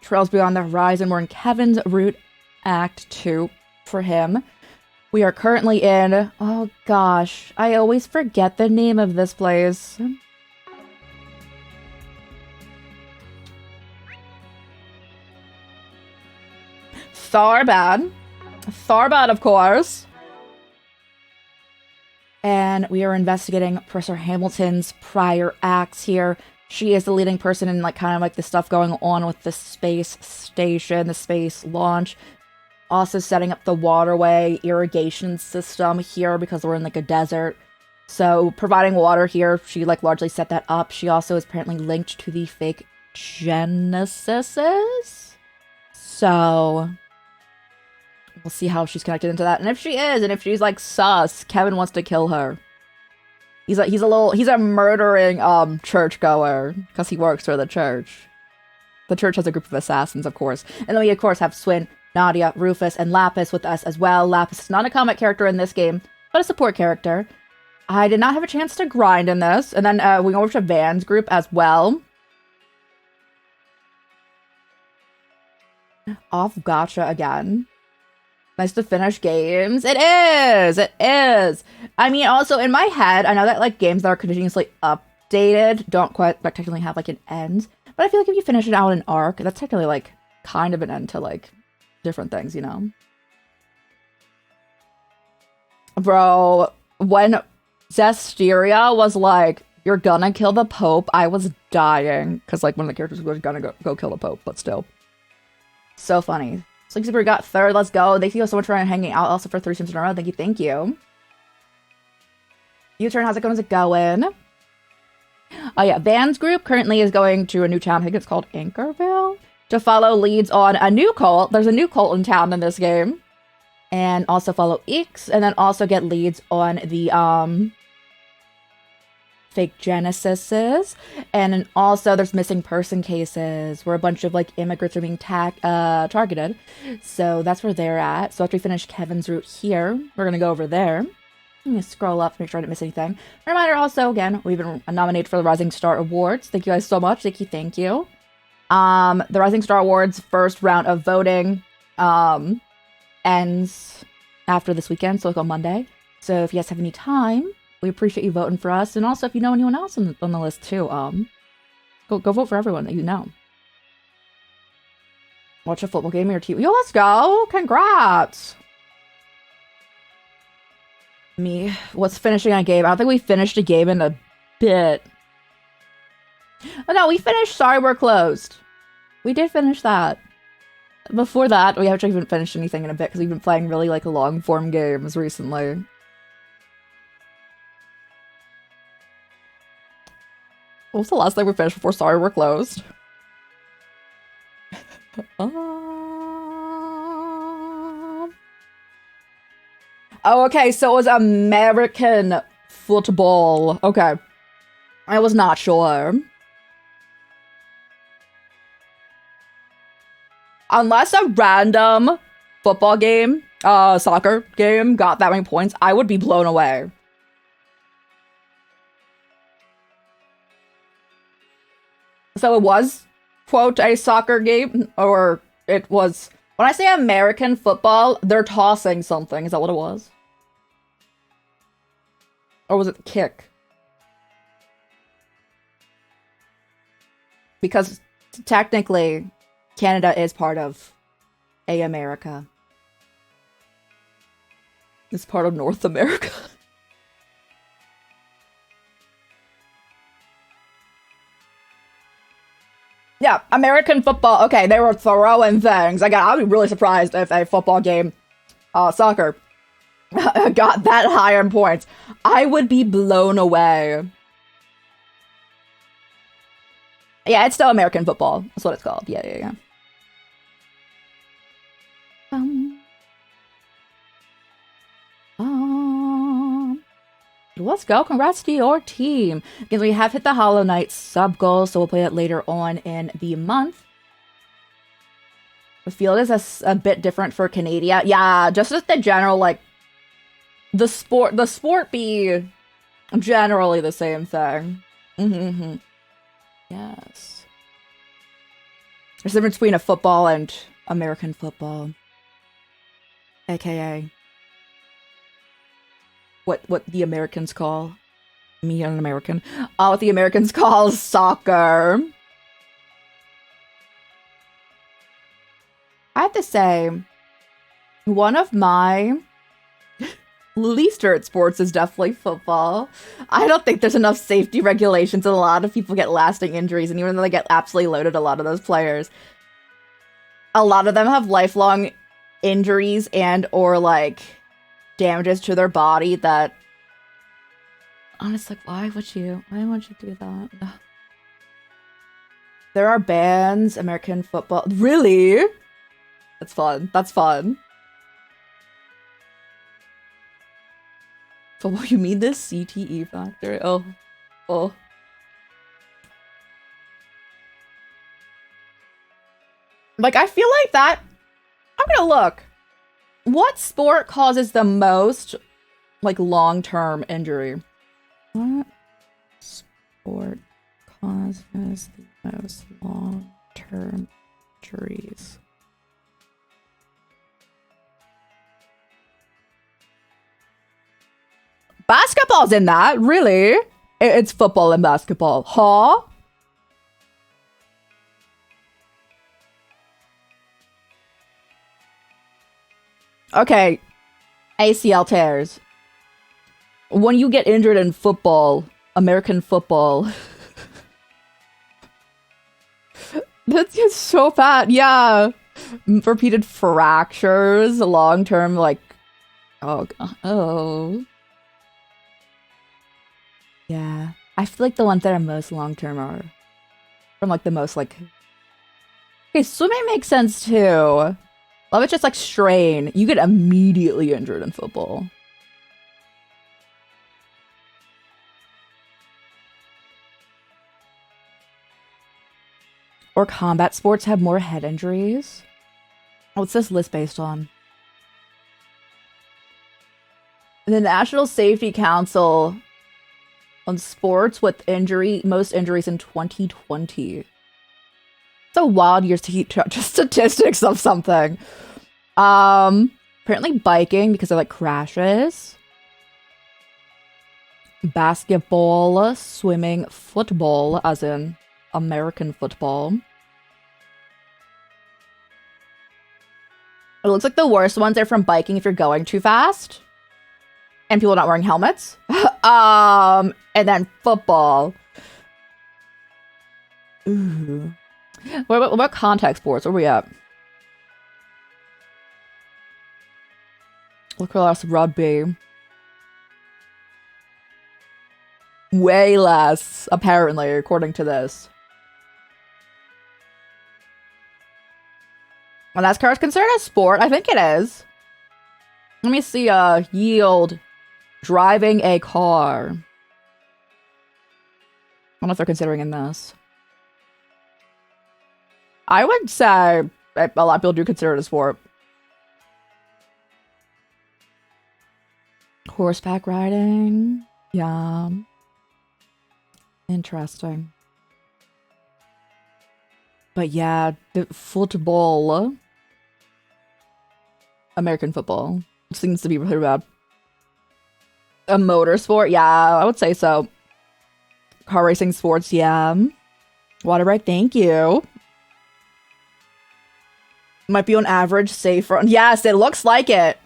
Trails Beyond the Horizon. We're in Kevin's Route Act 2 for him. We are currently in... Oh gosh, I always forget the name of this place. Tharbad. Tharbad, of course. And we are investigating Professor Hamilton's prior acts here. She is the leading person in like kind of like the stuff going on with the space station, the space launch. Also setting up the waterway irrigation system here because we're in like a desert. So providing water here, she like largely set that up. She also is apparently linked to the fake Genesises. So we'll see how she's connected into that. And if she is, and if she's like sus, Kevin wants to kill her. He's a murdering churchgoer because he works for the church. The church has a group of assassins, of course. And then we of course have Swin, Nadia, Rufus, and Lapis with us as well. Lapis is not a combat character in this game, but a support character. I did not have a chance to grind in this. And then we go over to Van's group as well. Off gacha again. Nice to finish games. It is! It is! I mean, also, in my head, I know that, like, games that are continuously updated don't quite technically have, like, an end. But I feel like if you finish it out in arc, that's technically, like, kind of an end to, like, different things, you know? Bro, when Zestiria was like, you're gonna kill the Pope, I was dying. Because, like, one of the characters was gonna go kill the Pope, but still. So funny. So, Super got third. Let's go. Thank you so much for hanging out. Also for 3 streams in a row. Thank you. Thank you. U-turn, how's it going? Is it going? Oh, yeah. Van's group currently is going to a new town. I think it's called Anchorville. To follow leads on a new cult. There's a new cult in town in this game. And also follow Ix. And then also get leads on the, fake Genesises. And then also there's missing person cases where a bunch of like immigrants are being targeted. So that's where they're at. So after we finish Kevin's route here, we're gonna go over there. I'm gonna scroll up to make sure I didn't miss anything. Reminder also, again, we've been nominated for the Rising Star Awards. Thank you guys so much. Thank you, thank you. The Rising Star Awards first round of voting ends after this weekend, so like on Monday. So if you guys have any time, we appreciate you voting for us. And also, if you know anyone else on the list, too, go vote for everyone that you know. Watch a football game or TV. Yo, let's go! Congrats! Me, what's finishing a game? I don't think we finished a game in a bit. Oh, no, we finished Sorry We're Closed. We did finish that. Before that, we haven't even finished anything in a bit, because we've been playing really, like, long-form games recently. What was the last thing we finished before Sorry We're Closed? Oh, okay, so it was American football. Okay. I was not sure. Unless a random football game, soccer game got that many points, I would be blown away. So it was, quote, a soccer game, or it was... When I say American football, they're tossing something. Is that what it was? Or was it kick? Because technically, Canada is part of America. It's part of North America. Yeah, American football. Okay, they were throwing things. Again, I'd be really surprised if a football game, soccer, got that high in points. I would be blown away. Yeah, it's still American football. That's what it's called. Yeah. Let's go. Congrats to your team. Because we have hit the Hollow Knight sub goal, so we'll play that later on in the month. The field is a bit different for Canada. Yeah, just as the general, like, the sport be generally the same thing. Yes. There's a difference between a football and American football. AKA what the Americans call me an American. What the Americans call soccer. I have to say, one of my least favorite sports is definitely football. I don't think there's enough safety regulations, and a lot of people get lasting injuries, and even though they get absolutely loaded, a lot of those players, a lot of them have lifelong injuries and or like damages to their body that honestly, why would you do that? There are bans, American football. Really? That's fun. That's fun. So what you mean this CTE factor? Oh. Like, I feel like that. I'm gonna look. What sport causes the most, like, long-term injury? What sport causes the most long-term injuries? Basketball's in that, really? It's football and basketball. Huh? Okay. ACL tears. When you get injured in football, American football, that's just so bad. Yeah. Repeated fractures, long-term, like, oh. Yeah. I feel like the ones that are most long-term are from, like, the most, like... Okay, swimming makes sense, too. Love it's just, like, strain. You get immediately injured in football. Or combat sports have more head injuries. What's this list based on? The National Safety Council on sports with most injuries in 2020. It's a wild year to keep just statistics of something. Apparently biking because of like crashes. Basketball, swimming, football, as in American football. It looks like the worst ones are from biking if you're going too fast. And people not wearing helmets. And then football. Ooh. What about contact sports? Where are we at? Lacrosse, rugby. Way less, apparently, according to this. And NASCAR is considered a sport. I think it is. Let me see. Yield. Driving a car. I don't know if they're considering in this. I would say a lot of people do consider it a sport. Horseback riding. Yeah. Interesting. But yeah, the football. American football seems to be really bad. A motorsport? Yeah, I would say so. Car racing sports, yeah. Water bike, thank you. Might be on average safer. Yes, it looks like it.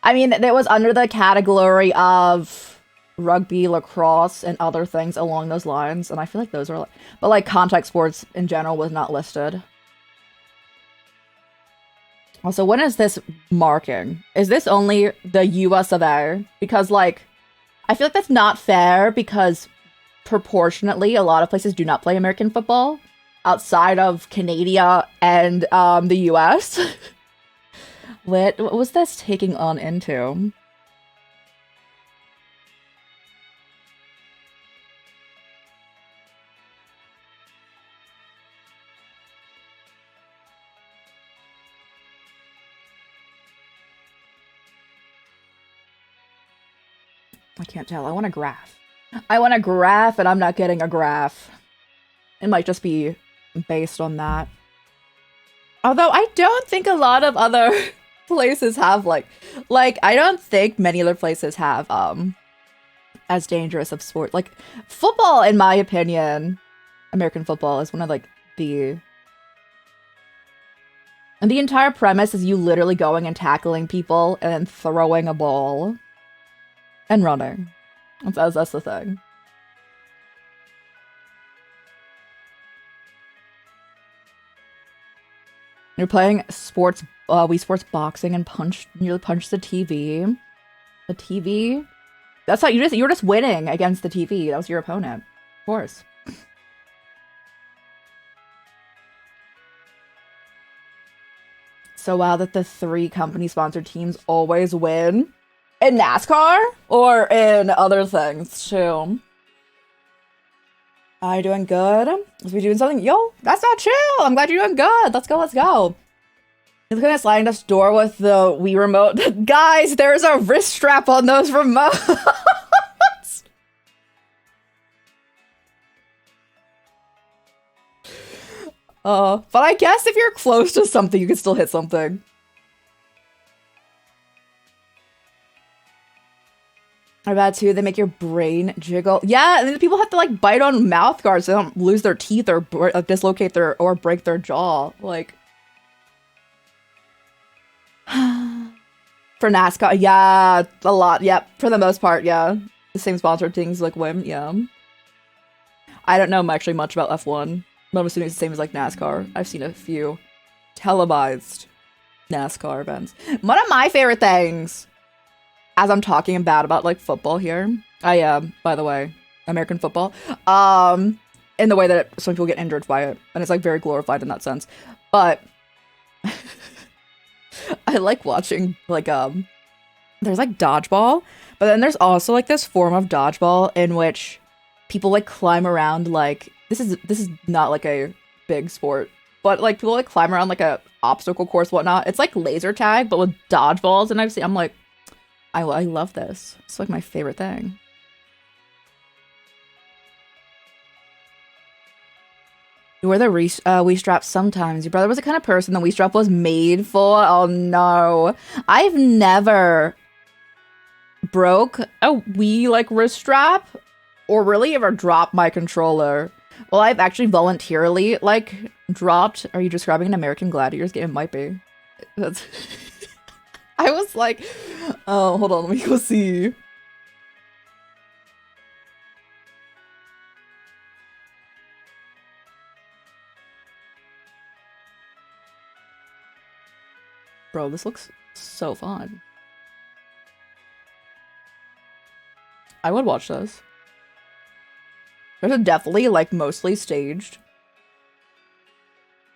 I mean, it was under the category of rugby, lacrosse, and other things along those lines. And I feel like those are like... But like contact sports in general was not listed. Also, when is this marking? Is this only the US of A? Because like... I feel like that's not fair because proportionately, a lot of places do not play American football outside of Canada and the US. What was this taking on into? I can't tell. I want a graph. I want a graph, and I'm not getting a graph. It might just be based on that. Although I don't think a lot of other places have like I don't think many other places have as dangerous of sport. Like football, in my opinion, American football is one of like the and the entire premise is you literally going and tackling people and then throwing a ball and running. That's the thing. You're playing sports, Wii Sports boxing and you punch the TV. The TV. That's how you were just winning against the TV. That was your opponent, of course. So wow that the 3 company-sponsored teams always win in NASCAR or in other things too. Are you doing good? Is we doing something? Yo, that's not chill. I'm glad you're doing good. Let's go, let's go. Look at that sliding us door with the Wii remote. Guys, there's a wrist strap on those remotes. But I guess if you're close to something, you can still hit something. Or bad too, they make your brain jiggle. Yeah, and then people have to like bite on mouth guards so they don't lose their teeth or dislocate or break their jaw. Like for NASCAR, yeah, a lot. Yep, for the most part, yeah. The same sponsored things like WIM, yeah. I don't know actually much about F1, but I'm assuming it's the same as like NASCAR. I've seen a few televised NASCAR events. One of my favorite things, as I'm talking bad about like football here, I am, by the way, American football, in the way that some people get injured by it, and it's like very glorified in that sense. But I like watching like there's like dodgeball, but then there's also like this form of dodgeball in which people like climb around like this is not like a big sport, but like people like climb around like a obstacle course, whatnot. It's like laser tag, but with dodgeballs, and I'm like, I love this. It's like my favorite thing. You wear the Wii strap sometimes. Your brother was the kind of person the Wii strap was made for. Oh no. I've never broke a Wii like wrist strap or really ever dropped my controller. Well, I've actually voluntarily like dropped. Are you describing an American Gladiators game? It might be. That's I was like, oh, hold on, let me go see. Bro, this looks so fun. I would watch this. There's a definitely like mostly staged.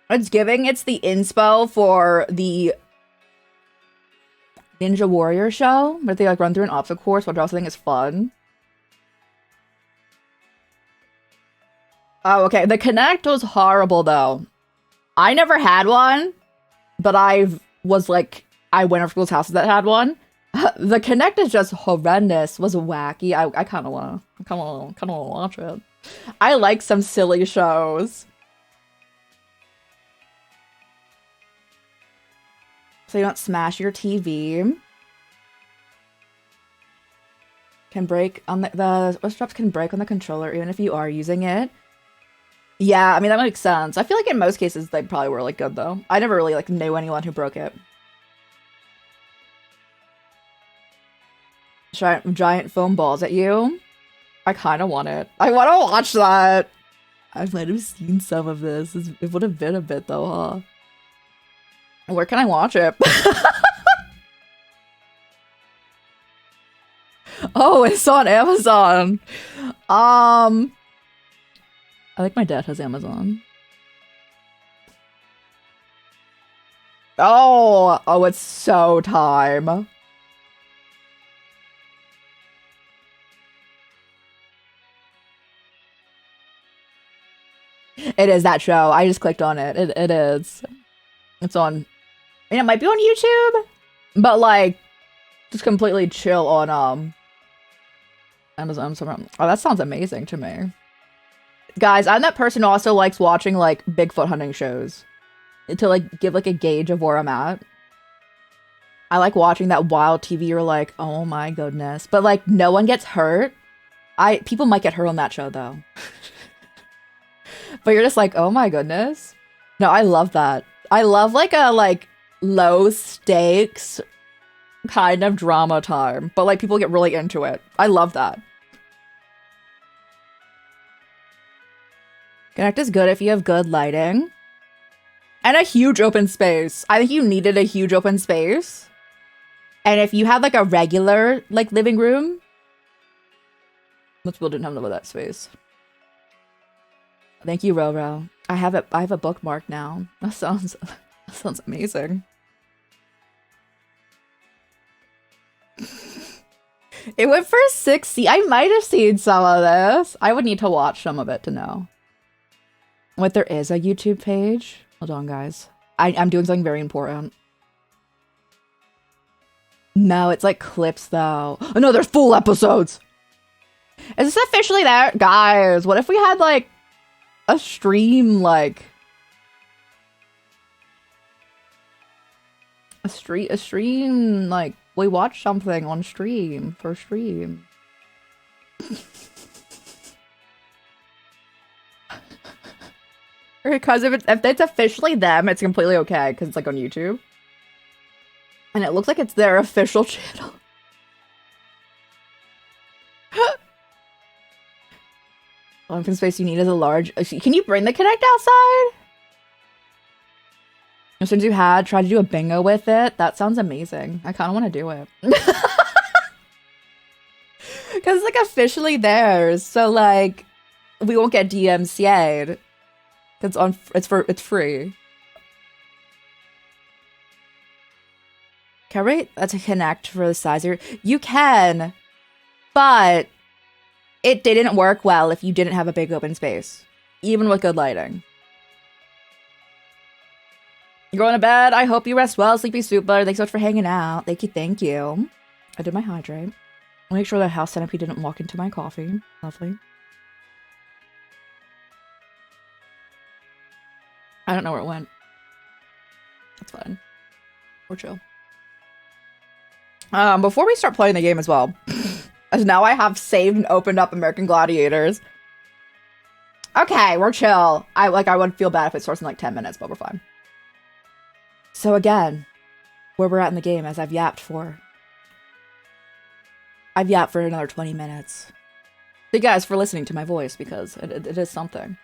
It's the inspo for the Ninja Warrior show, where they like run through an obstacle course, which I also think is fun. Oh, okay. The Kinect was horrible though. I never had one, but I went over people's houses that had one. The Kinect is just horrendous. Was wacky. I kind of wanna watch it. I like some silly shows. So you don't smash your TV. Can break on the straps can break on the controller even if you are using it. Yeah, I mean that makes sense. I feel like in most cases they probably were like good though. I never really like knew anyone who broke it. Giant foam balls at you. I kind of want it. I want to watch that. I might have seen some of this. It would have been a bit though, huh? Where can I watch it? Oh, it's on Amazon. I think my dad has Amazon. Oh, it's so time. It is that show. I just clicked on it. It is. It's on. I mean, it might be on YouTube, but like, just completely chill on Amazon. Oh, that sounds amazing to me. Guys, I'm that person who also likes watching like Bigfoot hunting shows. to like give like a gauge of where I'm at. I like watching that wild TV. You're like, oh my goodness, but like no one gets hurt. People might get hurt on that show though, but you're just like, oh my goodness. No, I love that. I love like a low stakes kind of drama time, but like people get really into it. I love that. Connect is good if you have good lighting and a huge open space. I think you needed a huge open space. And if you had like a regular like living room, most people didn't have none of that space. Thank you, Roro. I have a bookmark now. That sounds amazing. It went for 60. I might have seen some of this. I would need to watch some of it to know. What, there is a YouTube page? Hold on, guys. I'm doing something very important. No, it's like clips, though. Oh, no, there's full episodes! Is this officially there? Guys, what if we had, like, a stream, like... A stream, like, we watch something on stream, for stream. Because if it's officially them, it's completely okay, because it's, like, on YouTube. And it looks like it's their official channel. Open space you need is a large... Can you bring the Kinect outside? As soon as you try to do a bingo with it. That sounds amazing. I kind of want to do it. Because it's like officially theirs. So like, we won't get DMCA'd. It's free. Can I rate that's a Kinect for the size of your... You can, but it didn't work well if you didn't have a big open space, even with good lighting. You're going to bed? I hope you rest well, Sleepy Super. Thanks so much for hanging out. Thank you. I did my hydrate. I'll make sure the house centipede didn't walk into my coffee. Lovely. I don't know where it went. That's fine. We're chill. Before we start playing the game as well, as now I have saved and opened up American Gladiators. Okay, we're chill. I would feel bad if it starts in like 10 minutes, but we're fine. So again, where we're at in the game, as I've yapped for another 20 minutes. Thank you guys for listening to my voice, because it is something.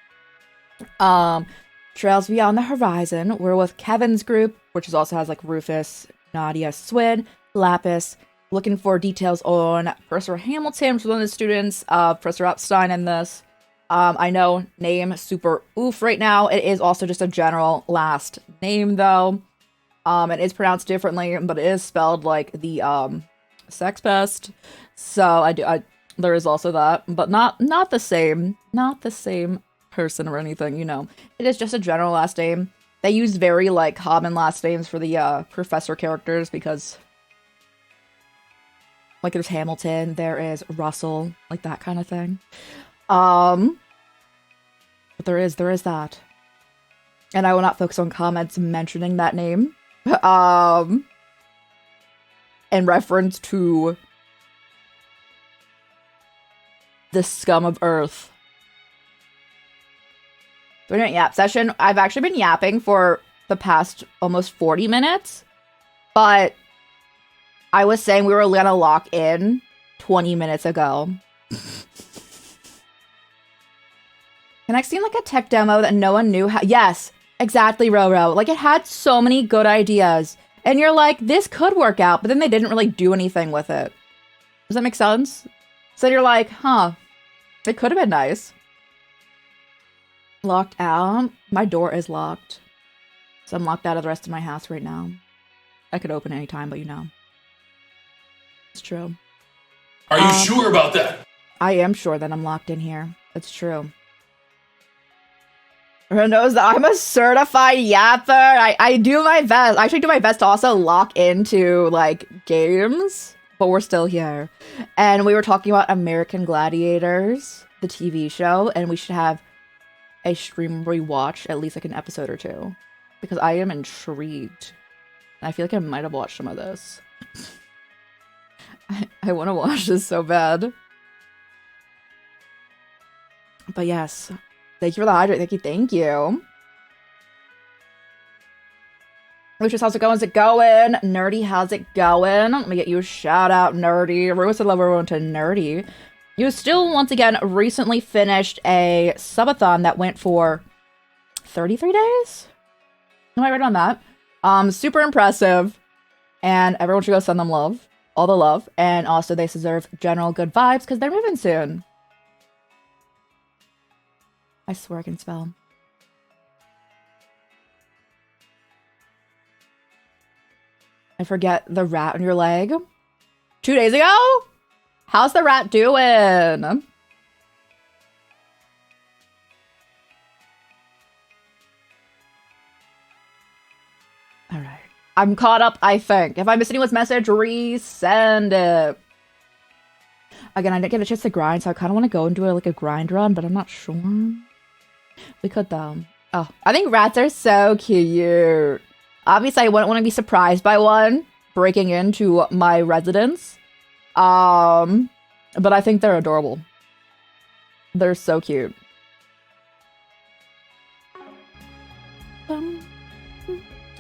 Trails Beyond the Horizon. We're with Kevin's group, which also has like Rufus, Nadia, Swin, Lapis. Looking for details on Professor Hamilton, which is one of the students of Professor Epstein in this. I know name super oof right now. It is also just a general last name though. It is pronounced differently, but it is spelled like the sex pest. So there is also that, but not the same person or anything, you know. It is just a general last name. They use very like common last names for the professor characters, because like there's Hamilton, there is Russell, like that kind of thing. But there is that. And I will not focus on comments mentioning that name. In reference to the scum of earth. We're doing a yap session. I've actually been yapping for the past almost 40 minutes, but I was saying we were gonna lock in 20 minutes ago. And I've seen like a tech demo that no one knew how. Yes, exactly, Roro. Like it had so many good ideas. And you're like, this could work out, but then they didn't really do anything with it. Does that make sense? So you're like, huh, it could have been nice. Locked out. My door is locked. So I'm locked out of the rest of my house right now. I could open any time, but you know. It's true. Are you sure about that? I am sure that I'm locked in here. It's true. Who knows that I'm a certified yapper? I do my best. I actually do my best to also lock into, like, games. But we're still here. And we were talking about American Gladiators, the TV show. And we should have a stream where we watch at least, like, an episode or two. because I am intrigued. I feel like I might have watched some of this. I want to watch this so bad. But yes, thank you for the hydrate. Thank you. Lucius, how's it going? Is it going? Nerdy, how's it going? Let me get you a shout out, Nerdy. Ruin said love everyone to Nerdy. You still, once again, recently finished a subathon that went for 33 days? Am I right on that? Super impressive. And everyone should go send them love. All the love. And also they deserve general good vibes because they're moving soon. I swear I can spell. I forget the rat on your leg. 2 days ago? How's the rat doing? Alright. I'm caught up, I think. If I miss anyone's message, resend it. Again, I didn't get a chance to grind, so I kind of want to go and do like a grind run, but I'm not sure. We could, though. Oh, I think rats are so cute. Obviously, I wouldn't want to be surprised by one breaking into my residence. But I think they're adorable. They're so cute.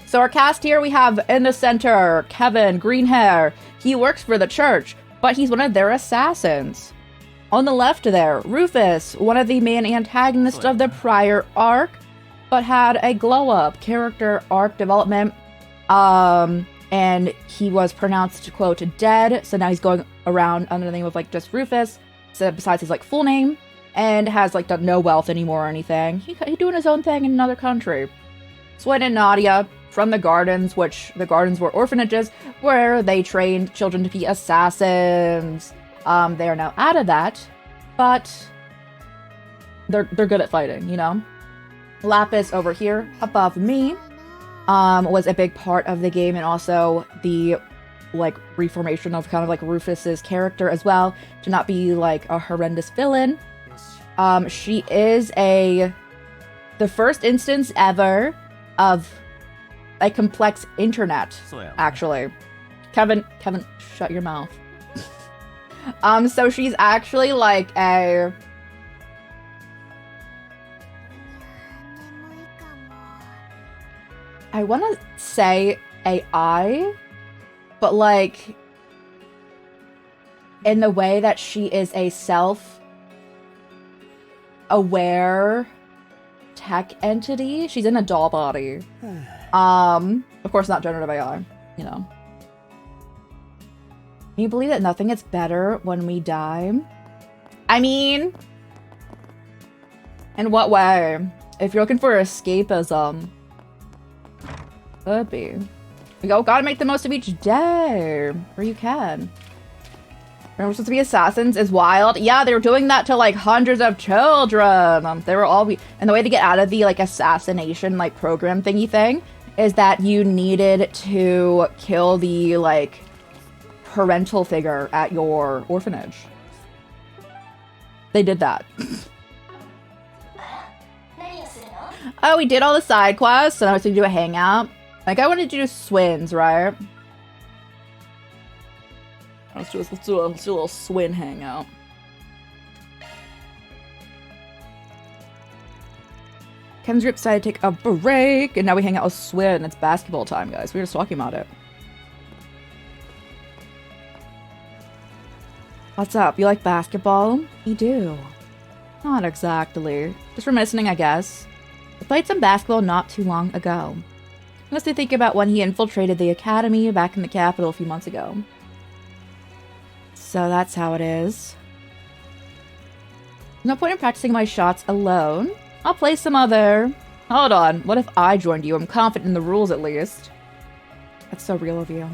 So our cast here, we have in the center, Kevin, green hair. He works for the church, but he's one of their assassins. On the left there, Rufus, one of the main antagonists of the prior arc, but had a glow-up character arc development. And he was pronounced, quote, dead. So now he's going around under the name of, like, just Rufus. So besides his, like, full name. And has, like, no wealth anymore or anything. He's doing his own thing in another country. Swin and Nadia from the Gardens, which the Gardens were orphanages, where they trained children to be assassins. They are now out of that. But they're good at fighting, you know? Lapis over here above me. Was a big part of the game, and also the like reformation of kind of like Rufus's character as well, to not be like a horrendous villain. She is the first instance ever of a complex internet, actually. Kevin, shut your mouth. So she's actually like a I want to say AI, but like in the way that she is a self-aware tech entity. She's in a doll body. Of course not generative AI, you know. Can you believe that nothing gets better when we die? I mean, in what way? If you're looking for escapism, could be. We gotta make the most of each day, where you can. Remember, supposed to be assassins is wild. Yeah, they were doing that to like hundreds of children. They were all and the way to get out of the like assassination like program thingy thing is that you needed to kill the like parental figure at your orphanage. They did that. Oh, we did all the side quests, so now it's gonna do a hangout. Like, I wanted to do Swins, right? Let's do a little Swin hangout. Kevin's group decided to take a break, and now we hang out with Swin. It's basketball time, guys. We were just talking about it. What's up? You like basketball? You do. Not exactly. Just reminiscing, I guess. I played some basketball not too long ago. Mostly think about when he infiltrated the academy back in the capital a few months ago. So that's how it is. No point in practicing my shots alone. I'll play some other... Hold on, what if I joined you? I'm confident in the rules at least. That's so real of you.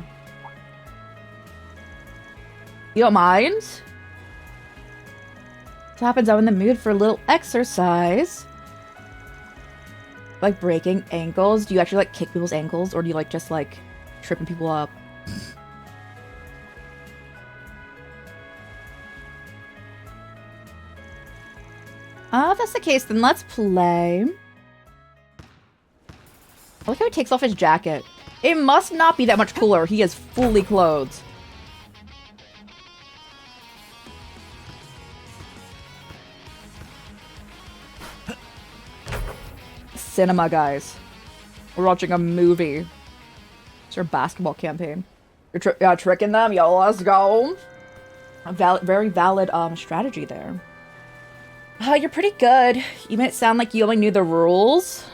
You don't mind? What happens? I'm in the mood for a little exercise. Like breaking ankles? Do you actually like kick people's ankles, or do you like just like tripping people up? If that's the case, then let's play. I like how he takes off his jacket. It must not be that much cooler. He is fully clothed. Cinema, guys. We're watching a movie. It's our basketball campaign. You're tricking them? Yo, let's go. Very valid strategy there. You're pretty good. You made it sound like you only knew the rules.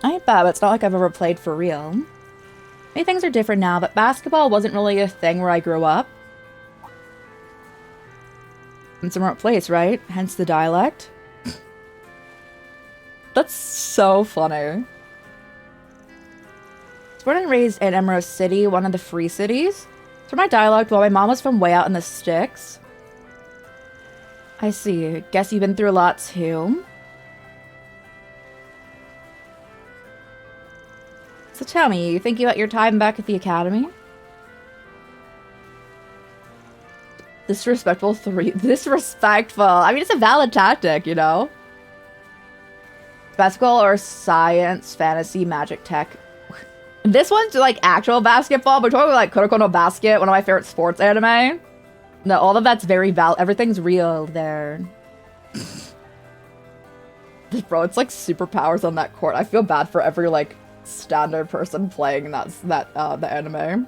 I ain't bad, but it's not like I've ever played for real. Many things are different now, but basketball wasn't really a thing where I grew up. It's a remote place, right? Hence the dialect. That's so funny. I was born and raised in Emerald City, one of the free cities. For my dialect, while my mom was from way out in the sticks. I see. Guess you've been through a lot too. So tell me, you thinking about your time back at the academy? Disrespectful 3. Disrespectful. I mean, it's a valid tactic, you know? Basketball or science, fantasy, magic, tech. This one's like actual basketball, but totally like Kuroko no Basket, one of my favorite sports anime. No, all of that's very everything's real there. Bro, it's like superpowers on that court. I feel bad for every like standard person playing the anime.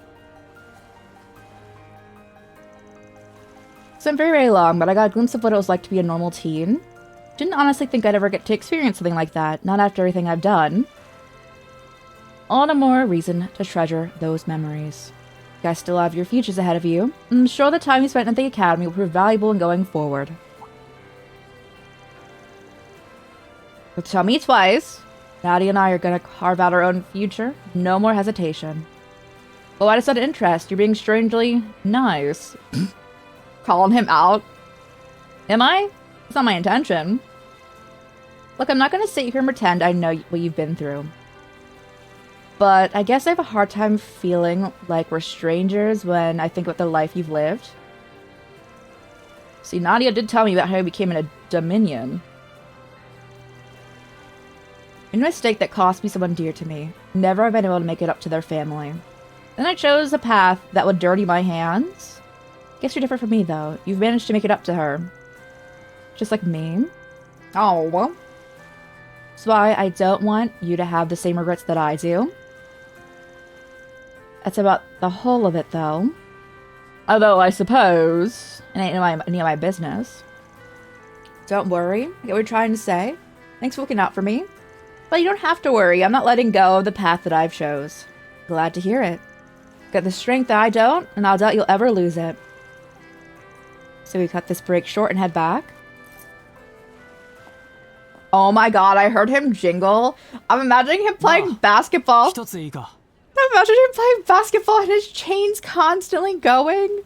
So I'm very, very long, but I got a glimpse of what it was like to be a normal teen. Didn't honestly think I'd ever get to experience something like that, not after everything I've done. All the more reason to treasure those memories. You guys still have your futures ahead of you. I'm sure the time you spent at the academy will prove valuable in going forward. But tell me twice. Nadia and I are gonna carve out our own future. No more hesitation. But why does that interest? You're being strangely nice. Calling him out. Am I? It's not my intention. Look, I'm not gonna sit here and pretend I know what you've been through. But I guess I have a hard time feeling like we're strangers when I think about the life you've lived. See, Nadia did tell me about how you became a Dominion. A mistake that cost me someone dear to me. Never have been able to make it up to their family. Then I chose a path that would dirty my hands. Guess you're different from me, though. You've managed to make it up to her. Just like me. Oh. That's why I don't want you to have the same regrets that I do. That's about the whole of it, though. Although, I suppose, it ain't any of my business. Don't worry. I get what you're trying to say. Thanks for looking out for me. But you don't have to worry. I'm not letting go of the path that I've chose. Glad to hear it. Got the strength that I don't, and I'll doubt you'll ever lose it. So we cut this break short and head back. Oh my god, I heard him jingle. I'm imagining him playing basketball. I'm imagining him playing basketball and his chain's constantly going.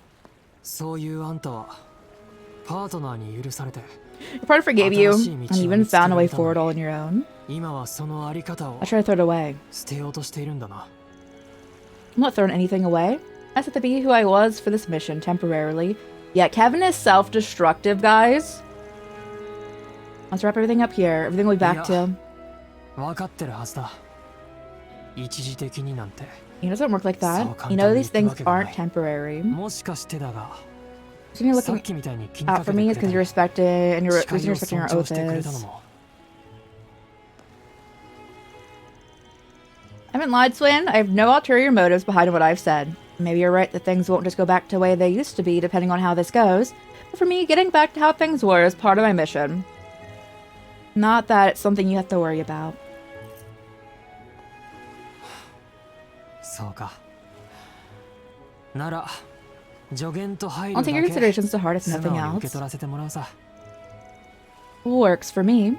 Your partner forgave you, and you even found a way forward all on your own. I'll try to throw it away. I'm not throwing anything away. I set to be who I was for this mission, temporarily. Yeah, Kevin is self-destructive, guys. Let's wrap everything up here. Everything will be back to... It doesn't work like that. You know these things aren't temporary. So you're looking out for me is because you're respected, and you're respecting your oath is. I haven't lied, Swin. I have no ulterior motives behind what I've said. Maybe you're right that things won't just go back to the way they used to be, depending on how this goes. But for me, getting back to how things were is part of my mission. Not that it's something you have to worry about. I'll take your considerations to heart if nothing else. Works for me.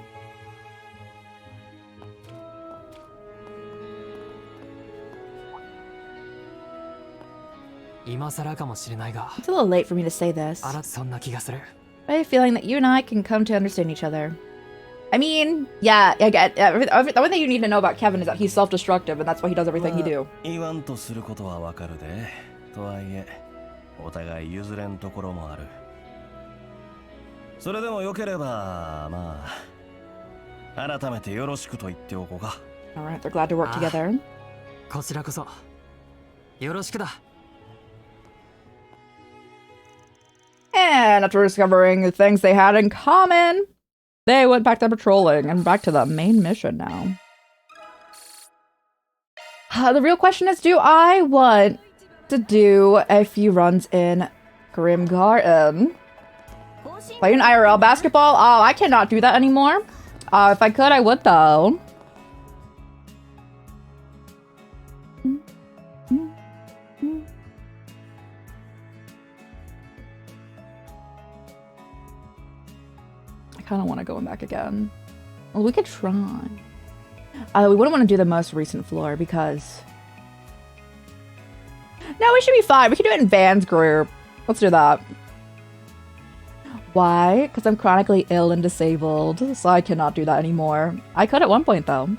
It's a little late for me to say this. I have a feeling that you and I can come to understand each other. I mean, yeah, I get the one thing you need to know about Kevin is that he's self-destructive, and that's why he does everything he do. Alright, they're glad to work together. こちらこそよろしくだ。 And after discovering the things they had in common, they went back to patrolling and back to the main mission now. The real question is, do I want to do a few runs in Grim Garden? Playing IRL basketball? Oh, I cannot do that anymore. If I could, I would though. I kind of want to go back again. Well, we could try. We wouldn't want to do the most recent floor because... No, we should be fine. We can do it in Van's group. Let's do that. Why? Because I'm chronically ill and disabled, so I cannot do that anymore. I could at one point, though.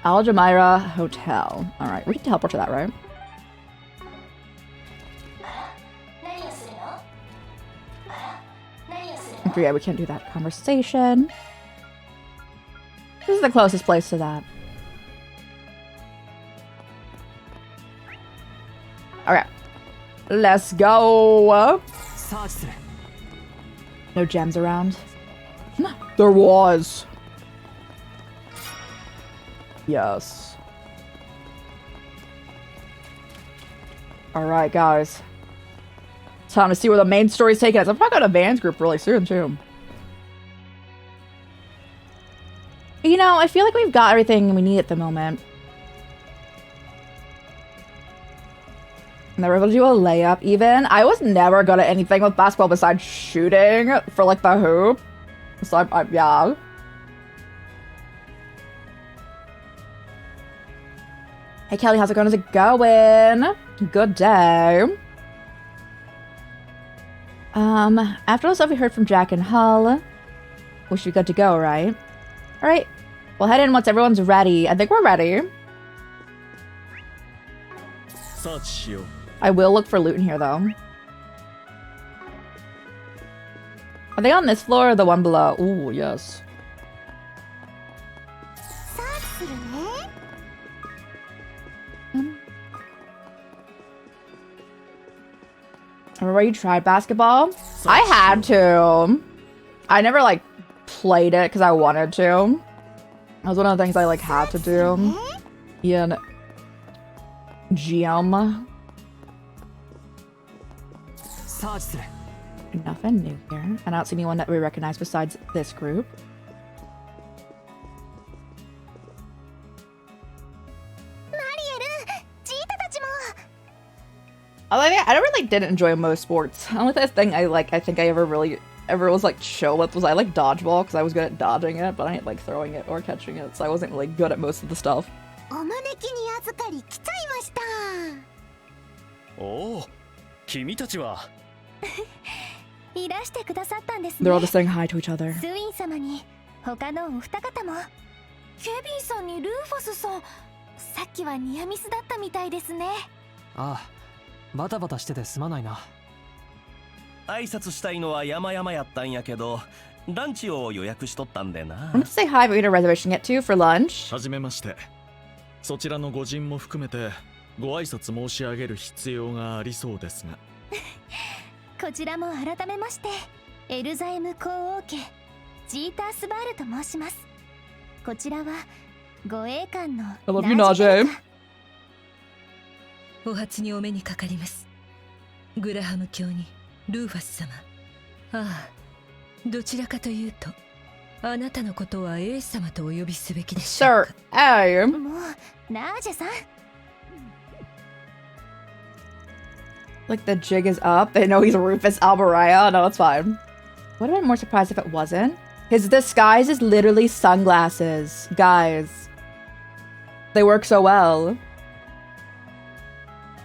Aljamira Hotel. Alright, we can teleport to that, right? Yeah, we can't do that conversation. This is the closest place to that. Okay. Let's go. No gems around. There was. Yes. Alright, guys. Time to see where the main story's taking us. I'm probably going to Van's group really soon, too. You know, I feel like we've got everything we need at the moment. Never able to do a layup, even. I was never good at anything with basketball besides shooting for, like, the hoop. So, yeah. Hey, Kelly, how's it going? How's it going? Good day. After all the stuff we heard from Jack and Hull, we should be good to go, right? Alright, we'll head in once everyone's ready. I think we're ready. I will look for loot in here, though. Are they on this floor or the one below? Ooh, yes. Remember you tried basketball? I had to. I never, like, played it because I wanted to. That was one of the things I, like, had to do. In gym. Nothing new here. I don't see anyone that we recognize besides this group. I really didn't enjoy most sports. The only thing I think I ever was like chill with was I like dodgeball because I was good at dodging it, but I didn't like throwing it or catching it, so I wasn't really good at most of the stuff. Oh, they're all just saying hi to each other. Ah, バタバタしててすまないな。挨拶したいのは山々やったんやけど、ランチを予約しとったんでな。I'm gonna say hi, but we need a reservation to get to for lunch. はじめまして。そちらのご陣も含めてご挨拶申し上げる必要がありそうですが。こちらも改めまして、エルザイム皇王家ジータースバールと申します。こちらは護衛官の I love you, Najee. お初にお目にかかります。グラハム卿にルーファス様。ああ、どちらかというと、あなたのことはエース様とお呼びすべきでしょうか。Sir, I am. もう、ナージェさん。Like the jig is up. They know he's Rufus Alvaraya. No, it's fine. Would have been more surprised if it wasn't. His disguise is literally sunglasses. Guys. They work so well.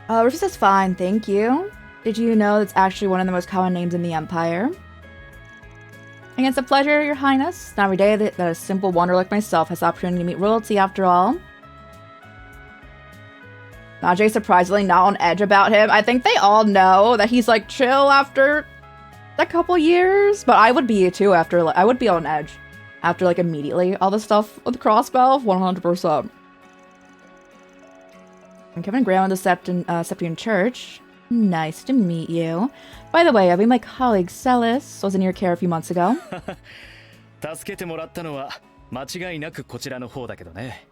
Rufus is fine, thank you. Did you know that's actually one of the most common names in the Empire? And it's a pleasure, Your Highness. Not every day that a simple wanderer like myself has the opportunity to meet royalty after all. Najee surprisingly not on edge about him. I think they all know that he's like chill after a couple years, but I would be too after, I would be on edge. after, like, immediately all the stuff with the crossbow. 100%. I'm Kevin Graham of the Septian Church. Nice to meet you. By the way, I mean, my colleague Celis was in your care a few months ago. 助けてもらったのは間違いなくこちらの方だけどね。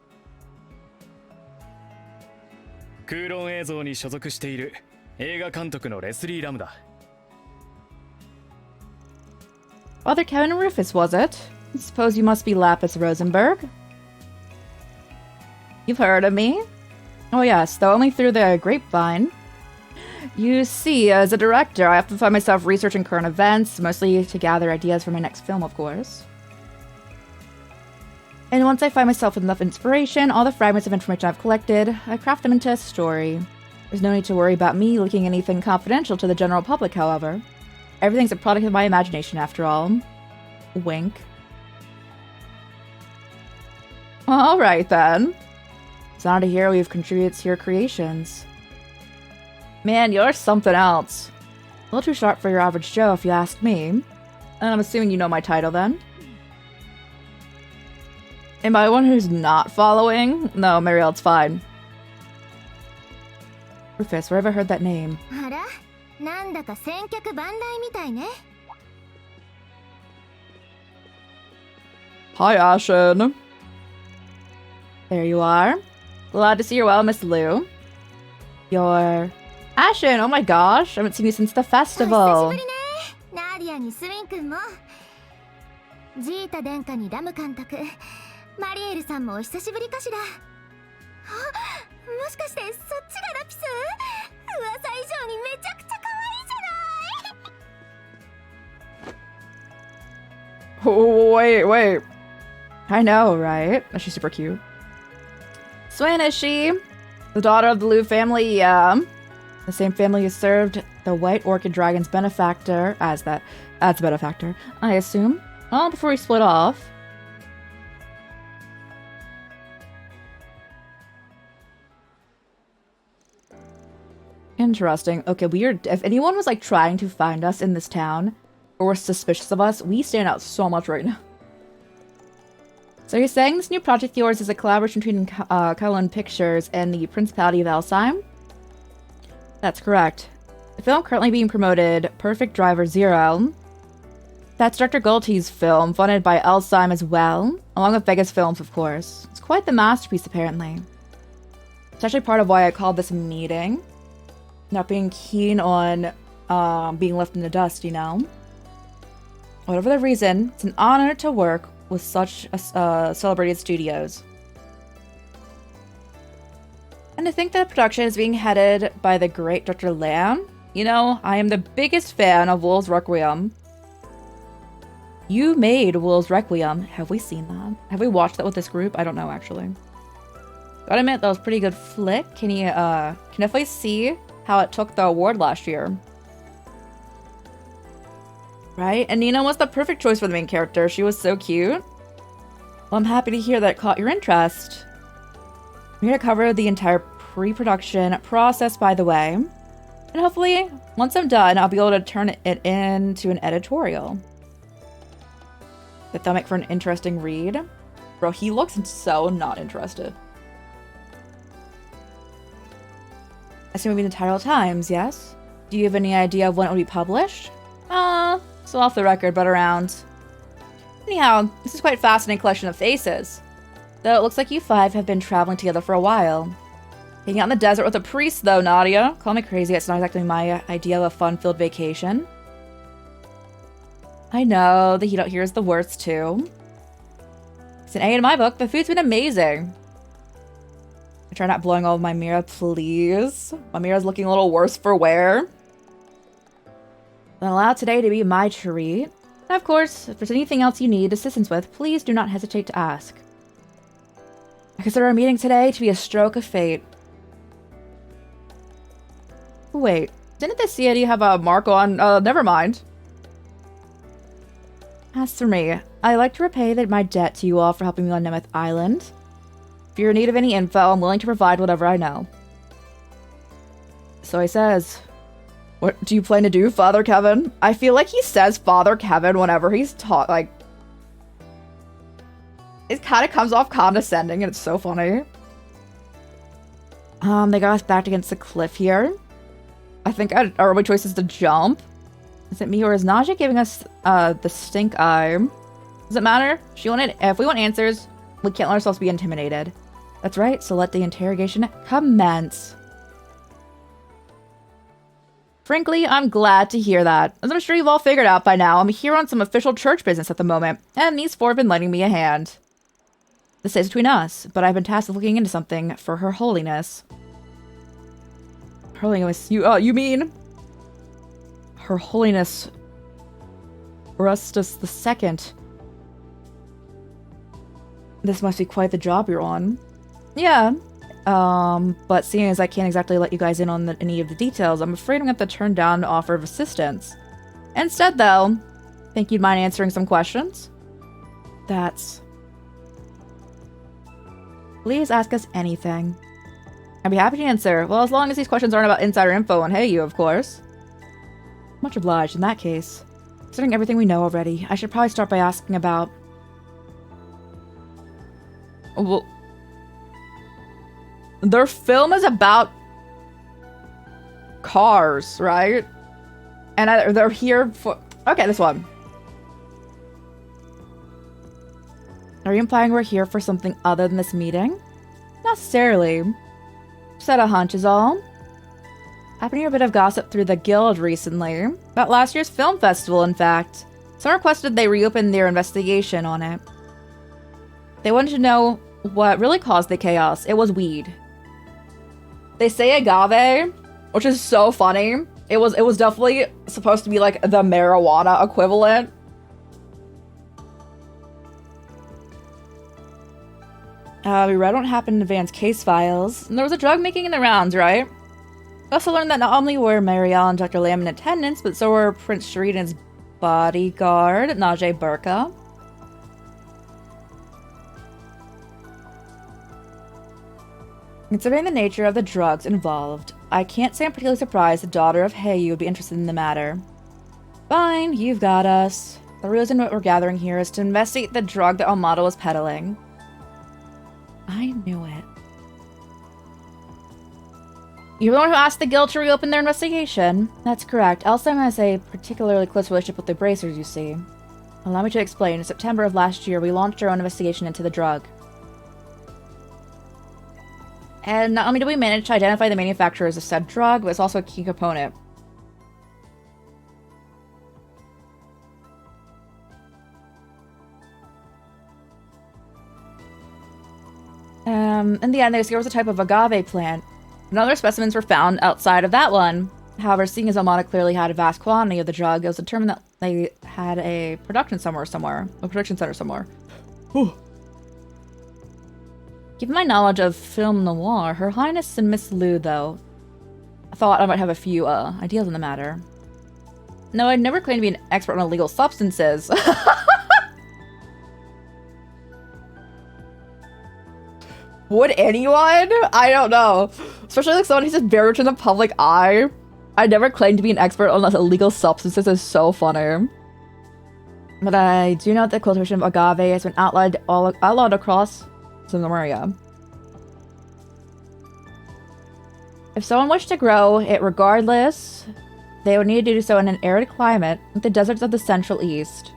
空論映像に所属している映画監督のレスリー・ラムだ。Father Kevin Rufus, was it? I suppose you must be Lapis Rosenberg. You've heard of me? Oh yes, though only through the grapevine. You see, as a director, I have to find myself researching current events, mostly to gather ideas for my next film, of course. And once I find myself with enough inspiration, all the fragments of information I've collected, I craft them into a story. There's no need to worry about me leaking anything confidential to the general public, however. Everything's a product of my imagination, after all. Wink. Alright, then. It's not a hero who contributes to your creations. Man, you're something else. A little too sharp for your average Joe, if you ask me. And I'm assuming you know my title, then? Am I one who's not following? No, Marielle, it's fine. Rufus, where have I heard that name? あら、なんだか千客万来みたいね。Hi, Ashen. There you are. Glad to see you're well, Miss Lou. You're... Ashen, oh my gosh, I haven't seen you since the festival. 久しぶりね。ナーディアにスウィン君も。ジータ殿下にラム監督。マリエルさんもお久しぶりかしら。あ、もしかしてそっちがラピス？噂以上にめちゃくちゃ可愛いじゃない。 Oh, wait. I know, right? She's super cute. Swain, is she? The daughter of the Lou family, yeah. The same family who served the White Orchid Dragon's benefactor as the benefactor, I assume. Well, before we split off. Interesting. Okay, weird. If anyone was like trying to find us in this town or was suspicious of us, we stand out so much right now. So you're saying this new project of yours is a collaboration between Cullen Pictures and the Principality of Alzheim? That's correct. The film currently being promoted, Perfect Driver Zero. That's Dr. Golte's film, funded by Alzheim as well, along with Vegas Films, of course. It's quite the masterpiece, apparently. It's actually part of why I called this a meeting. Not being keen on being left in the dust, you know? Whatever the reason, it's an honor to work with such celebrated studios. And to think that production is being headed by the great Dr. Lamb? You know, I am the biggest fan of Wolves Requiem. You made Wolves Requiem. Have we seen that? Have we watched that with this group? I don't know, actually. Gotta admit, that was a pretty good flick. Can you, can definitely see how it took the award last year. Right? And Nina was the perfect choice for the main character. She was so cute. Well, I'm happy to hear that it caught your interest. I'm here to cover the entire pre-production process, by the way. And hopefully, once I'm done, I'll be able to turn it into an editorial. That'll make for an interesting read. Bro, he looks so not interested. I assume it will be in the Tidal Times, yes? Do you have any idea of when it will be published? So off the record, but around. Anyhow, this is quite a fascinating collection of faces. Though it looks like you five have been traveling together for a while. Hanging out in the desert with a priest, though, Nadia. Call me crazy, it's not exactly my idea of a fun-filled vacation. I know, the heat out here is the worst, too. It's an A in my book. The food's been amazing. I try not blowing all of my Mira, please. My Mira's looking a little worse for wear. Then allow today to be my treat. And of course, if there's anything else you need assistance with, please do not hesitate to ask. I consider our meeting today to be a stroke of fate. Wait, didn't the CID have a mark on? Never mind. As for me, I'd like to repay my debt to you all for helping me on Nemeth Island. If you're in need of any info, I'm willing to provide whatever I know. So he says, what do you plan to do, Father Kevin? I feel like he says Father Kevin whenever he's It kind of comes off condescending, and it's so funny. They got us backed against the cliff here. I think our only choice is to jump. Is it me or is Naja giving us the stink eye? Does it matter? If we want answers, we can't let ourselves be intimidated. That's right, so let the interrogation commence. Frankly, I'm glad to hear that. As I'm sure you've all figured out by now, I'm here on some official church business at the moment, and these four have been lending me a hand. This stays between us, but I've been tasked with looking into something for Her Holiness. Her Holiness, you mean? Her Holiness Rustus II. This must be quite the job you're on. Yeah. But seeing as I can't exactly let you guys in on any of the details, I'm afraid I'm going to have to turn down the offer of assistance. Instead, though, think you'd mind answering some questions? Please ask us anything. I'd be happy to answer. Well, as long as these questions aren't about insider info on Hey You, of course. Much obliged in that case. Considering everything we know already, I should probably start by asking about... Well... Their film is about cars, right? And they're here for... Okay, this one. Are you implying we're here for something other than this meeting? Not necessarily. Just had a hunch is all. I've been hearing a bit of gossip through the guild recently. About last year's film festival, in fact. Some requested they reopen their investigation on it. They wanted to know what really caused the chaos. It was weed. They say agave, which is so funny. It was definitely supposed to be like the marijuana equivalent. We read what happened in Van's case files. And there was a drug making in the rounds, right? We also learned that not only were Marielle and Dr. Lamb in attendance, but so were Prince Sharif and his bodyguard, Najee Burka. Considering the nature of the drugs involved, I can't say I'm particularly surprised the daughter of Heiyu would be interested in the matter. Fine, you've got us. The reason what we're gathering here is to investigate the drug that Almada was peddling. I knew it. You're the one who asked the guild to reopen their investigation. That's correct. Elsam has a particularly close relationship with the Bracers, you see. Allow me to explain. In September of last year, we launched our own investigation into the drug. And not only did we manage to identify the manufacturers of said drug, but it's also a key component. In the end, they discovered a type of agave plant. And other specimens were found outside of that one. However, seeing as Almada clearly had a vast quantity of the drug, it was determined that they had a production center somewhere. Whew. Given my knowledge of film noir, Her Highness and Miss Liu, though, I thought I might have a few ideas on the matter. No, I'd never claimed to be an expert on illegal substances. Would anyone? I don't know. Especially like someone who's just very much in the public eye. I never claimed to be an expert on illegal substances. Is so funny. But I do know that the cultivation of agave has been outlawed across Samaria. If someone wished to grow it regardless, they would need to do so in an arid climate, like the deserts of the Central East,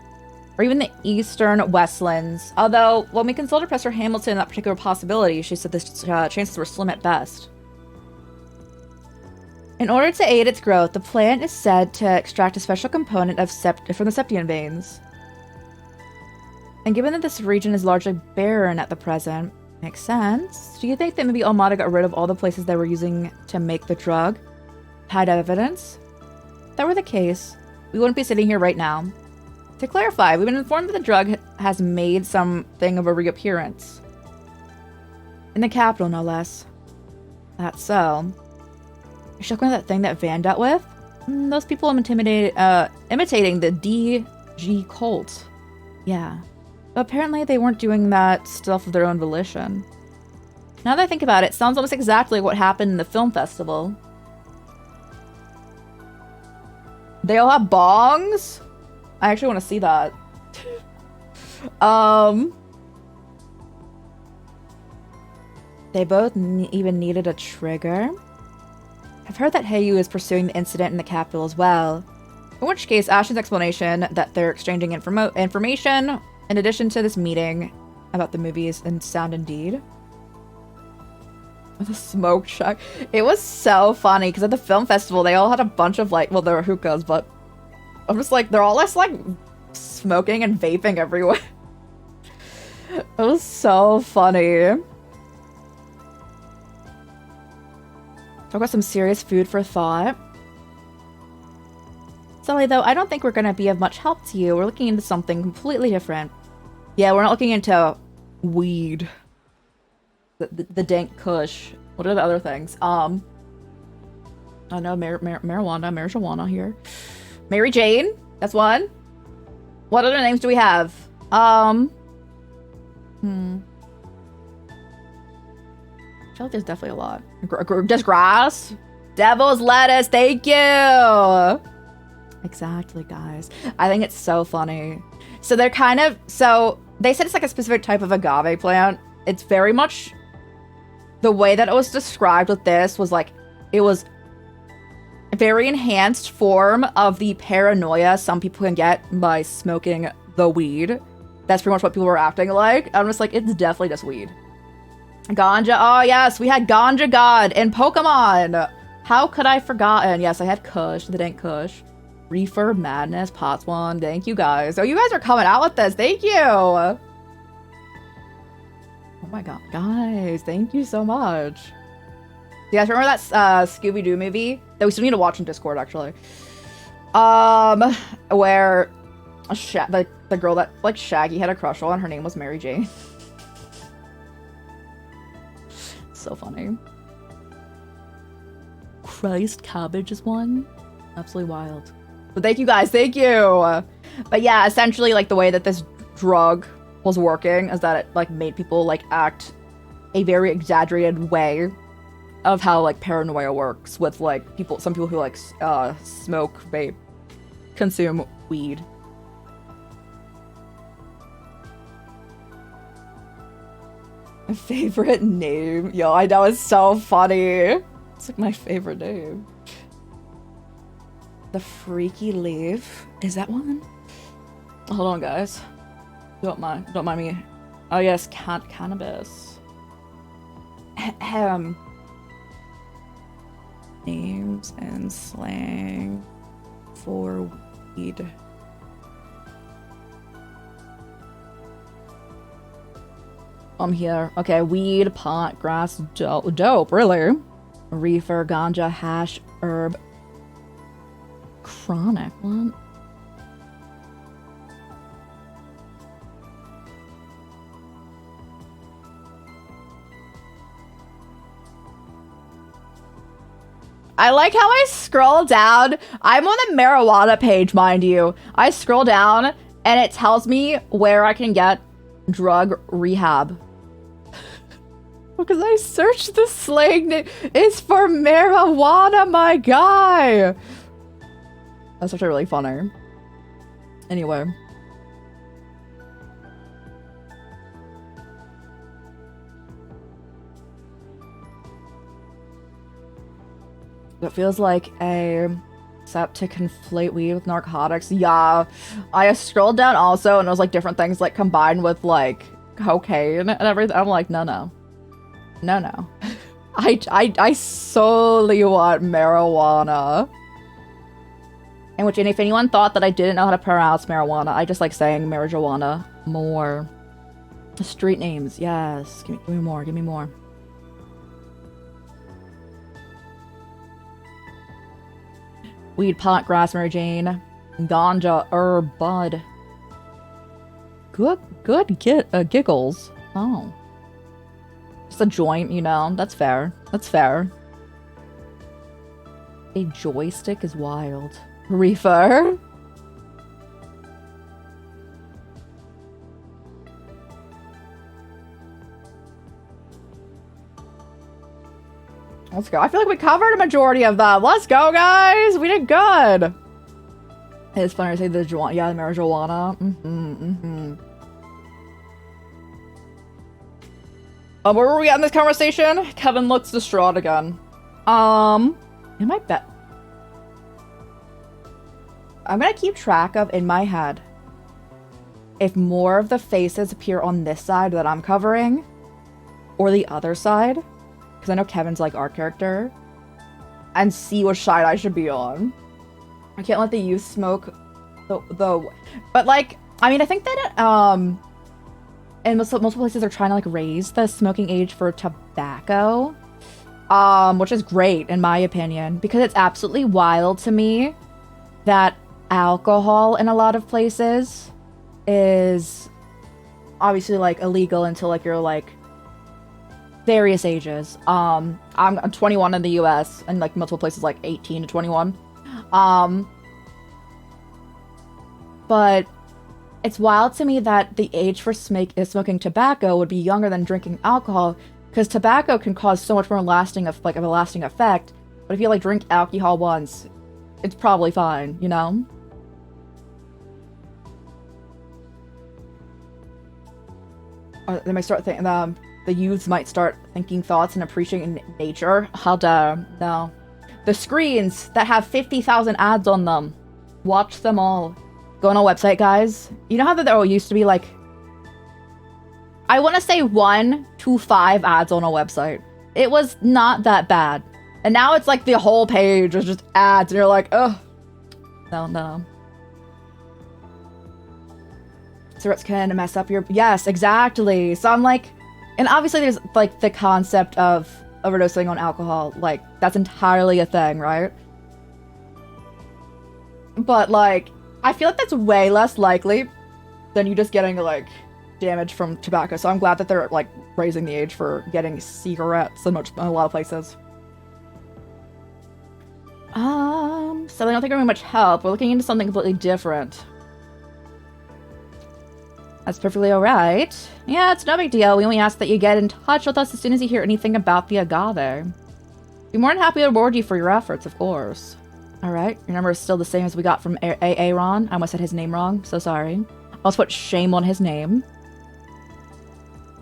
or even the eastern Westlands. Although, when we consulted Professor Hamilton on that particular possibility, she said the chances were slim at best. In order to aid its growth, the plant is said to extract a special component of from the septian veins. And given that this region is largely barren at the present, makes sense. Do you think that maybe Almada got rid of all the places they were using to make the drug? Had evidence? If that were the case, we wouldn't be sitting here right now. To clarify, we've been informed that the drug has made something of a reappearance. In the capital, no less. That's so. You're showing that thing that Van dealt with? Those people imitating the DG cult. Yeah. But apparently they weren't doing that stuff of their own volition. Now that I think about it, sounds almost exactly what happened in the film festival. They all have bongs? I actually want to see that. They both even needed a trigger. I've heard that Heiyu is pursuing the incident in the capital as well. In which case, Ashton's explanation that they're exchanging information in addition to this meeting about the movies and sound indeed. The smoke shack. It was so funny because at the film festival, they all had a bunch of like, well, there were hookahs, but I'm just like, they're all just like smoking and vaping everywhere. It was so funny. Talk about some serious food for thought. Sully, though, I don't think we're gonna be of much help to you. We're looking into something completely different. Yeah, we're not looking into weed. The dank kush. What are the other things? I know marijuana here. Mary Jane, that's one. What other names do we have? I feel like there's definitely a lot. Just grass. Devil's lettuce, thank you! Exactly, guys. I think it's so funny. So they're kind of... So, they said it's like a specific type of agave plant. It's very much... The way that it was described with this was like... It was a very enhanced form of the paranoia some people can get by smoking the weed. That's pretty much what people were acting like. I'm just like, it's definitely just weed. Ganja. Oh, yes. We had Ganja God in Pokemon. How could I have forgotten? Yes, I had Kush. The dank Kush. Reefer, Madness, Potswan. Thank you, guys. Oh, you guys are coming out with this. Thank you. Oh, my God. Guys, thank you so much. You guys remember that Scooby-Doo movie? That we still need to watch in Discord, actually. Where the girl that, like, Shaggy had a crush on, her name was Mary Jane. So funny. Christ, cabbage is one. Absolutely wild. But thank you guys, thank you! But yeah, essentially, like, the way that this drug was working is that it, like, made people, like, act a very exaggerated way of how, like, paranoia works with, like, some people who, like, smoke, vape, consume weed. Favorite name? Yo, I know, it's so funny. It's like my favorite name. The Freaky Leaf. Is that one? Hold on, guys. Don't mind me. Oh yes, cannabis. Names and slang for weed. I'm here. Okay, weed, pot, grass, dope, really. Reefer, ganja, hash, herb. Chronic, what? I like how I scroll down. I'm on the marijuana page, mind you. I scroll down and it tells me where I can get drug rehab. Because I searched the slang name. It's for marijuana, my guy. That's actually really funny. Anyway. It feels like a setup to conflate weed with narcotics. Yeah. I scrolled down also and it was like different things like combined with like cocaine and everything. I'm like, no. No. I solely want marijuana. In which, and if anyone thought that I didn't know how to pronounce marijuana, I just like saying marijuana more. Street names, yes. Give me more, give me more. Weed, pot, grass, Mary Jane, ganja, herb, bud. Good giggles. Oh. Just a joint, you know, that's fair. That's fair. A joystick is wild. Reefer. Let's go. I feel like we covered a majority of them. Let's go, guys. We did good. It's funny to say the marijuana. Where were we at in this conversation? Kevin looks distraught again. In my bet. I'm gonna keep track of, in my head, if more of the faces appear on this side that I'm covering, or the other side, because I know Kevin's like our character, and see which side I should be on. I can't let the youth smoke but like, I mean, I think that in multiple places they're trying to like raise the smoking age for tobacco, which is great in my opinion, because it's absolutely wild to me that alcohol in a lot of places is obviously like illegal until like you're like various ages. I'm 21 in the US, and like multiple places like 18 to 21. But it's wild to me that the age for smoking tobacco would be younger than drinking alcohol, because tobacco can cause so much more lasting of a lasting effect. But if you like drink alcohol once, it's probably fine, you know? Or they might start thinking, the youths might start thinking thoughts and appreciating nature. How dare, no. The screens that have 50,000 ads on them. Watch them all. Go on a website, guys. You know how there used to be like, I want to say 1 to 5 ads on a website. It was not that bad. And now it's like the whole page is just ads, and you're like, ugh. No. Cigarettes can mess up your... Yes, exactly. So I'm like... And obviously there's like the concept of overdosing on alcohol. Like, that's entirely a thing, right? But like, I feel like that's way less likely than you just getting like damage from tobacco. So I'm glad that they're like raising the age for getting cigarettes in a lot of places. So I don't think we're getting much help. We're looking into something completely different. That's perfectly alright. Yeah, it's no big deal. We only ask that you get in touch with us as soon as you hear anything about the agave. Be more than happy to reward you for your efforts, of course. Alright, your number is still the same as we got from Aaron. I almost said his name wrong, so sorry. I'll put shame on his name.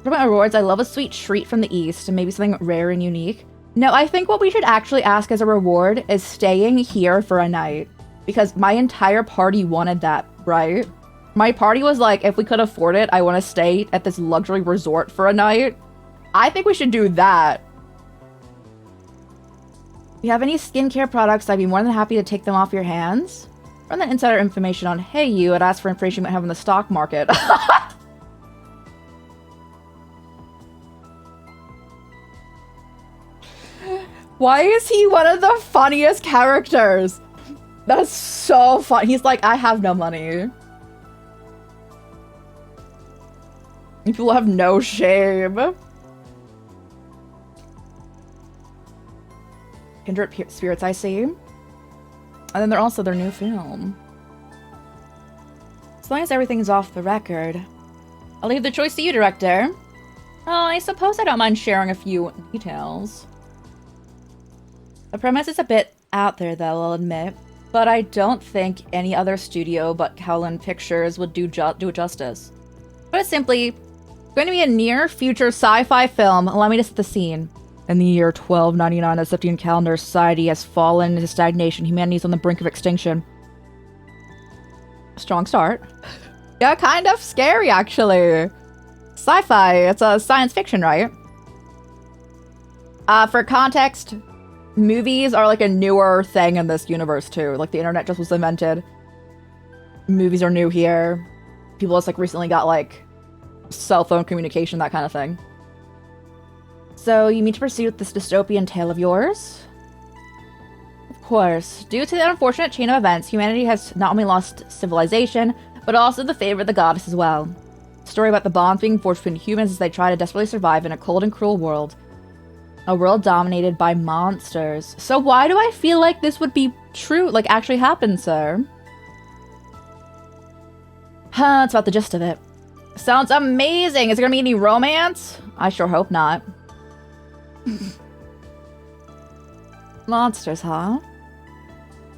What about rewards? I love a sweet treat from the east, and maybe something rare and unique. No, I think what we should actually ask as a reward is staying here for a night. Because my entire party wanted that, right? My party was like, if we could afford it, I want to stay at this luxury resort for a night. I think we should do that. If you have any skincare products, I'd be more than happy to take them off your hands. Run that insider information on Hey You and ask for information you might have in the stock market. Why is he one of the funniest characters? That's so fun. He's like, I have no money. People have no shame. Kindred Spirits, I see. And then they're also their new film. As long as everything's off the record, I'll leave the choice to you, director. Oh, I suppose I don't mind sharing a few details. The premise is a bit out there, though, I'll admit. But I don't think any other studio but Howland Pictures would do it justice. But it's simply going to be a near-future sci-fi film. Allow me to set the scene. In the year 1299, the Septian calendar society has fallen into stagnation. Humanity is on the brink of extinction. Strong start. Yeah, kind of scary, actually. Sci-fi, it's a science fiction, right? For context, movies are like a newer thing in this universe, too. Like, the internet just was invented. Movies are new here. People just, like, recently got, like, cell phone communication, that kind of thing. So, you mean to proceed with this dystopian tale of yours? Of course. Due to the unfortunate chain of events, humanity has not only lost civilization, but also the favor of the goddess as well. A story about the bonds being forged between humans as they try to desperately survive in a cold and cruel world. A world dominated by monsters. So why do I feel like this would be true, like actually happen, sir? Huh, that's about the gist of it. Sounds amazing! Is there gonna be any romance? I sure hope not. Monsters, huh?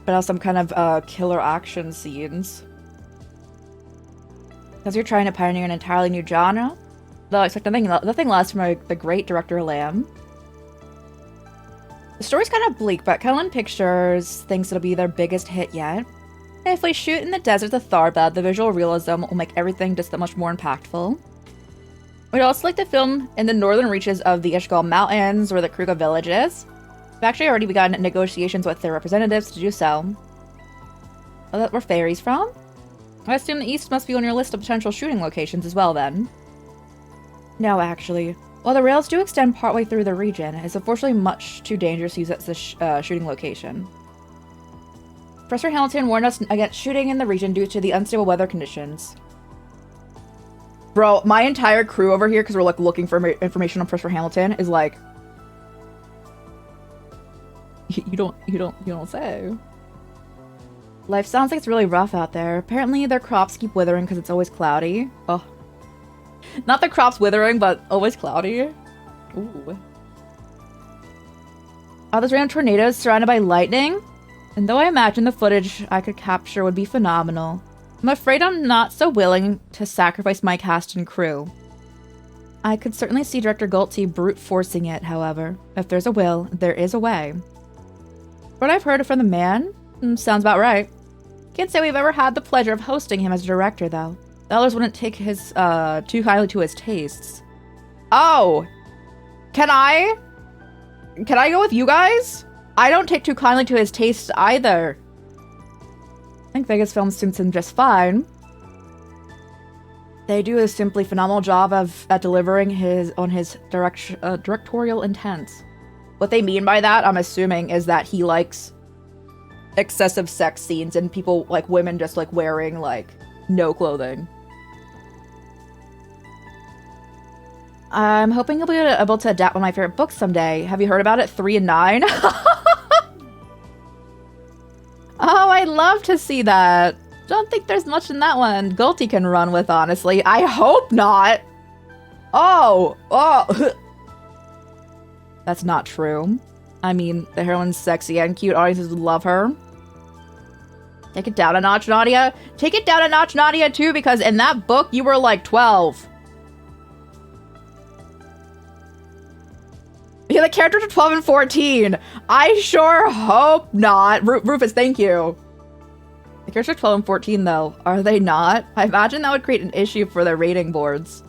But also some kind of killer action scenes. Because you're trying to pioneer an entirely new genre? Though I expect nothing less from the great director Lamb. The story's kind of bleak, but Kellen Pictures thinks it'll be their biggest hit yet. And if we shoot in the desert of Tharbad, the visual realism will make everything just that much more impactful. We'd also like to film in the northern reaches of the Ishgal Mountains, where the Kruga village is. We've actually already begun negotiations with their representatives to do so. Oh, that's where Fairy's from? I assume the east must be on your list of potential shooting locations as well, then. No, actually. While the rails do extend partway through the region, it's unfortunately much too dangerous to use it as a shooting location. Professor Hamilton warned us against shooting in the region due to the unstable weather conditions. Bro, my entire crew over here, because we're like looking for information on Professor Hamilton, is like, you don't say. Life sounds like it's really rough out there. Apparently their crops keep withering because it's always cloudy. Oh. Not the crops withering, but always cloudy. Ooh. Are those random tornadoes surrounded by lightning? And though I imagine the footage I could capture would be phenomenal, I'm afraid I'm not so willing to sacrifice my cast and crew. I could certainly see Director Galty brute forcing it, however. If there's a will, there is a way. What I've heard from the man, sounds about right. Can't say we've ever had the pleasure of hosting him as a director, though. The others wouldn't take his, too highly to his tastes. Oh! Can I go with you guys? I don't take too kindly to his tastes either. I think Vegas Films suits him just fine. They do a simply phenomenal job at delivering on his directorial intents. What they mean by that, I'm assuming, is that he likes excessive sex scenes and people, like women just like wearing like no clothing. I'm hoping you'll be able to adapt one of my favorite books someday. Have you heard about it? 3 and 9? Oh, I'd love to see that. Don't think there's much in that one Galty can run with, honestly. I hope not. Oh. That's not true. I mean, the heroine's sexy and cute. Audiences would love her. Take it down a notch, Nadia. Take it down a notch, Nadia, too, because in that book, you were like 12. Yeah, the characters are 12 and 14. I sure hope not. Rufus, thank you. The characters are 12 and 14, though. Are they not? I imagine that would create an issue for their rating boards.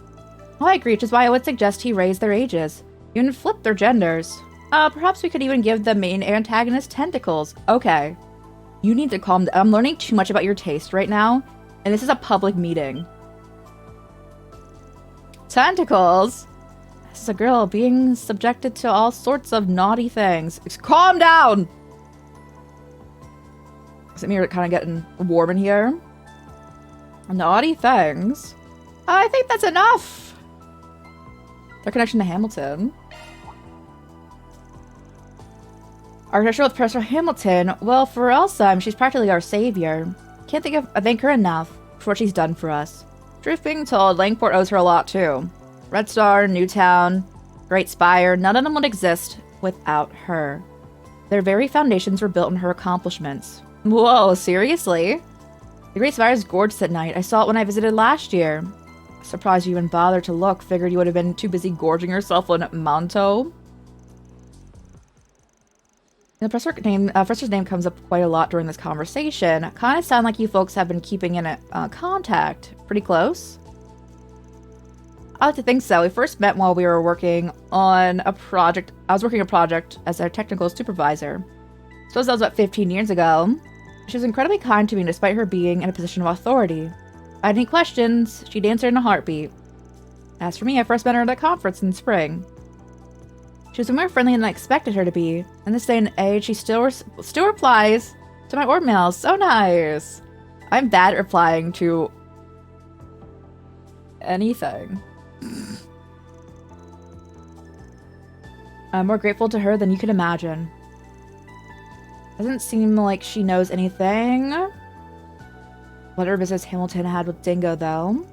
Oh, I agree, which is why I would suggest he raise their ages. Even flip their genders. Perhaps we could even give the main antagonist tentacles. Okay. You need to calm down. I'm learning too much about your taste right now, and this is a public meeting. Tentacles? This is a girl being subjected to all sorts of naughty things. Calm down! Is it me kind of getting warm in here? Naughty things? I think that's enough. Their connection to Hamilton. Our connection with Professor Hamilton. Well, for Elsa, she's practically our savior. Can't thank her enough for what she's done for us. Truth being told, Langport owes her a lot too. Red Star, Newtown, Great Spire, none of them would exist without her. Their very foundations were built on her accomplishments. Whoa, seriously? The Great Spire is gorgeous at night. I saw it when I visited last year. Surprised you even bothered to look. Figured you would have been too busy gorging yourself on Manto. The professor's name comes up quite a lot during this conversation. Kind of sound like you folks have been keeping in contact. Pretty close? I like to think so. We first met while we were working on a project. I was working a project as a technical supervisor. Suppose that was about 15 years ago. She was incredibly kind to me despite her being in a position of authority. If I had any questions, she'd answer in a heartbeat. As for me, I first met her at a conference in spring. She was more friendly than I expected her to be. In this day and age, she still replies to my orb mails. So nice. I'm bad at replying to anything. I'm more grateful to her than you could imagine. Doesn't seem like she knows anything. Whatever business Hamilton had with Dingo, though.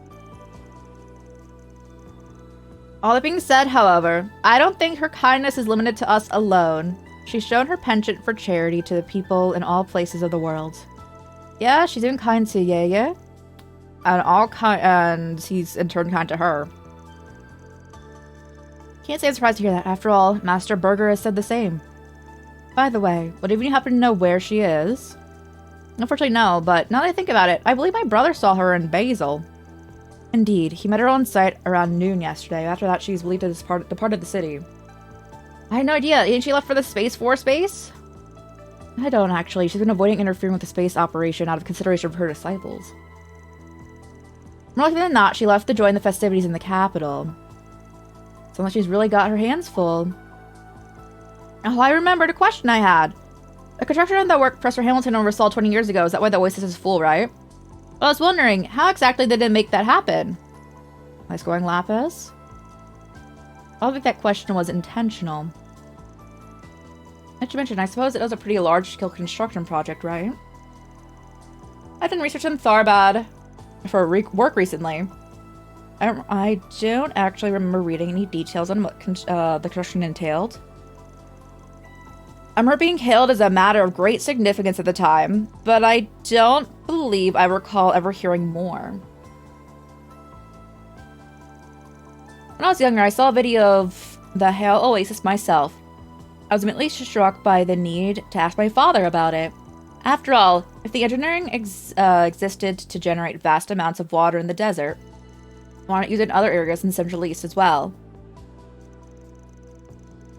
All that being said, however, I don't think her kindness is limited to us alone. She's shown her penchant for charity to the people in all places of the world. Yeah, she's even kind to Yeye. And he's in turn kind to her. Can't say I'm surprised to hear that. After all, Master Berger has said the same. By the way, would even you happen to know where she is? Unfortunately, no, but now that I think about it, I believe my brother saw her in Basel. Indeed, he met her on site around noon yesterday. After that, she's believed to the part of the city. I had no idea. Ain't she left for the Space Force base? I don't actually. She's been avoiding interfering with the space operation out of consideration for her disciples. More likely than not, she left to join the festivities in the capital. Sounds like she's really got her hands full. Oh, I remembered a question I had. The construction of that work Professor Hamilton oversaw 20 years ago, is that why the Oasis is full, right? Well, I was wondering, how exactly did it make that happen? Nice going, Lapis. I don't think that question was intentional. As you mentioned, I suppose it was a pretty large-scale construction project, right? I've done research on Tharbad for work recently. I don't actually remember reading any details on what the construction entailed. I remember being hailed as a matter of great significance at the time, but I don't believe I recall ever hearing more. When I was younger, I saw a video of the Hale Oasis myself. I was immediately struck by the need to ask my father about it. After all, if the engineering existed to generate vast amounts of water in the desert, why not use it in other areas in the Central East as well?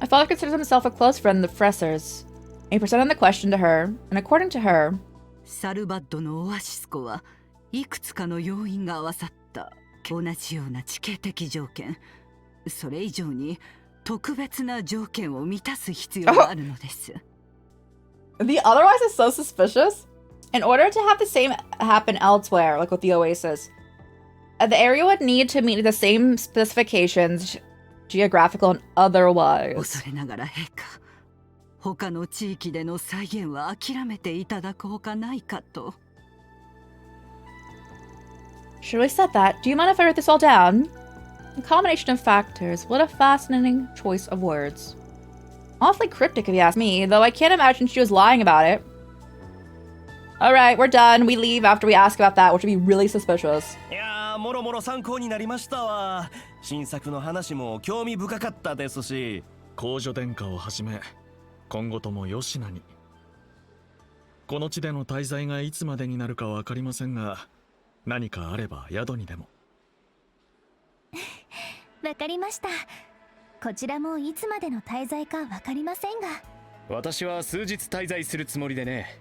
My father considers himself a close friend of the professor's. He presented the question to her, and according to her, サルバッドのオアシス湖はいくつかの要因が合わさった同じような地形的条件、それ以上に特別な条件を満たす必要があるのです。The otherwise is so suspicious. In order to have the same happen elsewhere, like with the Oasis, the area would need to meet the same specifications, geographical and otherwise. 恐れながら陛下、他の地域での再現は諦めていただくほかないかと。Should we set that? Do you mind if I write this all down? A combination of factors. What a fascinating choice of words. Awfully cryptic if you ask me, though I can't imagine she was lying about it. Alright, we're done. We leave after we ask about that, which would be really suspicious. いやー、もろもろ参考になりましたわ。新作の話も興味深かったですし。公女殿下をはじめ、今後ともよしなに。この地での滞在がいつまでになるかわかりませんが、何かあれば宿にでも。わかりました。こちらもいつまでの滞在かわかりませんが。私は数日滞在するつもりでね。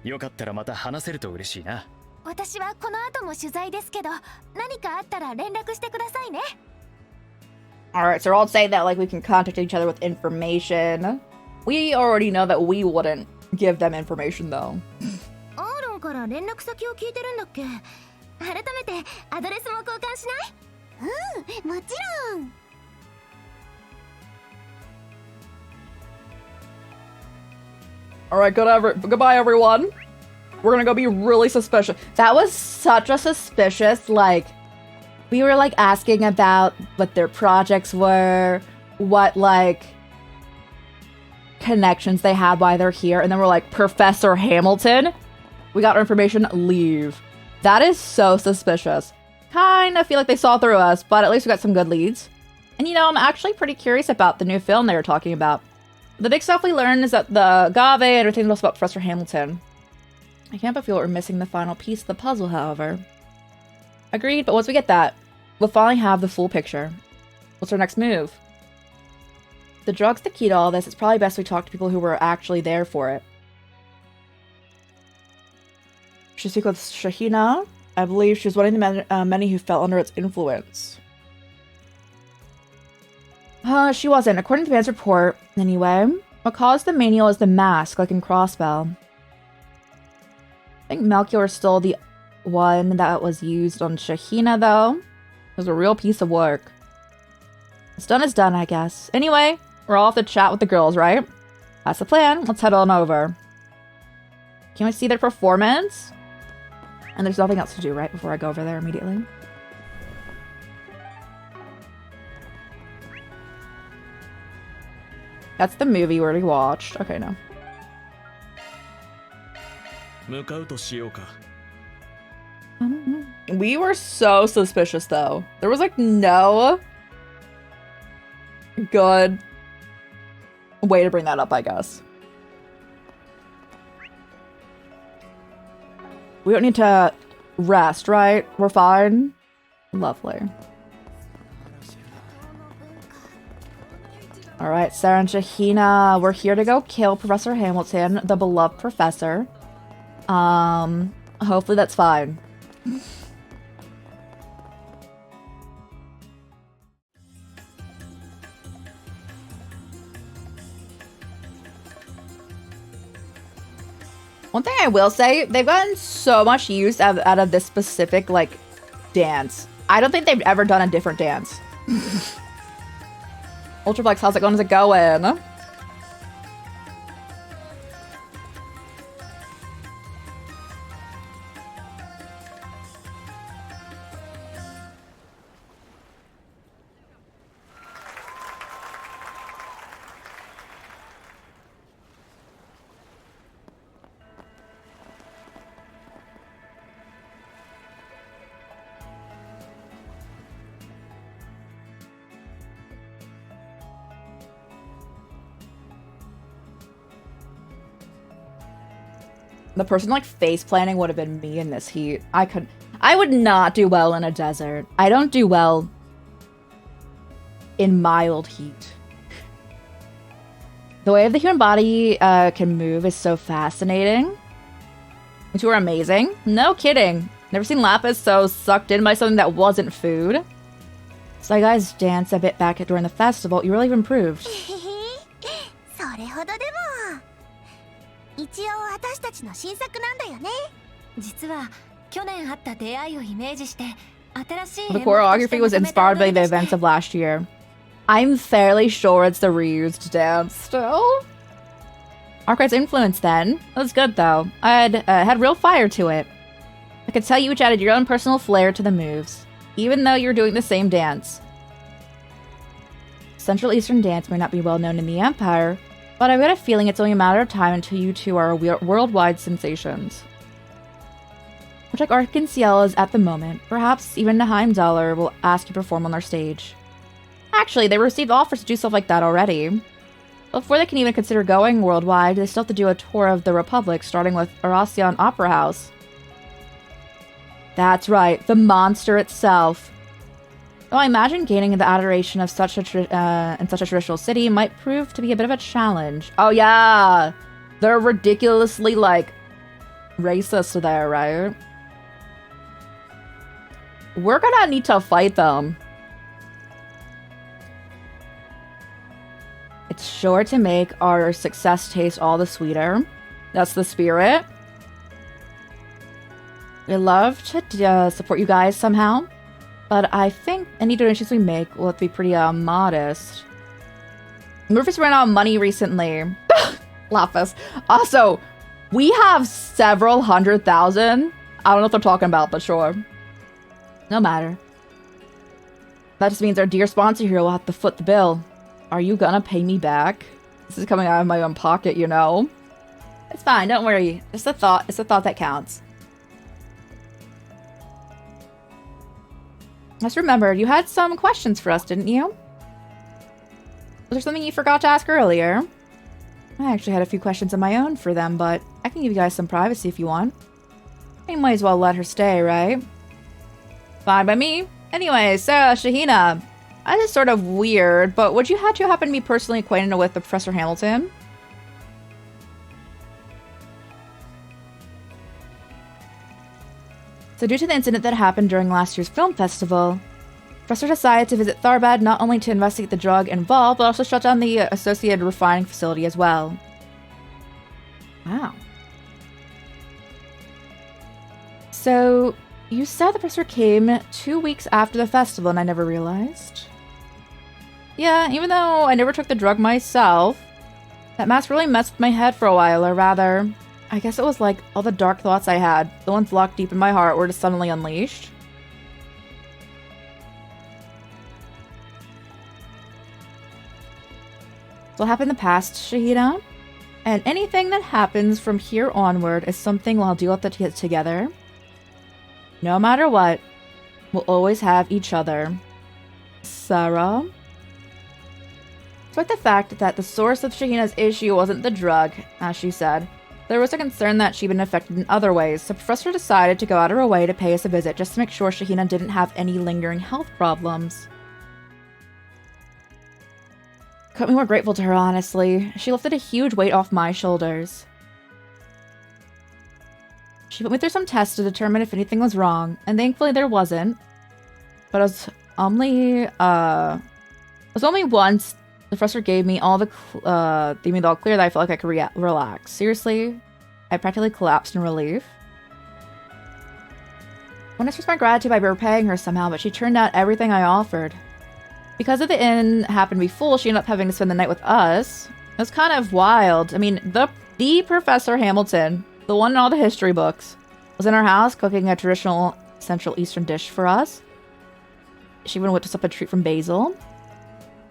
よかったらまた話せると嬉しいな。私はこの後も取材ですけど、何かあったら連絡してくださいね。Alright, so we're all saying that like we can contact each other with information. We already know that we wouldn't give them information though. アーロンから連絡先を聞いてるんだっけ？改めてアドレスも交換しない？うん、もちろん。Alright, goodbye everyone. We're gonna go be really suspicious. That was such a suspicious, like, we were like asking about what their projects were, what like connections they had while they're here, and then we're like, Professor Hamilton? We got our information, leave. That is so suspicious. Kinda feel like they saw through us, but at least we got some good leads. And you know, I'm actually pretty curious about the new film they were talking about. The big stuff we learned is that the agave and everything else about Professor Hamilton. I can't but feel we're missing the final piece of the puzzle, however. Agreed, but once we get that, we'll finally have the full picture. What's our next move? The drug's the key to all this. It's probably best we talk to people who were actually there for it. Should speak with Shahina. I believe she was one of the many who fell under its influence. She wasn't. According to the man's report, anyway. What caused the mania is the mask, like in Crossbell. I think Melchior stole the one that was used on Shahina, though. It was a real piece of work. What's done is done, I guess. Anyway, we're all off to chat with the girls, right? That's the plan. Let's head on over. Can we see their performance? And there's nothing else to do, right? Before I go over there immediately. That's the movie we already watched. Okay, no. We were so suspicious, though. There was, like, no Good way to bring that up, I guess. We don't need to rest, right? We're fine? Lovely. Alright, Sarah and Shahina, we're here to go kill Professor Hamilton, the beloved professor. Hopefully that's fine. One thing I will say, they've gotten so much use out of this specific, like, dance. I don't think they've ever done a different dance. Ultraflex, how's it going? How's it going? The person like face planting would have been me in this heat. I would not do well in a desert. I don't do well in mild heat. The way the human body can move is so fascinating. You two are amazing. No kidding. Never seen Lapis so sucked in by something that wasn't food. So you guys danced a bit back during the festival. You really have improved. 一応私たちの新作なんだよね。実は去年あった出会いをイメージして新しい The choreography was inspired by the events of last year. I'm fairly sure it's the reused dance still. Arkwright's influence then. It was good though. Had real fire to it. I could tell you each added your own personal flair to the moves, even though you're doing the same dance. Central Eastern dance may not be well known in the Empire, but I've got a feeling it's only a matter of time until you two are worldwide sensations. Much like Arkansas is at the moment, perhaps even the Heimdallr will ask you to perform on their stage. Actually, they received offers to do stuff like that already. Before they can even consider going worldwide, they still have to do a tour of the Republic, starting with Erasion Opera House. That's right, the monster itself. Though I imagine gaining the adoration of such a in such a traditional city might prove to be a bit of a challenge. Oh yeah, they're ridiculously like racist there, right? We're gonna need to fight them. It's sure to make our success taste all the sweeter. That's the spirit. We'd love to support you guys somehow. But I think any donations we make will have to be pretty modest. Rufus ran out of money recently. Lapis. Also, we have several 100,000. I don't know what they're talking about, but sure. No matter. That just means our dear sponsor here will have to foot the bill. Are you gonna pay me back? This is coming out of my own pocket, you know? It's fine, don't worry. It's a thought. It's a thought that counts. Just remembered, you had some questions for us, didn't you? Was there something you forgot to ask earlier? I actually had a few questions of my own for them, but I can give you guys some privacy if you want. You might as well let her stay, right? Fine by me. Anyway, Sarah, Shahina. That is sort of weird, but would you happen to be personally acquainted with the Professor Hamilton? So due to the incident that happened during last year's film festival, Professor decided to visit Tharbad not only to investigate the drug involved, but also shut down the associated refining facility as well. Wow. So, you said the Professor came 2 weeks after the festival and I never realized? Yeah, even though I never took the drug myself, that mask really messed with my head for a while, or rather, I guess it was like all the dark thoughts I had, the ones locked deep in my heart, were just suddenly unleashed. So what happened in the past, Shahida? And anything that happens from here onward is something we'll deal with it together. No matter what, we'll always have each other. Sarah? Despite the fact that the source of Shahina's issue wasn't the drug, as she said, there was a concern that she'd been affected in other ways, so Professor decided to go out of her way to pay us a visit just to make sure Shahina didn't have any lingering health problems. Couldn't be more grateful to her, honestly. She lifted a huge weight off my shoulders. She put me through some tests to determine if anything was wrong, and thankfully there wasn't. But it was only once the professor gave me all the all clear that I felt like I could relax. Seriously, I practically collapsed in relief. I want to express my gratitude by repaying her somehow, but she turned down everything I offered. Because of the inn happened to be full, she ended up having to spend the night with us. It was kind of wild. I mean, the Professor Hamilton, the one in all the history books, was in our house cooking a traditional Central Eastern dish for us. She even whipped us up a treat from Basil.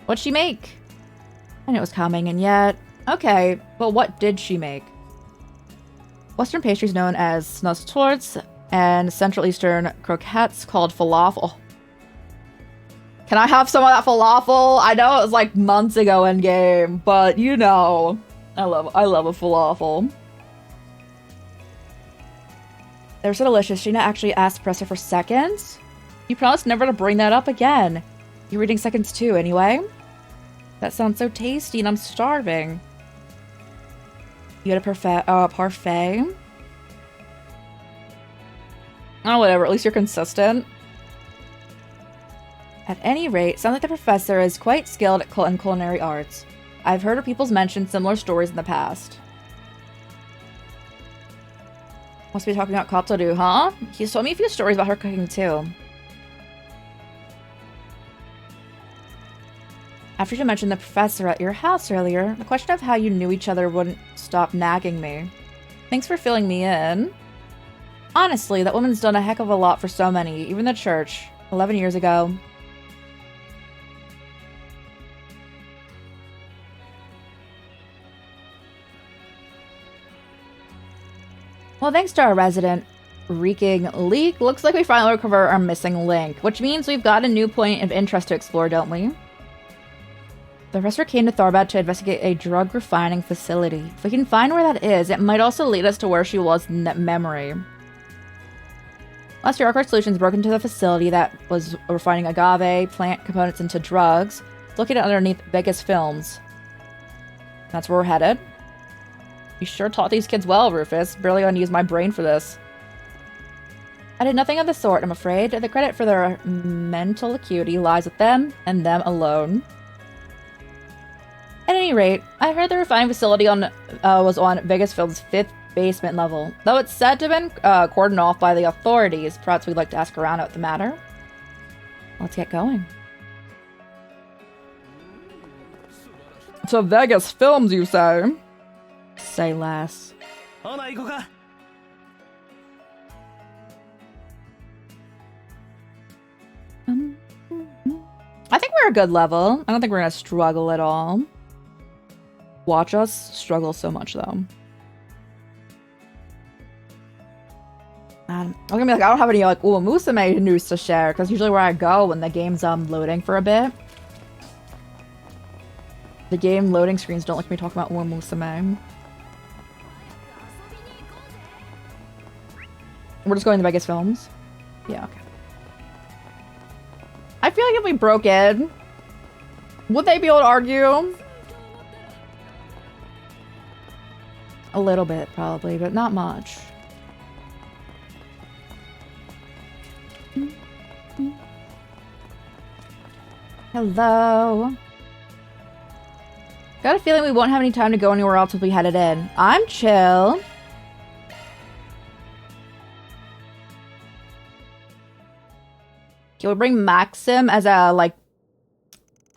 What'd she make? I knew it was coming, and yet... Okay, but what did she make? Western pastries known as Snustorts and Central Eastern croquettes called falafel. Can I have some of that falafel? I know it was like months ago in game, but you know, I love a falafel. They were so delicious. Sheena actually asked Professor for seconds. You promised never to bring that up again. You're reading seconds too, anyway. That sounds so tasty, and I'm starving. You had a parfait. Oh, whatever. At least you're consistent. At any rate, sounds like the professor is quite skilled in culinary arts. I've heard of people's mentioned similar stories in the past. Must be talking about Kotoru, huh? He's told me a few stories about her cooking too. After you mentioned the professor at your house earlier, the question of how you knew each other wouldn't stop nagging me. Thanks for filling me in. Honestly, that woman's done a heck of a lot for so many, even the church, 11 years ago. Well, thanks to our resident reeking leak, looks like we finally recovered our missing link, which means we've got a new point of interest to explore, don't we? The professor came to Tharbad to investigate a drug refining facility. If we can find where that is, it might also lead us to where she was in memory. Last year, Arcade Solutions broke into the facility that was refining agave plant components into drugs, located underneath Vegas Films. That's where we're headed. You sure taught these kids well, Rufus. Barely gonna use my brain for this. I did nothing of the sort, I'm afraid. The credit for their mental acuity lies with them, and them alone. At any rate, I heard the refining facility was on Vegas Film's 5th basement level. Though it's said to have been cordoned off by the authorities, perhaps we'd like to ask around about the matter. Let's get going. So Vegas Films, you say? Say less. I think we're a good level. I don't think we're gonna struggle at all. Watch us struggle so much, though. I'm gonna be like, I don't have any like Musume news to share, because usually where I go when the game's loading for a bit. The game loading screens don't like me talk about Musume. We're just going to Vegas Films? Yeah, okay. I feel like if we broke in, would they be able to argue? A little bit, probably, but not much. Hello. Got a feeling we won't have any time to go anywhere else if we headed in. I'm chill. Can we bring Maxim as a, like,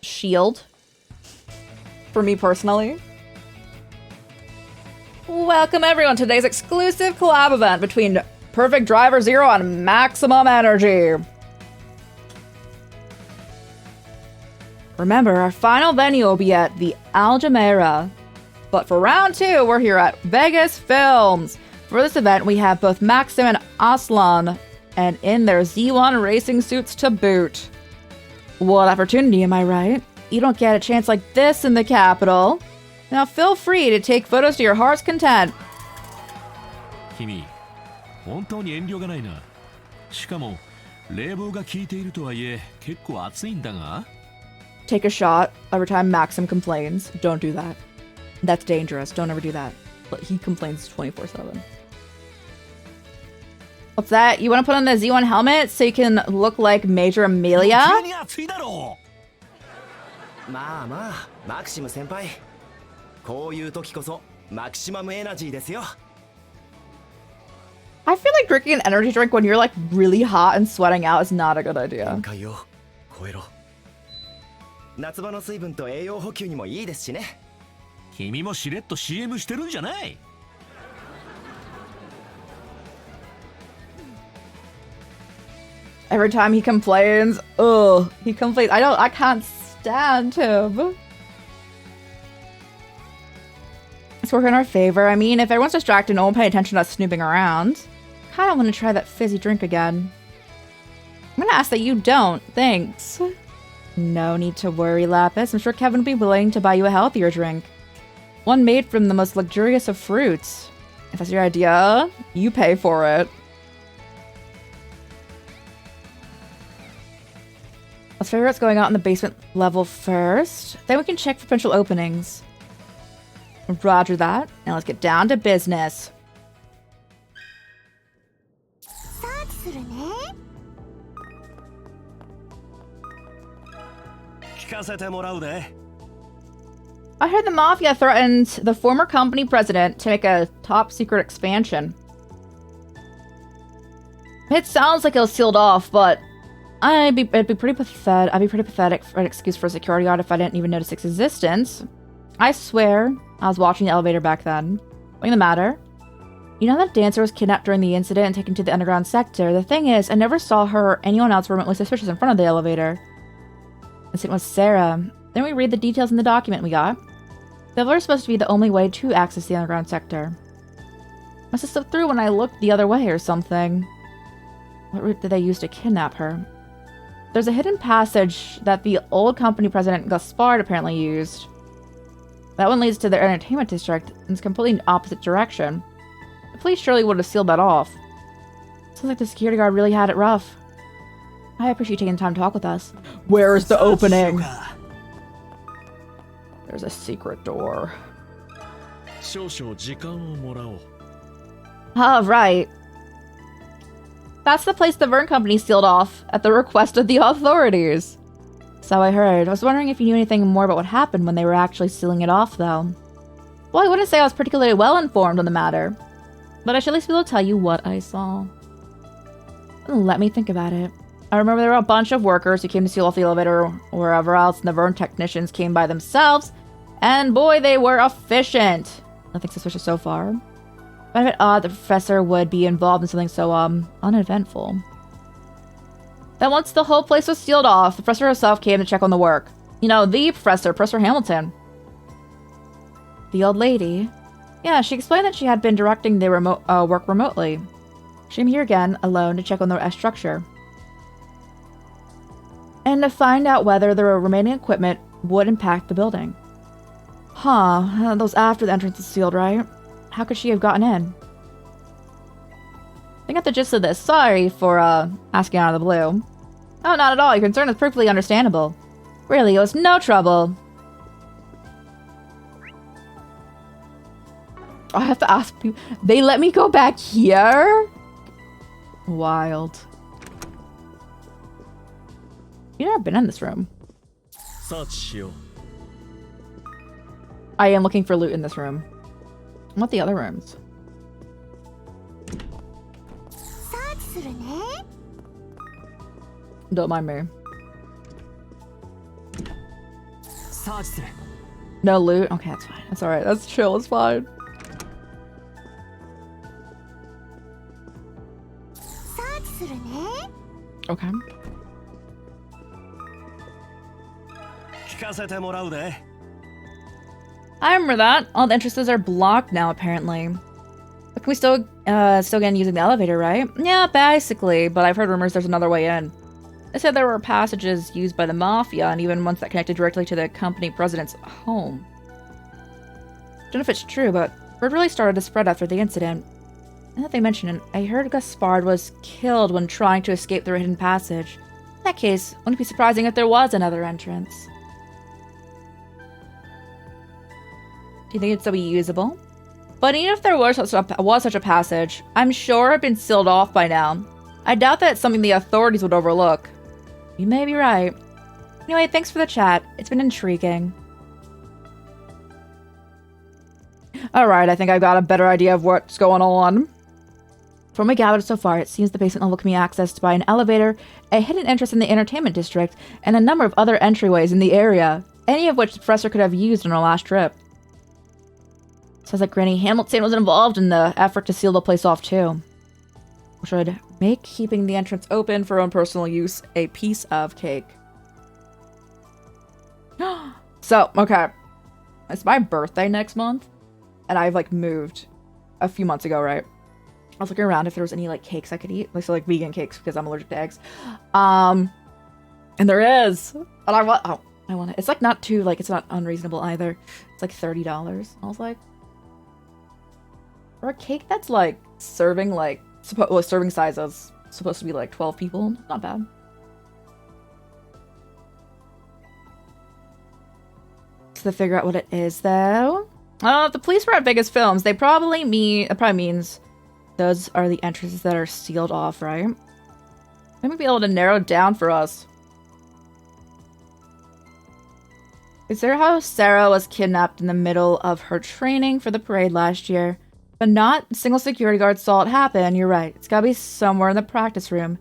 shield? For me personally. Welcome everyone to today's exclusive collab event between Perfect Driver Zero and Maximum Energy. Remember, our final venue will be at the Aljamera. But for round 2, we're here at Vegas Films. For this event, we have both Maxim and Aslan, and in their Z1 racing suits to boot. What opportunity, am I right? You don't get a chance like this in the capital. Now feel free to take photos to your heart's content. 君、本当に遠慮がないな。しかも、冷房が効いているとはいえ、結構暑いんだが。Take a shot every time Maxim complains. Don't do that. That's dangerous. Don't ever do that. But he complains 24/7. What's that? You want to put on the Z1 helmet so you can look like Major Amelia? 急に暑いだろう。まあまあ、マキシム先輩。こういう時こそマキシマムエナジーですよ。I feel like drinking an energy drink when you're like really hot and sweating out is not a good idea. 限界を超えろ。夏場の水分と栄養補給にもいいですしね。君もしれっと CM してるんじゃない。Every time he complains, ugh, he complains. I can't stand him. It's working in our favor. I mean, if everyone's distracted, no one paying attention to us snooping around. Kinda want to try that fizzy drink again. I'm gonna ask that you don't. Thanks. No need to worry, Lapis. I'm sure Kevin would be willing to buy you a healthier drink. One made from the most luxurious of fruits. If that's your idea, you pay for it. Let's figure out what's going on in the basement level first. Then we can check for potential openings. Roger that. Now let's get down to business. サーチするね。聞かせてもらうで。I heard the Mafia threatened the former company president to make a top secret expansion. It sounds like it was sealed off, but I'd be pretty pathetic for an excuse for a security guard if I didn't even notice its existence. I swear, I was watching the elevator back then. What's the matter? You know that dancer was kidnapped during the incident and taken to the underground sector. The thing is, I never saw her or anyone else remotely suspicious in front of the elevator. This was Sarah. Then we read the details in the document we got. The elevator is supposed to be the only way to access the underground sector. Must have slipped through when I looked the other way or something. What route did they use to kidnap her? There's a hidden passage that the old company president Gaspard apparently used. That one leads to the entertainment district and it's completely in opposite direction. The police surely would have sealed that off. Sounds like the security guard really had it rough. I appreciate you taking the time to talk with us. Where's the opening? There's a secret door. 少々時間をもらおう。 Ah, right. That's the place the Vern Company sealed off at the request of the authorities. So I heard. I was wondering if you knew anything more about what happened when they were actually sealing it off, though. Well, I wouldn't say I was particularly well informed on the matter, but I should at least be able to tell you what I saw. Let me think about it. I remember there were a bunch of workers who came to seal off the elevator or wherever else, and the Vern technicians came by themselves, and boy, they were efficient. Nothing suspicious so far. But a bit odd the professor would be involved in something so, uneventful. Then once the whole place was sealed off, the professor herself came to check on the work. You know, the professor, Professor Hamilton. The old lady. Yeah, she explained that she had been directing the work remotely. She came here again, alone, to check on the structure. And to find out whether the remaining equipment would impact the building. Huh, that was after the entrance was sealed, right? How could she have gotten in? I got the gist of this. Sorry for, asking out of the blue. Oh, not at all. Your concern is perfectly understandable. Really, it was no trouble. I have to ask people. They let me go back here? Wild. You've never been in this room. サーチしよう。 I am looking for loot in this room. What the other rooms? サーチするね。 Don't mind me. サーチする。 No loot? Okay, that's fine. That's alright. That's chill. It's fine. サーチするね。 Okay. 聞かせてもらうで。 I remember that. All the entrances are blocked now, apparently. But can we still get in using the elevator, right? Yeah, basically. But I've heard rumors there's another way in. They said there were passages used by the Mafia, and even ones that connected directly to the company president's home. Don't know if it's true, but word really started to spread after the incident. Now that they mention it, I heard Gaspard was killed when trying to escape the hidden passage. In that case, wouldn't it be surprising if there was another entrance? Do you think it'd still be usable? But even if there was such a passage, I'm sure it'd been sealed off by now. I doubt that it's something the authorities would overlook. You may be right. Anyway, thanks for the chat. It's been intriguing. Alright, I think I've got a better idea of what's going on. From what we gathered so far, it seems the basement level can be accessed by an elevator, a hidden entrance in the entertainment district, and a number of other entryways in the area, any of which the professor could have used on our last trip. Sounds like Granny Hamilton was involved in the effort to seal the place off too. Which would make keeping the entrance open for own personal use a piece of cake. So, okay. It's my birthday next month. And I've, like, moved a few months ago, right? I was looking around if there was any, like, cakes I could eat. Like, so, like, vegan cakes, because I'm allergic to eggs. And there is. And I want it. It's, like, not too, like, it's not unreasonable either. It's, like, $30. I was like... For a cake that's, like, serving, like... serving size is supposed to be, like, 12 people. Not bad. To figure out what it is, though. If the police were at Vegas Films, it probably means those are the entrances that are sealed off, right? They might be able to narrow it down for us. Is there how Sarah was kidnapped in the middle of her training for the parade last year? But not a single security guard saw it happen. You're right. It's gotta be somewhere in the practice room.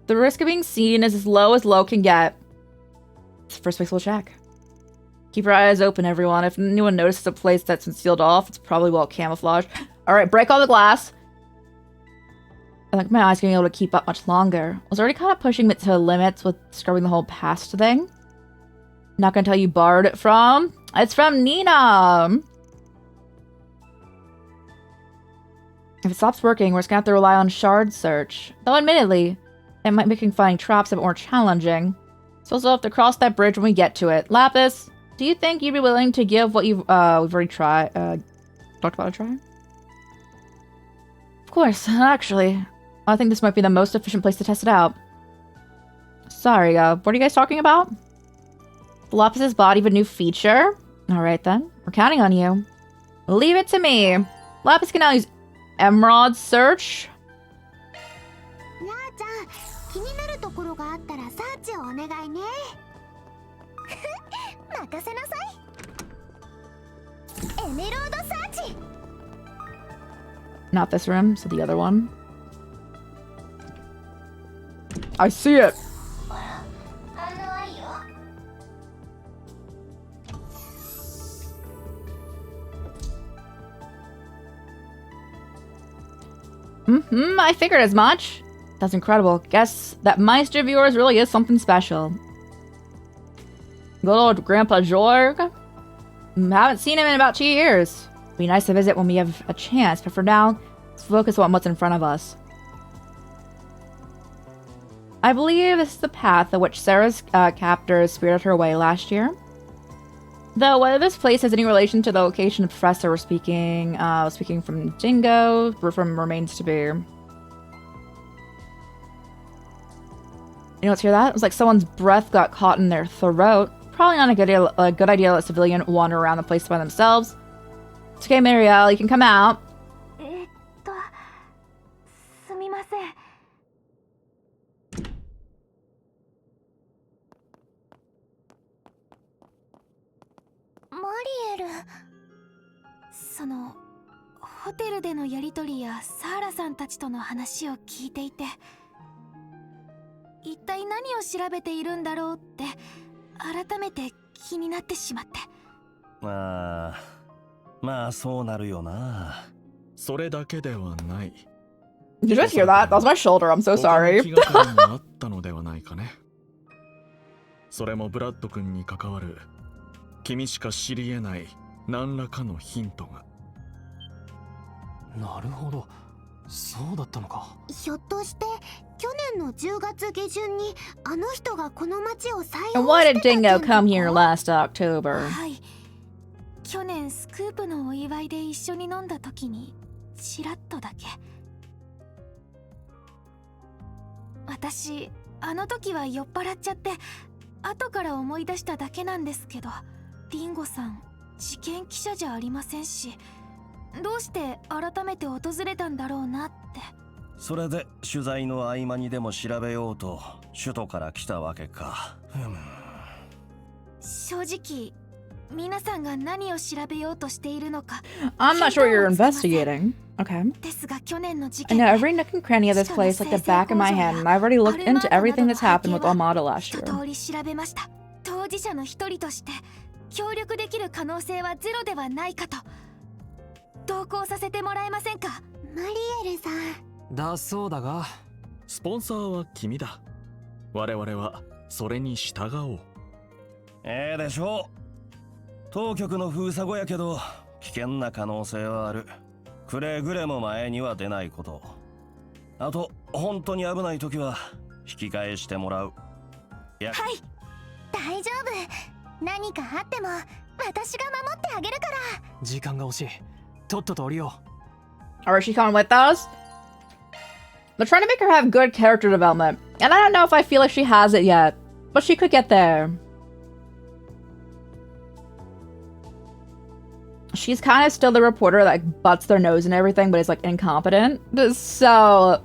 The risk of being seen is as low can get. It's the first place we'll check. Keep your eyes open, everyone. If anyone notices a place that's been sealed off, it's probably well camouflaged. Alright, break all the glass. I think my eyes gonna be able to keep up much longer. I was already kind of pushing it to limits with scrubbing the whole past thing. Not gonna tell you borrowed it from. It's from Nina! If it stops working, we're just gonna have to rely on shard search. Though admittedly, it might make finding traps a bit more challenging. So we'll have to cross that bridge when we get to it. Lapis, do you think you'd be willing to give what we've already tried, talked about a try? Of course, actually. I think this might be the most efficient place to test it out. Sorry, what are you guys talking about? The Lapis's body of a new feature? Alright then, we're counting on you. Leave it to me. Lapis can now use Emerald search. Not this room, so the other one. I see it. I figured as much. That's incredible. Guess that Meister of yours really is something special. Good old Grandpa Jorg. Haven't seen him in about 2 years. Be nice to visit when we have a chance, but for now, let's focus on what's in front of us. I believe this is the path at which Sarah's captors spirited her away last year. Though whether this place has any relation to the location the professor was speaking from Jingo, from remains to be. You know, let's hear that? It was like someone's breath got caught in their throat. Probably not a good idea to let a civilian wander around the place by themselves. It's okay, Marielle, you can come out. Marielle. そのホテルでのやりとりやサーラさんたちとの話を聞いていて、一体何を調べているんだろうって改めて気になってしまって。まあそうなるよな。それだけではない。Did you guys hear that? That was my shoulder. I'm so sorry. 気がかりもあったのではないかね。それもブラッド君に関わる君しか知り得ない何らかのヒントが。なるほど。そうだったのか。ひょっとして去年の10月下旬にあの人がこの町を採 And 用 why し did てた件 Dingo と come here か？ last October? はい。去年スクープのお祝いで一緒に飲んだ時にちらっとだけ。私あの時は酔っ払っちゃって後から思い出しただけなんですけど、ディンゴさん事件記者じゃありませんし、どうして改めて訪れたんだろうなって。それで取材の合間にでも調べようと首都から来たわけか。正直皆さんが何を調べようとしているのか I'm not sure you're investigating. Okay. ですが去年の事 I 件 know every nook and cranny of this place like the back of my hand, and I've already looked into everything that's happened with Armada last 一 year. 通り調べました。当事者の一人として協力できる可能性はゼロではないかと。同行させてもらえませんか？マリエルさん。だそうだが、スポンサーは君だ。我々はそれに従おう。でしょう。当局の封鎖後やけど危険な可能性はある。くれぐれも前には出ないこと。あと本当に危ない時は引き返してもらう。はい、大丈夫。何かあっても私が守ってあげるから。時間が惜しい。とっとと降りよう。Alright, she's coming with us? They're trying to make her have good character development, and I don't know if I feel like she has it yet, but she could get there. She's kind of still the reporter that like, butts their nose and everything, but is like incompetent. So,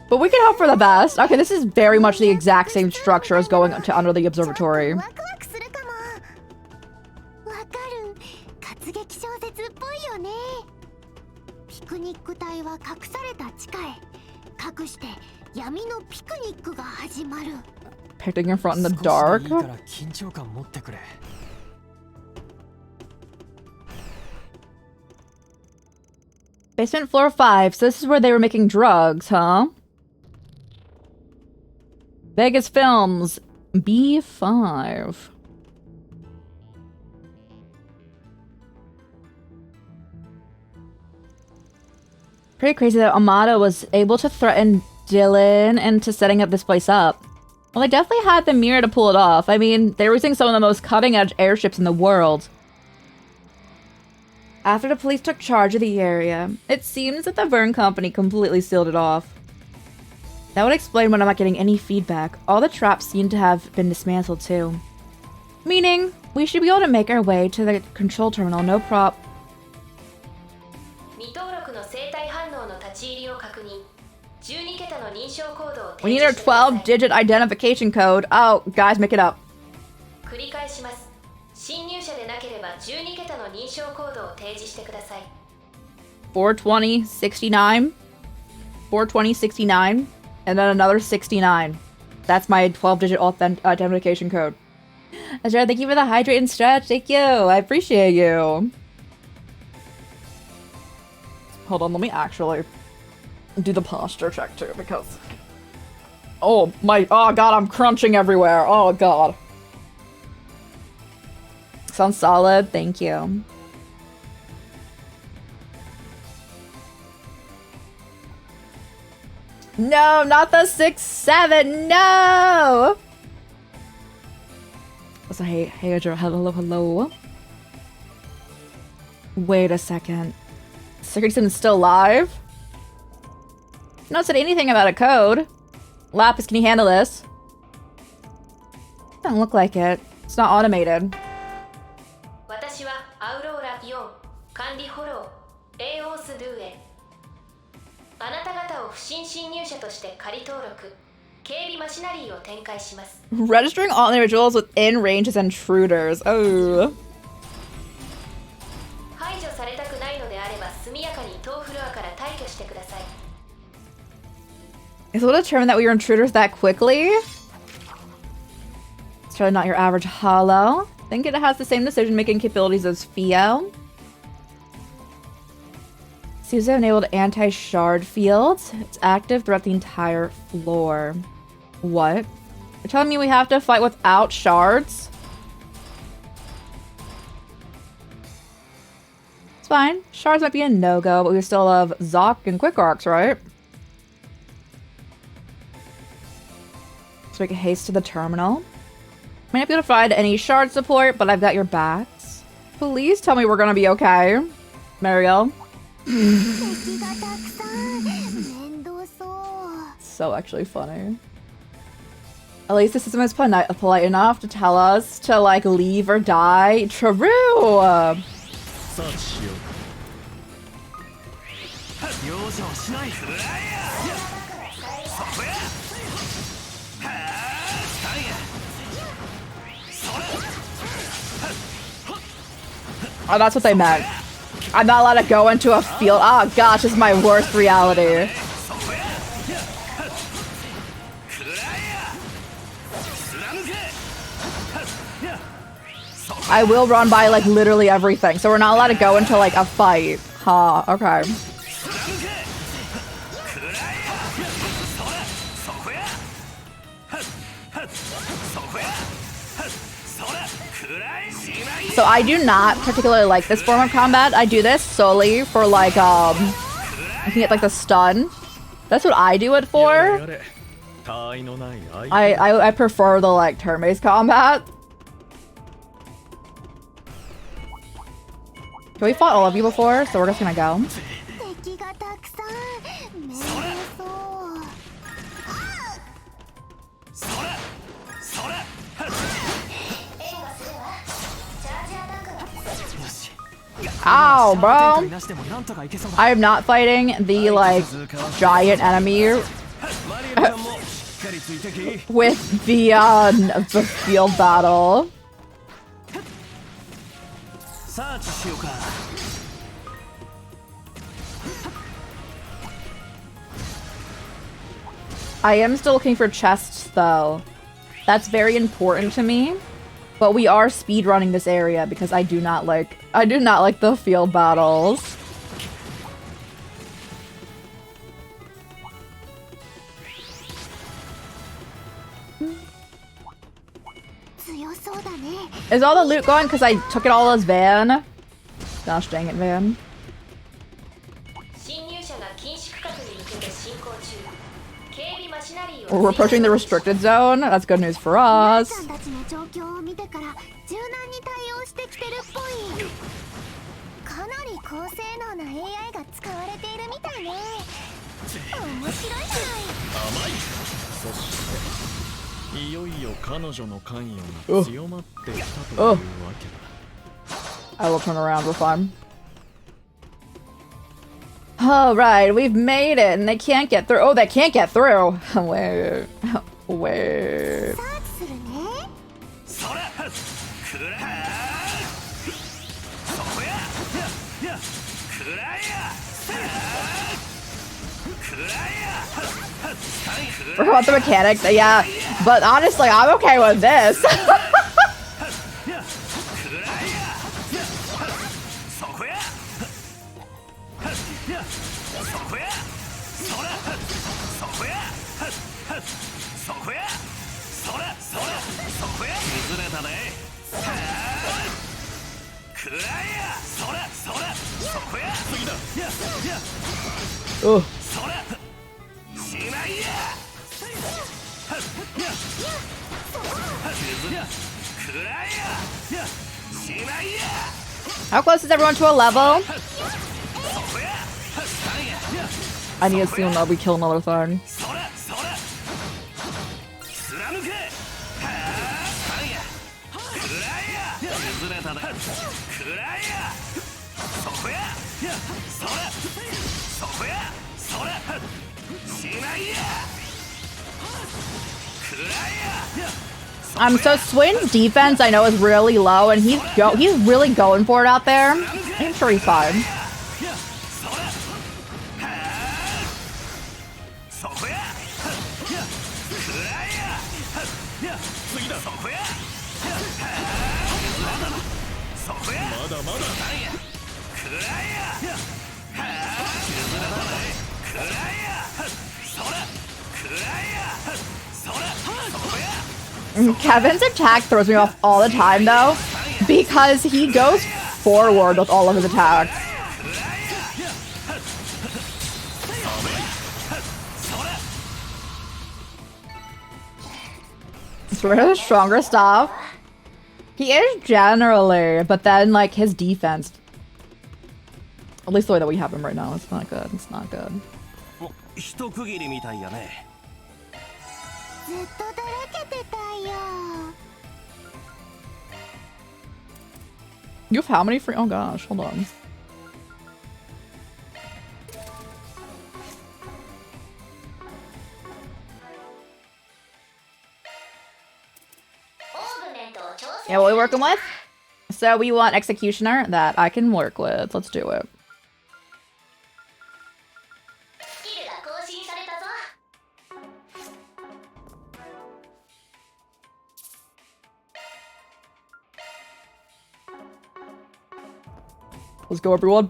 but we can hope for the best. Okay, this is very much the exact same structure as going to under the observatory. 活劇小説っぽいよね。ピクニック隊は隠された地下へ。隠して闇のピクニックが始まる。Picking in front in the dark. う。いいから緊張感持ってくれ。Basement floor 5, so this is where they were making drugs, huh? Vegas Films, B5. Pretty crazy that Amada was able to threaten Dylan into setting up this place up. Well, they definitely had the mirror to pull it off. I mean, they were using some of the most cutting-edge airships in the world. After the police took charge of the area, it seems that the Verne Company completely sealed it off. That would explain why I'm not getting any feedback. All the traps seem to have been dismantled too. Meaning, we should be able to make our way to the control terminal, no prop. We need our 12-digit identification code. Oh, guys, make it up. 42069, 42069, and then another 69. That's my 12-digit identification code. That's right. Thank you for the hydrate and stretch. Thank you. I appreciate you. Hold on, let me actually do the posture check too, because oh god, I'm crunching everywhere. Oh god. Sounds solid. Thank you. No, not the 6-7. No. So hey, hello. Wait a second. Sigurdsson's still alive? Not said anything about a code. Lapis, can you handle this? Doesn't look like it. It's not automated. Registering all individuals within range as intruders. Oh. Is it determined that we were intruders that quickly? It's really not your average hollow. I think it has the same decision-making capabilities as Fio. Seems to have enabled anti-shard fields. It's active throughout the entire floor. What? You're telling me we have to fight without shards? It's fine. Shards might be a no-go, but we still have Zoc and Quick Arcs, right? So we can haste to the terminal. May not be able to provide any shard support, but I've got your backs. Please tell me we're gonna be okay. Mariel. So actually funny. At least the system is polite enough to tell us to, like, leave or die. True! Oh, that's what they meant. I'm not allowed to go into a field. Oh gosh, this is my worst reality. I will run by, like, literally everything. So we're not allowed to go into, like, a fight. Huh, okay. So I do not particularly like this form of combat. I do this solely for, like, you can get, like, the stun. That's what I do it for. I prefer the, like, turn-based combat. Can we fought all of you before? So we're just gonna go. Ow, bro! I am not fighting the, like, giant enemy with the field battle. I am still looking for chests, though. That's very important to me. But we are speedrunning this area because I do not like the field battles. Is all the loot going? Because I took it all as Van. Gosh dang it, Van. We're approaching the restricted zone. That's good news for us. Oh. I will turn around, we're fine. Alright, we've made it, and they can't get through. Oh, they can't get through! Wait. Wait. Forgot about the mechanics, yeah. But honestly, I'm okay with this. Oh. How close is everyone to a level? I need to see when we kill another thing. So Swin's defense I know is really low, and he's really going for it out there. I'm sure he's fine. Kevin's attack throws me off all the time, though, because he goes forward with all of his attacks. Rid of the stronger stuff. He is generally, but then like his defense. At least the way that we have him right now, it's not good. It's not good. 一区切りみたいやね。ずっとだらけてたよ。 You have how many free? Oh gosh, hold on. Yeah, what are we working with? So we want Executioner that I can work with. Let's do it. Let's go, everyone.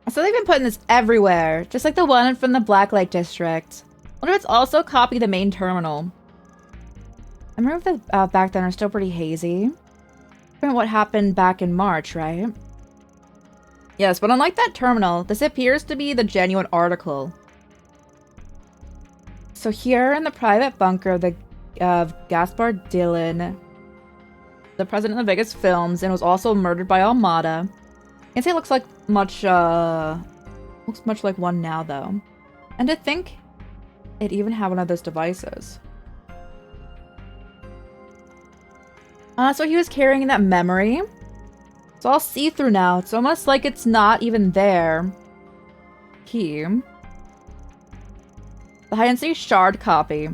So they've been putting this everywhere, just like the one from the Blacklight District. I wonder if it's also copied the main terminal. I remember the back then are still pretty hazy. From what happened back in March, right? Yes, but unlike that terminal, this appears to be the genuine article. So here in the private bunker of Gaspar Dillon, the president of Vegas Films, and was also murdered by Almada. I'd say it looks like much like one now, though. And to think it even had one of those devices. So he was carrying that memory. It's all see-through now. It's almost like it's not even there. Key. The hide-and-seek shard copy.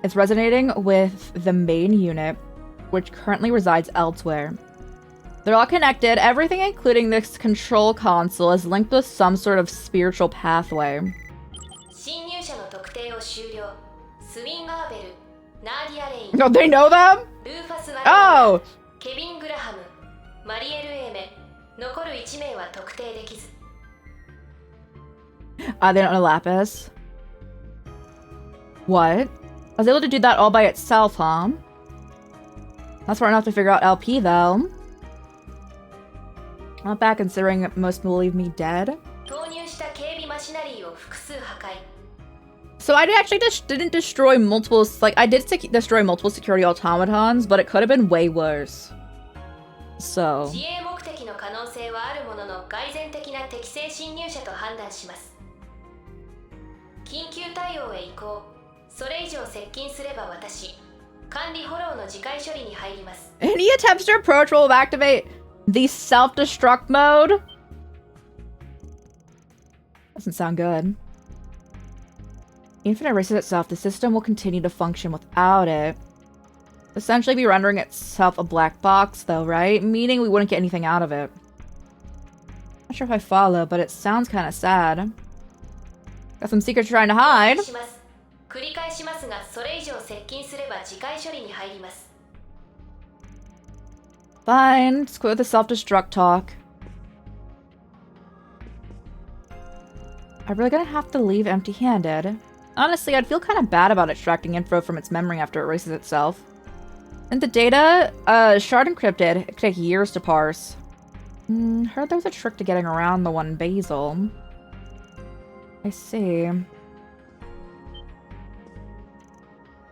It's resonating with the main unit, which currently resides elsewhere. They're all connected. Everything, including this control console, is linked with some sort of spiritual pathway. No, they know them? Oh! They don't know Lapis. What? I was able to do that all by itself, huh? That's far enough to figure out LP, though. Not bad considering most will leave me dead. So I actually just didn't destroy multiple, like, I did destroy multiple security automatons, but it could have been way worse. So. Any attempts to approach will activate the self-destruct mode? Doesn't sound good. Infinite erases itself, the system will continue to function without it. Essentially be rendering itself a black box though, right? Meaning we wouldn't get anything out of it. Not sure if I follow, but it sounds kind of sad. Got some secrets trying to hide. Fine, let's quit with the self-destruct talk. I'm really gonna have to leave empty-handed. Honestly, I'd feel kind of bad about extracting info from its memory after it erases itself. And the data, shard encrypted, it could take years to parse. Heard there was a trick to getting around the one in Basil. I see.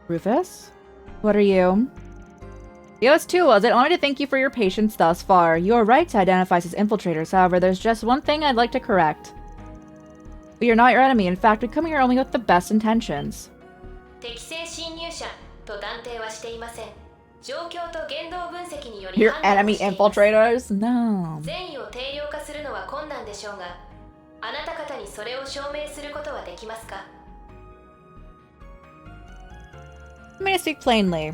Rufus? What are you? Yo's too, was it? I wanted to thank you for your patience thus far. You are right to identify us as infiltrators, however, there's just one thing I'd like to correct. We are not your enemy. In fact, we come here only with the best intentions. Your enemy infiltrators? No. I'm going to speak plainly.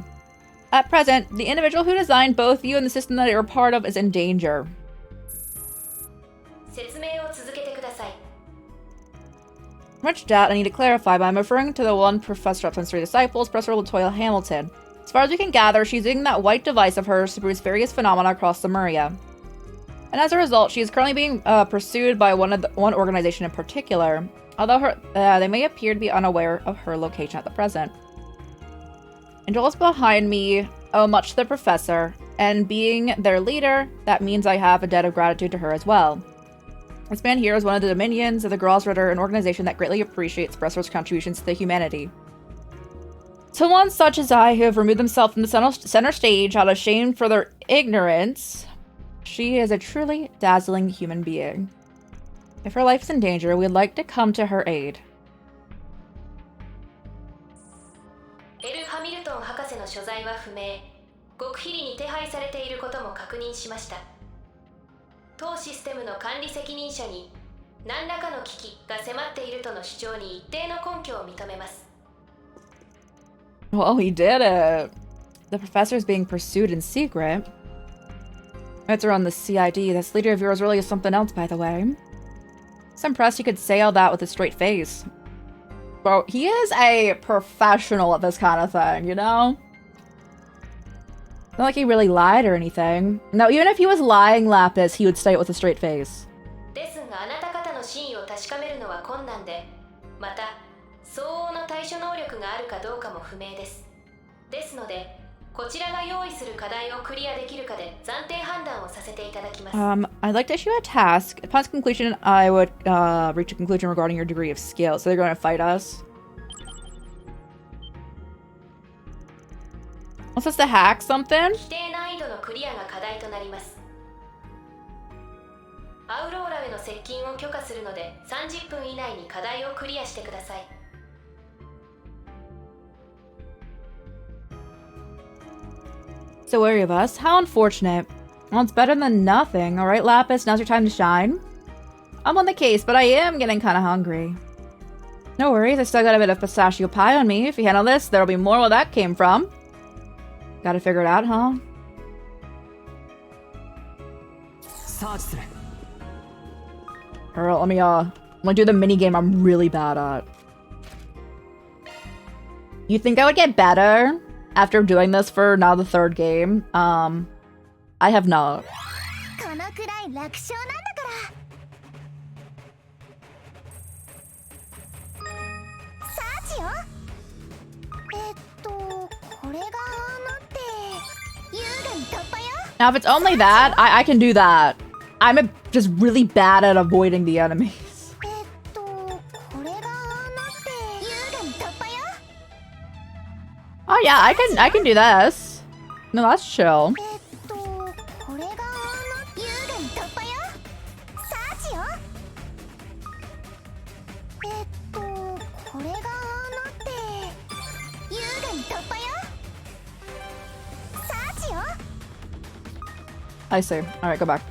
At present, the individual who designed both you and the system that you're a part of is in danger. Much doubt I need to clarify, but I'm referring to the one Professor Upton's three disciples, Professor Latoya Hamilton. As far as we can gather, she's using that white device of hers to produce various phenomena across Lemuria. And as a result, she is currently being pursued by one organization in particular, although they may appear to be unaware of her location at the present. And Joel's behind me, oh much to the Professor. And being their leader, that means I have a debt of gratitude to her as well. This man here is one of the dominions of the Girls Ritter, an organization that greatly appreciates Bresser's contributions to humanity. To one such as I, who have removed themselves from the center stage, out of shame for their ignorance, she is a truly dazzling human being. If her life is in danger, we'd like to come to her aid. エル・ハミルトン博士の所在は不明。極秘裏に手配されていることも確認しました。当システムの管理責任者に何らかの危機が迫っているとの主張に一定の根拠を認めます。Well, he did it. The professor is being pursued in secret. It's around the CID. This leader of yours really is something else, by the way. So impressed he could say all that with a straight face. Bro, he is a professional at this kind of thing, you know? Not like he really lied or anything. No, even if he was lying, Lapis, he would say it with a straight face. ですがあなた方の真意を確かめるのは困難で、また相応の対処能力があるかどうかも不明です。ですので、こちらが用意する課題をクリアできるかで暫定判断をさせていただきます。I'd like to issue a task. Upon its conclusion, I would reach a conclusion regarding your degree of skill. So they're going to fight us. What's this, to hack something? 規定難易度のクリアが課題となります。アウローラへの接近を許可するので30分以内に課題をクリアしてください。So wary of us. How unfortunate. Well, it's better than nothing. Alright, Lapis, now's your time to shine. I'm on the case, but I am getting kind of hungry. No worries, I still got a bit of pistachio pie on me. If you handle this, there'll be more where that came from. Gotta figure it out, huh? Alright, let me do the mini game I'm really bad at. You think I would get better after doing this for now the third game? I have not. Now, if it's only that, I can do that. I'm just really bad at avoiding the enemies. Oh yeah, I can do this. No, that's chill. I see. Alright, go back.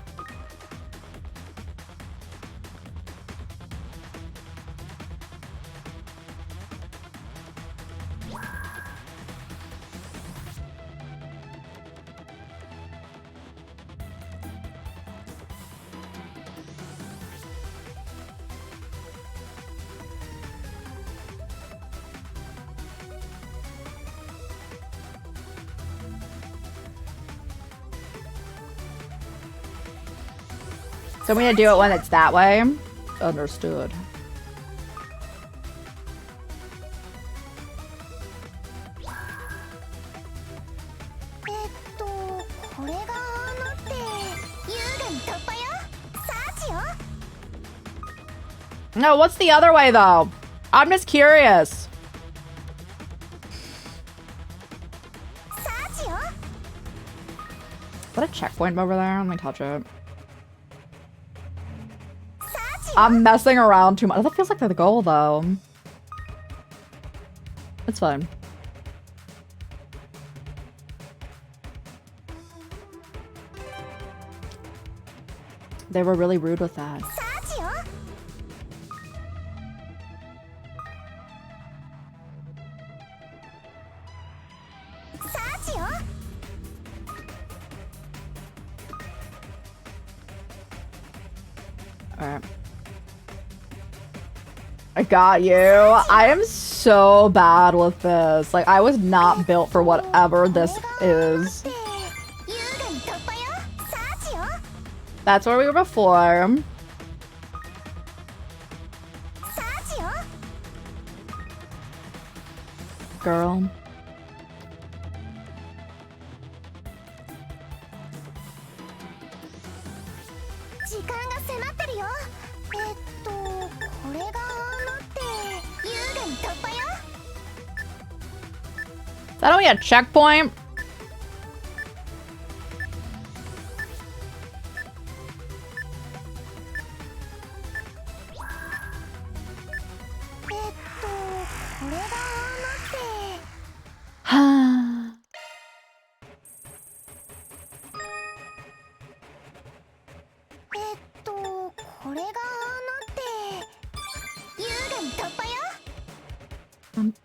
So I'm gonna do it when it's that way? Understood. No, what's the other way though? I'm just curious. What a checkpoint over there? Let me touch it. I'm messing around too much. That feels like the goal, though. It's fine. They were really rude with that. Alright. I got you. I am so bad with this. Like, I was not built for whatever this is. That's where we were before. Girl. that only a checkpoint?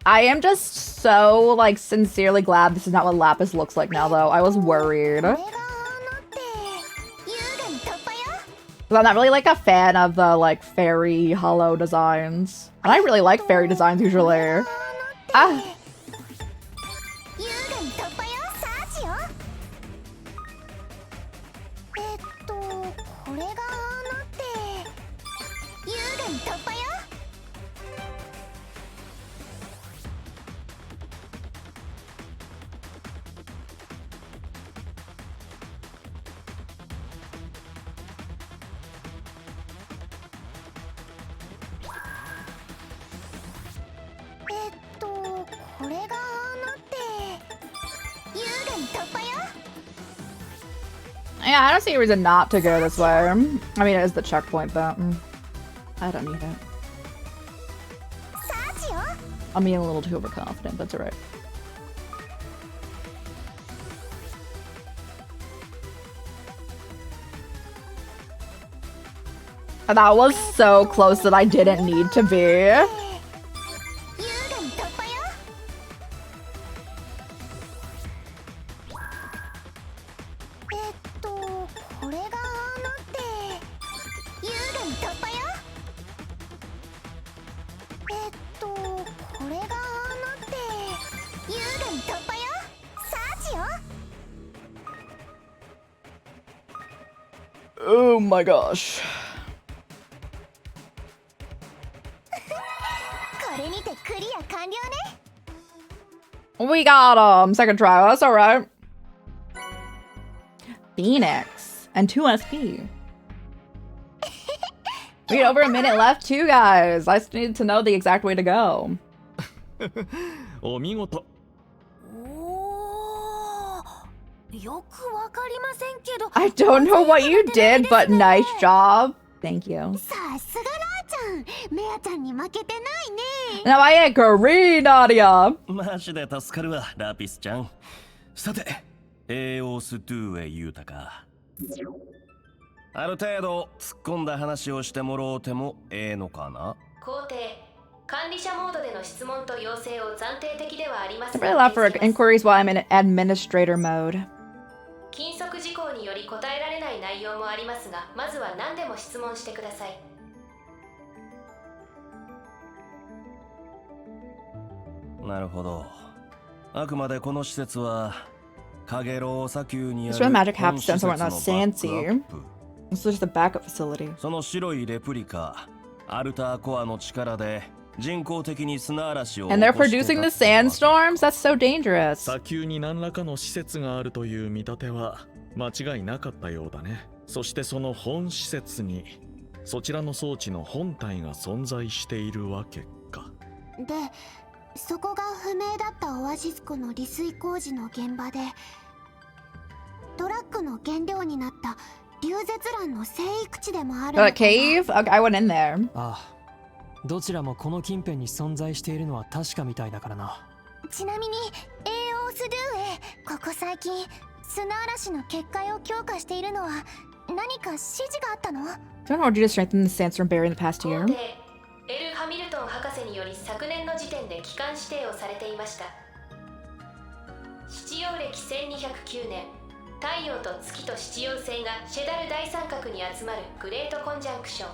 I am just so, like, sincerely glad this is not what Lapis looks like now, though. I was worried. I'm not really, like, a fan of the, like, fairy hollow designs. And I really like fairy designs, usually. Ah! Yeah, I don't see a reason not to go this way. I mean, it is the checkpoint, but I don't need it. I'm being a little too overconfident, that's alright. That was so close that I didn't need to be. Oh my gosh. We got him! Second try, that's alright. Phoenix and 2 SP. We got over a minute left too, guys. I just need to know the exact way to go. I don't know what you did, but nice job. Thank you. Now I agree, Nadia. マジで助かるわ、ラピスちゃん。さて、エオス2へ言うたか。ある程度突っ込んだ話をしてもろうてもええのかな。皇帝、管理者モードでの質問と要請を暫定的ではあります I really allow for inquiries while I'm in administrator mode. 禁則事項により答えられない内容もありますが、まずは何でも質問してください。なるほど。あくまでこの施設はカゲロウ砂丘にある It's where the magic happens somewhere not fancy. This is just a backup facility. その白いレプリカ、アルターコアの力で人工的に砂嵐を And they're producing the sandstorms? That's so dangerous. 砂丘に何らかの施設があるという見立ては間違いなかったようだね。そしてその本施設にそちらの装置の本体が存在しているわけか。で、そこが不明だったオアシス湖の利水工事の現場で、ドラッグの原料になった流絶卵の生育地でもある。Cave? I went in there. ああ、どちらもこの近辺に存在しているのは確かみたいだからな。ちなみにエオースドゥへここ最近砂嵐の結界を強化しているのは何か指示があったの？ Don't order you to strengthen the sandstorm barrier in the past year. エル・ハミルトン博士により昨年の時点で帰還指定をされていました。七曜暦1209年、太陽と月と七曜星がシェダル大三角に集まるグレートコンジャンクション。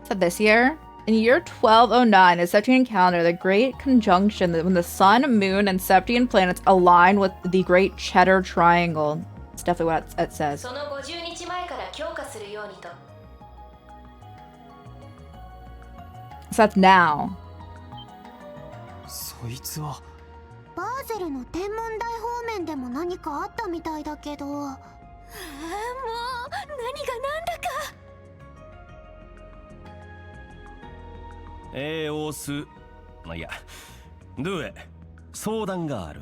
So this year? In year 1209, the Septian calendar, the Great Conjunction, when the Sun, Moon, and Septian planets align with the Great Cheddar Triangle. That's definitely what it says. その50日前から強化するようにと。So that's now. そいつはバーゼルの天文台方面でも何かあったみたいだけど。もう何が何だか。エオス、いや、ドゥエ、相談がある。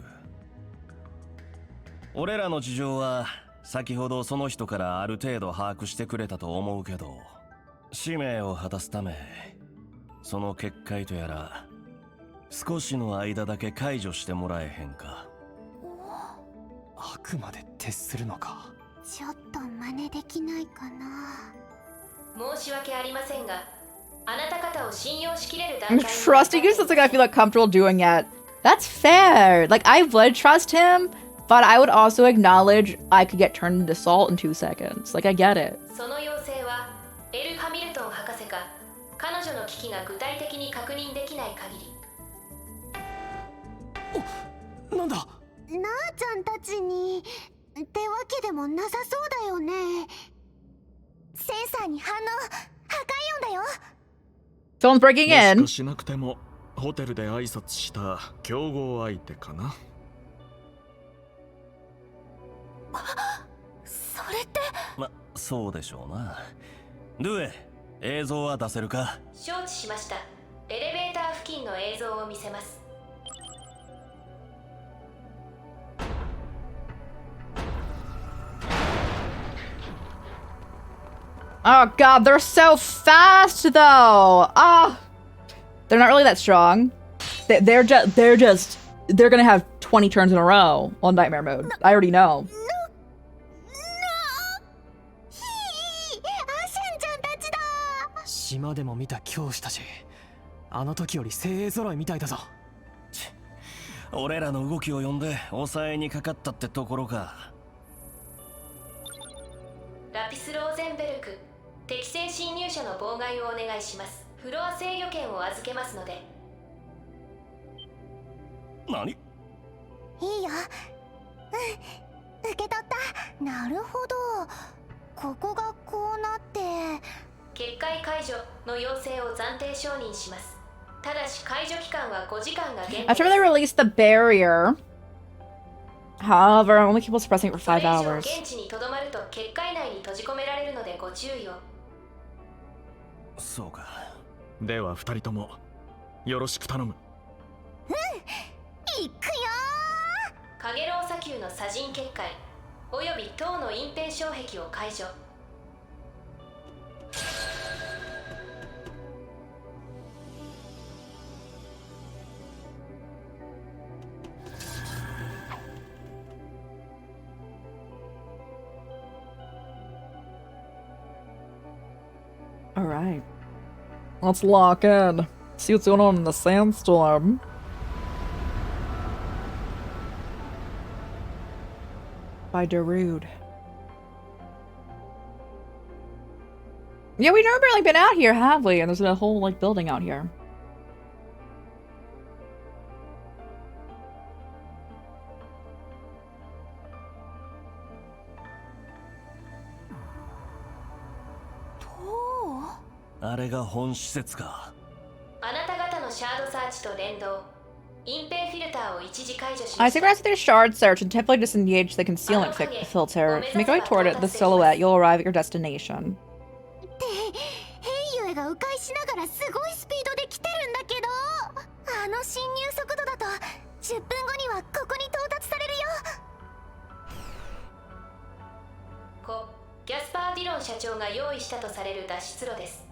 俺らの事情は先ほどその人からある程度把握してくれたと思うけど、使命を果たすためその結界とやら少しの間だけ解除してもらえへんか。あくまで徹するのか。ちょっと真似できないかな。申し訳ありませんが、あなた方を信用しきれる段階 I'm trusting you is something I feel like comfortable doing it. That's fair. Like, I would trust him, but I would also acknowledge I could get turned into salt in 2 seconds. Like, I get it. その要請はエル・ハミルトン博士か彼女の危機が具体的に確認できない限り。なんだ。なあちゃんたちにってわけでもなさそうだよね。センサーに反応、破壊音だよ。Someone's breaking も in. しかしなくてもホテルで挨拶した競合相手かな。それって。ま、そうでしょうな。ドゥエ、映像は出せるか。承知しました。エレベーター付近の映像を見せます。Oh god, they're so fast though. Ah, they're not really that strong. They're gonna have 20 turns in a row on nightmare mode. I already know. 島でも見た教師たち、あの時より精鋭揃いみたいだぞ。俺らの動きを読んで抑えにかかったってところか。ラピスローゼンベルク、適正侵入者の妨害をお願いします。フロア制御権を預けますので。何？いいよ。うん、受け取った。なるほど。ここがこうなって。結界解除の要請を暫定承認します。ただし解除期間は5時間が限定です。 After they release the barrier, however, only keep suppressing it for 5 hours. 現地にとどまると結界内に閉じ込められるのでご注意を。そうか。では2人ともよろしく頼む。いくよー。カゲロウ砂丘の砂塵結界および塔の隠蔽障壁を解除。All right, let's lock in. See what's going on in the sandstorm. By Darude. Yeah, we've never really been out here, have we? And there's a whole like building out here. Oh. あれが本施設か。あなた方のシャードサーチと連動。隠蔽フィルターを一時解除し I ました。 suggest their shard search and temporarily disengage the concealment filter. If you make your way toward it, the silhouette, you'll arrive at your destination. で、ヘイユエが迂回しながらすごいスピードで来てるんだけど、あの侵入速度だと10分後にはここに到達されるよ。ギャスパー・ディロン社長が用意したとされる脱出路です。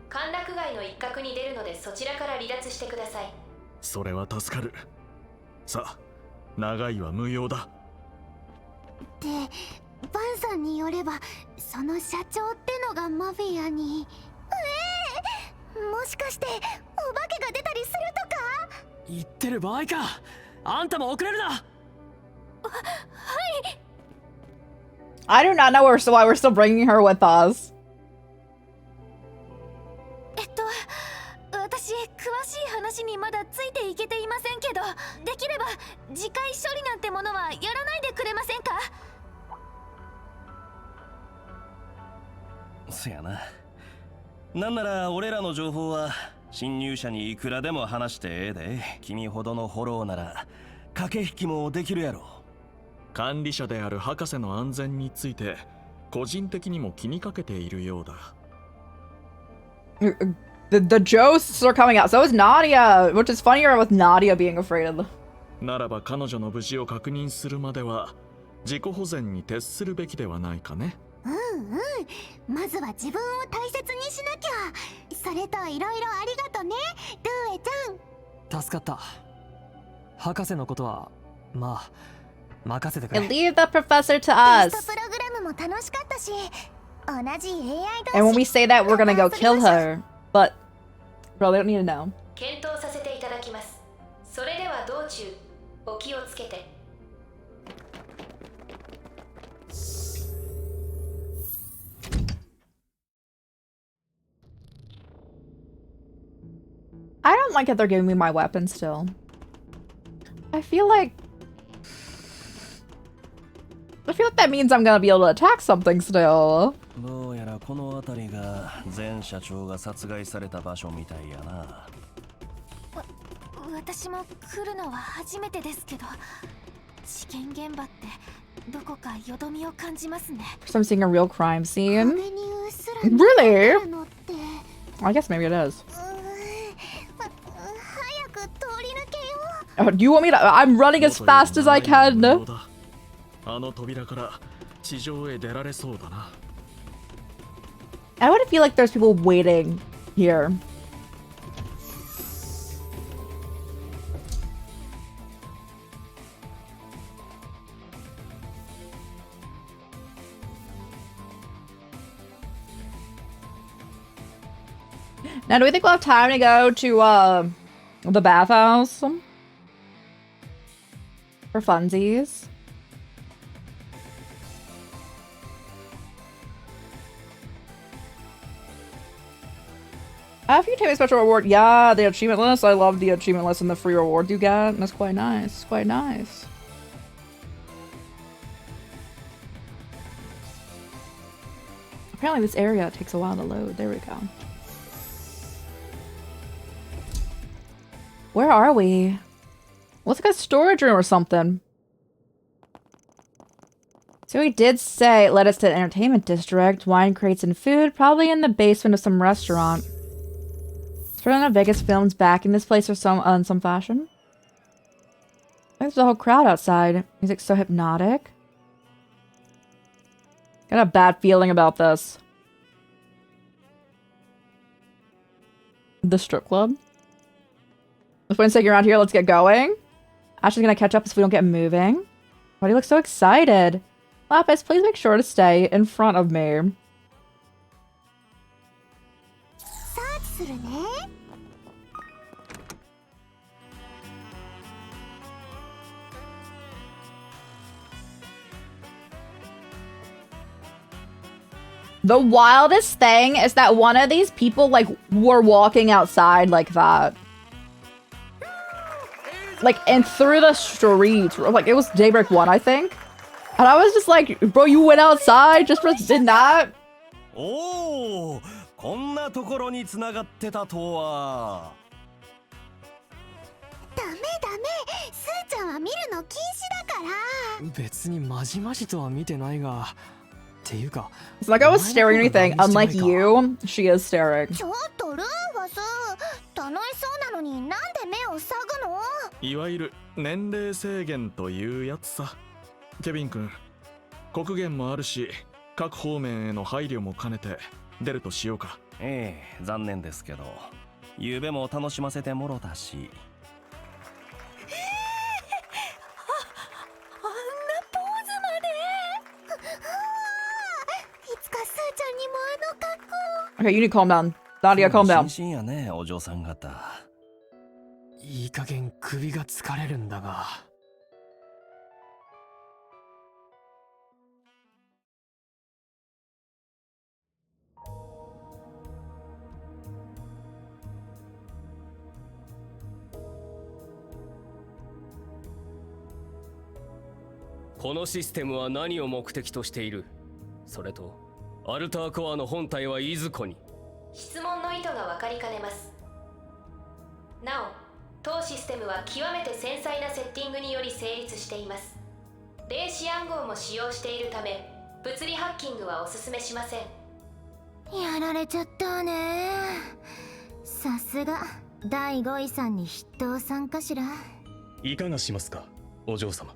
歓楽街の一角に出るのでそちらから離脱してください。それは助かる。さあ、長いは無用だ。で、バンさんによればその社長ってのがマフィアに。もしかしてお化けが出たりするとか？言ってる場合か。あんたも遅れるな。はい。I do not know why we're still bringing her with us. 私詳しい話にまだついていけていませんけど、できれば次回処理なんてものはやらないでくれませんか？せやな。なんなら俺らの情報は侵入者にいくらでも話してええで。君ほどのフォローなら駆け引きもできるやろ。管理者である博士の安全について個人的にも気にかけているようだ。The ghosts are coming out. So is Nadia, which is funnier with Nadia being afraid of ならば彼女の無事を確認するまでは自己保全に徹するべきではないかね。まずは自分を大切にしなきゃ。それといろいろありがとね、ルーエちゃん。助かった。博士のことはまあ任せてくれ。 And leave the professor to テ us. ストプログラムも楽しかったし、同じ AI 同士。 And when we say that, we're gonna go kill her. But, bro, they don't need to know. 検討させていただきます。それでは道中お気をつけて。I don't like that they're giving me my weapon still. I feel like that means I'm gonna be able to attack something still. どうやらこの辺りが前社長が殺害された場所みたいやな。私も来るのは初めてですけど、事件現場ってどこかよどみを感じますね。 So I'm seeing a real crime scene. Really? I guess maybe it is. Oh, do you want me to? I'm running as fast as I can. あの扉から地上へ出られそうだな。I would feel like there's people waiting here. Now, do we think we'll have time to go to the bathhouse for funsies? After you take a special reward, yeah, the achievement list. I love the achievement list and the free reward you get. That's quite nice. It's quite nice. Apparently this area takes a while to load. There we go. Where are we? What's like a storage room or something? So he did say it led us to the entertainment district, wine crates and food, probably in the basement of some restaurant. Spreading out Vegas films back in this place or some fashion. There's a whole crowd outside. Music's so hypnotic. Got a bad feeling about this. The strip club? Let's wait a second around here. Let's get going. Ashley's gonna catch up if we don't get moving. Why do you look so excited? Lapis, please make sure to stay in front of me. The wildest thing is that one of these people, like, were walking outside like that. Like, and through the streets. Like, it was Daybreak 1, I think. And I was just like, bro, you went outside just for did not? Oh, こんなところに繋がってたとは。ダメダメ、スーちゃんは見るの禁止だから。別にまじまじとは見てないが。っていうか。It's like I was staring at anything. Unlike you, she is staring. ちょっとルーファス、楽しそうなのになんで目を塞ぐの？いわゆる年齢制限というやつさ。ケビン君、国限もあるし、各方面への配慮も兼ねて出るとしようか。ええ、残念ですけど、夕べも楽しませてもろたし。あんなポーズまで。いつかスーちゃんにもあの格好。Okay, you need to calm down. Nadia, calm down. 心身やね、お嬢さん方。いい加減首が疲れるんだが。このシステムは何を目的としている？それとアルターコアの本体はいずこに？質問の意図が分かりかねます。なお、当システムは極めて繊細なセッティングにより成立しています。霊視暗号も使用しているため、物理ハッキングはお勧めしません。やられちゃったね。さすが第5位さんに筆頭さんかしら。いかがしますか、お嬢様。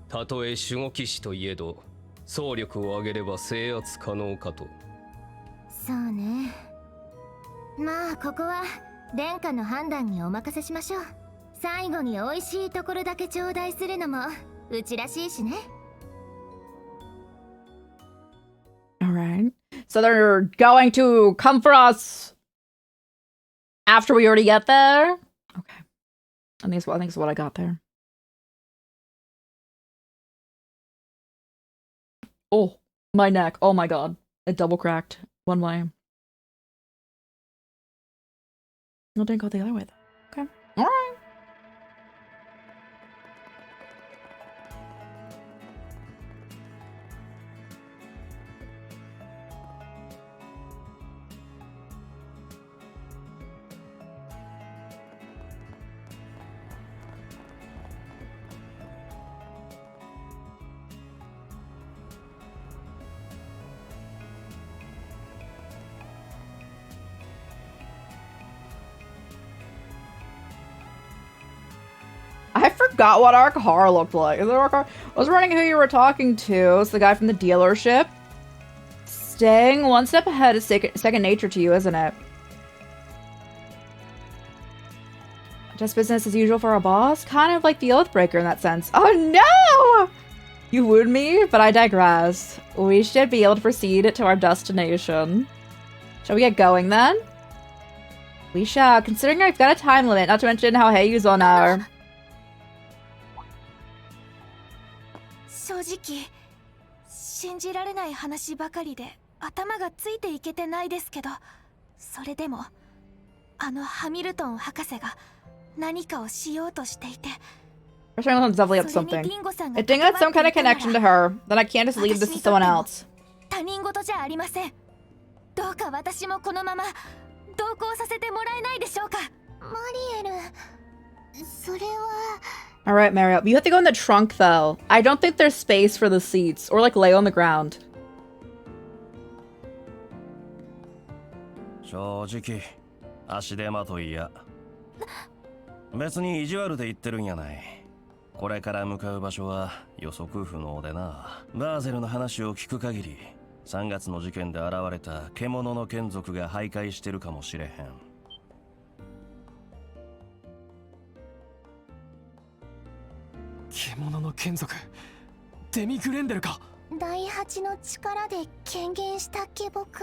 たとえ守護騎士といえど、総力を上げれば制圧可能かと。そうね。まあここは殿下の判断にお任せしましょう。最後に美味しいところだけ頂戴するのもうちらしいしね。Alright. So they're going to come for us after we already get there? Okay. I think it's what I got there. Oh, my neck. Oh my god. It double cracked one way. No, didn't go the other way though. Okay. Alright. I forgot what our car looked like. Is it our car? I was wondering who you were talking to. It's the guy from the dealership. Staying one step ahead is second nature to you, isn't it? Just business as usual for a boss? Kind of like the Oathbreaker in that sense. Oh no! You wooed me, but I digress. We should be able to proceed to our destination. Shall we get going then? We shall, considering I've got a time limit, not to mention how Heiyu's on our... 正直信じられない話ばかりで頭がついていけてないですけど、それでもあのハミルトン博士が何かをしようとしていて、 Someone's definitely up to something. If Ding had some kind of connection to her, then I can't just leave this to someone else. 他人事じゃありません。どうか私もこのまま同行させてもらえないでしょうか。マリエル、それは。 Alright, Mario. You have to go in the trunk, though. I don't think there's space for the seats. Or, like, lay on the ground. 正直足手まといや。別に意地悪で言ってるんやない。これから向かう場所は予測不能でな。バーゼルの話を聞く限り、3月の事件で現れた獣の眷属が徘徊してるかもしれへん。獣の眷属、デミグレンデルか。第八の力で権限した下僕。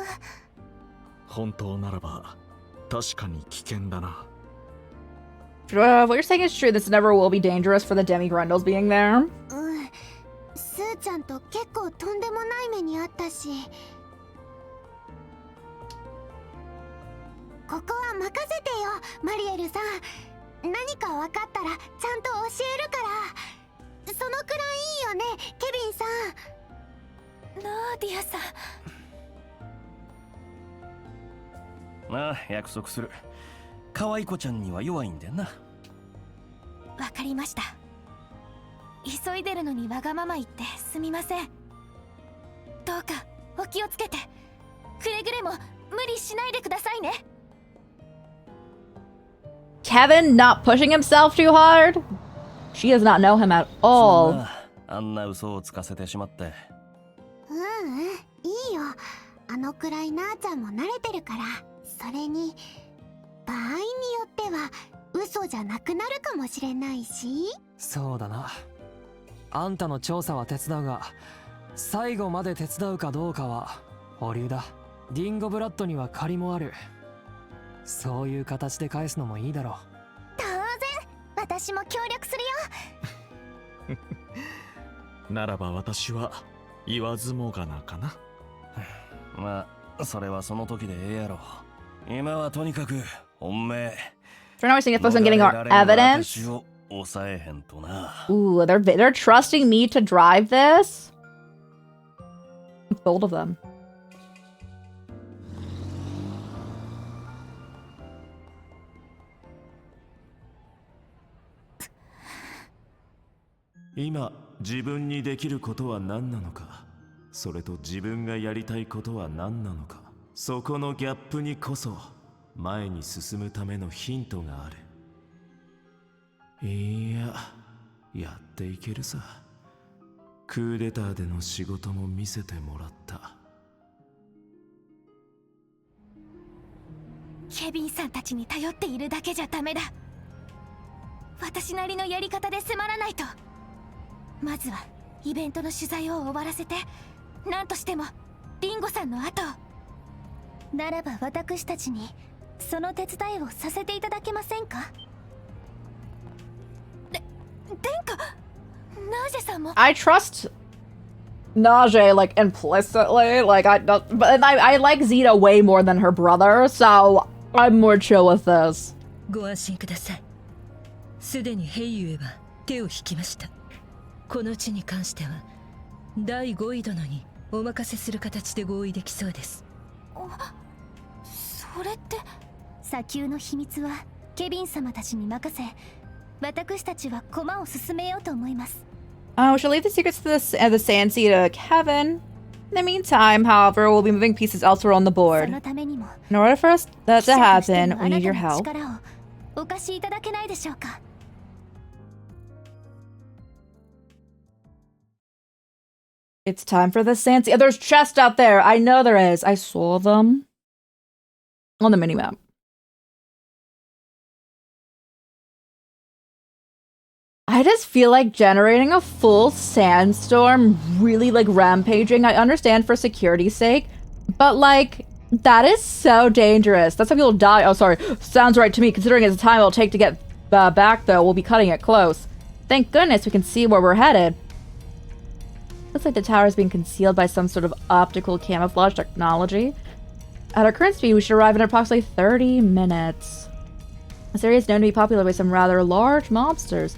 本当ならば確かに危険だな。What you're saying is true. This never will be dangerous for the Demi-Grundles being there. うん。スーちゃんと結構とんでもない目にあったし。ここは任せてよ、マリエルさん。何か分かったらちゃんと教えるから。そのくらいいいよね、ケビンさん。ナーディアさん。ああ、約束する。可愛い子ちゃんには弱いんだよな。わかりました。急いでるのにわがまま言ってすみません。どうかお気をつけて。くれぐれも無理しないでくださいね。Kevin not pushing himself too hard? She does not know him at all. あんな嘘をつかせてしまって。いいよ。あのくらいなーちゃんも慣れてるから。それに場合によっては嘘じゃなくなるかもしれないし。そうだな。あんたの調査は手伝うが、最後まで手伝うかどうかは保留だ。ディンゴブラッドには借りもある。そういう形で返すのもいいだろう。当然、私も協力するよ。ならば私は言わずもがなかな。まあそれはその時でええやろ。今はとにかく本命。For now, we're seeing if I'm getting our evidence. Ooh, they're trusting me to drive this. I'm bold of them. 今自分にできることは何なのか、それと自分がやりたいことは何なのか、そこのギャップにこそ前に進むためのヒントがある。いや、やっていけるさ。クーデターでの仕事も見せてもらった。ケビンさんたちに頼っているだけじゃダメだ。私なりのやり方で迫らないと。まずはイベントの取材を終わらせて、何としてもリンゴさんの後を。ならば私たちにその手伝いをさせていただけませんか？殿下、ナージェさんも。 I trust Najee, like, implicitly. Like, I don't, but I like Zeta way more than her brother, so I'm more chill with this. ご安心ください。すでにヘイユへは手を引きました。この地に関しては第5位殿にお任せする形で合意できそうです。それって砂丘の秘密はケビン様たちに任せ、私たちは駒を進めようと思います。We should leave the secrets to the Sand Sea to Kevin. In the meantime, however, we'll be moving pieces elsewhere on the board. そのためにも In order for us that to happen, we need your help. 力をお貸しいただけないでしょうか。It's time for the Sand Sea. There's chests out there. I know there is. I saw them on the minimap. I just feel like generating a full sandstorm, really like rampaging. I understand for security's sake, but like that is so dangerous. That's how people die. Oh, sorry. Sounds right to me. Considering it's the time it'll take to get back, though, we'll be cutting it close. Thank goodness we can see where we're headed. Looks like the tower is being concealed by some sort of optical camouflage technology. At our current speed, we should arrive in approximately 30 minutes. This area is known to be populated by some rather large mobsters.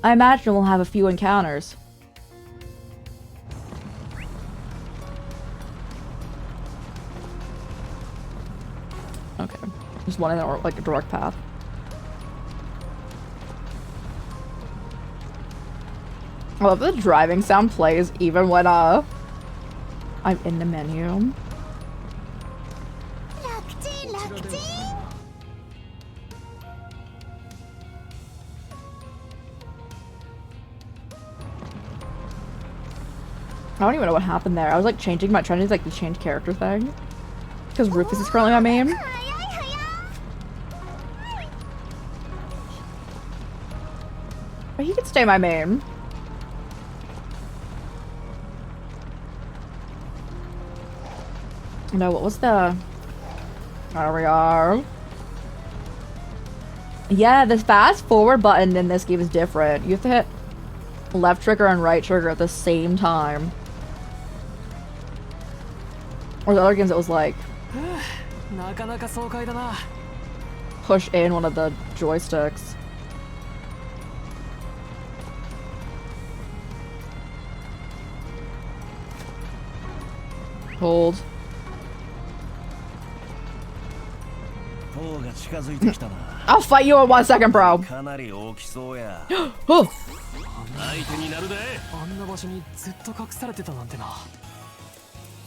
I imagine we'll have a few encounters. Okay. Just one in the, like, a direct path. I love the driving sound plays even when I'm in the menu. I don't even know what happened there. I was like trying to do like the change character thing. Because Rufus is currently my main. But he can stay my main. No, what was the... There we are. Yeah, the fast forward button in this game is different. You have to hit left trigger and right trigger at the same time. Or the other games it was like push in one of the joysticks. Hold. I'll fight you in 1 second, bro. Oh. 相手になるで。あんな場所にずっと隠されてたなんてな。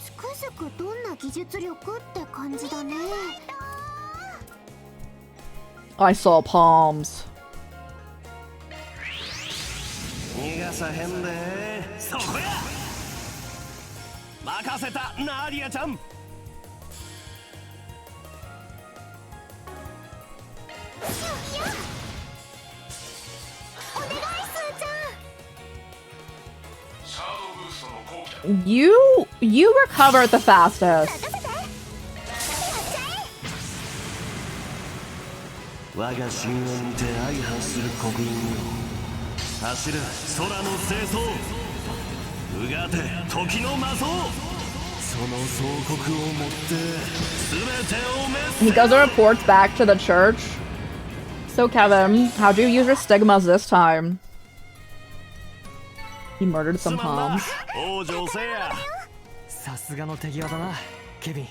つくづくどんな技術力って感じだね。I saw palms. 逃がさへんで。そこや。任せたナーディアちゃん。You recovered the fastest. 我が神を見て相反する国民よ。走る空の清掃。うがて時の魔装。その総国をもって全てを滅せ。 He goes and reports back to the church. So Kevin, how'd you use your stigmas this time? He murdered some palms. 王女せや。さすがの手際だな、ケビン。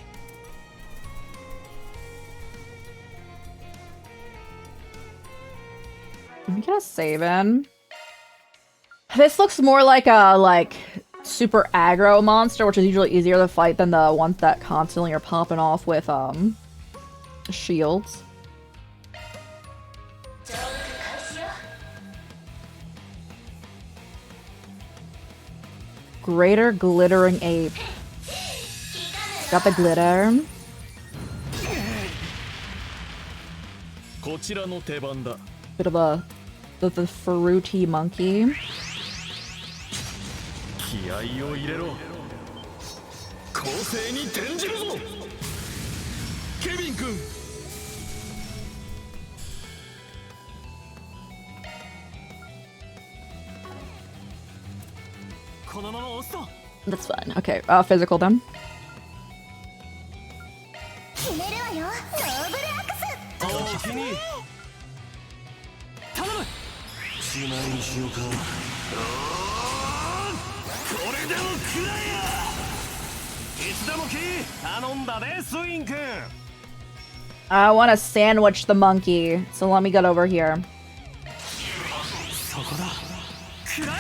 Let me get a save in. This looks more like a super aggro monster, which is usually easier to fight than the ones that constantly are popping off with shields. Greater glittering ape. Got the glitter. こちらの手番だ。 Bit of a the fruity monkey. 気合を入れろ。攻勢に転じるぞ。ケビン君。 That's fine. Okay, physical then. 決めるわよノーブルアクスおおきに頼むしまいにしようかこれでも食らえやいつでもキー頼んだねスウィン君 I want to sandwich the monkey, so let me get over here. そこだ食らえ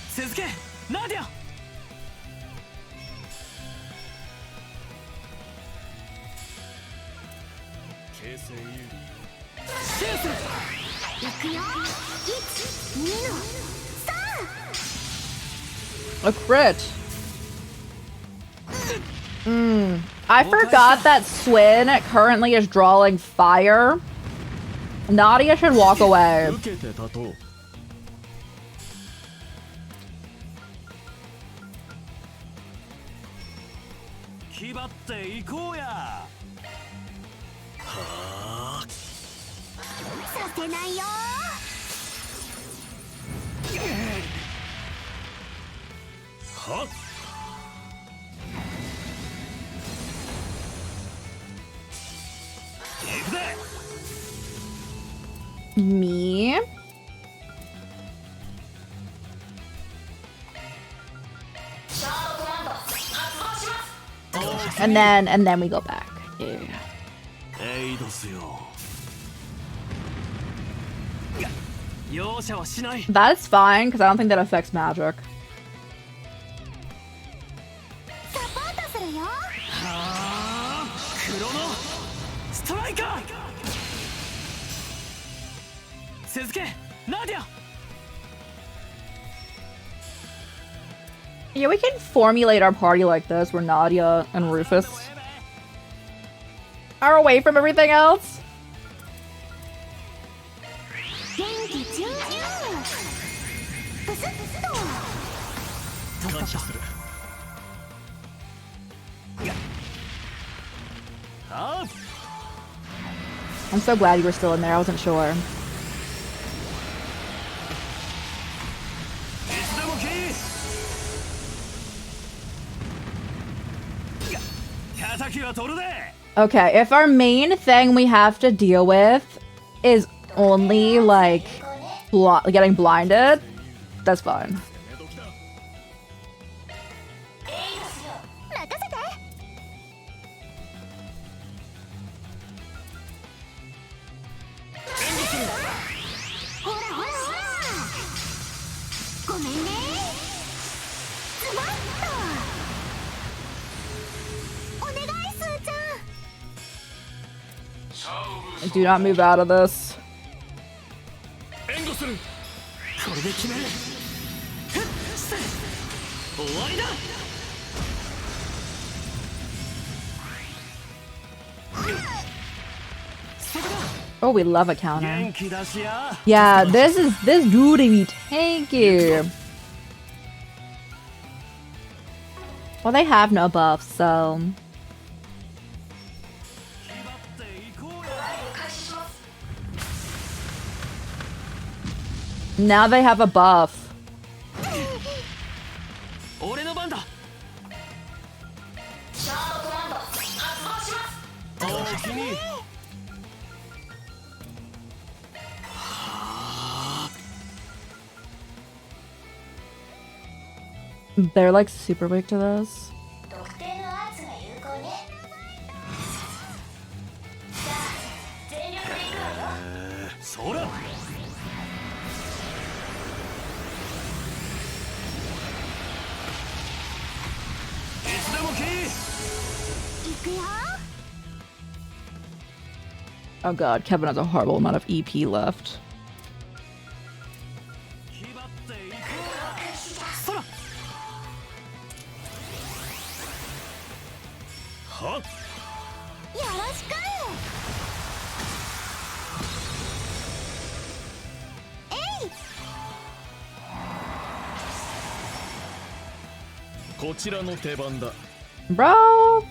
セズケナディア形勢有利シュースいくよ1、2の A crit. I forgot that Swin currently is drawing fire. Nadia should walk away. 受けて立とう。 気張っていこうやはあさせないよはっ Me? And then we go back. Yeah. エイドスよ容赦はしない That's fine, because I don't think that affects magic. サポートするよはあ黒のストライカーセズケナディア Yeah, we can formulate our party like this, where Nadia and Rufus are away from everything else. 元気十分ブスッと感謝するは I'm so glad you were still in there. I wasn't sure. いつでもキー敵は取るで Okay, if our main thing we have to deal with is only like getting blinded, that's fine. 任せてほらほらほらごめんねズバッとお願いスーちゃん Do not move out of this. 援護するこれで決めるふっせ終わりだ Oh, we love a counter. 元気出しや Yeah, this dude be tanky. Well, they have no buffs, so. Now they have a buff. 俺の番だおおきに They're like super weak to this. 特定のアーツが有効ねさあ全力でいくわよそらいつでもキーいくよ Oh god, Kevin has a horrible amount of EP left. 気張っていこうやこちらの手番だ。 Bro.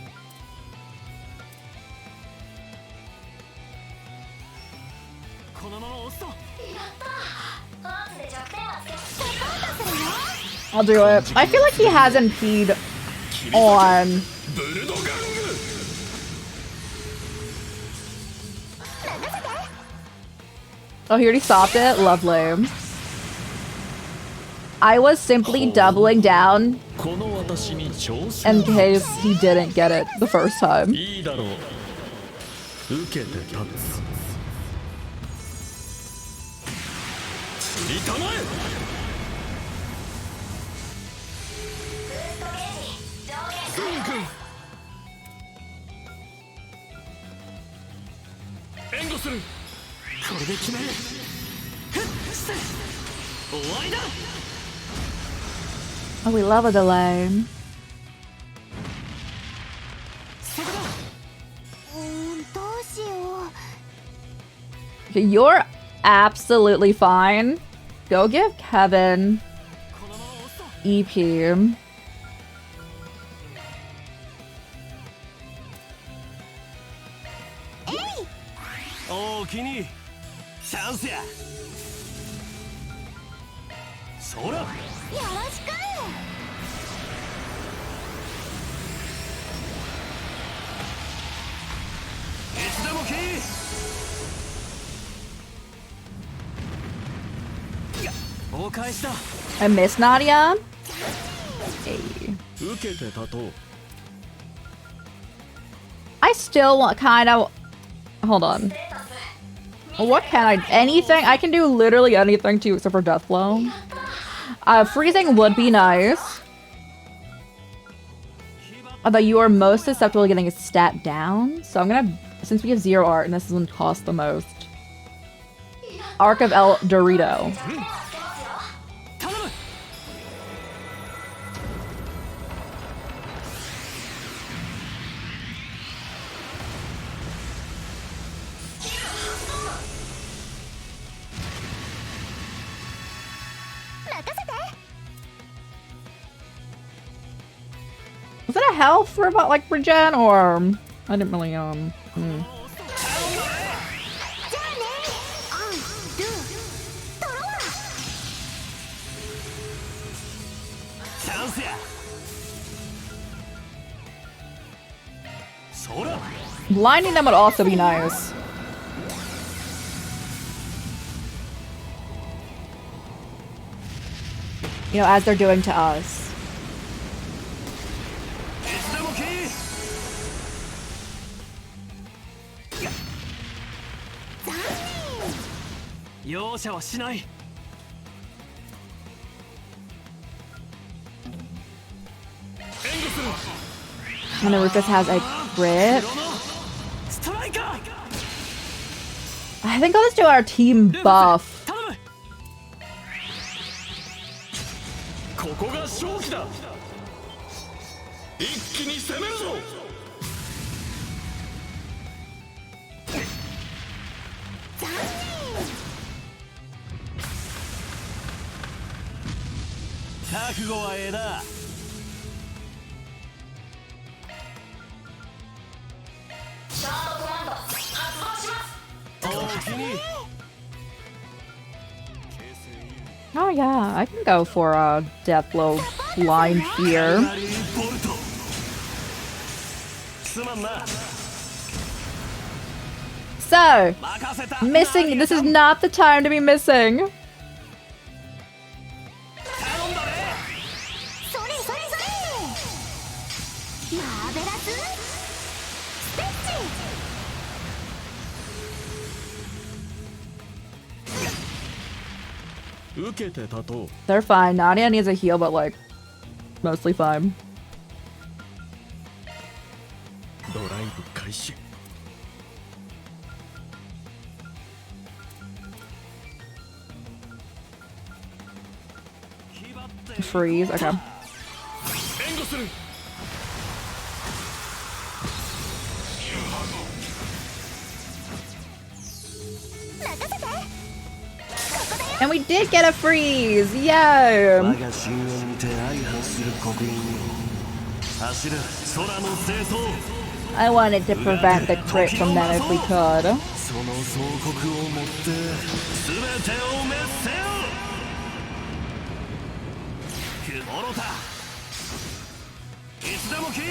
I'll do it. I feel like he hasn't peed on. Oh, he already stopped it? Lovely. I was simply doubling down in case he didn't get it the first time. Oh, we love a delay. Okay, you're absolutely fine. Go give Kevin EP. Oh, Kini. Chance ya. Sora. I miss Nadia. Hey. I still want kind of. Hold on. What can I? Anything? I can do literally anything too, except for Death Blow. Freezing would be nice. Although you are most susceptible to getting a stat down, so I'm gonna. Since we have 0 art and this is one cost the most. Arc of El Dorito. Was that a health for about like regen or I didn't really Blinding them would also be nice. You know, as they're doing to us. And then Rufus has a crit. I think I'll just do our team buff. Oh yeah, I can go for a Death Blow Blind here. So, missing. This is not the time to be missing. They're fine. Nadia needs a heal, but like, mostly fine. Freeze, okay. And we did get a freeze! Yay! I wanted to prevent the crit from them if we could. その総国をもって全てを滅せよ。愚た。いつでも来い。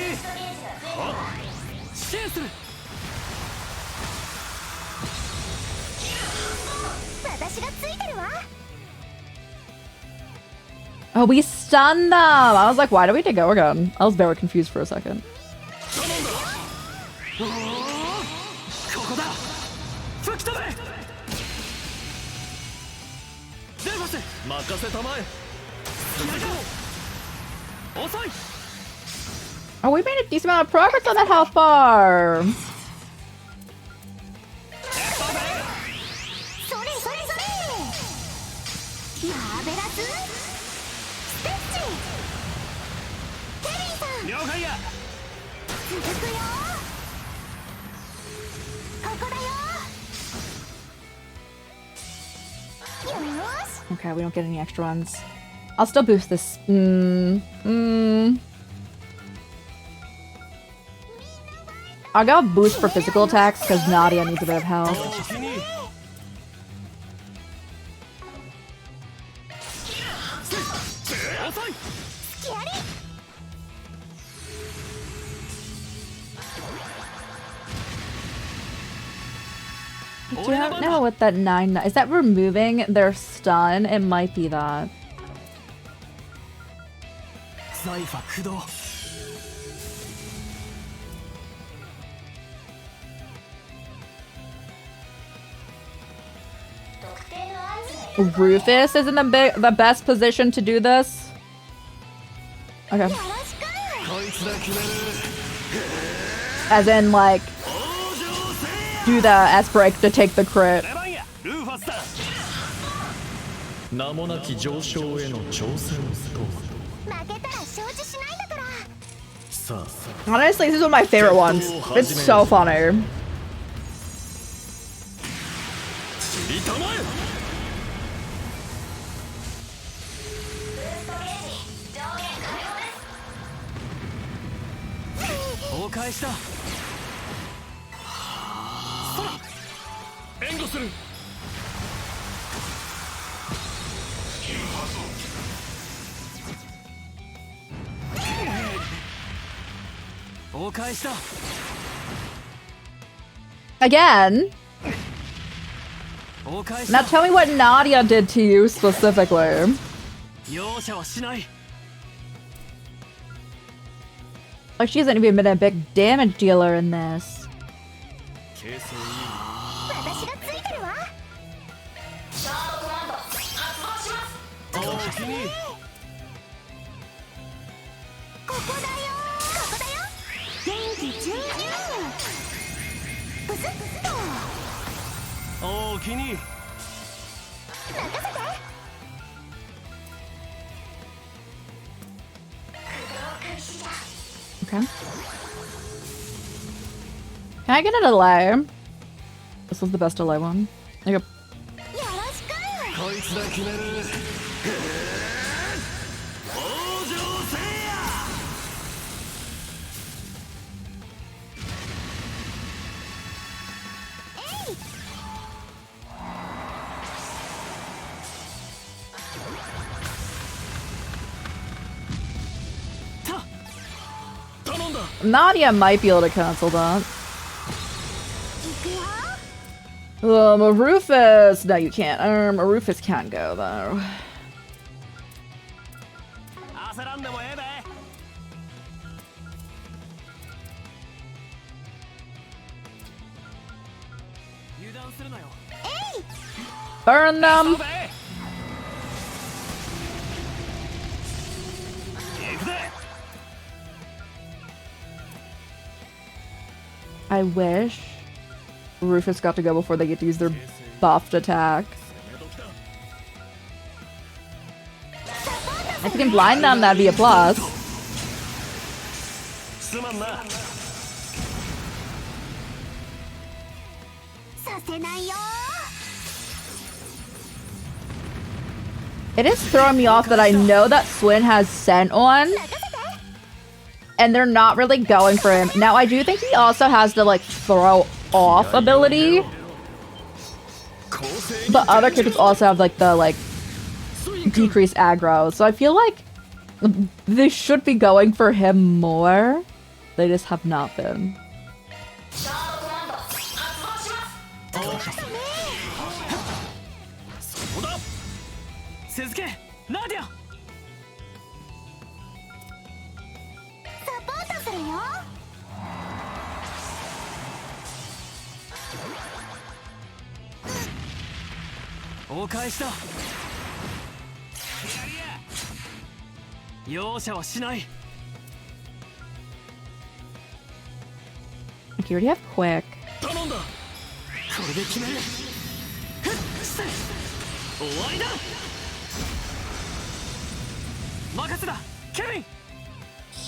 支援する。私がついてるわ。Oh, we stunned them! I was like, why do we need to go again? I was very confused for a second. ここだ。吹き飛べ。出ませ。任せたまえ。遅い。 Oh, we made a decent amount of progress on that. How far? それそれそれ。マーベラスステッチ。ケリーさん。了解や。続くよ。ここだよ。よーし。 Okay, we don't get any extra ones. I'll still boost this. I'll go boost for physical attacks because Nadia needs a bit of health. I don't know what that 9 is. That removing their stun? It might be that. Rufus is in the best position to do this. Okay. As in, like, do the S break to take the crit. 名もなき上昇への挑戦とは。負けたら承知しないんだから。さあさあ。 Honestly, this is one of my favorite ones. It's so funny. 散りたまえ。崩壊した。援護する。崩壊した。Again? Now tell me what Nadia did to you specifically. 容赦はしない。 Like, she hasn't even been a big damage dealer in this. 私がついてるわ。シャードコマンド発動します。おおきに。ここだよ。ここだよ。元気注入。ブスッと。おおきに。任せて。 Okay. Can I get a delay? This was the best delay one. There you go. こいつだ決める。往生せいや。Nadia might be able to cancel that. Rufus. No, you can't. Rufus can't go though. Burn them. I wish Rufus got to go before they get to use their buffed attack. If you can blind them, that'd be a plus. It is throwing me off that I know that Swin has scent on, and they're not really going for him. Now, I do think he also has the, like, throw off ability. But other characters also have, like, the, like, decreased aggro. So I feel like they should be going for him more. They just have not been. Like, you already have quick.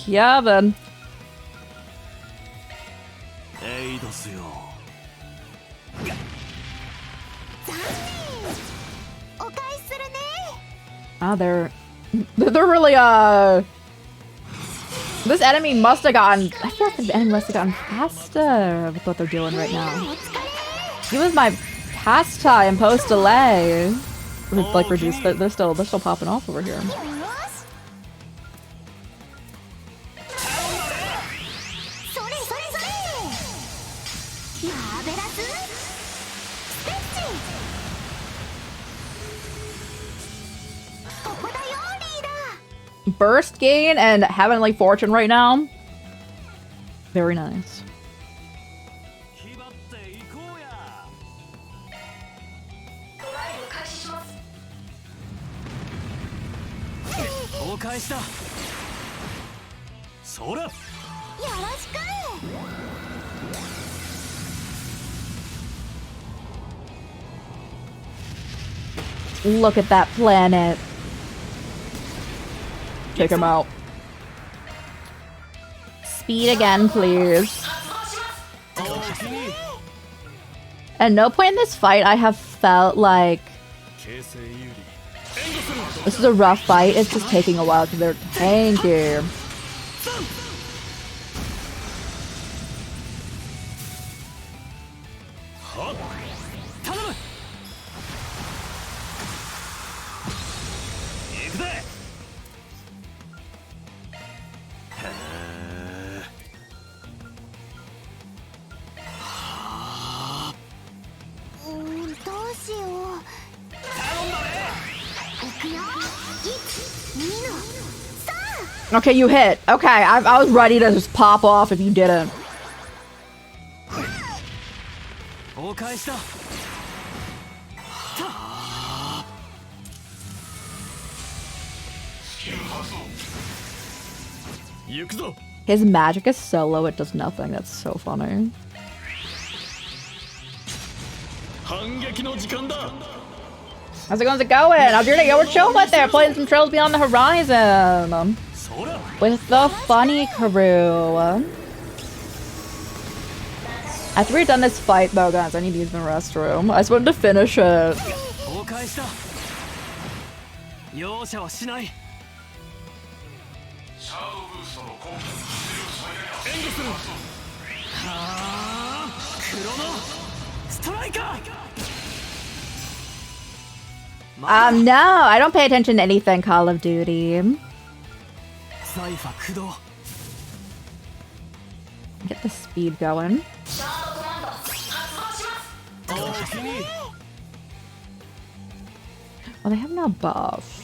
Yeah, then. Ah, they're really, this enemy must have gotten, I feel like the enemy must have gotten faster with what they're doing right now. He was my pastime post-delay. With, like, reduced, they're still popping off over here. Burst gain and Heavenly Fortune right now. Very nice. Look at that planet. Take him out. Speed again, please. At no point in this fight I have felt like this is a rough fight. It's just taking a while because they're tanky. Okay, you hit. Okay, I was ready to just pop off if you didn't. His magic is so low it does nothing. That's so funny. How's it going? How's your day? Yeah, we're chilling right there, playing some Trails Beyond the Horizon. With the funny crew. After we're done this fight, though, guys, I need to use the restroom. I just wanted to finish it. No, I don't pay attention to anything Call of Duty. Get the speed going. Oh, they have no buff.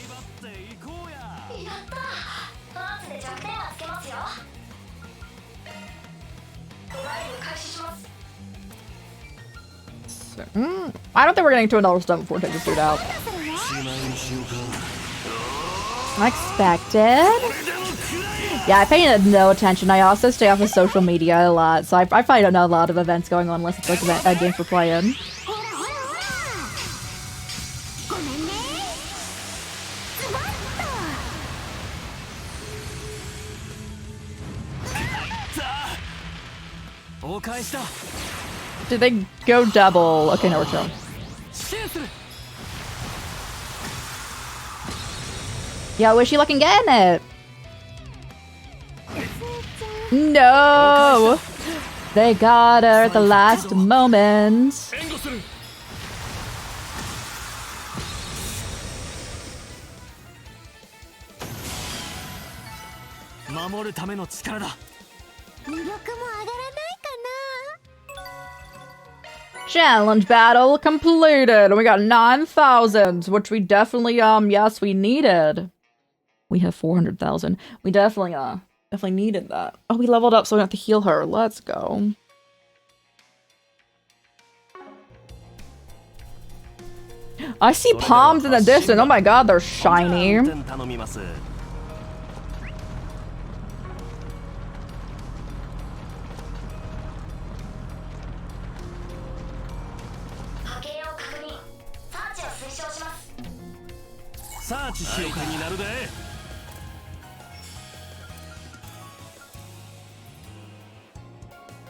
So, I don't think we're getting to another step before we take this dude out. Unexpected. Yeah, I pay no attention. I also stay off of social media a lot, so I probably don't know a lot of events going on unless it's like a game for playing. Did they go double? Okay, no, we're chill. Yeah, wish you luck in getting it. No! They got her at the last moment. Challenge battle completed, and we got 9,000, which we definitely yes, we needed. We have 400,000. We definitely needed that. Oh, we leveled up, so we don't have to heal her. Let's go. I see palms in the distance. Oh my god, they're shiny.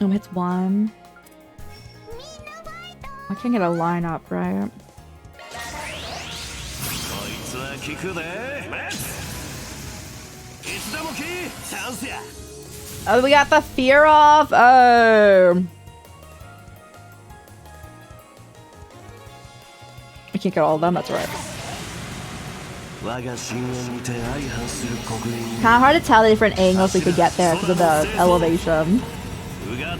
It's one. I can't get a line up, right? Oh, we got the fear off. Oh. I can't get all of them, that's right. Kind of hard to tell the different angles we could get there because of the elevation. Let's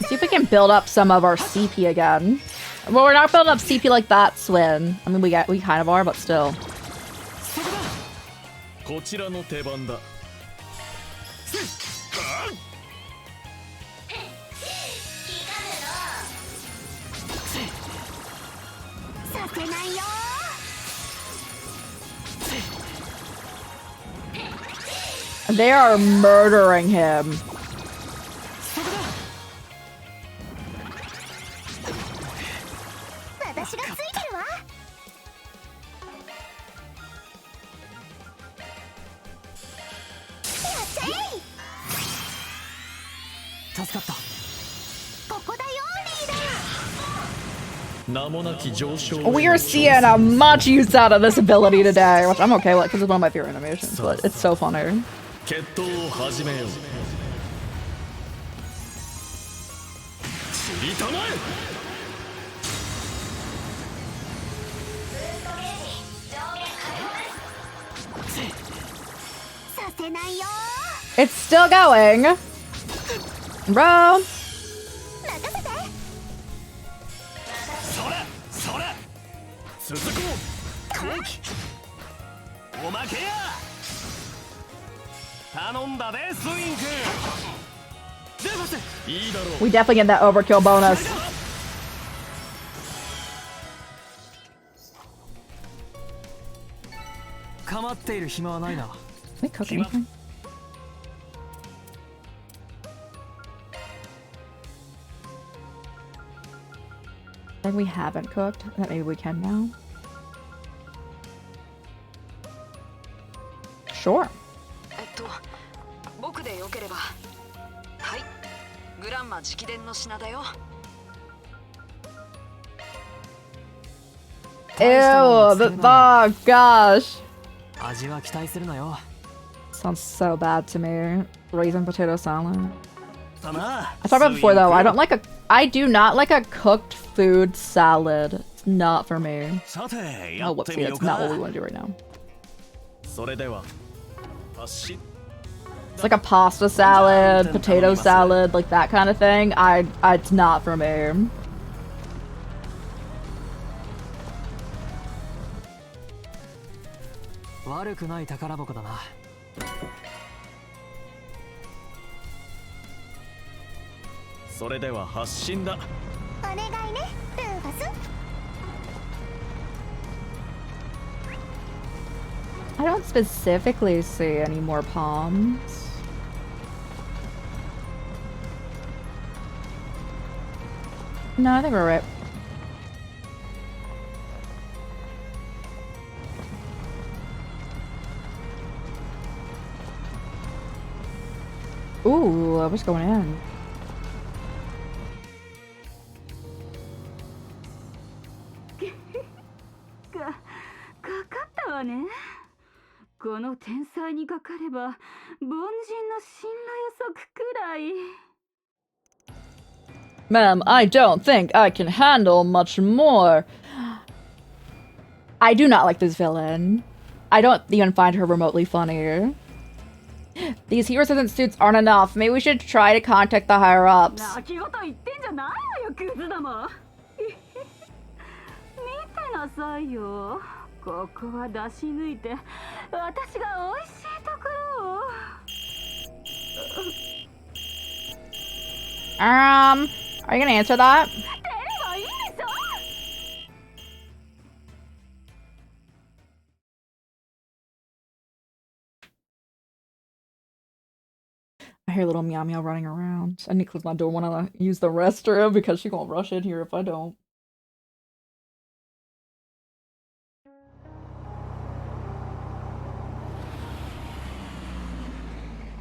see if we can build up some of our CP again. Well, we're not building up CP like that, Swin. I mean, we kind of are, but still. They are murdering him. We are seeing a much use out of this ability today, which I'm okay with because it's one of my favorite animations, but it's so funny. It's still going. Bro. We definitely get that overkill bonus. Can we cook anything? Like we haven't cooked, that maybe we can now. Sure. Ew, oh gosh. Sounds so bad to me. Raisin potato salad. I talked about before though, I do not like a cooked food salad. It's not for me. Oh whoopsie, that's not what we want to do right now. It's like a pasta salad, potato salad, like that kind of thing. It's not for me. I don't specifically see any more palms. No, I think we're right. Ooh, what's going on? かったわね。この天才にかかれば凡人の信頼を解くくらい。 Ma'am, I don't think I can handle much more. I do not like this villain. I don't even find her remotely funny. These hero assistant suits aren't enough. Maybe we should try to contact the higher ups. 泣き言言ってんじゃないわよ、クズども。見てなさいよ。ここは出し抜いて私が美味しいところを。Are you gonna answer that? I hear little meow meow running around. I need to close my door when I use the restroom because she's gonna rush in here if I don't.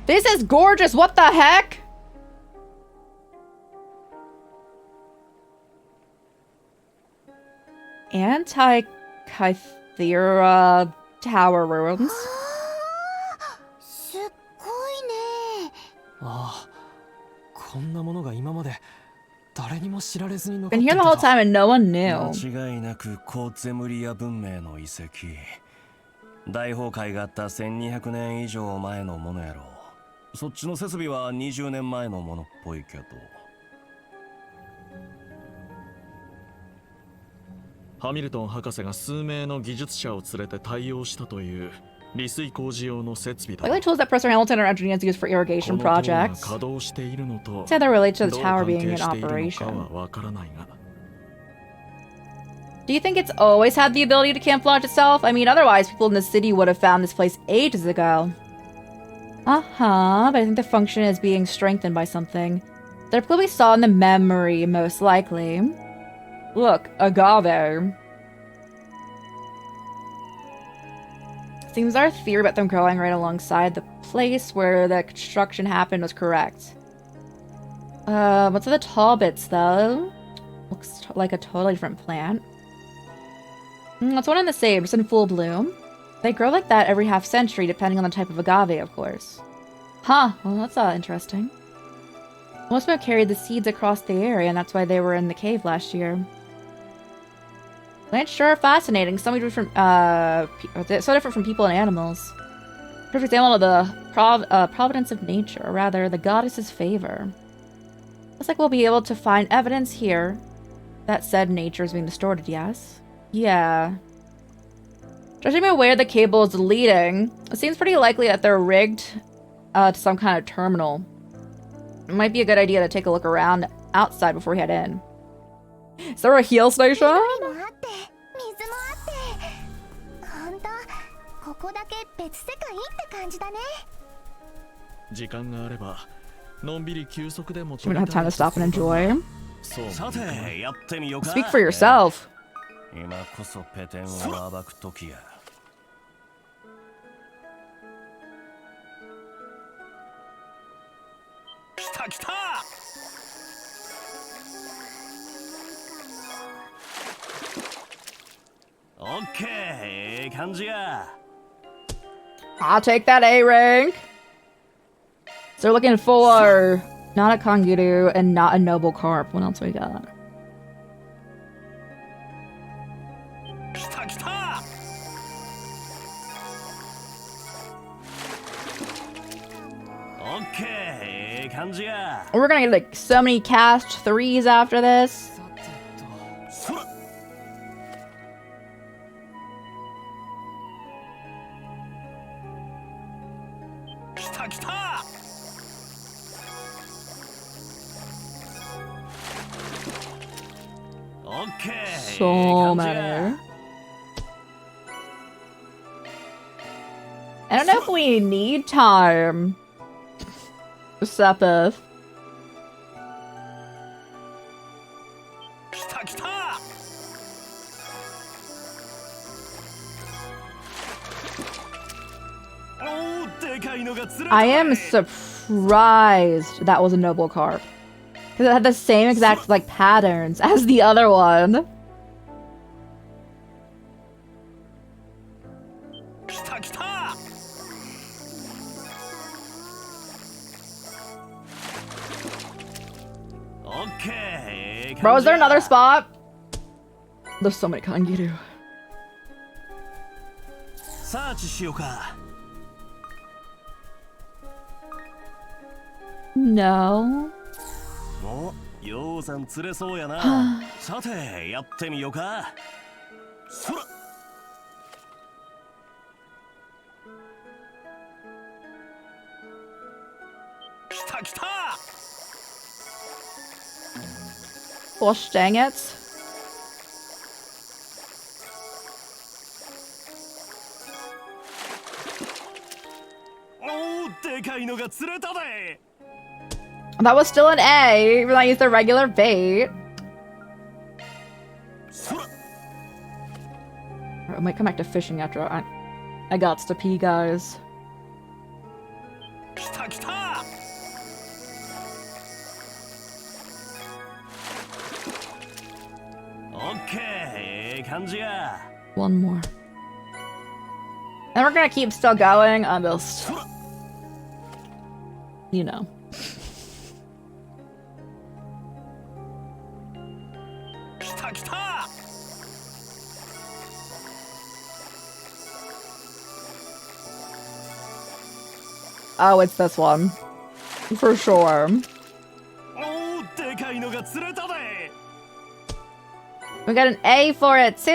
This is gorgeous! What the heck? Anti-Kythera Tower ruins. すっごいね。ああ、こんなものが今まで誰にも知られずに残って Been い here た the whole と。 time and no one knew. 間違いなくコーツェムリア文明の遺跡。大崩壊があった1200年以上前のものやろう。そっちの設備は20年前のものっぽいけど。ハミルトン博士が数名の技術者を連れて対応したという利水工事用の設備だ。 Likely tools that Professor Hamilton or engineers use for irrigation この塔が projects. 稼働しているのと Said they're related to the どう tower 関 being 係 in しているのか operation. はわからないが。 Do you think it's always had the ability to camouflage itself? I mean, otherwise people in the city would have found this place ages ago. Uh-huh, but I think the function is being strengthened by something. That we saw in the memory, most likely. Look, agave. Seems our theory about them growing right alongside the place where the construction happened was correct. What's the tall bits, though? Looks like a totally different plant. It's one and the same, just in full bloom. They grow like that every half century, depending on the type of agave, of course. Huh, well that's interesting. Most of them carried the seeds across the area, and that's why they were in the cave last year. Plants sure are fascinating, so different from people and animals. Perfect example of the providence of nature, or rather, the goddess's favor. Looks like we'll be able to find evidence here that said nature is being distorted, yes? Yeah. Judging by where the cable is leading, it seems pretty likely that they're rigged to some kind of terminal. It might be a good idea to take a look around outside before we head in. Is there a heal station? ここだけ別世界って感じだね。時間があればのんびり休息でも We don't have time to stop and enjoy. さて、やってみようか。 Speak for yourself. 今こそペテンを暴く時や。来た来た。オッケー、ええ感じや。I'll take that A rank. So they're looking for not a Kangiru and not a noble carp. What else we got? 来た来た。オッケー、ええ感じや。We're gonna get like so many cast 3s after this. 来た来た。オッケー。 So many. I don't know if we need time. Sepith. 来た来た。おー、でかいのが釣れた。 I am surprised surprised that was a noble carp. Because it had the same exact, like, patterns as the other one. Bro, is there another spot? There's so many kangiru. No. お、ようさん釣れそうやな。さて、やってみようか。そら。来た来た。Gosh dang it. Oh, でかいのが釣れたで。 That was still an A, even though I used the regular bait. I might come back to fishing after I got to pee, guys. One more. And we're gonna keep still going. I'm just... You know. Oh, it's this one. For sure. We got an A for it, too!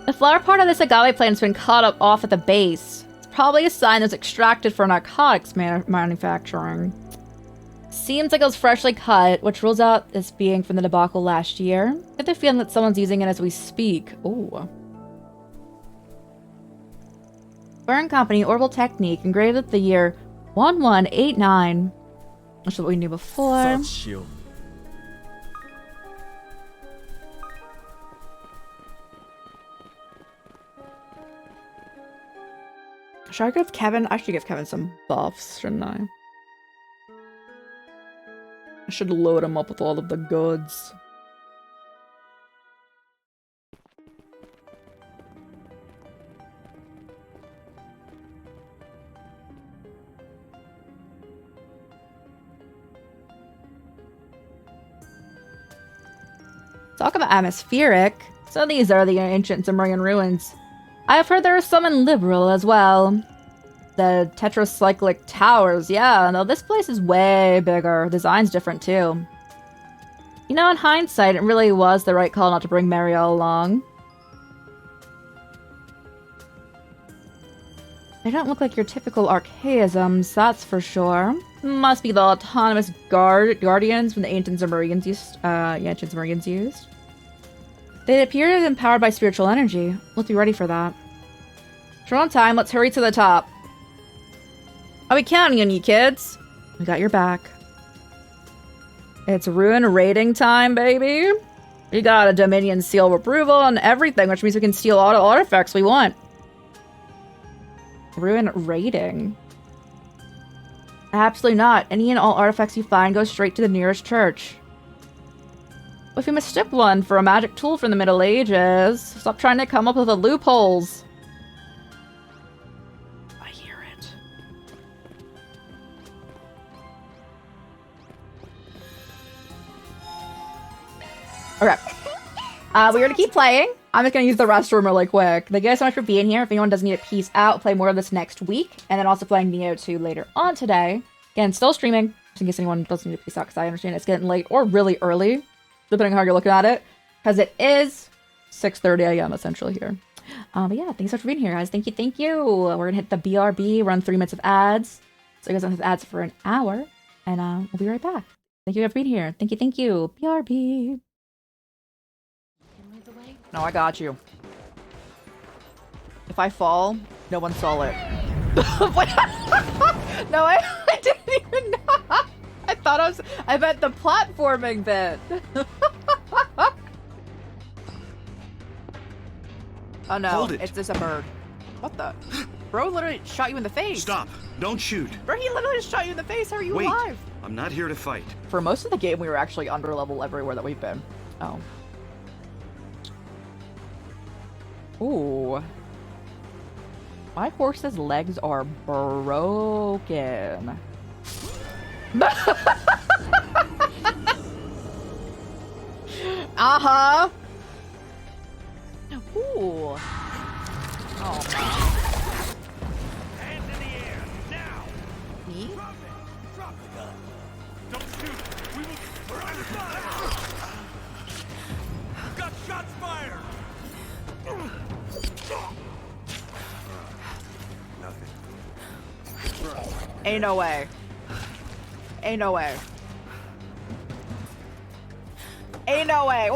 The flower part of this agave plant has been cut up off at the base. It's probably a sign it's extracted for narcotics manufacturing. Seems like it was freshly cut, which rules out this being from the debacle last year. I get the feeling that someone's using it as we speak. Ooh. Burn Company Orbital Technique, engraved the year 1189. Which is what we knew before. Should I give Kevin? I should give Kevin some buffs, shouldn't I? I should load him up with all of the goods. Talk about atmospheric. So these are the ancient Zemurian ruins. I have heard there are some in Liberal as well. The tetracyclic towers, yeah, no, this place is way bigger. Design's different too. You know, in hindsight, it really was the right call not to bring Mariel along. They don't look like your typical archaisms, that's for sure. Must be the autonomous guardians from the ancient Zemurians used. They appear to be empowered by spiritual energy. Let's be ready for that. We're on time, let's hurry to the top. Are we counting on you, kids? We got your back. It's ruin raiding time, baby. We got a Dominion seal of approval and everything, which means we can steal all the artifacts we want. Ruin raiding. Absolutely not. Any and all artifacts you find go straight to the nearest church. If you mistook one for a magic tool from the Middle Ages, stop trying to come up with the loopholes. I hear it. Okay. We're gonna keep playing. I'm just gonna use the restroom really quick. Thank you guys so much for being here. If anyone doesn't need a peace out, we'll play more of this next week. And then also playing Neo 2 later on today. Again, still streaming, just in case anyone doesn't need a peace out, because I understand it's getting late or really early, depending on how you're looking at it. Because it is 6:30 a.m. essentially here. But yeah, thanks so much for being here, guys. Thank you, thank you. We're gonna hit the BRB, run 3 minutes of ads. So you guys don't have ads for an hour. And we'll be right back. Thank you guys for being here. Thank you, thank you. BRB. No, I got you. If I fall, no one saw it. No, I didn't even know. I thought I meant the platforming bit. Oh no, Hold it. it's just a bird. What the? Bro literally shot you in the face. Stop. Don't shoot. Bro, he literally just shot you in the face. How are you Wait. alive? I'm not here to fight. For most of the game, we were actually under level everywhere that we've been. Oh. Ooh. My horse's legs are broken. Uh-huh. Ooh. Oh, man. Hands in the air, now! Me? Drop the gun. Don't shoot. We're on the side. Got shots fired. Ain't no way. Ain't no way. Ain't no way.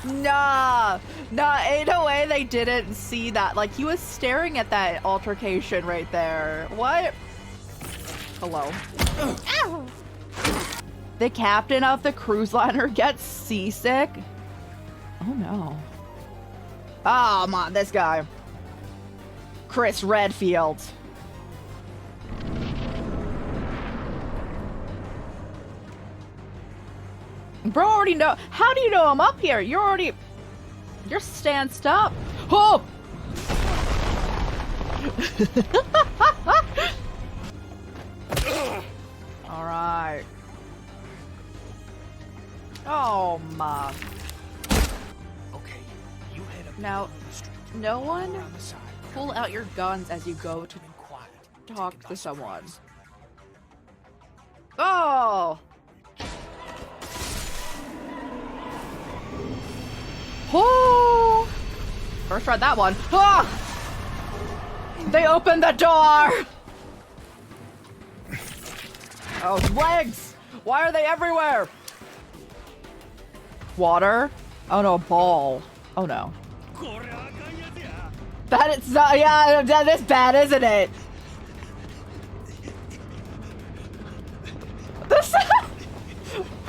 Nah. Nah, ain't no way they didn't see that. Like, he was staring at that altercation right there. What? Hello. Ow. The captain of the cruise liner gets seasick? Oh no. Oh, man, this guy. Chris Redfield. Bro already know. How do you know I'm up here? You're stanced up. Oh! Alright. Oh, man. Okay, you head up Now, no one around the side. pull out your guns as you go to talk to someone. Oh! Oh! First tried that one. Ah! They opened the door! Oh, legs! Why are they everywhere? Water? Oh no, a ball. Oh no. That is not, yeah, that is bad, isn't it? This.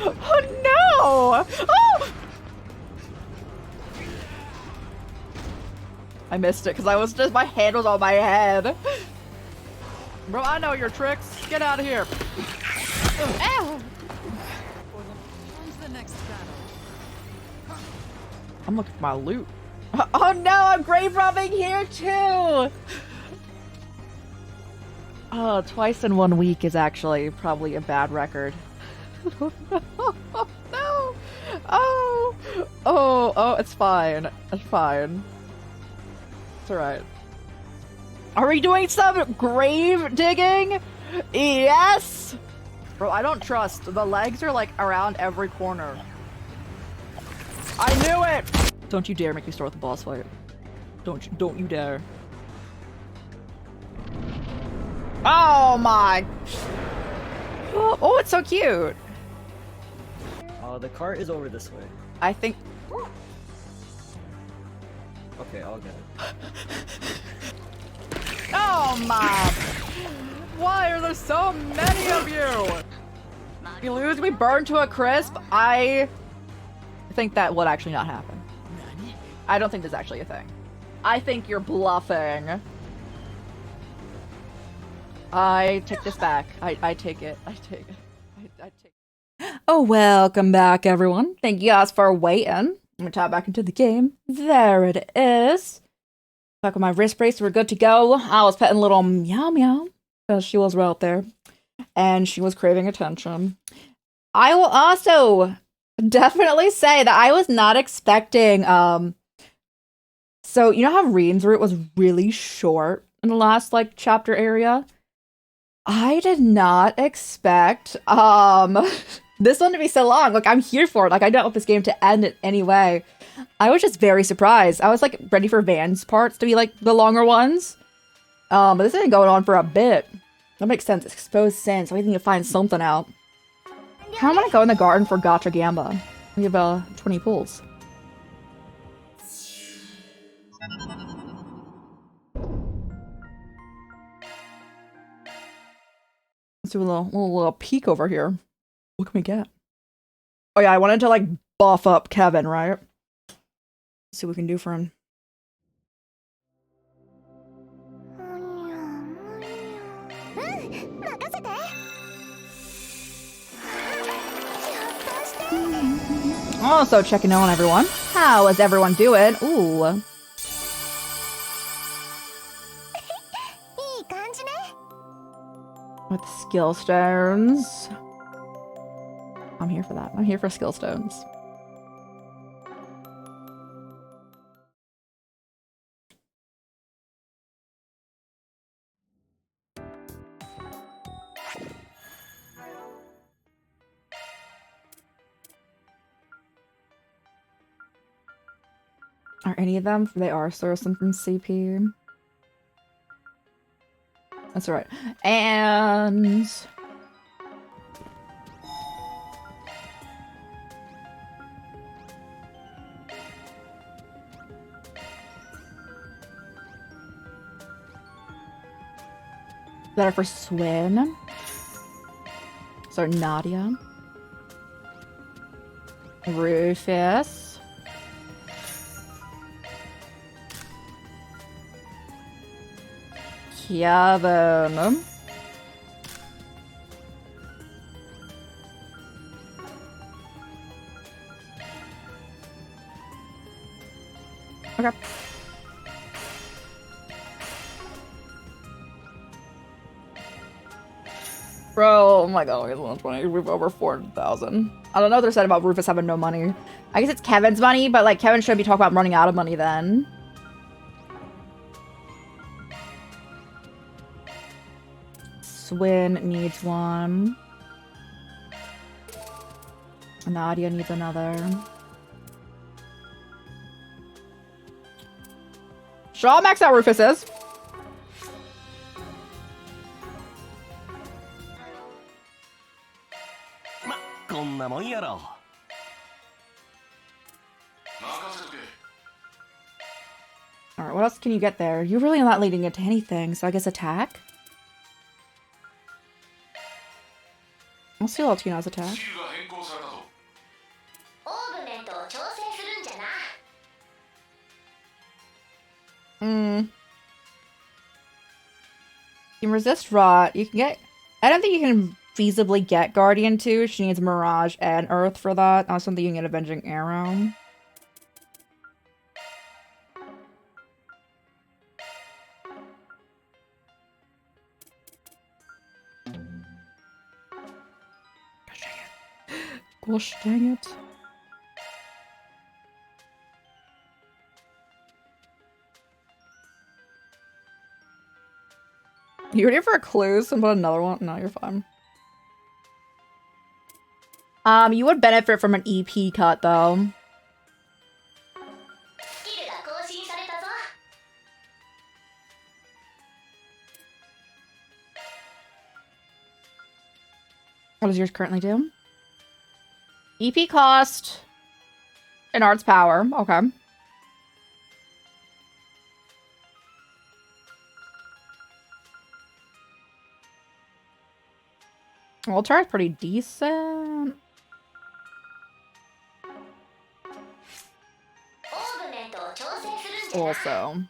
Oh no! Oh! I missed it because I was just, my hand was on my head. Bro, I know your tricks. Get out of here. Ow! When's the next battle? I'm looking for my loot. Oh no, I'm grave robbing here too! Oh, twice in 1 week is actually probably a bad record. Oh no! Oh! Oh, it's fine. It's fine. It's alright. Are we doing some grave digging? Yes! Bro, I don't trust. The legs are like around every corner. I knew it! Don't you dare make me start the boss fight. Don't you dare. Oh my! Oh, it's so cute! The cart is over this way. I think... Okay, I'll get it. Oh my! Why are there so many of you? You lose, we burn to a crisp. I think that would actually not happen. I don't think there's actually a thing. I think you're bluffing. I take this back. I take it. I take it. I take it. Oh, welcome back, everyone. Thank you guys for waiting. I'm gonna tap back into the game. There it is. Back with my wrist brace. We're good to go. I was petting little meow meow because she was right there and she was craving attention. I will also definitely say that I was not expecting, so you know how Rean's route was really short in the last like chapter area? I did not expect this one to be so long. Like, I'm here for it. Like, I don't want this game to end in any way. I was just very surprised. I was like ready for Van's parts to be like the longer ones. But this has been going on for a bit. That makes sense. Exposed sense. We need to find something out. How am I gonna go in the garden for Gotcha Gamba? We have 20 pools. Let's do a little peek over here. What can we get? Oh yeah, I wanted to like buff up Kevin, right? Let's see what we can do for him. Also checking in on everyone. How is everyone doing? Ooh. With skill stones. I'm here for that. I'm here for skill stones. Are any of them? They are sourcing from CP. That's right. And that are for Swin. So Nadia. Rufus. Kevin. Okay. Bro, oh my god, he's 120. We've over 400,000. I don't know what they're saying about Rufus having no money. I guess it's Kevin's money, but like Kevin shouldn't be talking about running out of money then. Swin needs one. Nadia needs another. Should all max out Rufus is. Alright, what else can you get there? You're really not leading it to anything, so I guess attack? I'll steal Altina's attack. You can resist rot. You can get... I don't think you can feasibly get Guardian 2. She needs Mirage and Earth for that. I also think you can get Avenging Arrow. Gosh dang it. You ready for a clue? Somebody another one? No, you're fine. You would benefit from an EP cut though. What does yours currently do? EP cost and arts power. Okay. Well, Tara's pretty decent. Also.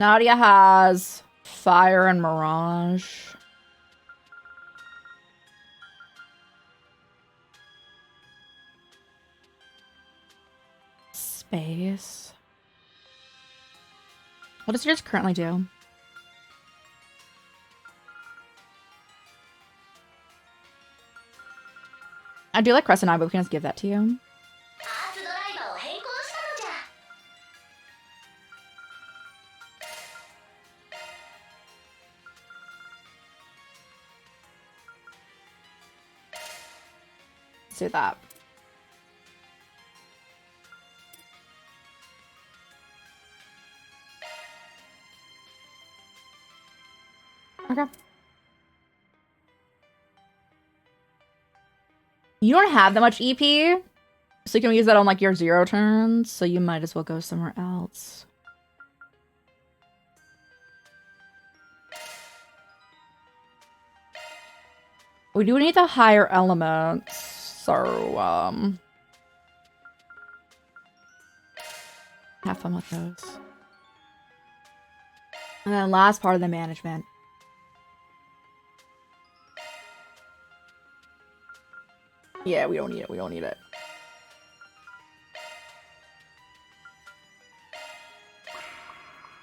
Nadia has Fire and Mirage. Space. What does yours currently do? I do like Crescent Eye, but we can just give that to you. Let's do that. Okay. You don't have that much EP, so you can use that on like your 0 turns, so you might as well go somewhere else. We do need the higher elements, so have fun with those. And then last part of the management. Yeah, we don't need it. We don't need it.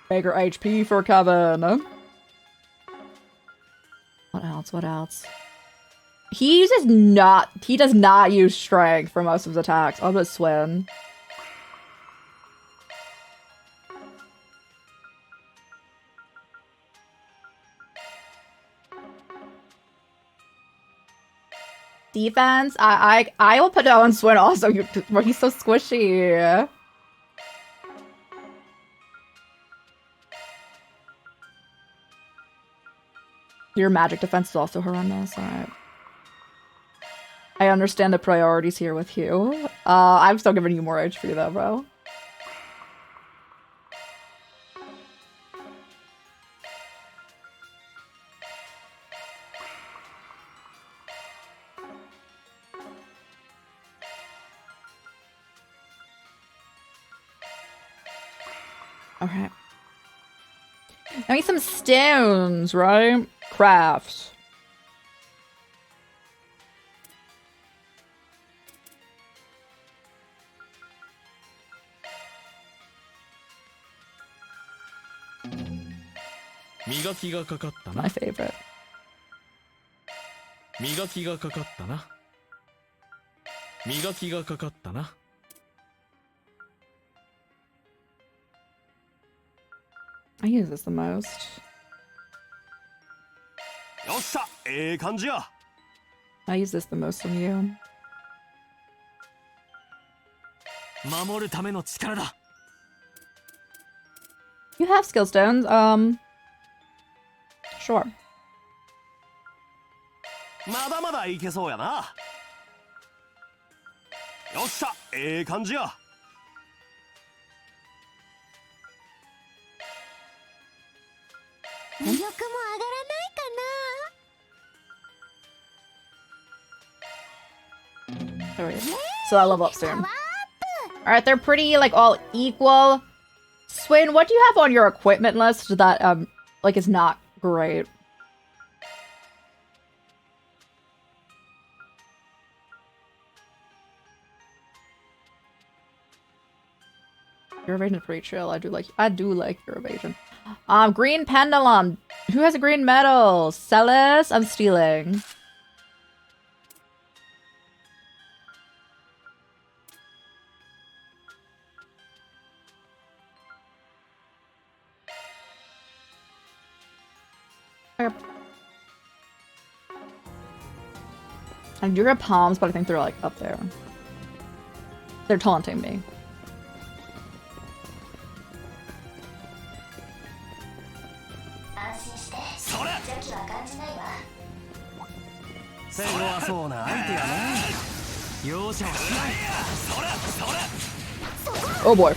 Bigger HP for Kevin. What else? What else? He does not use strength for most of his attacks. I'll put Swin. Defense? I will put it on Swin also, but he's so squishy. Your magic defense is also horrendous. Alright. I understand the priorities here with you. I'm still giving you more HP though, bro. Okay. I need some stones, right? Crafts. My favorite. I use this the most. I use this the most from you. You have skill stones. Sure. まだまだいけそうやな。よっしゃ、感じや。魅力も上がらないかな。 There we go. So I'll level up soon. Alright, they're pretty, like, all equal. Swin, what do you have on your equipment list that, like, is not great? Your evasion is pretty chill. I do like your evasion. Green pendulum. Who has a green medal? Celis? I'm stealing. Okay. I do have palms, but I think they're like up there. They're taunting me. Oh boy.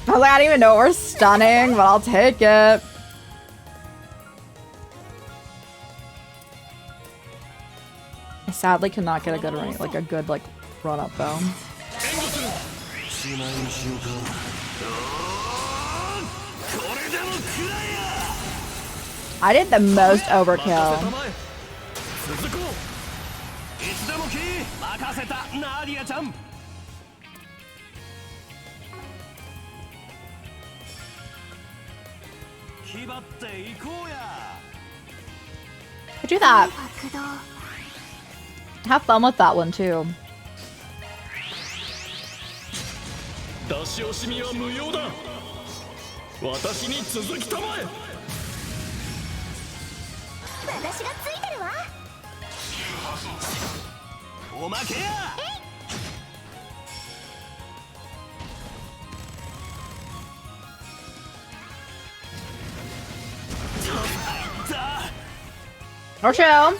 I was like, I don't even know we're stunning, but I'll take it. I sadly cannot get a good run, like a good run up though. I did the most overkill. I do that. Have fun with that one too. Or chill.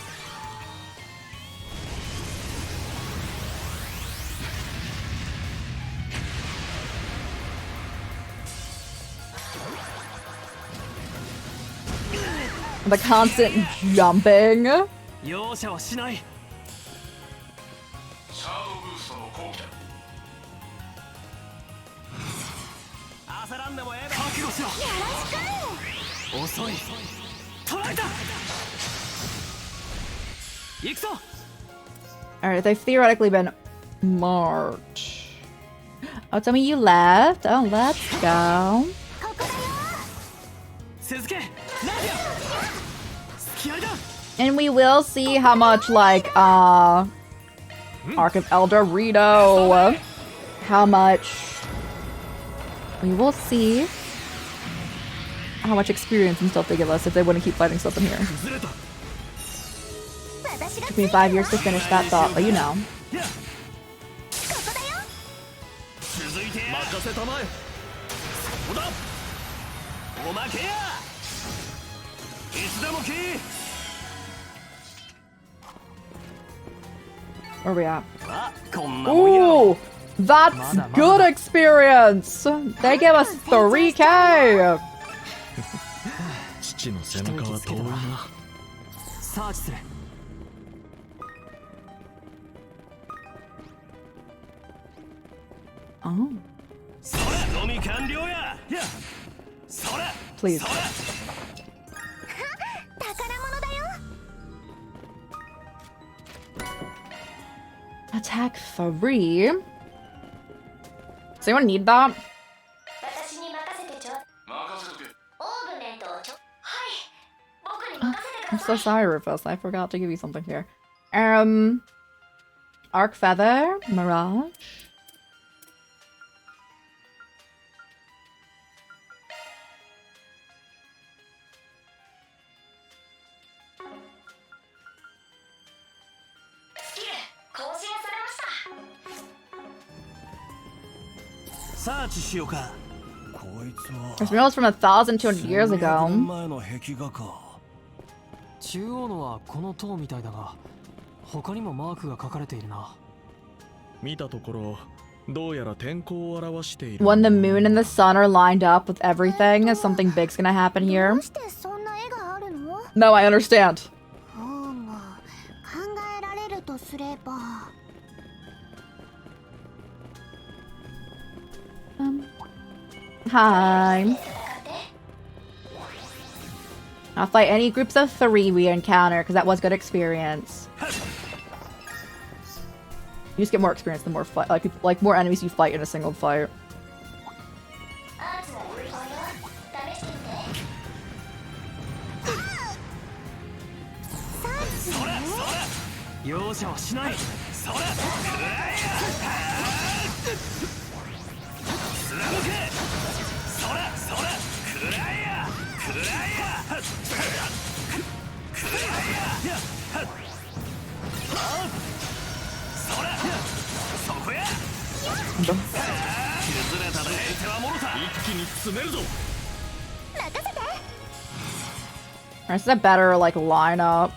The constant jumping. 容赦はしない。シャードブーストの後期だ。焦らんでもええだ。覚悟しろ。遅い。捕らえた。行くぞ。 Alright, they've theoretically been marked. Oh, tell me you left. Oh, let's go. And we will see how much, like, Arc of El Dorito. How much... We will see how much experience and stuff they give us if they want to keep fighting stuff in here. Took me 5 years to finish that thought, but you know. Where are we at? Ooh! That's good experience! They give us 3K! 父の背中は遠いな。サーチする。 Oh. Please. Attack 3. Does anyone need that? I'm so sorry, Rufus. I forgot to give you something here. Arc Feather, Mirage. This mural is from 1,200 years ago. 中央のはこの塔みたいだが、他にもマークが書かれているな。見たところ、どうやら天候を表している。When the moon and the sun are lined up with everything, something big's gonna happen here. No, I understand. Hi. I'll fight any groups of 3 we encounter, because that was good experience. You just get more experience the more fight, like more enemies you fight in a single fight. This is a better like lineup.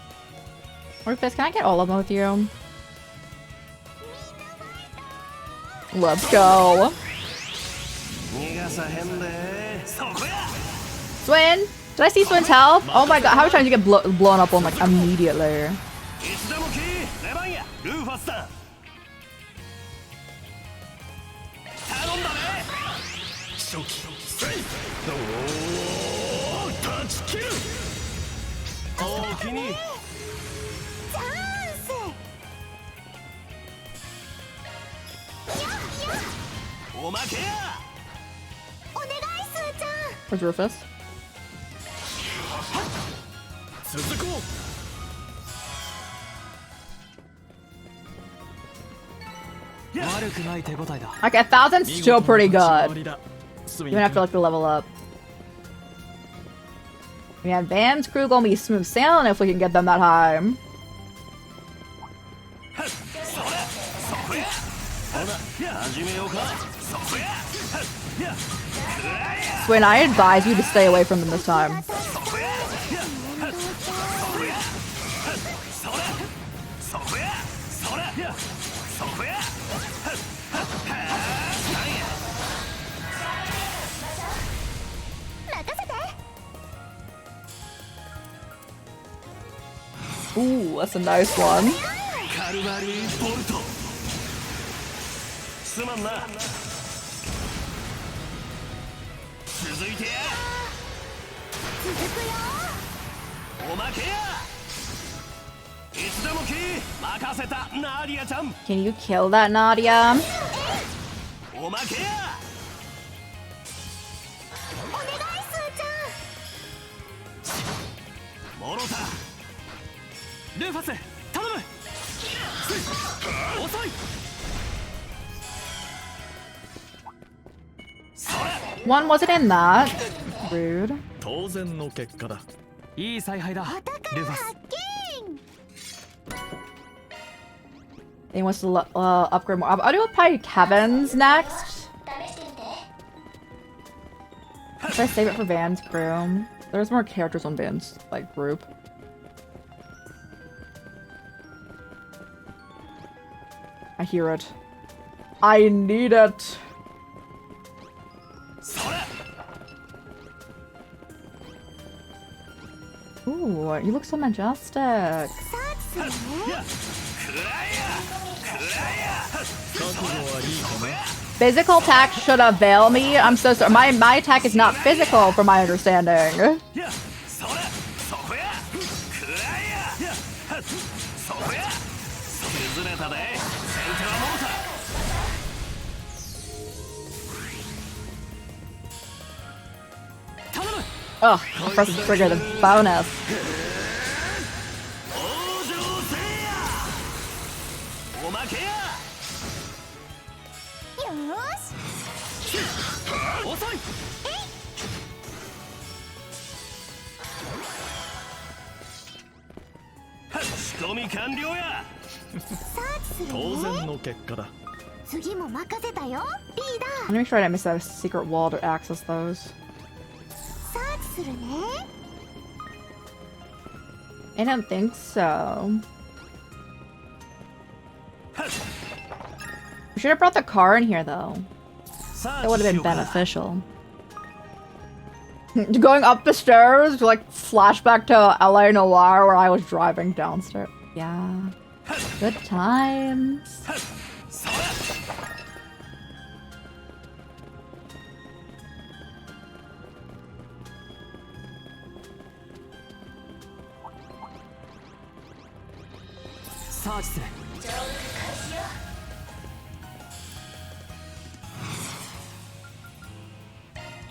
Rufus, can I get all of them with you? Let's go. Swin! Did I see Swin's health? Oh my god, how many times you get blown up on like immediately? Where's Rufus? Okay, 1,000's still pretty good. Even after like the level up. Yeah, Van's crew gonna be smooth sailing if we can get them that high. Swin, I advise you to stay away from them this time. Ooh, that's a nice one. Can you kill that Nadia? One wasn't in that. Rude. 当然の結果だ。いい采配だ。ルファス。 He wants to upgrade more. I'll do probably Kevin's next. Should I save it for Van's crew? There's more characters on Van's like group. I hear it. I need it. Ooh, you look so majestic. Physical attack should avail me. I'm so sorry. My attack is not physical, from my understanding. Ugh, press the trigger, the bonus. Let me make sure I didn't miss a secret wall to access those. I don't think so. We should have brought the car in here though. That would have been beneficial. Going up the stairs, like flashback to LA Noire where I was driving downstairs. Yeah. Good times.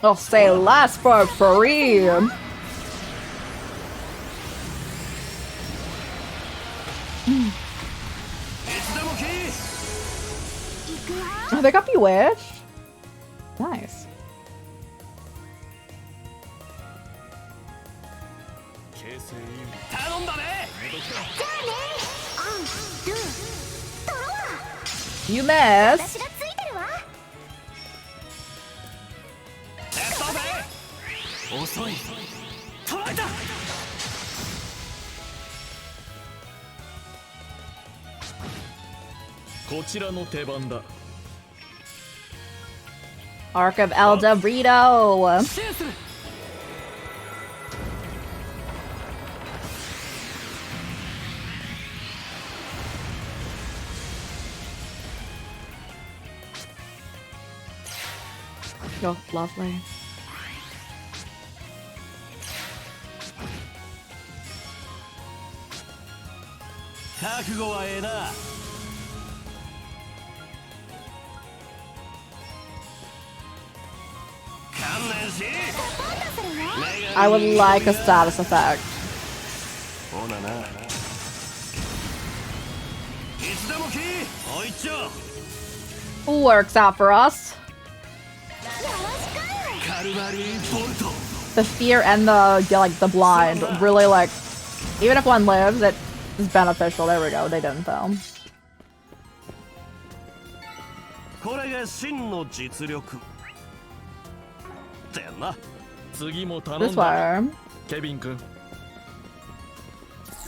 I'll say last for free. Oh, they got bewitched. Nice. You missed. Arc of El Dorito. Oh, lovely. I would like a status effect. Works out for us. The fear and the blind really like, even if one lives, it is beneficial. There we go. They didn't though. This way. ケビン君。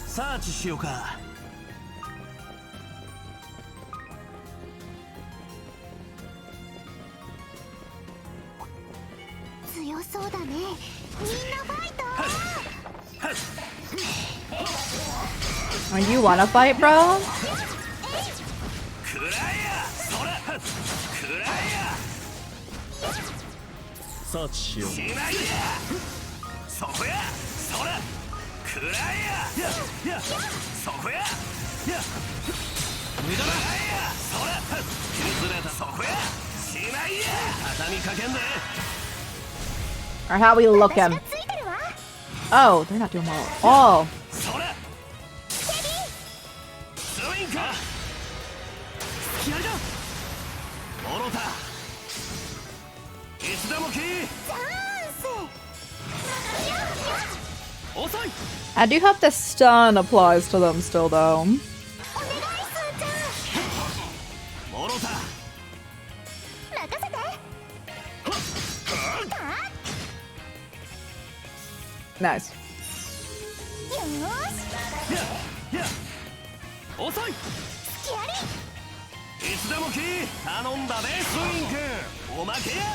サーチしようか。強そうだね。みんなファイト。When you wanna fight, bro? Or how we looking? Oh, they're not doing well. Oh. I do hope the stun applies to them still, though. Nice.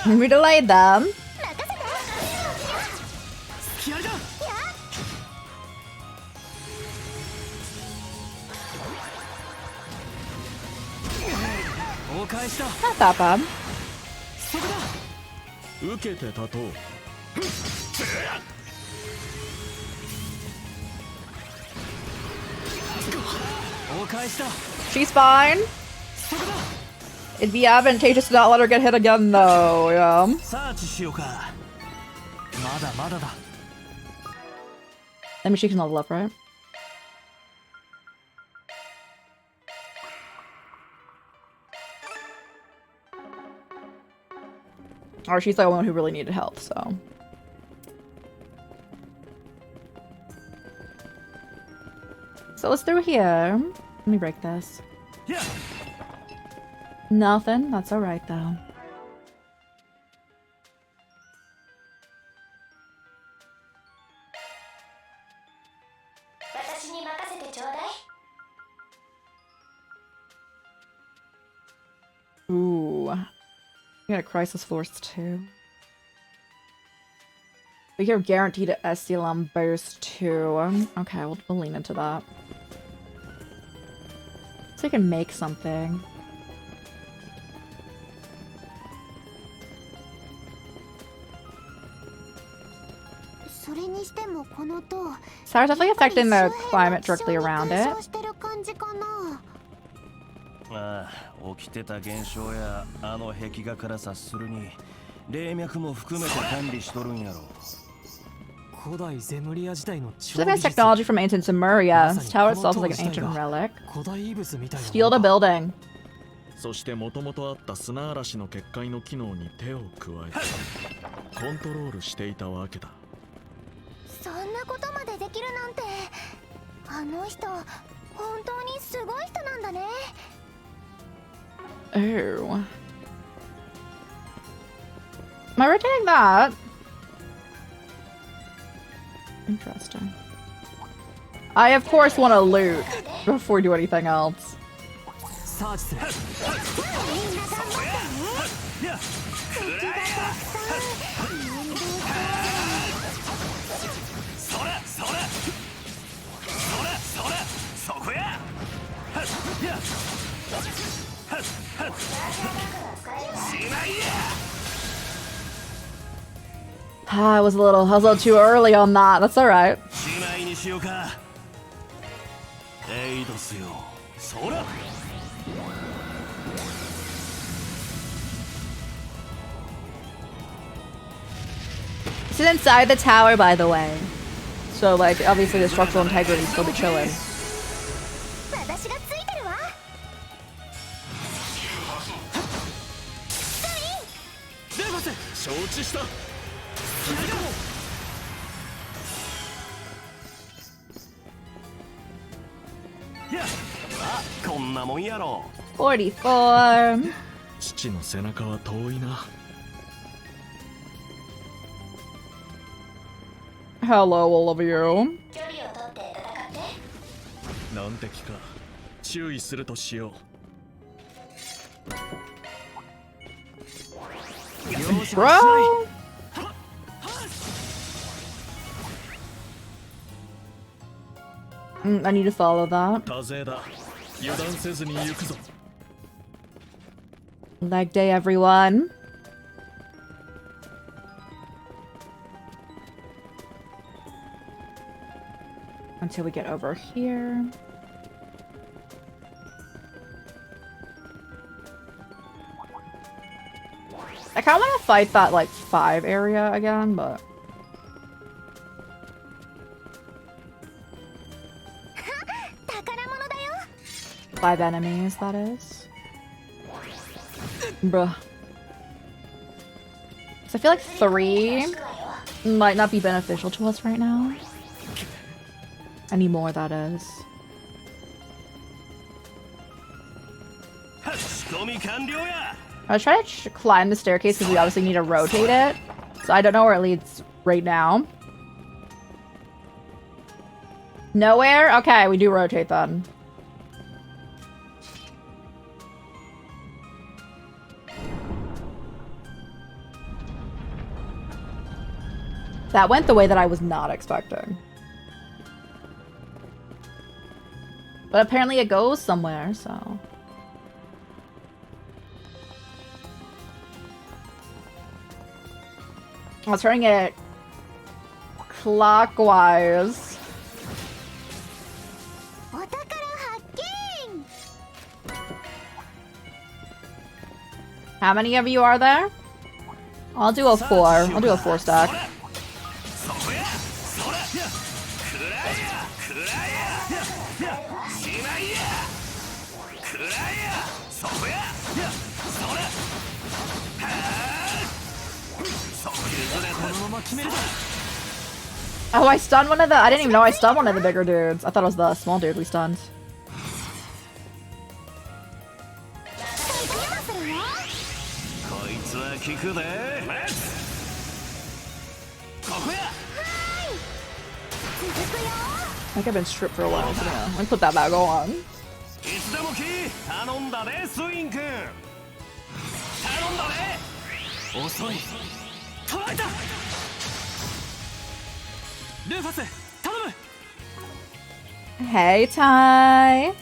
We delayed them. Not that bad. She's fine. It'd be advantageous to not let her get hit again, though. Yeah. That means she can level up, right? Or she's the one who really needed help, so. So let's through here. Let me break this. Nothing. That's alright, though. Ooh. We got a Crisis Force too. We hear guaranteed to Estilum burst too. Okay, we'll lean into that. So we can make something. Sour's definitely affecting the climate directly around it. ああ、起きてた現象やあの壁画から察するに霊脈も含めて管理しとるんやろ。 Advanced technology from ancient Lemuria. This tower itself is like an ancient relic. Steal the building. そしてもともとあった砂嵐の結界の機能に手を加えコントロールしていたわけだ。そんなことまでできるなんて、あの人本当にすごい人なんだね。 Oh. Am I rotating that? Interesting. I of course want to loot before we do anything else. I was a little too early on that. That's all right. This is inside the tower, by the way. So, like, obviously the structural integrity still be chilling. Yeah. こんなもんやろ。 44. 父の背中は遠いな。 Hello, all of you. 難敵か。注意するとしよう。 Bro. I need to follow that. 多勢だ。油断せずに行くぞ。Leg day, everyone. Until we get over here. I kind of want to fight that, like, 5 area again, but... 5 enemies, that is. Bruh. So I feel like 3 might not be beneficial to us right now. Anymore, that is. I was trying to climb the staircase because we obviously need to rotate it. So I don't know where it leads right now. Nowhere? Okay, we do rotate then. That went the way that I was not expecting. But apparently it goes somewhere, so... I was turning it clockwise. How many of you are there? I'll do a 4. I'll do a 4 stack. Oh, I stunned one of the- I didn't even know I stunned one of the bigger dudes. I thought it was the small dude we stunned. I think I've been stripped for a while, so yeah. Let me put that back on. Hey, Ty.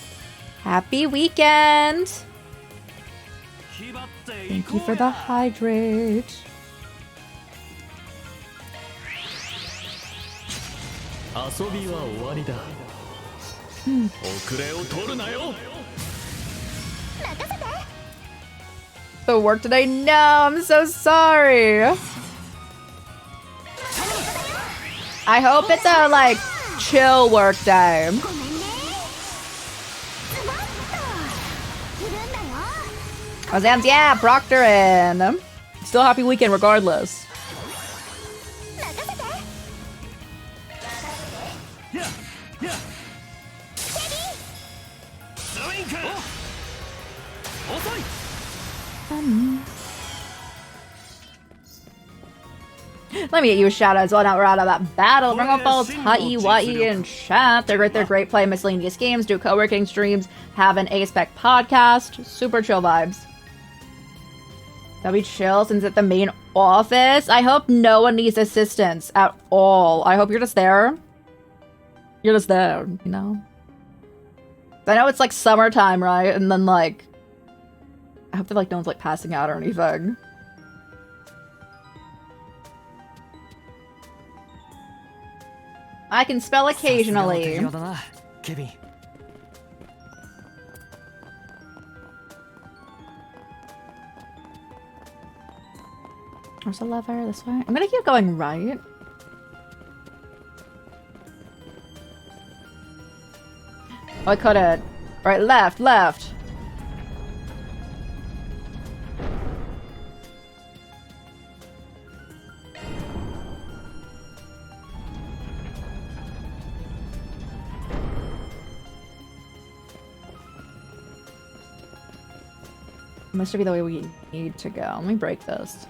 Happy weekend. Thank you for the hydrate. 遊びは終わりだ。遅れを取るなよ。The work today? No, I'm so sorry. I hope it's a, like, chill work day. Ozams, yeah, Proctorin. Still happy weekend regardless. Let me get you a shout out as well. Now we're out of that battle. Bring up all Tai Wai in chat. They're great. Play miscellaneous games, do co-working streams, have an A-Spec podcast. Super chill vibes. That'll be chill since it's the main office. I hope no one needs assistance at all. I hope you're just there. You're just there, you know? I know it's like summertime, right? And then like, I hope that like no one's like passing out or anything. I can spell occasionally. There's a lever this way. I'm gonna keep going right. Oh, I couldn't. Right, left. Must be the way we need to go. Let me break this.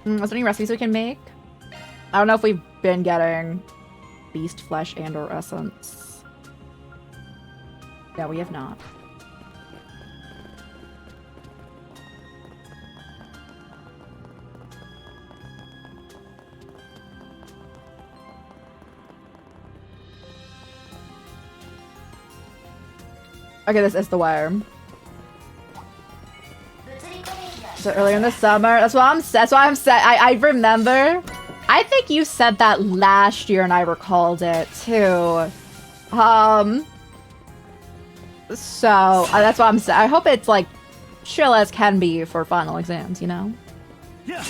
Is there any recipes we can make? I don't know if we've been getting beast flesh and or essence. Yeah, we have not. Okay, this is the way. So earlier in the summer. That's why I'm saying. I remember. I think you said that last year, and I recalled it too. So that's what I'm saying. I hope it's like chill as can be for final exams, you know? Yeah.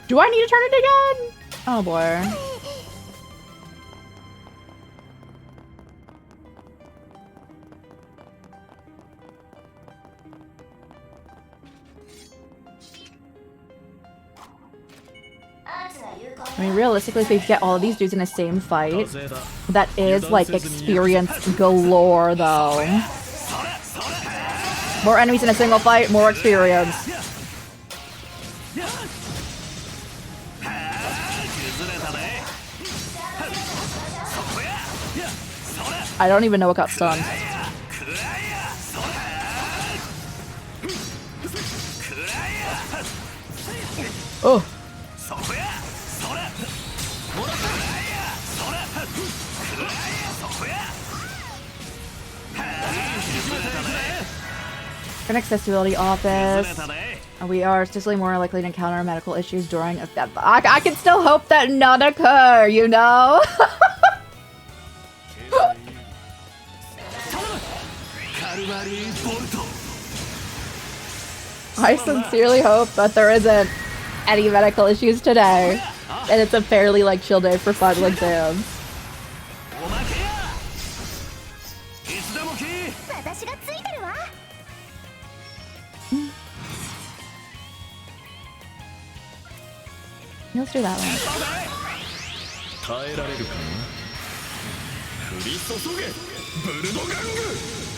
Do I need to turn it again? Oh boy. I mean, realistically, if we get all of these dudes in the same fight, that is, like, experience galore, though. More enemies in a single fight, more experience. I don't even know what got stunned. Oh. An accessibility office. We are statistically more likely to encounter medical issues during a death. I can still hope that none occur, you know? I sincerely hope that there isn't any medical issues today. And it's a fairly, like, chill day for final exams. Let's do that one.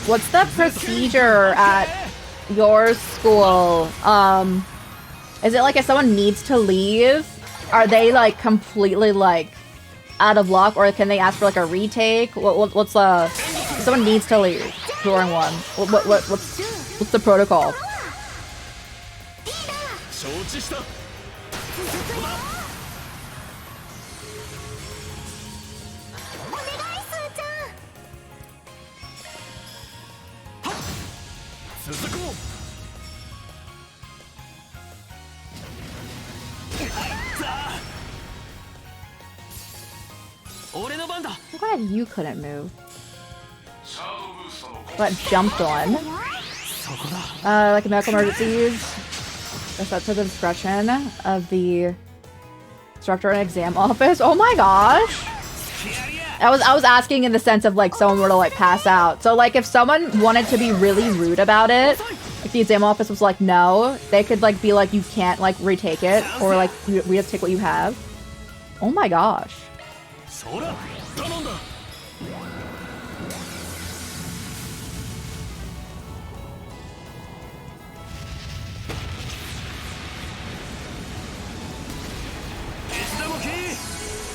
What's the procedure at your school? Is it like if someone needs to leave, are they like completely like out of luck, or can they ask for like a retake? What's if someone needs to leave during one? What's the protocol? I'm glad you couldn't move. But jumped on. Like a medical emergencies. That's up to the discretion of the instructor and exam office. Oh my gosh! I was asking in the sense of like someone were to like pass out. So like if someone wanted to be really rude about it, if the exam office was like no, they could like be like you can't like retake it, or like we have to take what you have. Oh my gosh.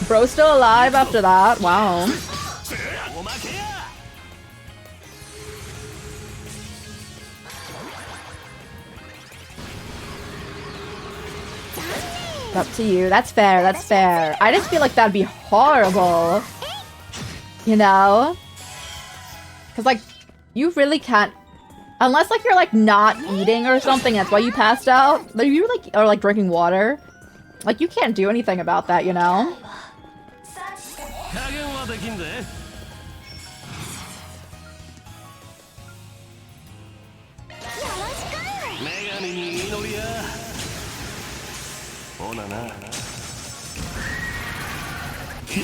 Bro's still alive after that. Wow. Up to you. That's fair. That's fair. I just feel like that'd be horrible. You know? Because, like, you really can't... Unless, like, you're, like, not eating or something. That's why you passed out. Like, you, like, are, like, drinking water. Like, you can't do anything about that, you know?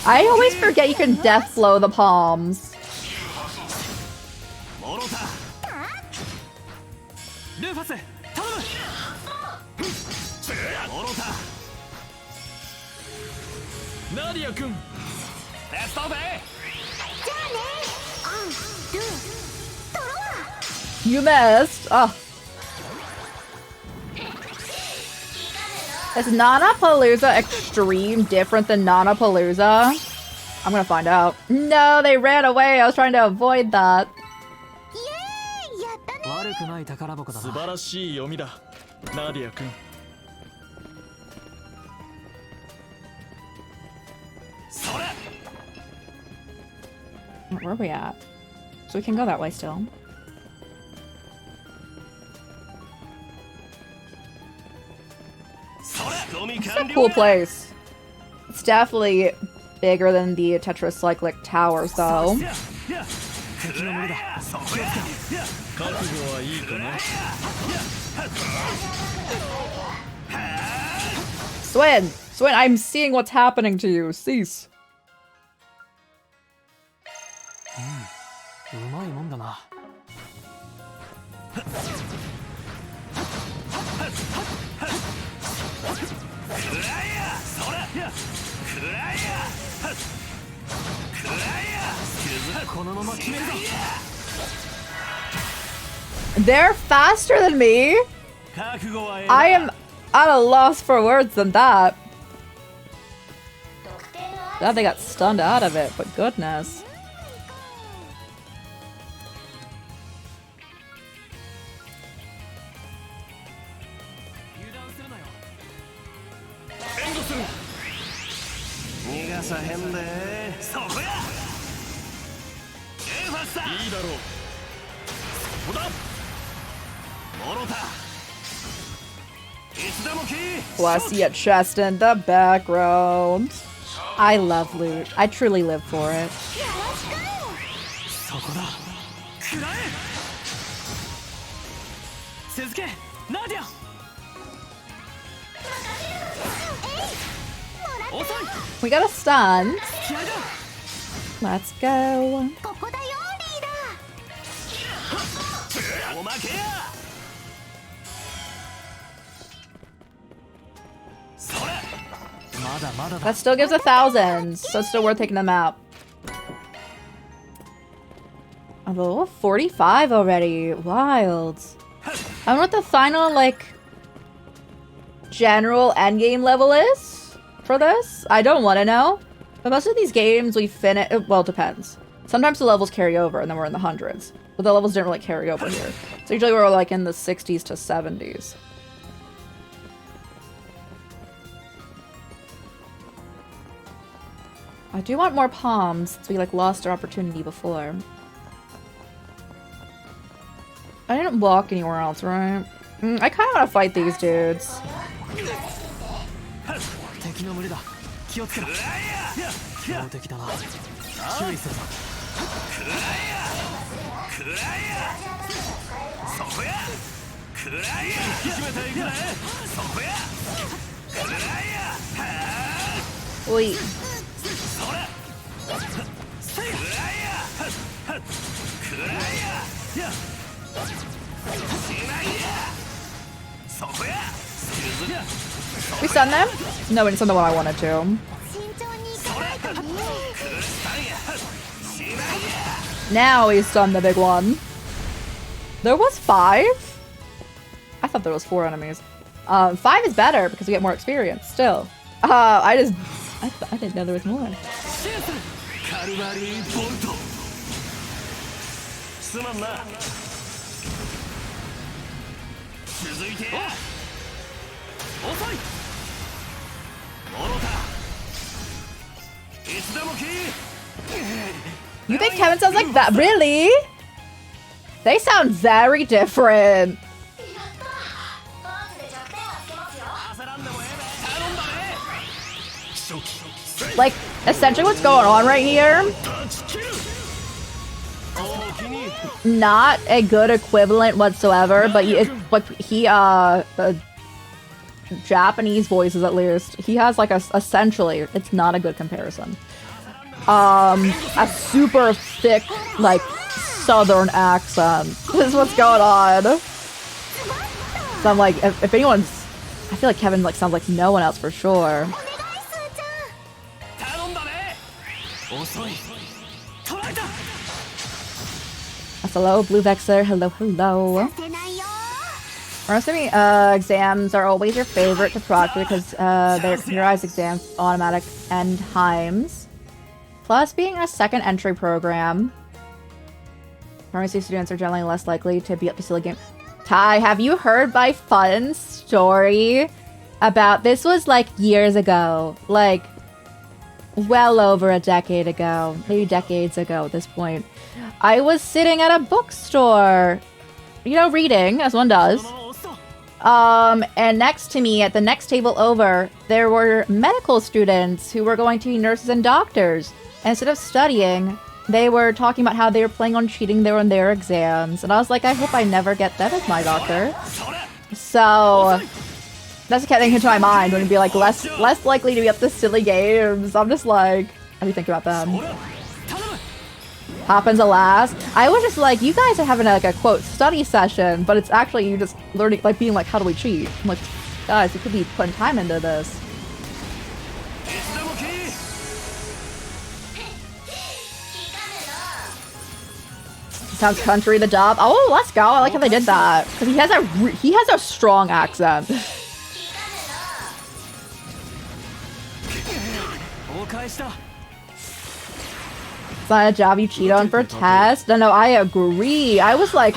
I always forget you can death flow the palms. You missed. Oh. Is Nanapalooza Extreme different than Nanapalooza? I'm gonna find out. No, they ran away. I was trying to avoid that. 素晴らしい読みだ、ナディア君。それ Where are we at? So we can go that way still. It's a cool place. It's definitely bigger than the Tetracyclic Towers, though. Swin! Swin, I'm seeing what's happening to you. Cease. They're faster than me. I am at a loss for words than that. Glad they got stunned out of it, but goodness. Oh, I see a chest in the background. I love loot. I truly live for it. We got a stun. Let's go. That still gives 1,000, so it's still worth taking them out. A level 45 already. Wild. I wonder what the final, like, general endgame level is for this. I don't want to know. But most of these games we finish... Well, it depends. Sometimes the levels carry over and then we're in the hundreds. But the levels didn't really carry over here. So usually we're like in the 60s to 70s. I do want more palms, since we like lost our opportunity before. I didn't walk anywhere else, right? I kind of want to fight these dudes. Oi. We stun them? No, we didn't stun the one I wanted to. Now we stun the big one. There was 5? I thought there was 4 enemies. 5 is better because we get more experience still. I didn't know there was more. You think Kevin sounds like that? Really? They sound very different. Like, essentially what's going on right here, not a good equivalent whatsoever, but the Japanese voices at least, he has like essentially, it's not a good comparison. A super thick, like, southern accent. This is what's going on. So I'm like, if anyone's, I feel like Kevin like sounds like no one else for sure. That's hello, Blue Vexer. Hello, hello. We're assuming exams are always your favorite to proctor because they're computerized exams, automatic end times. Plus, being a second entry program, pharmacy students are generally less likely to be up to silly game. Ty, have you heard my fun story about this? Was like years ago. Like, well over a decade ago, maybe decades ago at this point, I was sitting at a bookstore, you know, reading, as one does. And next to me, at the next table over, there were medical students who were going to be nurses and doctors. And instead of studying, they were talking about how they were planning on cheating on their exams. And I was like, I hope I never get them as my doctor. So that's what kept thinking to my mind when it'd be like less likely to be up to silly games. I'm just like, how do you think about them? Happens alas. I was just like, you guys are having like a quote study session, but it's actually you just learning, like being like, how do we cheat? I'm like, guys, you could be putting time into this. Sounds country the dub. Oh, let's go. I like how they did that because he has a strong accent. It's not a job you cheat on for test. No, I agree. I was like,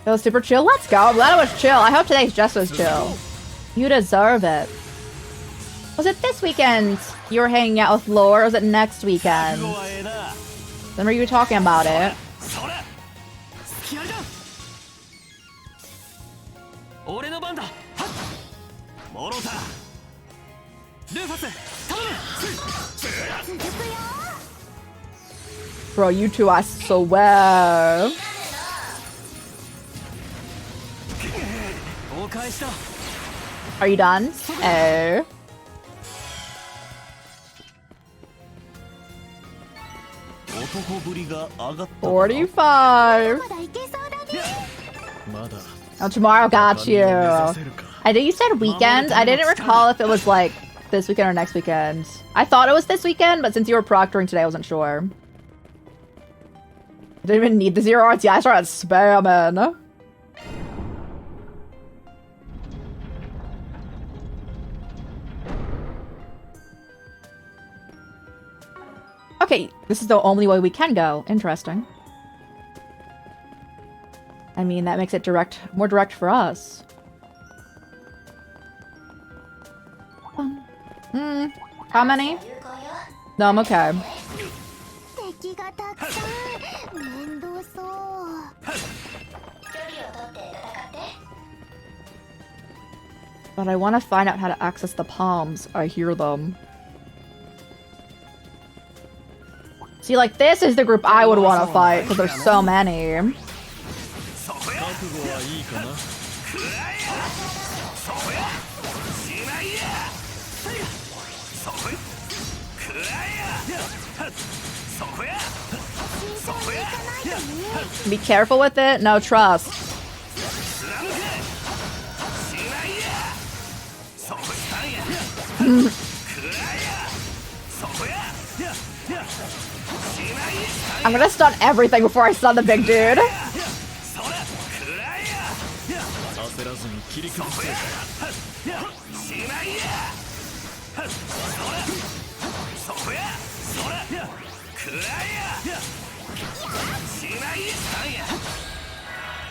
It was super chill. Let's go. I'm glad it was chill. I hope today's just as chill. You deserve it. Was it this weekend you were hanging out with Lore, or was it next weekend? Remember you were talking about it. Bro, you two, I swear. Are you done? Oh. $45. Oh, tomorrow got you. I think you said weekend. I didn't recall if it was like this weekend or next weekend. I thought it was this weekend, but since you were proctoring today, I wasn't sure. I didn't even need the 0 arts. Yeah, I started spamming. Okay, this is the only way we can go. Interesting. I mean, that makes it more direct for us. How many? No, I'm okay. But I want to find out how to access the palms. I hear them. See, like, this is the group I would want to fight, because there's so many. Be careful with it. No, trust. I'm gonna stun everything before I stun the big dude.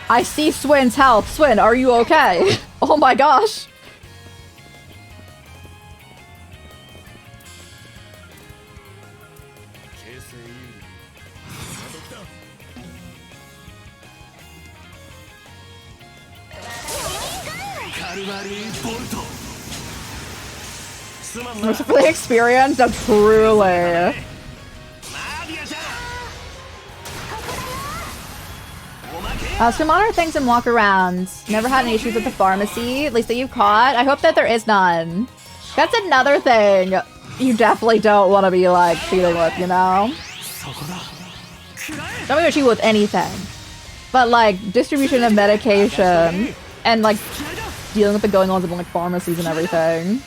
I see Swin's health. Swin, are you okay? Oh my gosh. For the experience, that's truly. Some monitor things and walk arounds. Never had any issues with the pharmacy, at least that you've caught. I hope that there is none. That's another thing you definitely don't want to be like dealing with, you know? Don't be cheating with anything. But like distribution of medication and like dealing with the going-ons of like pharmacies and everything.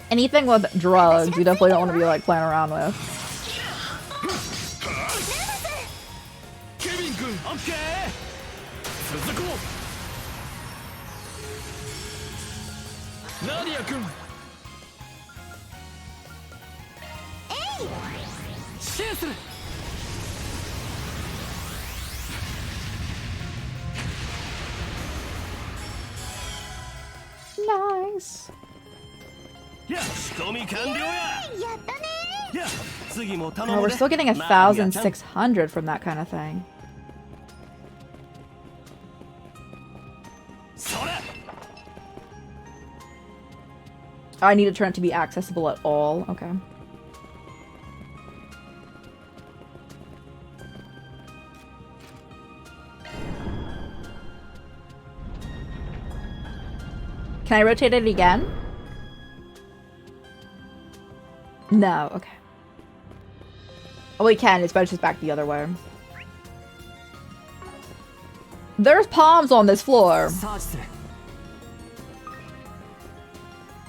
Anything with drugs, you definitely don't want to be like playing around with. nice. Oh, we're still getting 1,600 from that kind of thing. I need to turn it to be accessible at all. Okay. Can I rotate it again? No, okay. Oh, we can. It's just back the other way. There's palms on this floor.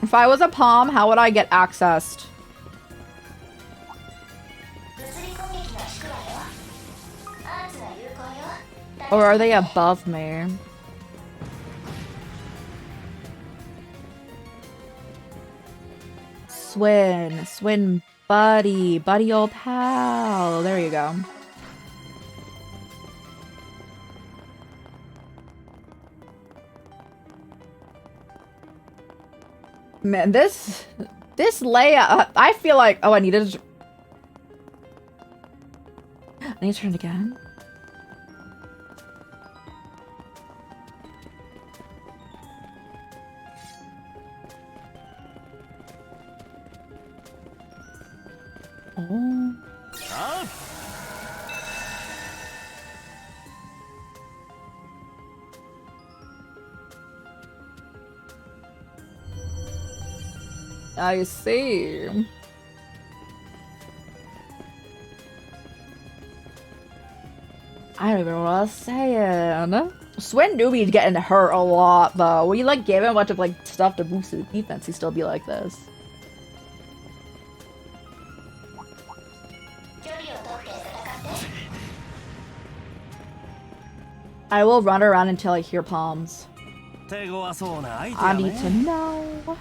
If I was a palm, how would I get accessed? Or are they above me? Swin, buddy old pal. There you go. Man, this layout, I feel like, oh, I need to turn it again. Oh. I see. I don't even know what I was saying. Swin Doobie's getting hurt a lot, though. We like gave him a bunch of like stuff to boost his defense. He'd still be like this. I will run around until I hear palms. I need to know.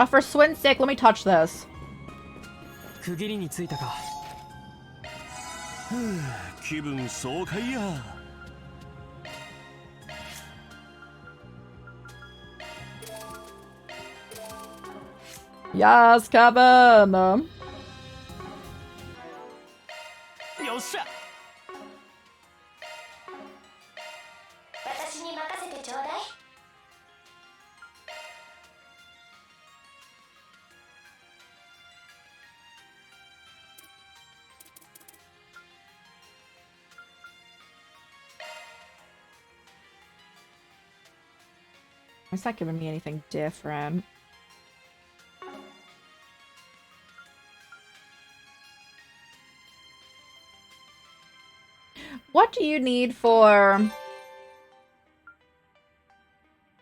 For Swin's sake, let me touch this. Yes, Kevin. It's not giving me anything different. What do you need for...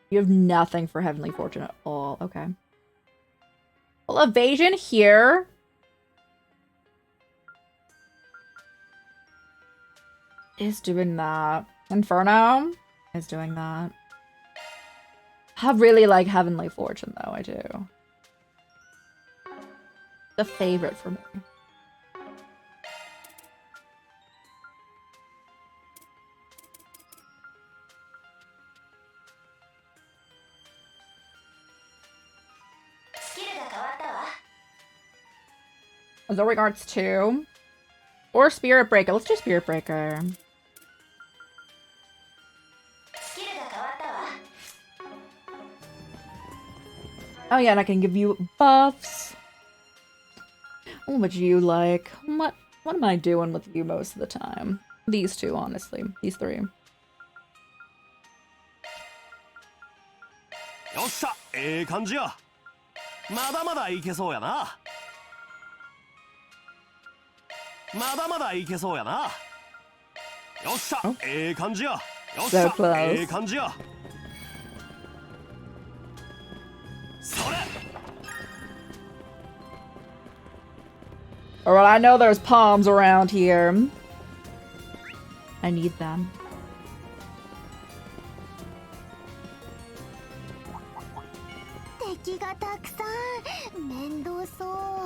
You have nothing for Heavenly Fortune at all. Okay. Well, evasion here. Is doing that. Inferno is doing that. I really like Heavenly Fortune, though. I do. The favorite for me. Zoe Arts 2. Or Spirit Breaker. Let's do Spirit Breaker. Oh yeah, and I can give you buffs. What would you like? What am I doing with you most of the time? These two, honestly. These three. So close. Alright, I know there's palms around here. I need them.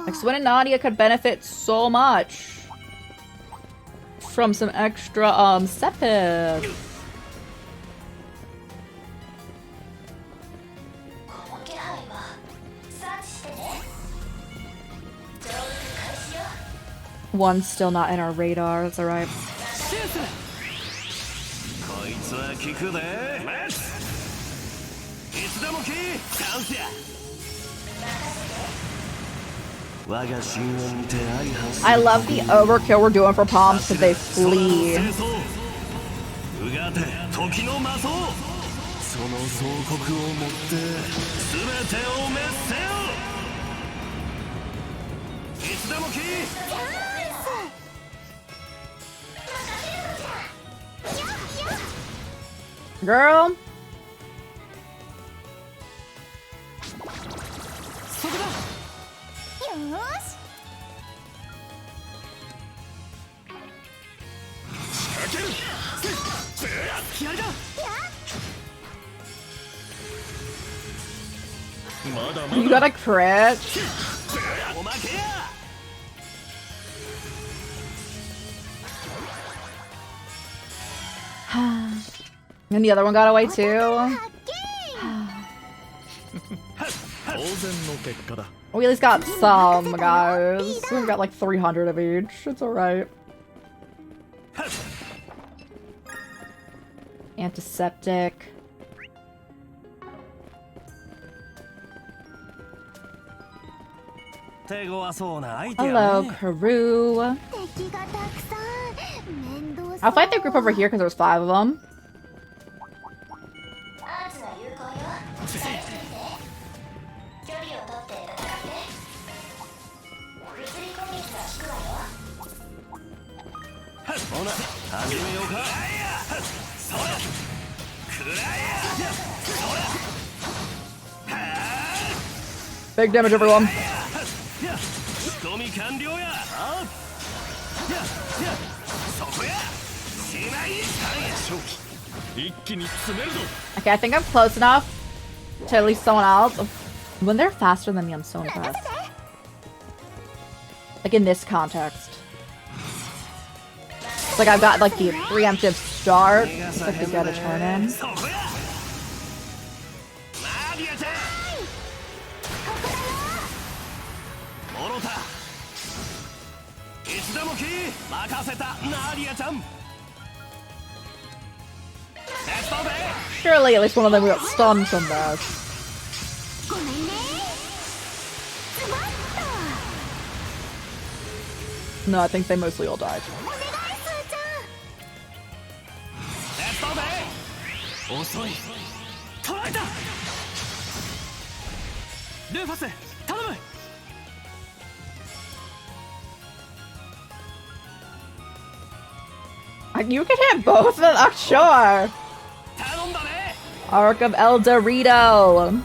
Like, Swin and Nadia could benefit so much from some extra Sepith. One's still not in our radar. That's alright. I love the overkill we're doing for palms because they flee. Girl. You got a crit? And the other one got away too? We at least got some, guys. We got like 300 of each. It's alright. Antiseptic. Hello, Karu. I'll fight the group over here because there's 5 of them. Big damage, everyone. Okay, I think I'm close enough to at least someone else. When they're faster than me, I'm so impressed. Like in this context. It's like I've got like the preemptive start. It's like they gotta turn in. Surely at least one of them got stunned from this. No, I think they mostly all died. You can hit both of them? Oh, sure. Arc of El Dorito.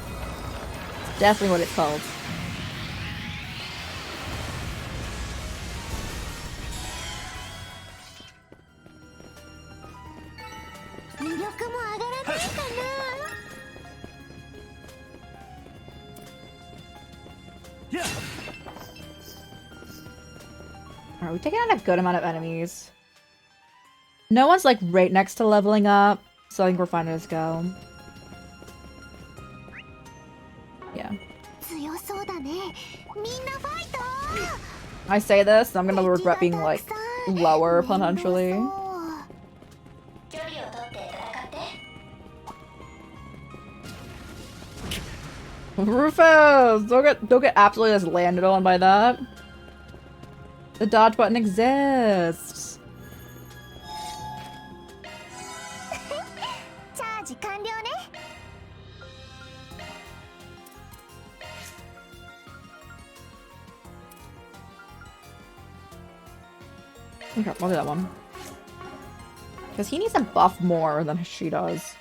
Definitely what it's called. Alright, we've taken out a good amount of enemies. No one's like right next to leveling up, so I think we're fine to just go. Yeah. I say this, I'm gonna regret being like lower potentially. Rufus! Don't get absolutely just landed on by that. The dodge button exists. Okay, I'll do that one. Because he needs a buff more than she does.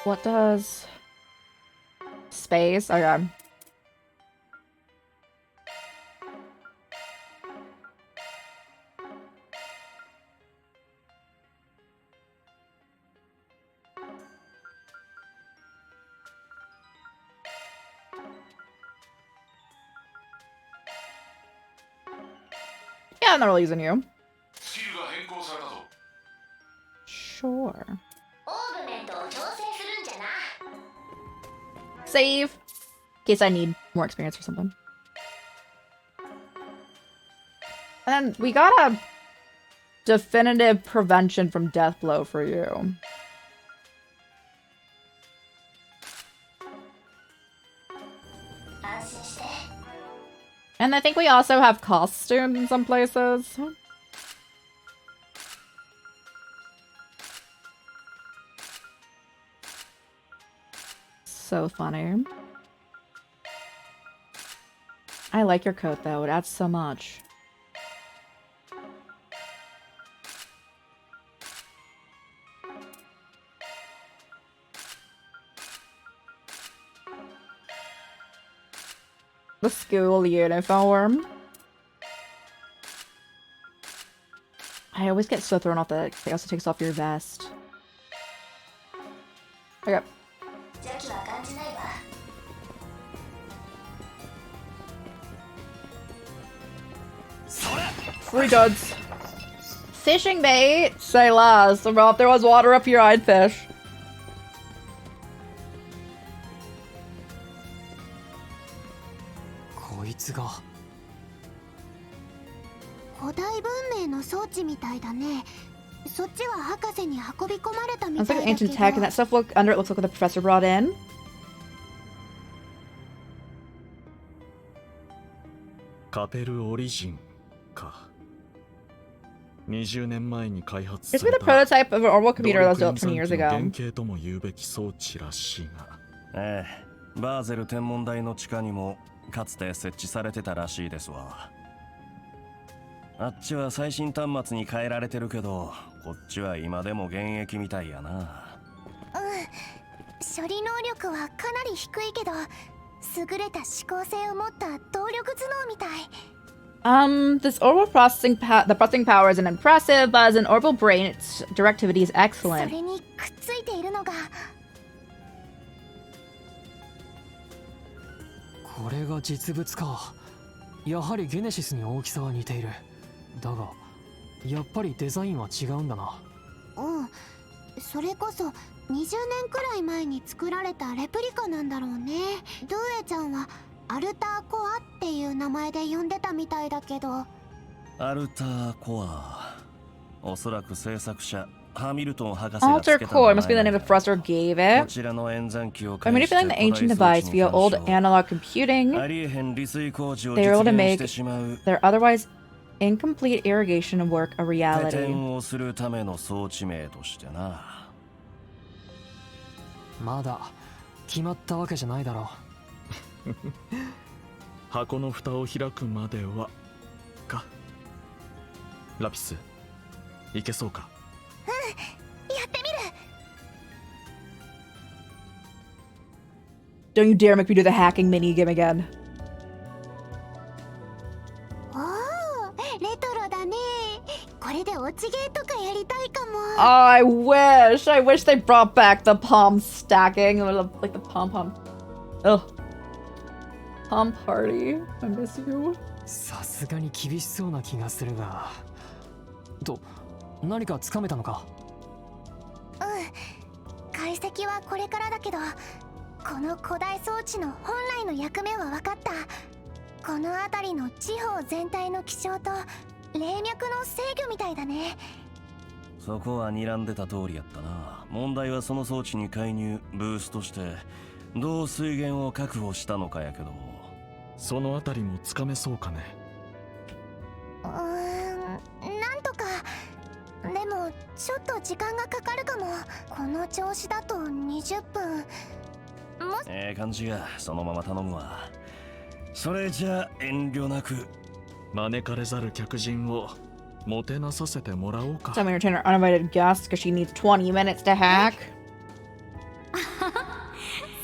What does space? Okay. Yeah, I'm not really using you. スキルが変更されたぞ。 Sure. オーグメントを調整するんじゃな。 Save. In case I need more experience or something. And then we got a definitive prevention from death blow for you. And I think we also have costumes in some places. So funny. I like your coat though, it adds so much. The school uniform. I always get so thrown off that it also takes off your vest. Okay. Free goods. Fishing bait? Say less. Well, if there was water up here, I'd fish. It's like an ancient tech, and that stuff under it looks like what the professor brought in. Here's the prototype of an orbital computer that was built 20 years ago. ええ、バーゼル天文台の地下にもかつて設置されてたらしいですわ。あっちは最新端末に変えられてるけど、こっちは今でも現役みたいやな。処理能力はかなり低いけど、優れた思考性を持った動力頭脳みたい。This orbital processing the processing power isn't impressive, but as an orbital brain, its directivity is excellent. それにくっついているのが。これが実物か。やはりゲネシスに大きさは似ている。だが、やっぱりデザインは違うんだな。それこそ20年くらい前に作られたレプリカなんだろうね。ドゥエちゃんはアルターコアっていう名前で呼んでたみたいだけど。アルターコア。おそらく制作者ハミルトン博士 Alter core must be the name the professor gave it. こちらの演算機を By manipulating the ancient device via old analog computing, they are able to make their otherwise incomplete irrigation work a reality. 点をするための装置名としてな。まだ決まったわけじゃないだろう。箱の蓋を開くまではか。ラピス、いけそうか。やってみる。 Don't you dare make me do the hacking minigame again. おー、レトロだね。これで落ちゲーとかやりたいかも。I wish they brought back the palm stacking, like the pom. Ugh. Palm party. I miss you. さすがに厳しそうな気がするが。何かつかめたのか？解析はこれからだけど、この古代装置の本来の役目は分かった。この辺りの地方全体の気象と霊脈の制御みたいだね。そこは睨んでた通りやったな。問題はその装置に介入、ブースとしてどう水源を確保したのかやけど。そのあたりもつかめそうかね。なんとか。でもちょっと時間がかかるかも。この調子だと20分。感じがそのまま頼むわ。それじゃ遠慮なく。招かれざる客人をもてなさせてもらおうか。Tell me return her uninvited guests because she needs 20 minutes to hack.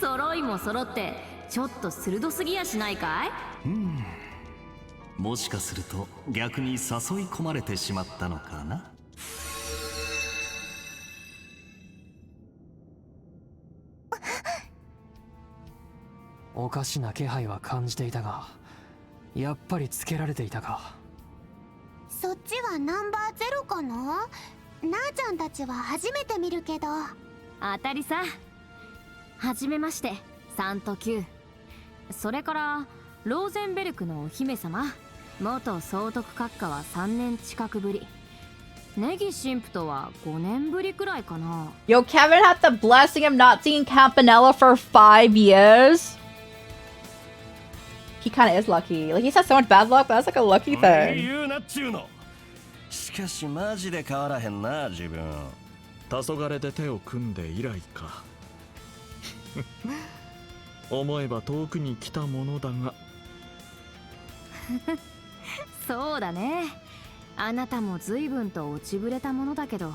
揃いも揃ってちょっと鋭すぎやしないかい？もしかすると逆に誘い込まれてしまったのかな。おかしな気配は感じていたが、やっぱりつけられていたか。そっちはナンバーゼロかな？なあちゃんたちは初めて見るけど。当たりさ。はじめまして、3と9。それからローゼンベルクのお姫様、元総督閣下は3年近くぶり。ネギ神父とは5年ぶりくらいかな。Yo, Kevin had the blessing of not seeing Campanella for 5 years. He kind of is lucky. Like, he's had so much bad luck, but that's like a lucky thing. 言うなっちゅうの。しかしマジで変わらへんな自分。黄昏で手を組んで以来か。思えば遠くに来たものだが。そうだね。あなたも随分と落ちぶれたものだけど、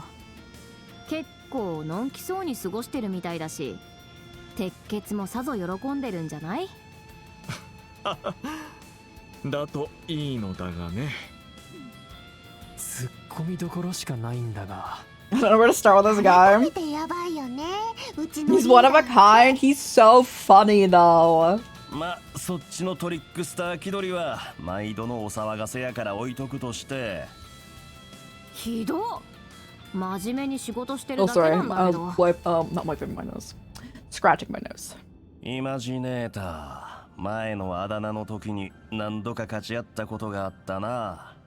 結構のんきそうに過ごしてるみたいだし、鉄血もさぞ喜んでるんじゃない？だといいのだがね。ツッコミどころしかないんだが。I don't know where to start with this guy. 見てやばいよね。うちの He's one of a kind. He's so funny though. ま、そっちのトリックスター気取りは毎度のお騒がせやから置いとくとして。ひどっ。真面目に仕事してる Oh, だけ sorry. なんだけど。Not wiping my nose. Scratching my nose. イマジネーター。前のあだ名の時に何度か勝ち合ったことがあったな。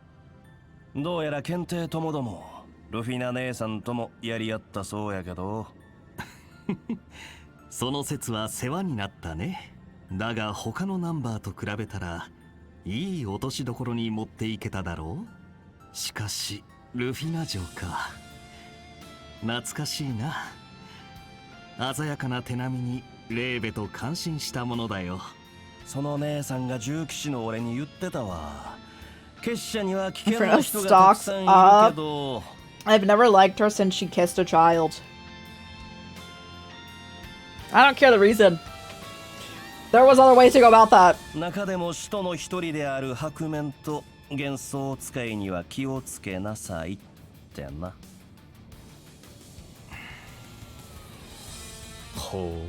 どうやら検定ともどもルフィナ姉さんともやり合ったそうやけど。その説は世話になったね。だが他のナンバーと比べたらいい落としどころに持っていけただろう。しかしルフィナ城か。懐かしいな。鮮やかな手並みにレーベと感心したものだよ。その姉さんが重騎士の俺に言ってたわ。結社には危険な人がたくさんいるけど。I've never liked her since she kissed a child. I don't care the reason. There was other ways to go about that. 中でも使徒の一人である白面と幻想使いには気をつけなさいってな。ほう。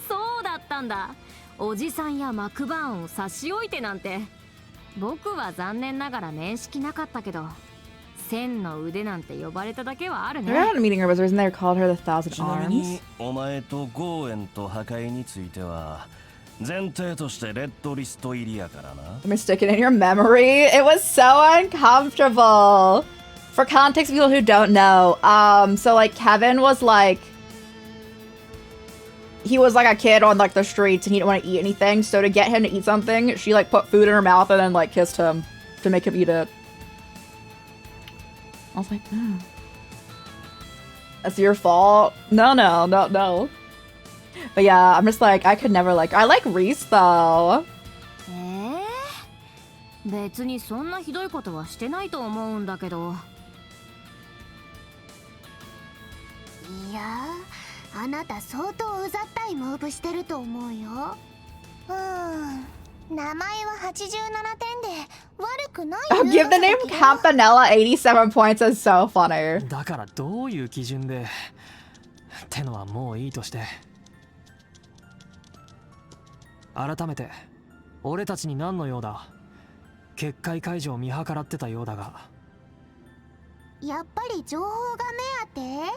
そうだったんだ。おじさんやマクバーンを差し置いてなんて。僕は残念ながら面識なかったけど、千の腕なんて呼ばれただけはあるね。They're not meeting her, but the reason they called her the Thousand ちなみに Arms. お前とゴーエンと破壊については前提としてレッドリスト入りやからな。Let me stick it in your memory. It was so uncomfortable. For context, people who don't know, so like Kevin was like, he was like a kid on like the streets and he didn't want to eat anything. So to get him to eat something, she like put food in her mouth and then like kissed him to make him eat it. I was like, oh. That's your fault. No. But yeah, I'm just like, I could never like, I like Reese though. 別にそんなひどいことはしてないと思うんだけど。いやあなた相当うざったいムーブしてると思うよ。名前は87点で悪くない。Oh, give the name Campanella 87 points is so funny. だからどういう基準でってのはもういいとして、改めて俺たちに何の用だ。結界解除を見計らってたようだが。やっぱり情報が目当て？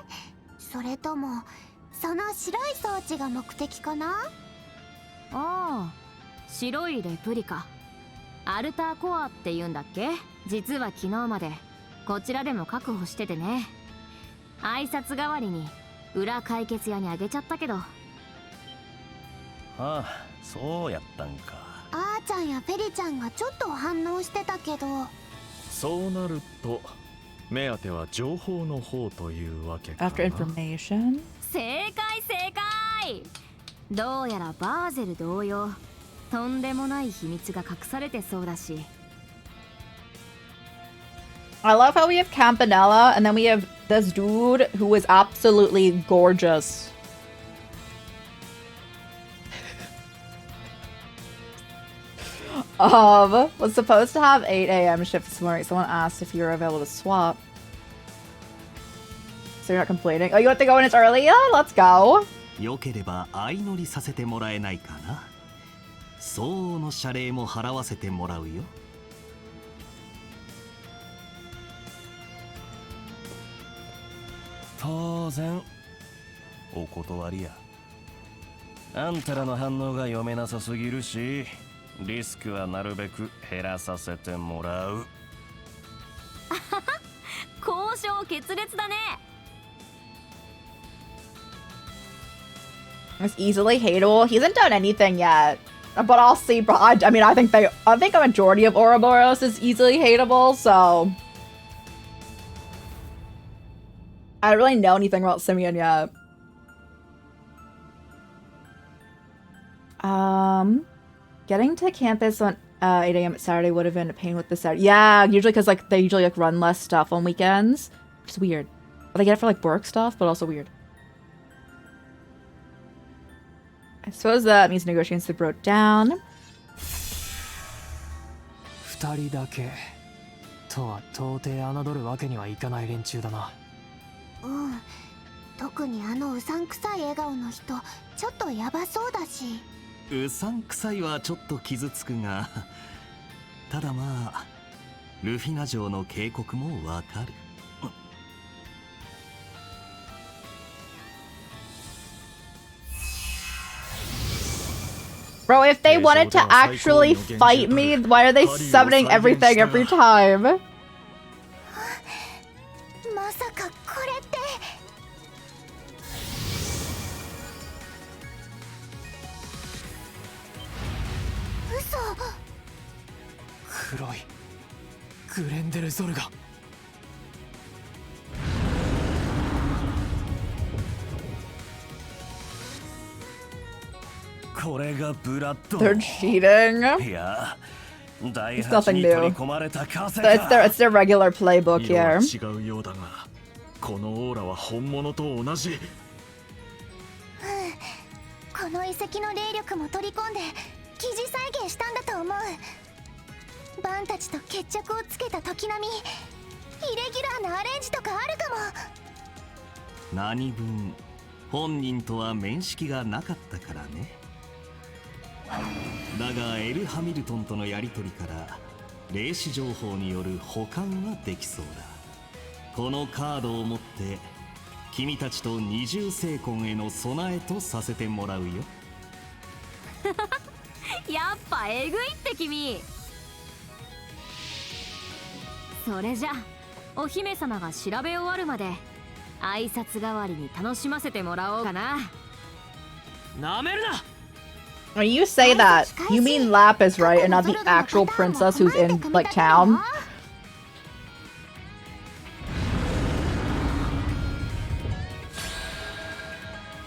それともその白い装置が目的かな？ああ、白いレプリカ。アルターコアって言うんだっけ？実は昨日までこちらでも確保しててね。挨拶代わりに裏解決屋にあげちゃったけど。ああ、そうやったんか。あーちゃんやフェリちゃんがちょっと反応してたけど。そうなると目当ては情報の方というわけかな。 After information? 正解。どうやらバーゼル同様、とんでもない秘密が隠されてそうだし。I love how we have Campanella and then we have this dude who is absolutely gorgeous. Was supposed to have 8 a.m. shift this morning. Someone asked if you were available to swap. So you're not complaining? Oh, you want to go when it's early? Yeah, let's go. よければ相乗りさせてもらえないかな。相応の謝礼も払わせてもらうよ。当然お断りや。あんたらの反応が読めなさすぎるし、リスクはなるべく減らさせてもらう。交渉決裂だね。It's easily hateable. He hasn't done anything yet. But I'll see. I mean, I think a majority of Ouroboros is easily hateable, so I don't really know anything about Simeon yet. Getting to campus on 8 a.m. Saturday would have been a pain with the Saturday. Yeah, usually because like they usually like run less stuff on weekends, which is weird. But they get it for like work stuff, but also weird. I suppose that means negotiations have broke down. 2人だけとは到底侮るわけにはいかない連中だな。うん。特にあのうさんくさい笑顔の人、ちょっとヤバそうだし。うさんくさいはちょっと傷つくが、ただまあルフィナ城の警告もわかる。Bro, if they wanted to actually fight me, why are they summoning everything every time? まさかこれって。嘘。黒いグレンデルゾルが。これがブラッド。They're cheating. いや、第 It's 8 nothing に new. 取り込まれた風 It's their regular playbook 色は here. 違うようだが、このオーラは本物と同じ。この遺跡の霊力も取り込んで疑似再現したんだと思う。バンたちと決着をつけた時並み、イレギュラーなアレンジとかあるかも。何分本人とは面識がなかったからね。だがエル・ハミルトンとのやり取りから霊視情報による保管はできそうだ。このカードを持って君たちと二重聖魂への備えとさせてもらうよ。やっぱえぐいって君。それじゃお姫様が調べ終わるまで挨拶代わりに楽しませてもらおうかな。なめるな。 When you say that, you mean Lapis, right? And not the actual princess who's in, like, town?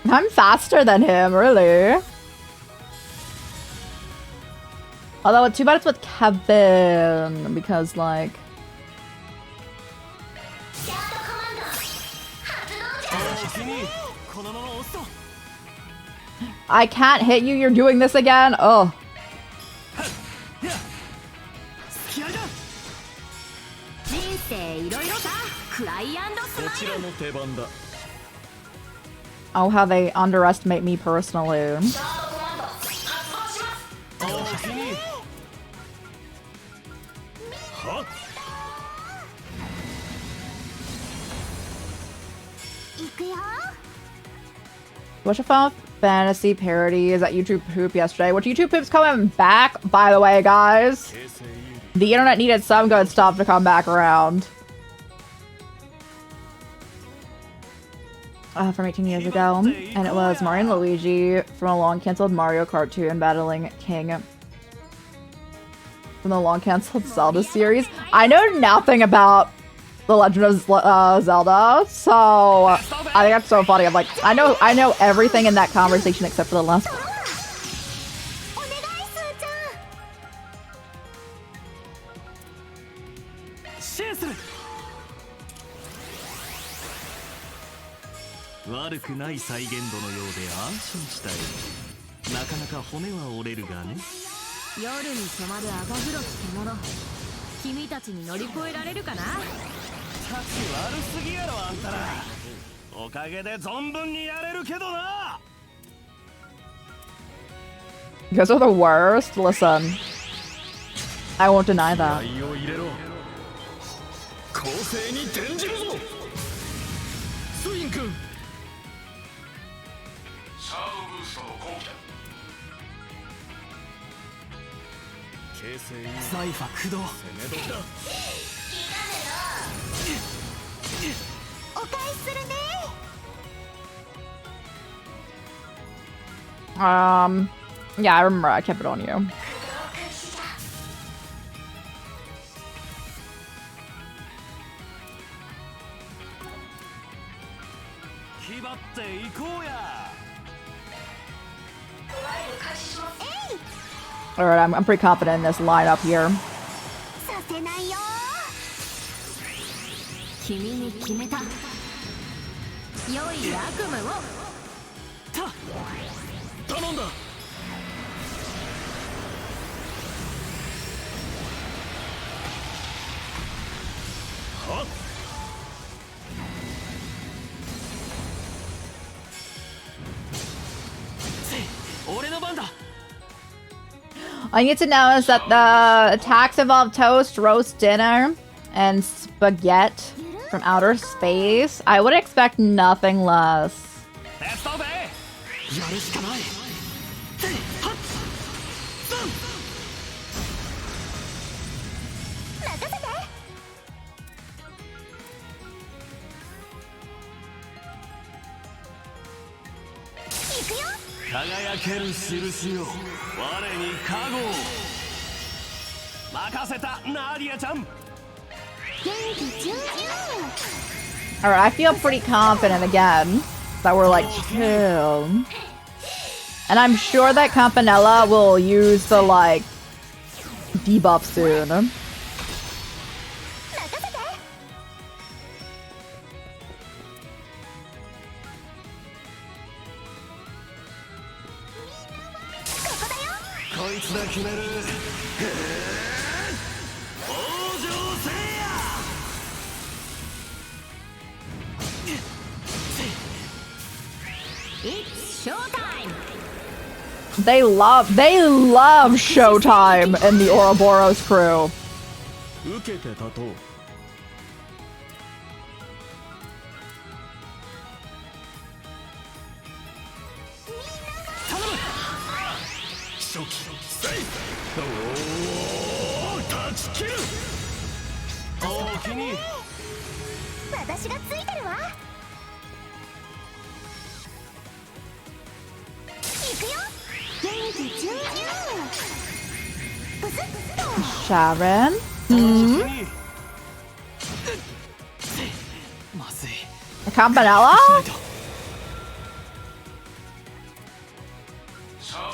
I'm faster than him, really. Although, too bad it's with Kevin, because, like... I can't hit you, you're doing this again? Oh. Oh, how they underestimate me personally. Watch a Final Fantasy parody is at YouTube Poop yesterday. Which YouTube Poop's coming back, by the way, guys. The internet needed some good stuff to come back around. From 18 years ago. And it was Mario and Luigi from a long-cancelled Mario cartoon battling King from the long-cancelled Zelda series. I know nothing about The Legend of Zelda, so I think that's so funny. I'm like, I know everything in that conversation except for the last one. You guys are the worst. Listen, I won't deny that. スウィン君。サードブーストの後期だ。形成サイファ駆動。攻め時だ。お返しするね。Yeah, I remember I kept it on you. 気張っていこうや。 Alright, I'm pretty confident in this lineup here. させないよ。君に決めた。良い悪夢を。頼んだ。はっ。俺の番だ。 I need to know is that the attacks involve toast, roast dinner, and spaghetti from outer space. I would expect nothing less. やるしかない。任せて。行くよ。輝ける印よ、我に加護。任せた、ナーディアちゃん。元気充々。 Alright, I feel pretty confident again that we're like chill. And I'm sure that Campanella will use the like debuff soon. It's showtime. They love showtime in the Ouroboros crew. 受けて立とう。初期セイおー断ち切る。おおきに。私がついてるわ。行くよ。元気充々。ブスッと。 Sharon? Hmm? まずい。 Campanella?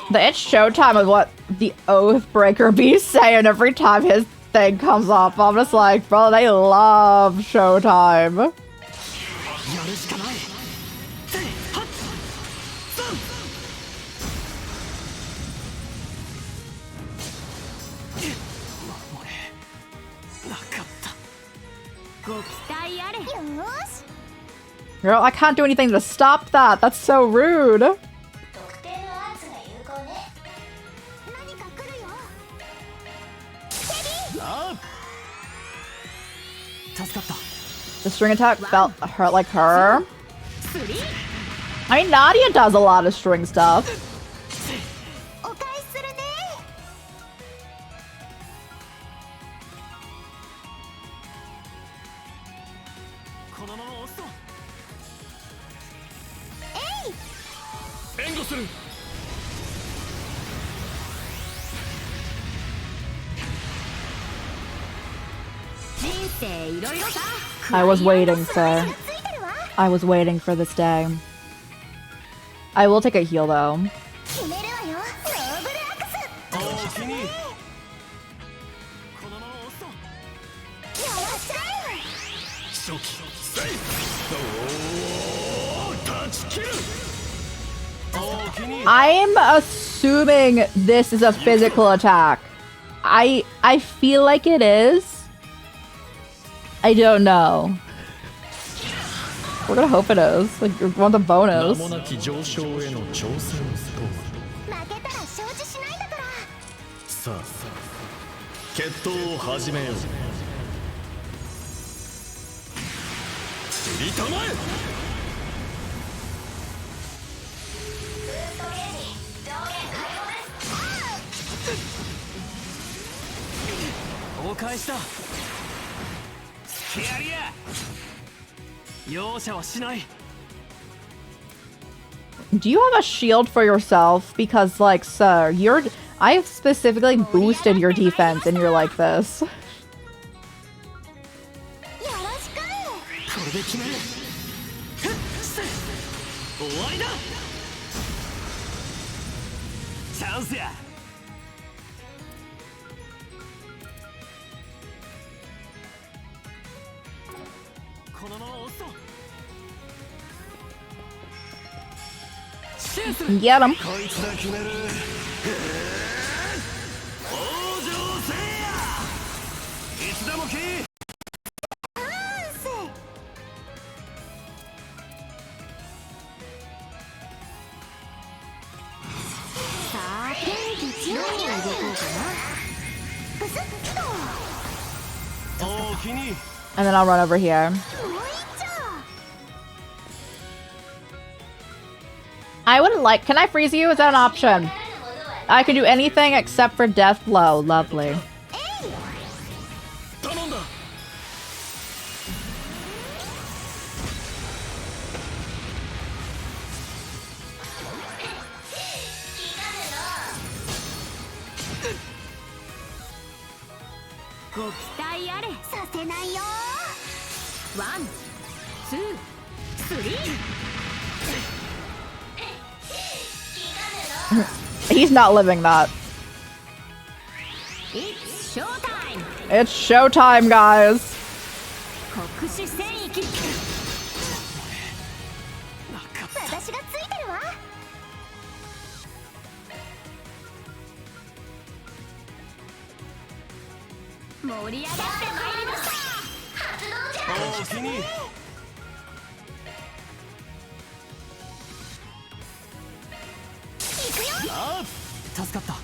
The it's showtime is what the Oathbreaker be saying every time his thing comes up. I'm just like, bro, they love showtime. やるしかない。 ご期待あれ。よーし。 Girl, I can't do anything to stop that. That's so rude. 特定のアーツが有効ね。何か来るよ。ケビン。助かった。 The string attack felt hurt like her. I mean, Nadia does a lot of string stuff. お返しするね。このまま押すと。援護する。 人生いろいろさ。 I was waiting, sir. I was waiting for this day. I will take a heal, though. 決めるわよ。ノーブルアクス。おおきに。このまま押すと。よっしゃい。初期セイおお断ち切る。おおきに。 I'm assuming this is a physical attack. I feel like it is. I don't know. We're gonna hope it is. Like, we want the 名 bonus. もなき上昇への挑戦とは。負けたら承知しないんだから。さあ、決闘を始めよう。散りたまえ。返しだ。やりや。容赦はしない。 Do you have a shield for yourself? Because, like, sir, I specifically boosted your defense and you're like this. これで決める。終わりだ。チャンスや。このまま押すと。 Get him. こいつが決める。往生せいや。いつでも来い。さあ、天気強いに動こうかな。ブスッと。おおきに。 And then I'll run over here. I would like... Can I freeze you? Is that an option? I can do anything except for death blow. Lovely. He's not living that. It's showtime. It's showtime, guys. 私がついてるわ。盛り上がってまいりました。発動じゃ。おおきに。ああ、助かった。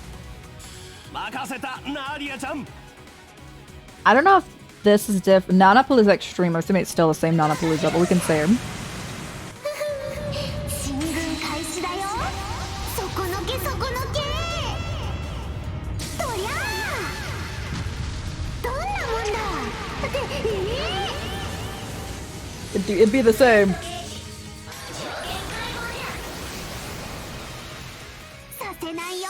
任せた、ナーリアちゃん。 I don't know if this is different. Nanapalooza Extreme. I assume it's still the same Nanapalooza, but we can say him. 進軍開始だよ。そこのけそこのけ。そりゃあ。どんなもんだ。It'd be the same. させないよ。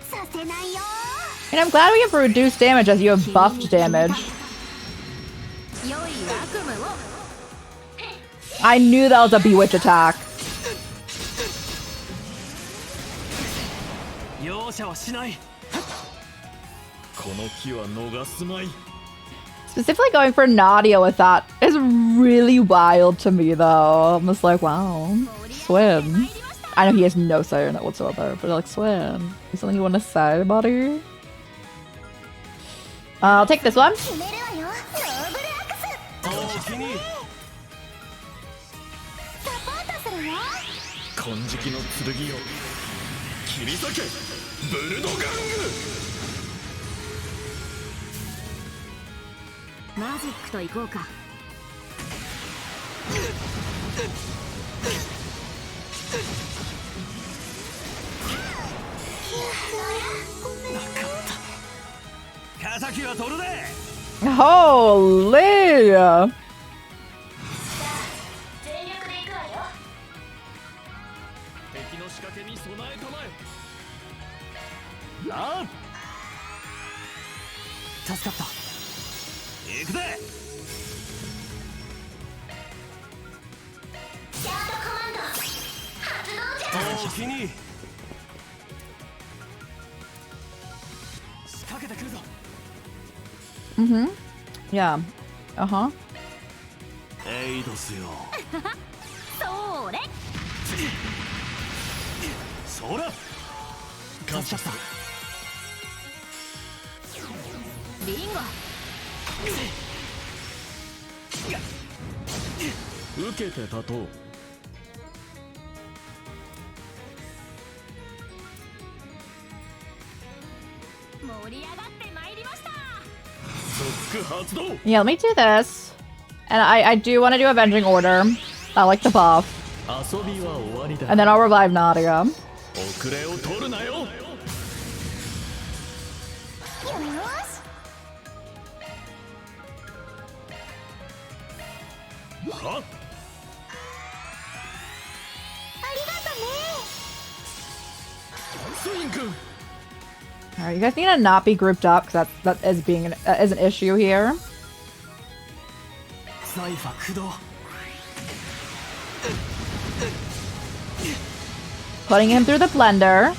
させないよ。 And I'm glad we have reduced damage as you have buffed damage. I knew that was a Bewitch attack. 容赦はしない。この木は逃すまい。 Specifically going for Nadia with that is really wild to me, though. I'm just like, wow, Swim. I know he has no say in it whatsoever, but like, Swim, is something you want to say, buddy? I'll take this one. 金色の剣を切り裂け、ブルドガング。マジックと行こうか。敵は取るで。 Holy! 敵の仕掛けに備えたまえ。ああ。助かった。行くぜ。シャートコマンド発動じゃ。おおきに。仕掛けてくるぞ。 Mm-hmm. Yeah. Uh-huh. エイドスよ。それ。そら。感謝した。リンゴ。受けて立とう。盛り上がってまいりました。 Yeah, let me do this. And I do want to do Avenging Order. I like the buff. And then I'll revive Nadia. Alright, you guys need to not be grouped up because that is being is an issue here. Putting him through the blender.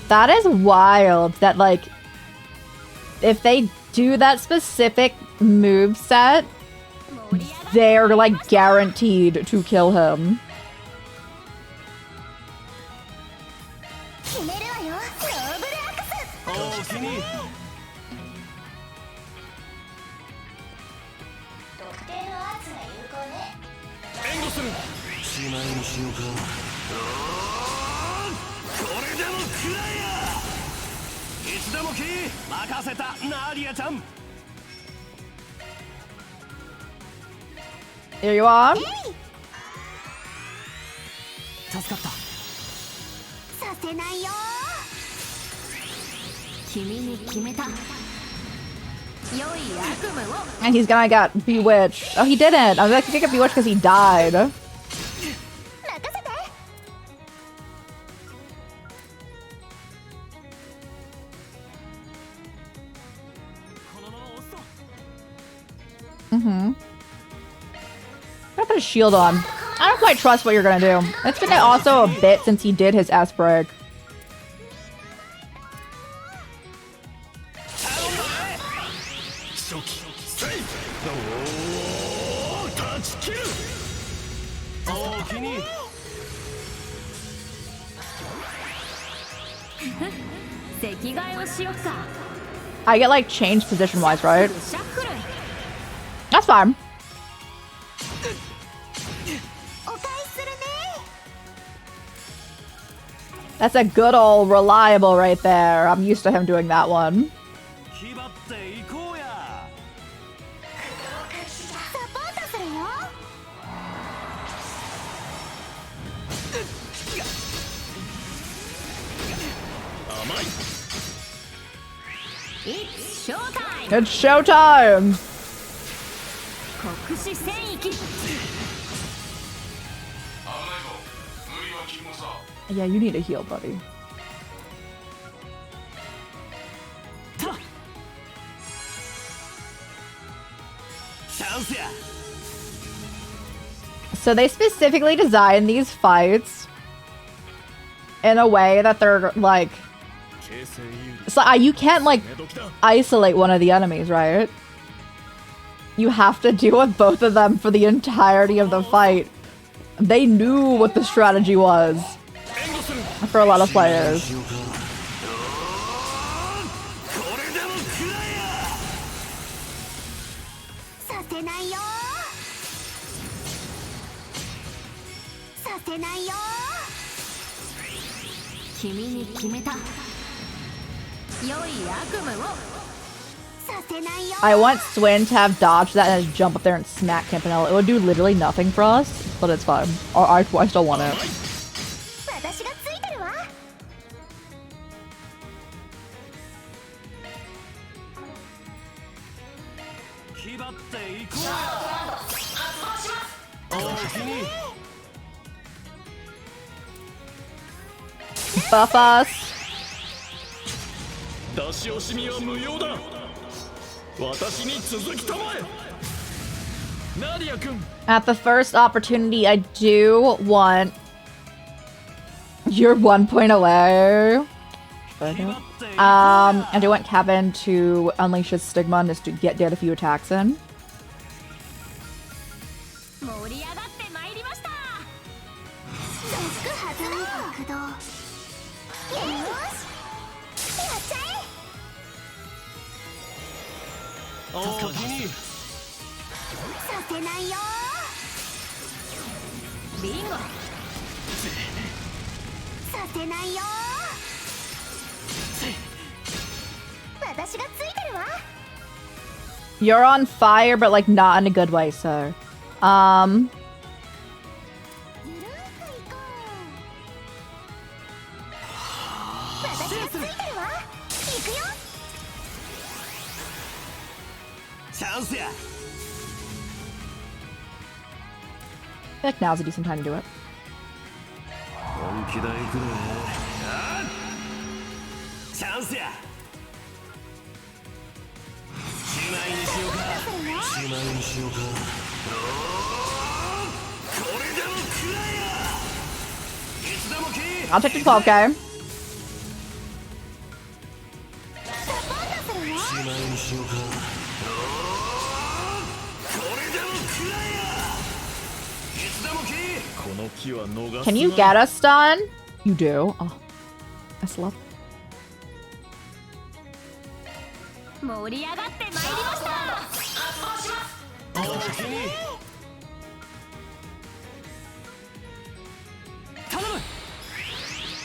That is wild that, like, if they do that specific move set, they're, like, guaranteed to kill him. Here you are. And he's gonna get bewitched. Oh, he didn't. I was like, he get bewitched because he died. Gotta put a shield on. I don't quite trust what you're gonna do. It's been also a bit since he did his S break. I get like changed position wise, right? That's fine. That's a good old reliable right there. I'm used to him doing that one. It's showtime! Yeah, you need a heal, buddy. So they specifically designed these fights in a way that they're like... So you can't like isolate one of the enemies, right? You have to deal with both of them for the entirety of the fight. They knew what the strategy was for a lot of players. I want Swin to have dodged that and just jump up there and smack Campanella. It would do literally nothing for us, but it's fine. I still want it. Buff us. At the first opportunity, I do want... You're 1 point away. I do want Kevin to unleash his stigma and just to get a few attacks in. You're on fire, but like not in a good way, sir. feel like now's a decent time to do it. I'll take the 12k. Can you get a stun? You do. Oh, that's love.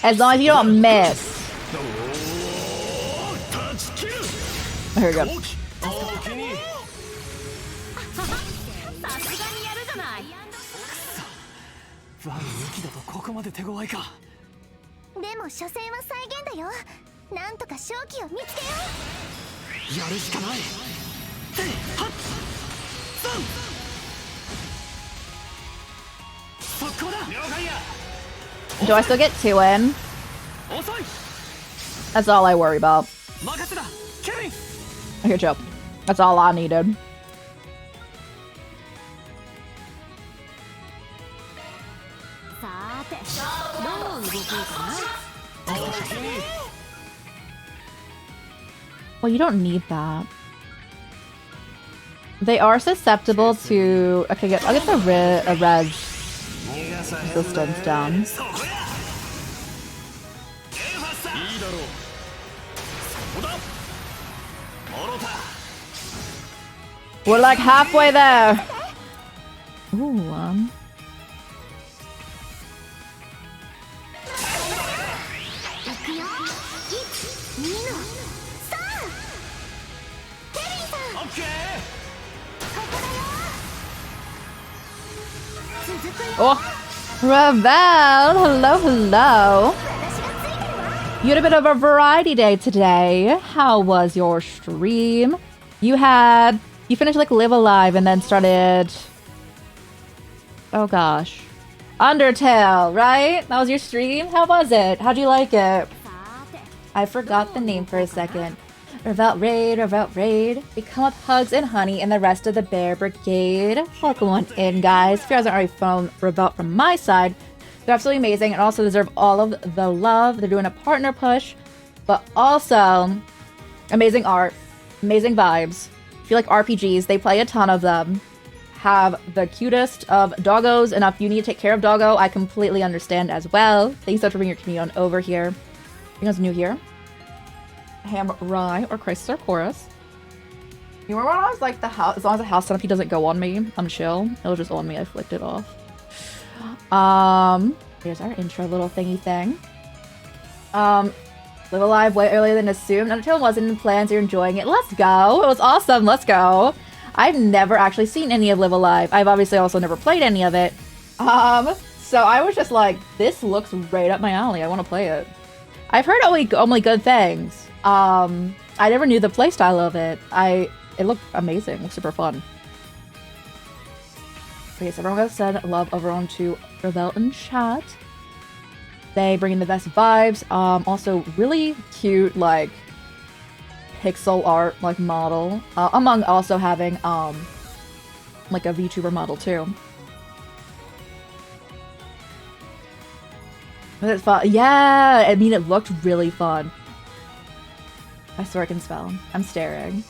As long as you don't miss. Oh, here we go. ワン抜きだとここまで手強いか。でも所詮は再現だよ。なんとか勝機を見つけよう。やるしかない。はっ速攻だ。了解や。 Do I still get 2 in? That's all I worry about. Okay, chill. That's all I needed. Well, you don't need that. They are susceptible to... Okay, I'll get the res resistance down. We're like halfway there. Ooh, Oh, Ravel! Hello, hello. You had a bit of a variety day today. How was your stream? You finished like Live Alive and then started... Oh gosh. Undertale, right? That was your stream? How was it? How'd you like it? I forgot the name for a second. Revolt Raid, Revolt Raid. We come with Hugs and Honey and the rest of the Bear Brigade. Welcome on in, guys. If you guys aren't already following Revolt from my side, they're absolutely amazing and also deserve all of the love. They're doing a partner push, but also amazing art, amazing vibes. If you like RPGs, they play a ton of them. Have the cutest of doggos, and if you need to take care of doggo, I completely understand as well. Thanks so much for bringing your community on over here. You guys new here? Ham Rye or Chrysler Chorus. You remember when I was like the house, as long as the house centipede doesn't go on me, I'm chill. It'll just on me, I flicked it off. Here's our intro little thingy thing. Live Alive way earlier than assumed. Undertale wasn't in plans, you're enjoying it. Let's go! It was awesome, let's go! I've never actually seen any of Live Alive. I've obviously also never played any of it. So I was just like, this looks right up my alley, I want to play it. I've heard only good things. I never knew the playstyle of it. It looked amazing. It looked super fun. Okay, so everyone got send love over onto Revel and chat. They bring in the best vibes. Also really cute, like, pixel art, like, model. Among also having, like a VTuber model, too. But it's fun. Yeah! I mean, it looked really fun. I swear I can spell. I'm staring.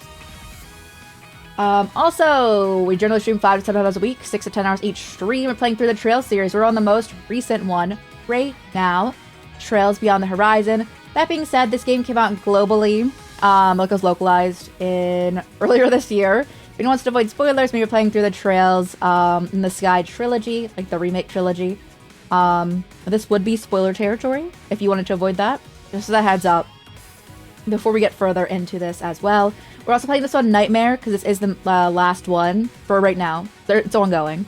Also, we generally stream 5 to 7 hours a week, 6 to 10 hours each stream. We're playing through the Trails series. We're on the most recent one right now, Trails Beyond the Horizon. That being said, this game came out globally. It was localized earlier this year. If anyone wants to avoid spoilers, maybe we're playing through the Trails in the Sky trilogy, like the remake trilogy. This would be spoiler territory if you wanted to avoid that. Just as a heads up. Before we get further into this as well. We're also playing this one Nightmare, because this is the last one for right now. It's ongoing.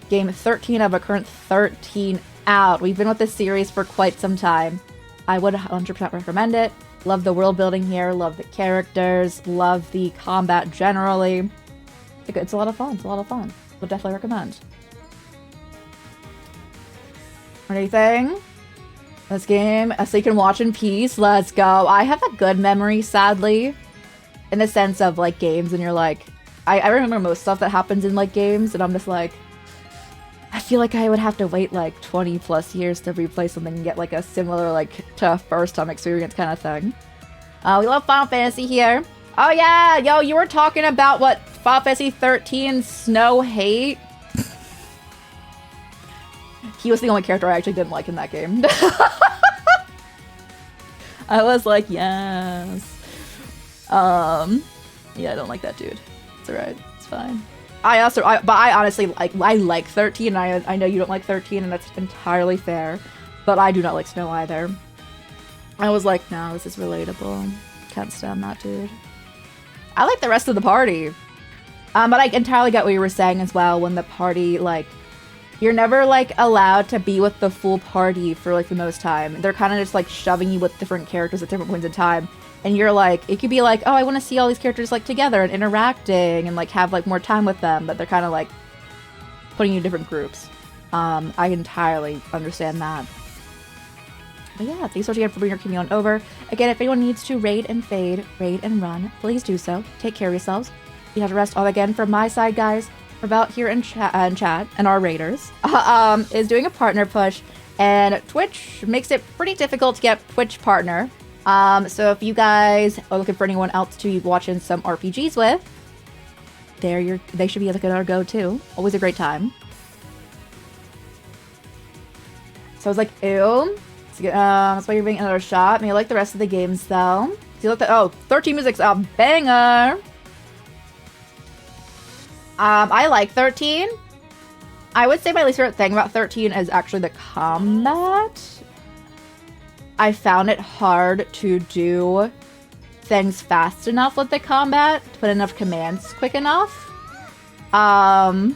Game 13 of a current 13 out. We've been with this series for quite some time. I would 100% recommend it. Love the world building here, love the characters, love the combat generally. It's a lot of fun, it's a lot of fun. Would definitely recommend. Anything? This game, so you can watch in peace, let's go. I have a good memory, sadly. In the sense of, like, games, and you're like... I remember most stuff that happens in, like, games, and I'm just like... I feel like I would have to wait, like, 20 plus years to replay something and get, like, a similar, like, to a first-time experience kind of thing. We love Final Fantasy here. Oh, yeah! Yo, you were talking about what Final Fantasy 13 Snow hate? He was the only character I actually didn't like in that game. I was like, yes. Yeah, I don't like that dude. It's alright. It's fine. But I honestly like 13, and I know you don't like 13, and that's entirely fair. But I do not like Snow either. I was like, no, this is relatable. Can't stand that dude. I like the rest of the party. But I entirely get what you were saying as well, when the party, like, you're never, like, allowed to be with the full party for, like, the most time. They're kind of just, like, shoving you with different characters at different points in time. And you're like, it could be like, oh, I want to see all these characters, like, together and interacting and, like, have, like, more time with them. But they're kind of, like, putting you in different groups. I entirely understand that. But yeah, thanks so much again for bringing your community on over. Again, if anyone needs to raid and fade, raid and run, please do so. Take care of yourselves. You have to rest all again from my side, guys. We're about here in chat and our raiders is doing a partner push, and Twitch makes it pretty difficult to get Twitch partner. So if you guys are looking for anyone else to be watching some RPGs with, they should be like our go-to. Always a great time. So I was like, ew. That's why you're being another shot. Maybe like the rest of the games though. See, look at 13 music's a banger. I like 13. I would say my least favorite thing about 13 is actually the combat. I found it hard to do things fast enough with the combat, to put enough commands quick enough. And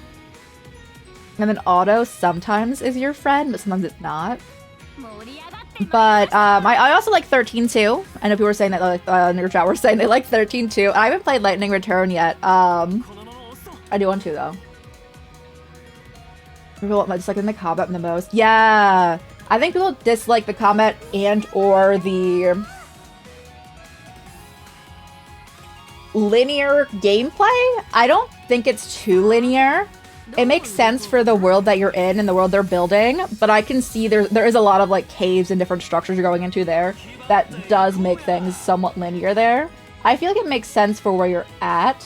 then auto sometimes is your friend, but sometimes it's not. But I also like 13 too. I know people were saying that in your chat were saying they like 13 too. I haven't played Lightning Return yet. I do want to though. People disliking the combat the most. Yeah, I think people dislike the combat and or the linear gameplay. I don't think it's too linear. It makes sense for the world that you're in and the world they're building, but I can see there is a lot of like caves and different structures you're going into there that does make things somewhat linear there. I feel like it makes sense for where you're at.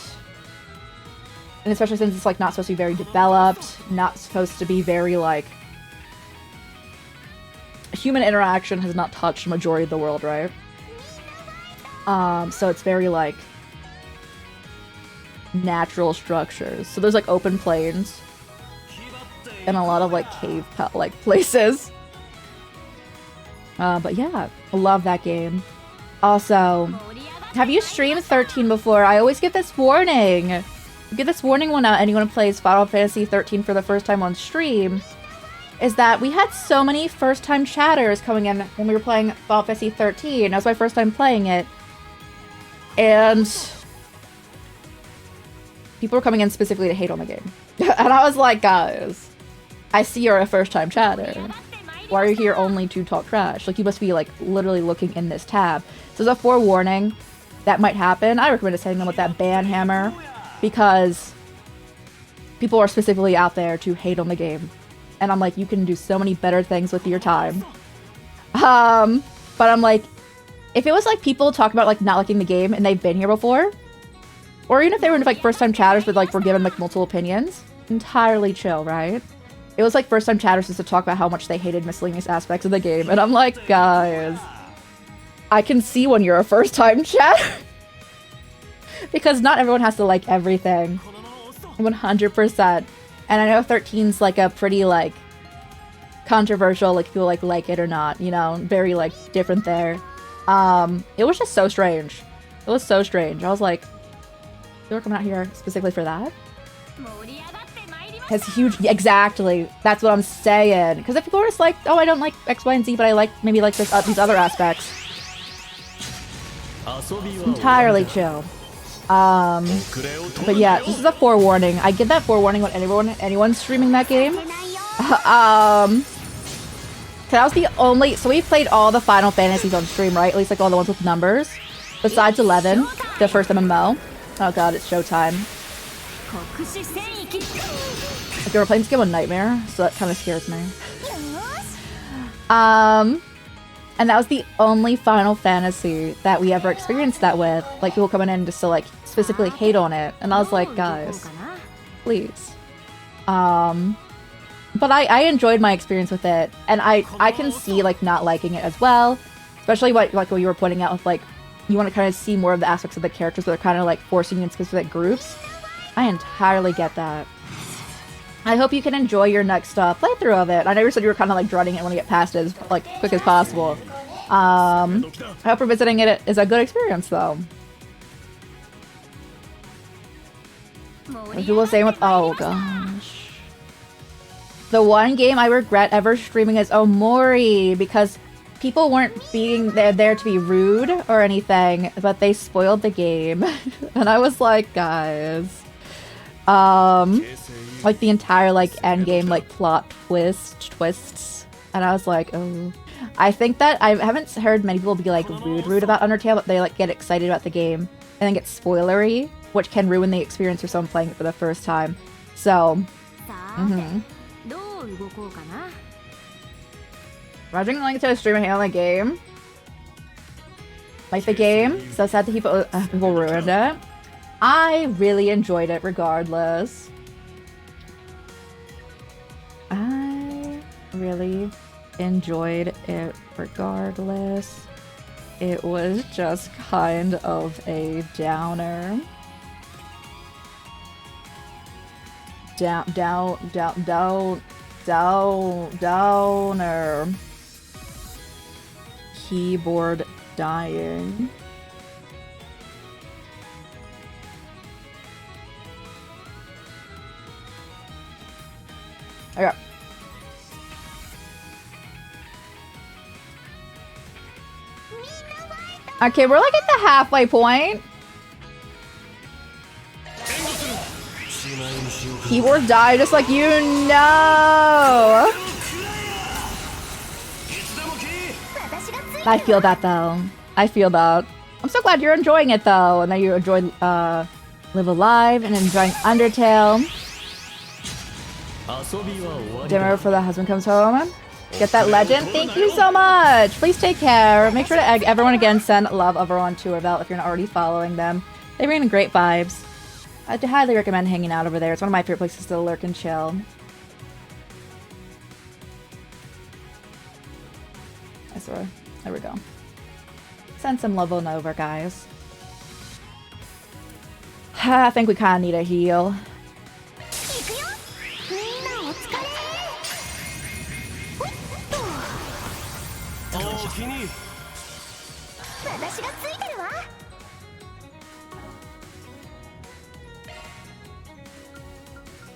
And especially since it's like not supposed to be very developed, not supposed to be very like human interaction has not touched the majority of the world, right? So it's very like natural structures. So there's like open plains and a lot of like cave like places. But yeah, I love that game. Also, have you streamed 13 before? I always get this warning. Get this warning when anyone plays Final Fantasy 13 for the first time on stream, is that we had so many first-time chatters coming in when we were playing Final Fantasy 13. That was my first time playing it. And people were coming in specifically to hate on the game. And I was like, guys, I see you're a first-time chatter. Why are you here only to talk trash? Like, you must be, like, literally looking in this tab. So there's a forewarning that might happen. I recommend hitting them with that ban hammer, because people are specifically out there to hate on the game. And I'm like, you can do so many better things with your time. But I'm like, if it was like people talk about like not liking the game and they've been here before, or even if they were like first time chatters but like were given like multiple opinions, entirely chill, right? It was like first time chatters just to talk about how much they hated miscellaneous aspects of the game. And I'm like, guys, I can see when you're a first time chatter. Because not everyone has to like everything. 100%. And I know 13's like a pretty like controversial, like people like it or not, you know, very like different there. It was just so strange. It was so strange. I was like, you're coming out here specifically for that? It's huge. Exactly. That's what I'm saying. Because if people are just like, oh, I don't like X, Y, and Z, but I like maybe like this, these other aspects. Entirely chill. But yeah, this is a forewarning. I give that forewarning when anyone's streaming that game. That was the only. So we played all the Final Fantasies on stream, right? At least like all the ones with numbers, besides 11, the first MMO. Oh god, it's showtime. Okay, we're playing this game on Nightmare, so that kind of scares me. And that was the only Final Fantasy that we ever experienced that with. Like, people coming in just to, like, specifically hate on it. And I was like, guys, please. But I enjoyed my experience with it. And I can see, like, not liking it as well. Especially, what you were pointing out with, like, you want to kind of see more of the aspects of the characters that are kind of, like, forcing you in specific groups. I entirely get that. I hope you can enjoy your next playthrough of it. I know you said you were kind of like dreading it when you get past it as like quick as possible. I hope revisiting it is a good experience though. People were saying with oh gosh. The one game I regret ever streaming is Omori because people weren't being there to be rude or anything, but they spoiled the game. And I was like, guys. Like the entire like end game like plot twists, and I was like, oh. I think that I haven't heard many people be like rude about Undertale, but they like get excited about the game and then get spoilery, which can ruin the experience for someone playing it for the first time. So, Imagine going to a stream and hate on the game, like the game. So sad that people ruined it. I really enjoyed it regardless. I really enjoyed it regardless. It was just kind of a downer. Downer. Keyboard dying. Okay. Okay, we're like at the halfway point. Keyboard died just like you know. I feel that though. I feel that. I'm so glad you're enjoying it though, and that you enjoyed Live Alive and enjoying Undertale. Dinner for the husband comes home. Get that legend. Thank you so much. Please take care. Make sure to everyone again send love over on Tourville if you're not already following them. They bring in great vibes. I'd highly recommend hanging out over there. It's one of my favorite places to lurk and chill. I swear. There we go. Send some love on over, guys. I think we kind of need a heal.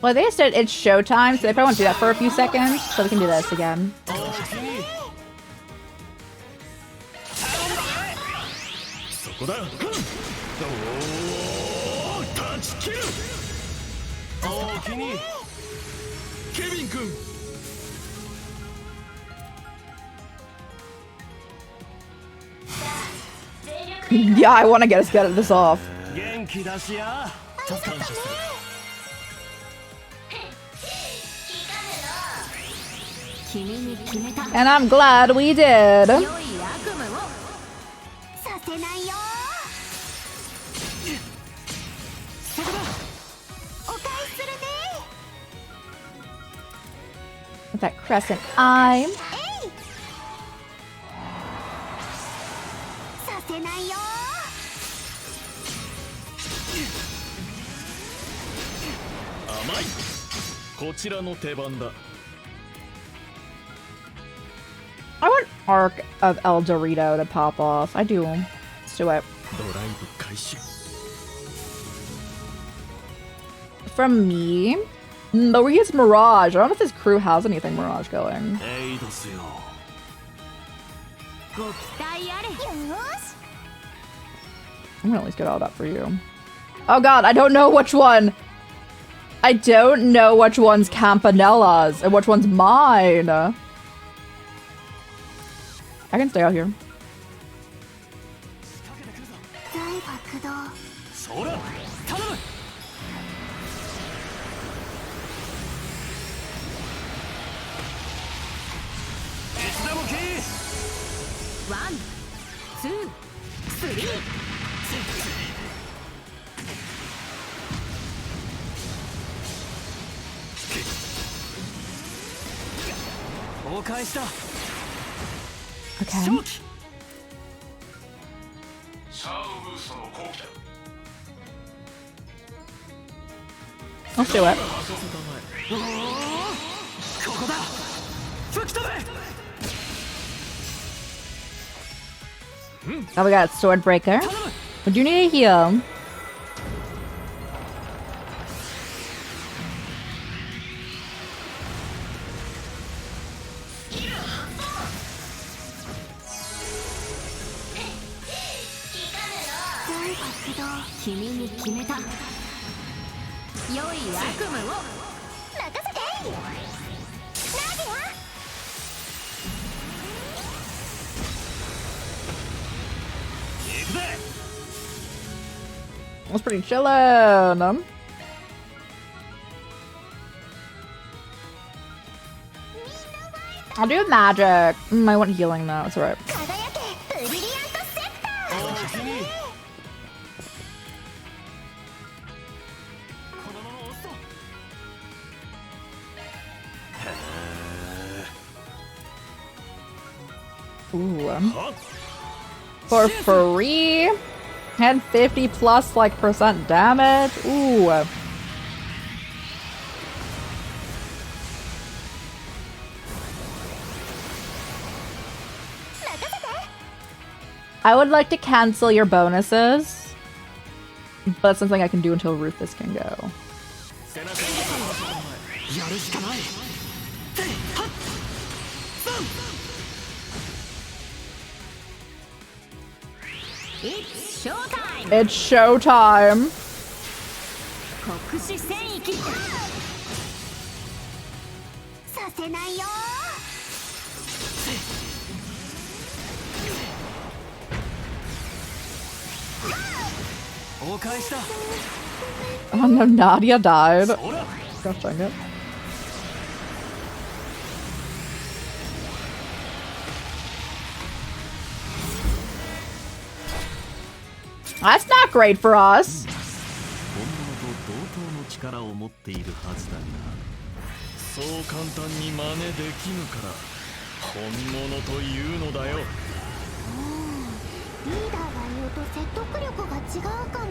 Well, they said it's showtime, so they probably want to do that for a few seconds, so we can do this again. Yeah, I want to get this off. And I'm glad we did. With that crescent eye. I want Arc of El Dorito to pop off. I do. Let's do it. From me? But we use Mirage. I don't know if this crew has anything Mirage going. I'm gonna at least get all that for you. Oh god, I don't know which one. I don't know which one's Campanella's and which one's mine. I can stay out here. One, two, three. 崩壊した。 Okay. サードブーストの後期だ。 Let's do it. ここだ。吹き飛べ。 Oh, we got Swordbreaker. Would you need a heal? That's pretty chillin'. I'll do magic. I want healing though. It's alright. Ooh. For free? And 50 plus like % damage. Ooh. I would like to cancel your bonuses, but it's something I can do until Rufus can go. It's showtime! It's showtime! 国士戦役させないよ Oh no, Nadia died. Gosh dang it. That's not great for us. 本物と同等の力を持っているはずだが、そう簡単に真似できぬから本物というのだよ。リーダーが言うと説得力が違うかも。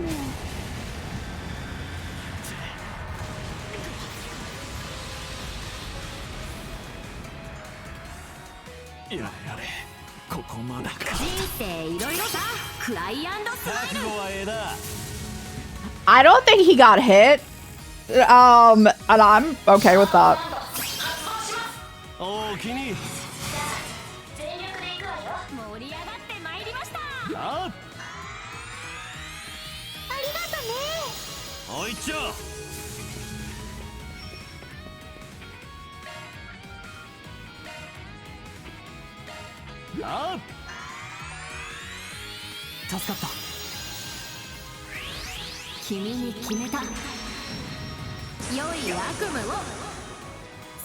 やれやれ、ここまでか。人生いろいろさ、クライアンドスマイル。覚悟はええだ。 I don't think he got hit. And I'm okay with that. おおきに。全力で行くわよ。盛り上がってまいりました。ありがとね。おいっちょ。あ助かった。君に決めた。良い悪夢を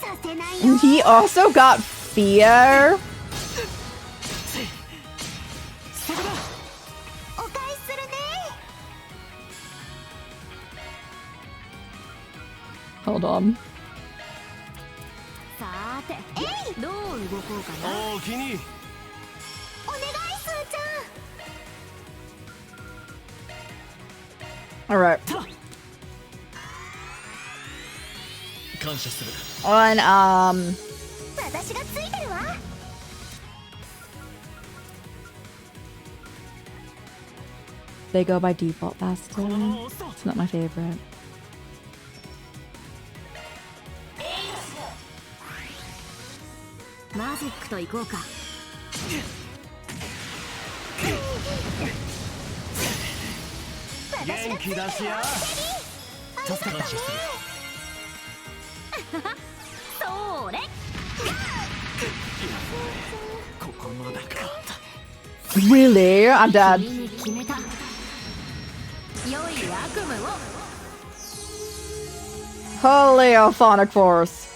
させないよ。 And he also got fear. お返しするね。 Hold on. さーて、どう動こうかな。おおきに。お願いすーちゃん。 Alright. 感謝する。 On, 私がついてるわ。 they go by default faster. It's not my favorite. マジックと行こうか。元気出しや。助かったね。それ。ここまでか。 Really? I'm dead. 君に決めた。良い悪夢を。 Holy Alphonic Force.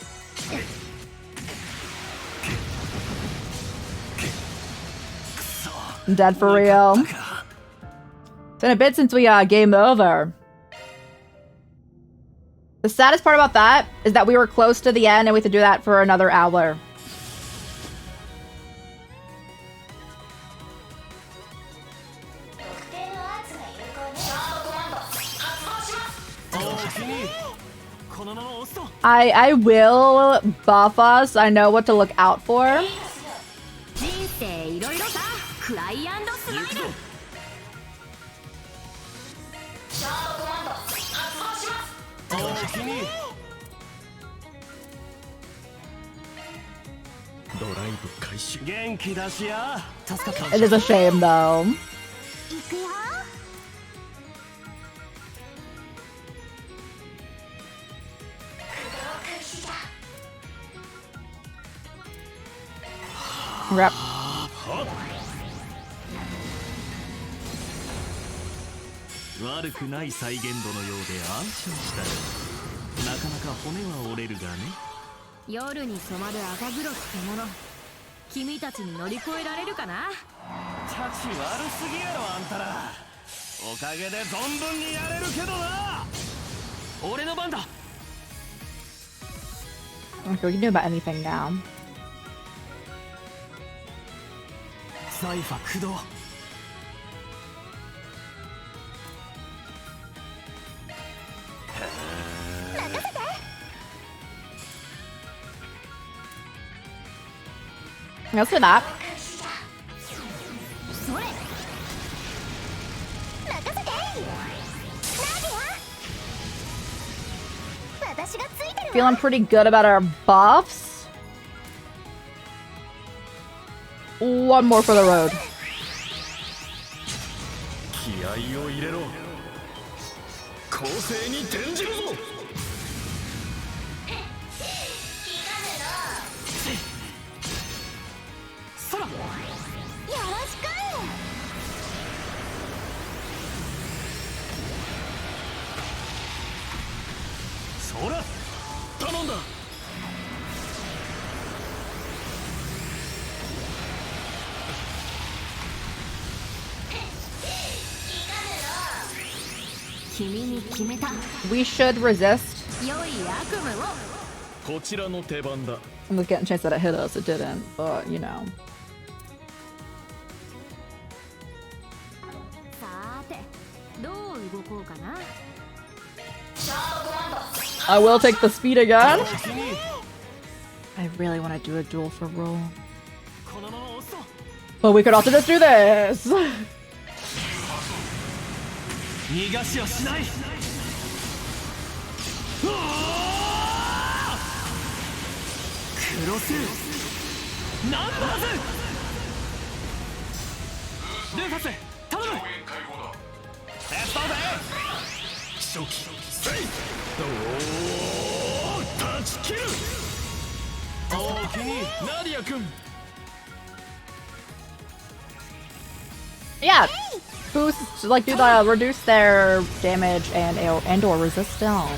I'm dead for real. It's been a bit since we game over. The saddest part about that is that we were close to the end and we have to do that for another hour. I will buff us. I know what to look out for. 人生いろいろさ。クライアンドスマイル。ドライブ開始。元気出しや。助かった。 It is a shame though. 行くよ。 Rep. 悪くない再現度のようで安心したよ。なかなか骨は折れるがね。夜に染まる赤黒き獣、君たちに乗り越えられるかな。チャチ悪すぎやろあんたら。おかげで存分にやれるけどな。俺の番だ。 We can do about anything now. サイファ駆動。 Let's do that. それ。任せて。ナディア。私がついてるわ。 Feeling pretty good about our buffs. One more for the road. 気合を入れろ。攻勢に転じるぞ。 ほら頼んだ。君に決めた。 We should resist. 良い悪夢を。こちらの手番だ。 I'm just getting a chance that it hit us. It didn't, but you know. さて、どう動こうかな。 I will take the speed again. I really want to do a duel for roll. But we could also just do this. 逃がしはしない。クロスナンバーズ。ルーファス頼む。テストで初期セイ。おお断ち切る。おおきにナディア君。 Yeah, boost, like do the reduce their damage and or resistance.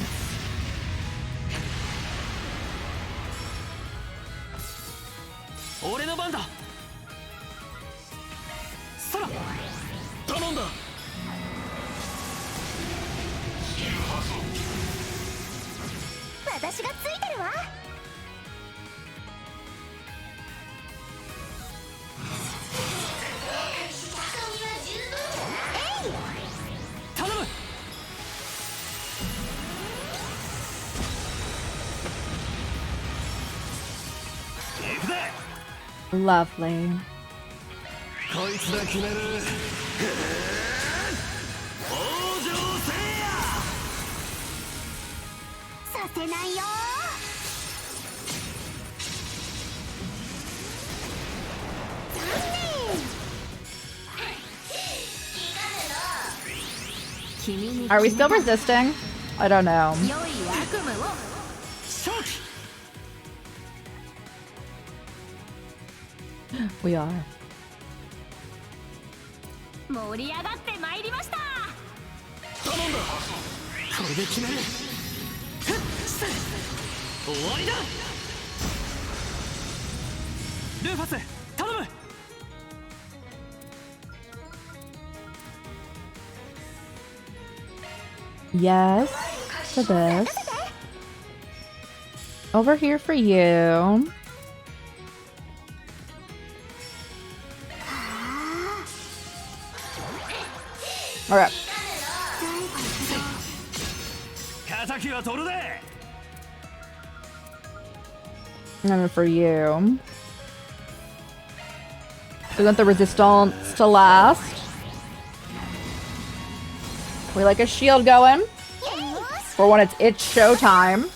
Lovely. こいつら決める。往生せや。させないよ。残念。Are we still resisting? I don't know. We are. 盛り上がってまいりました。頼んだ。これで決める。終わりだ。ルーファス、頼む。Yes, to this. Over here for you. Alright. And for you. So we want the resistance to last. We like a shield going. For when it's showtime.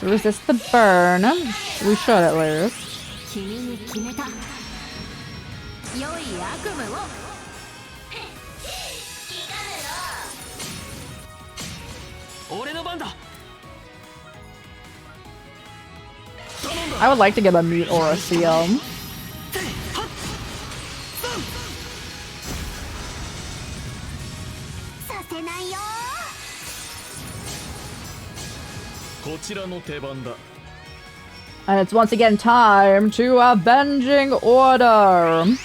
So resist the burn. We should at least. 決めた。良い悪夢を。俺の番だ。 I would like to get a mute or a seal. させないよ。こちらの手番だ。 And it's once again time to Avenging Order.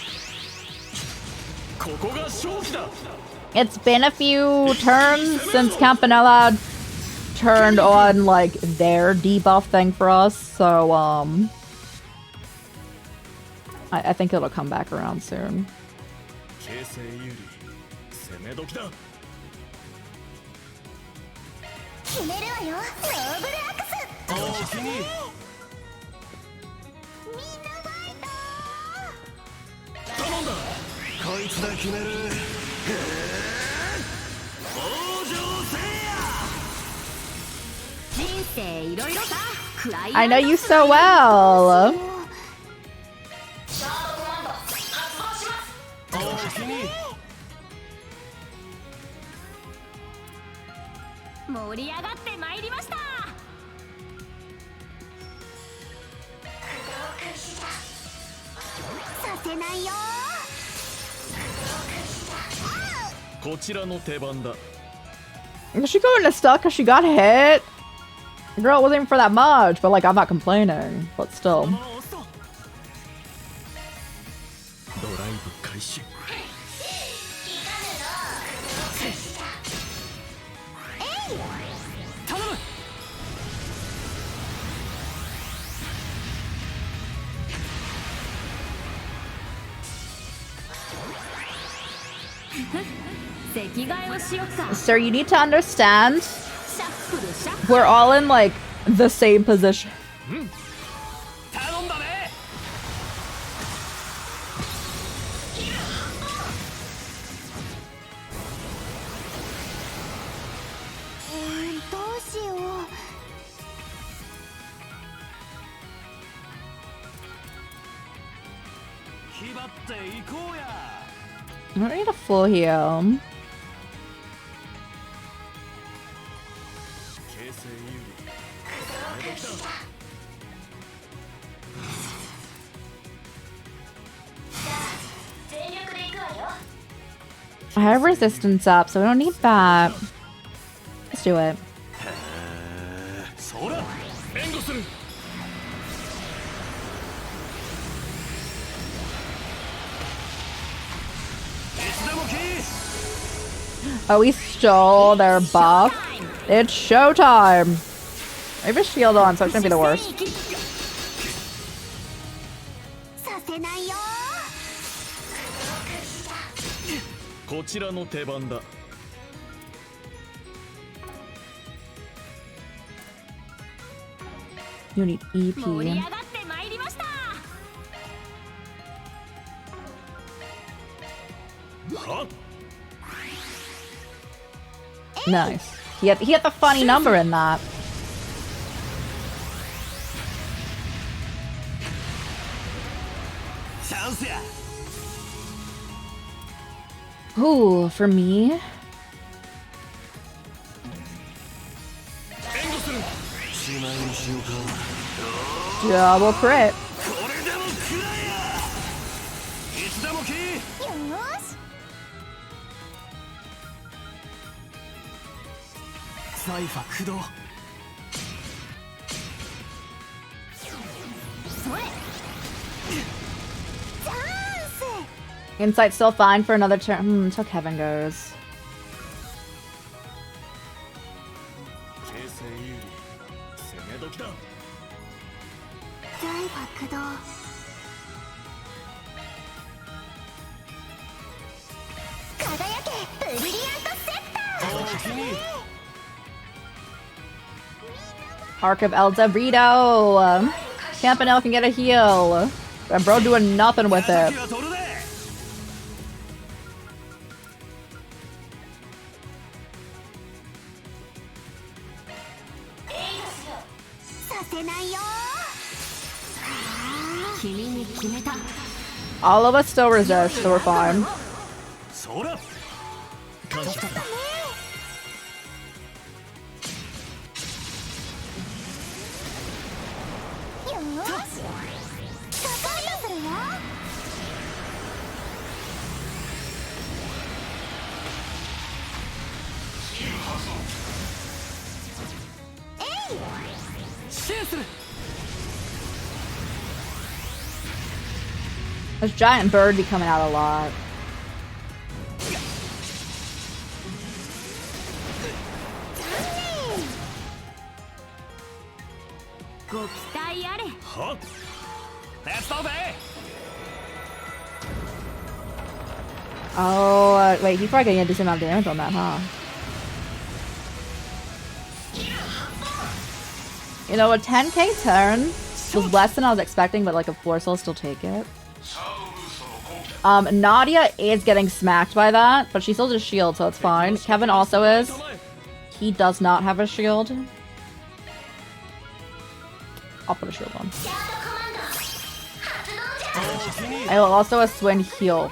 It's been a few turns since Campanella turned on like their debuff thing for us, so I think it'll come back around soon. 決めるわよ。ノーブルアクス。みんなファイト。頼んだ。こいつだ決める。往生せ人生いろいろさ。 I know you so well. 盛り上がってまいりました。させないよ。こちらの手番だ。 Is she going to stuck because she got hit? Girl, it wasn't even for that much, but like I'm not complaining, but still. ドライブ開始。 Sir, you need to understand, we're all in like the same position. I don't need a full heal. I have resistance up, so we don't need that. Let's do it. Oh, we stole their buff. It's showtime. I have a shield on, so it shouldn't be the worst. させないよ。こちらの手番だ。 You need EP. 盛り上がってまいりました。Nice. He had the funny number in that. Ooh, for me. Double crit. Insight still fine for another turn. Until Kevin goes. Arc of El Dorito. Campanelle can get a heal. And bro doing nothing with it. All of us still resist, so we're fine. This giant bird be coming out a lot. Oh, wait, he's probably gonna do some amount of damage on that, huh? You know, a 10k turn was less than I was expecting, but like of course I'll still take it. Nadia is getting smacked by that, but she still has a shield, so it's fine. Kevin also is. He does not have a shield. I'll put a shield on. I will also a Swin heal.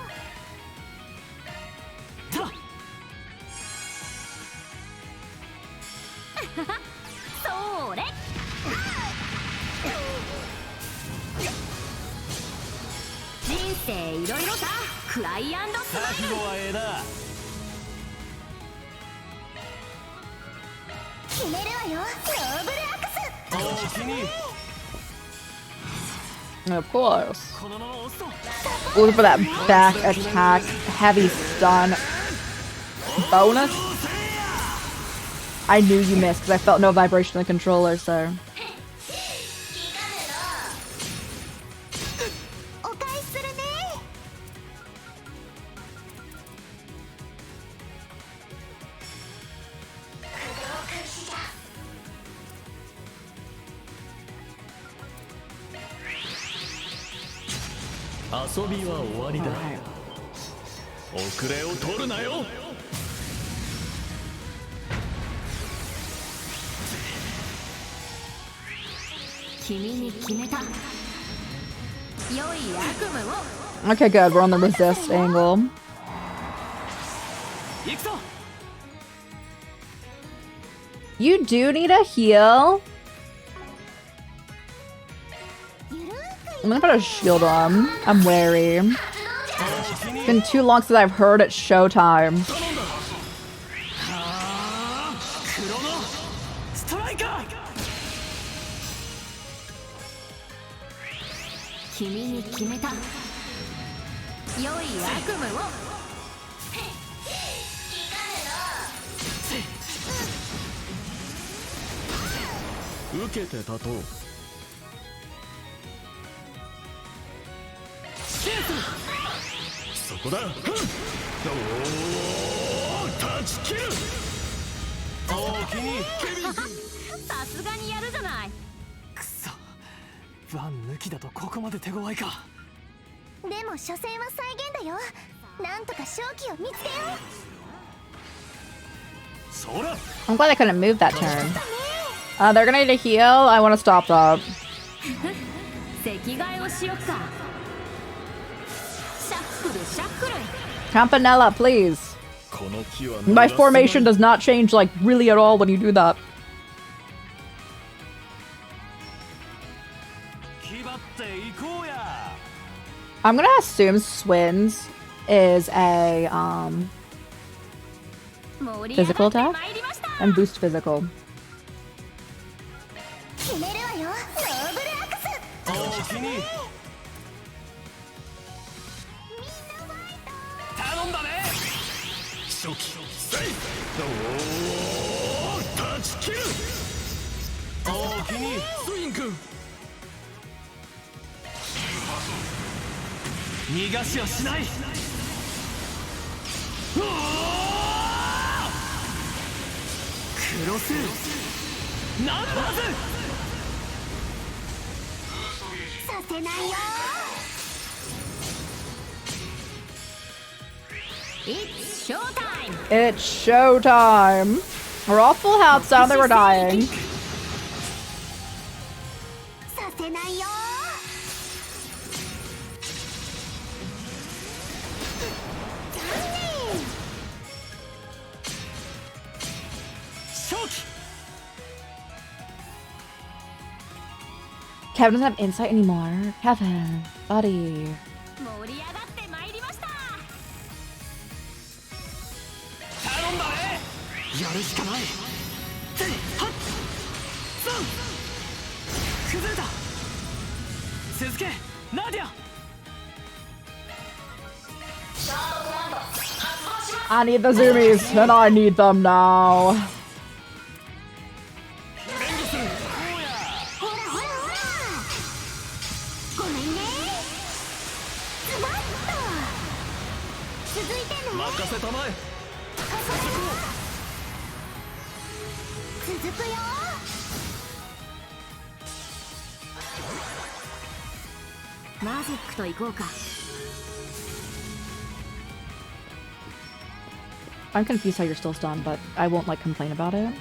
And of course, looking for that back attack, heavy stun bonus. I knew you missed because I felt no vibration in the controller, so. Okay, good. We're on the resist angle. You do need a heal. I'm gonna put a shield on. I'm wary. It's been too long since I've heard it's showtime. I'm glad I couldn't move that turn. They're gonna need a heal. I want to stop that. Campanella, please. My formation does not change like really at all when you do that. I'm gonna assume Swins is a physical attack and boost physical. It's showtime! It's showtime! We're all full health, so they were dying. Kevin doesn't have insight anymore. Kevin, buddy. I need the zoomies, and I need them now. I'm confused how you're still stunned, but I won't like complain about it.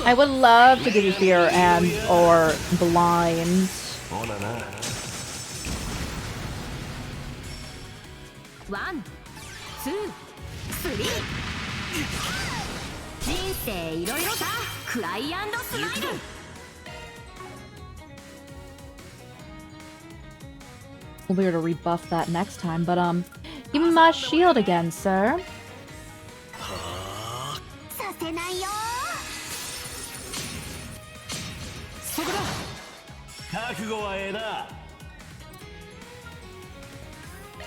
I would love to give you fear and or blind. ワン、ツー、スリー。人生いろいろさ、クライアンドスマイル。We'll be able to rebuff that next time, but give me my shield again, sir. させないよ。そこだ。覚悟はええな。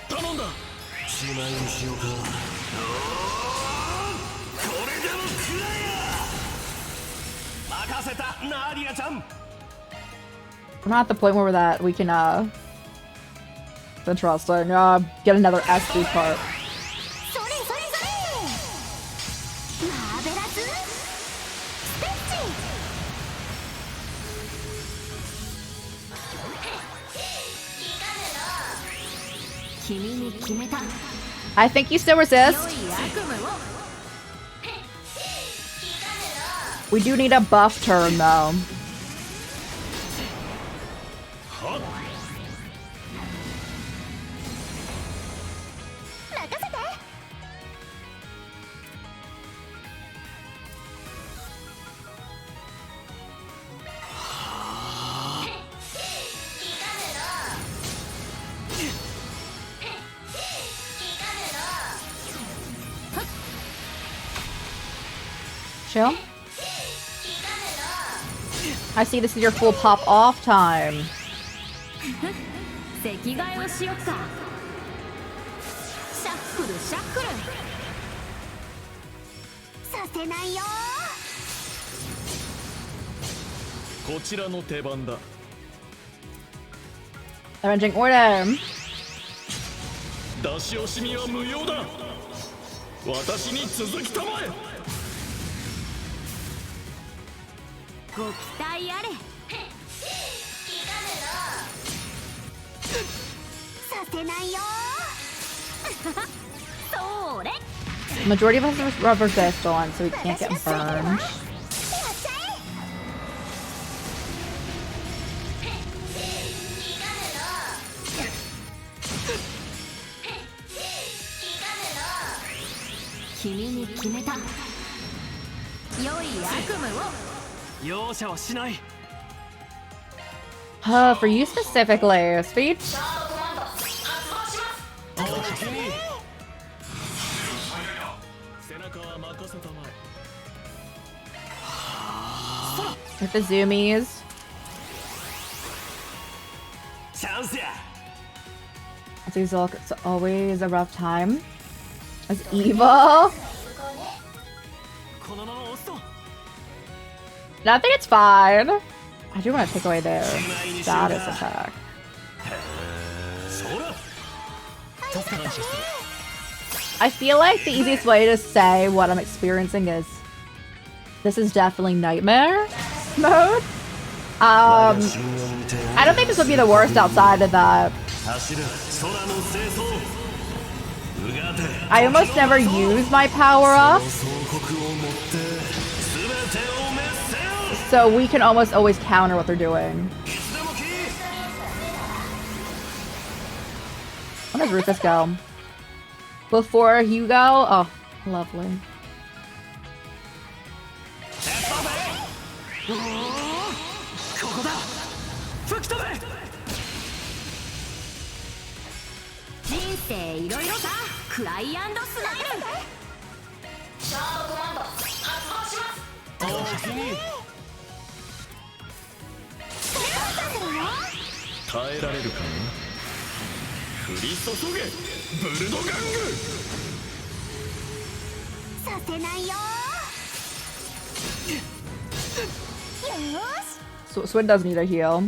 頼んだ。しまいにしようか。これでも食らえや。任せた、ナーディアちゃん。We're not at the point where we can it's interesting. Get another SD card. それそれそれ。マーベラスステッチ。君に決めた。I think you still resist. We do need a buff turn though. Chill. I see this is your full pop off time. 席替えをしよっか。シャッフルシャッフル。させないよ。こちらの手番だ。Arranging order. 出し惜しみは無用だ。私に続きたまえ。ご期待あれ。させないよ。それ。 Majority of us have rubber vest on, so we can't get burned. For you specifically, speed. With the zoomies. It's always a rough time. As evil. No, I think it's fine. I do want to take away their status attack. I feel like the easiest way to say what I'm experiencing is this is definitely nightmare mode. I don't think this would be the worst outside of that. I almost never use my power-ups, so we can almost always counter what they're doing. Where does Rufus go? Before Hugo? Oh, lovely. So Swin does need a heal.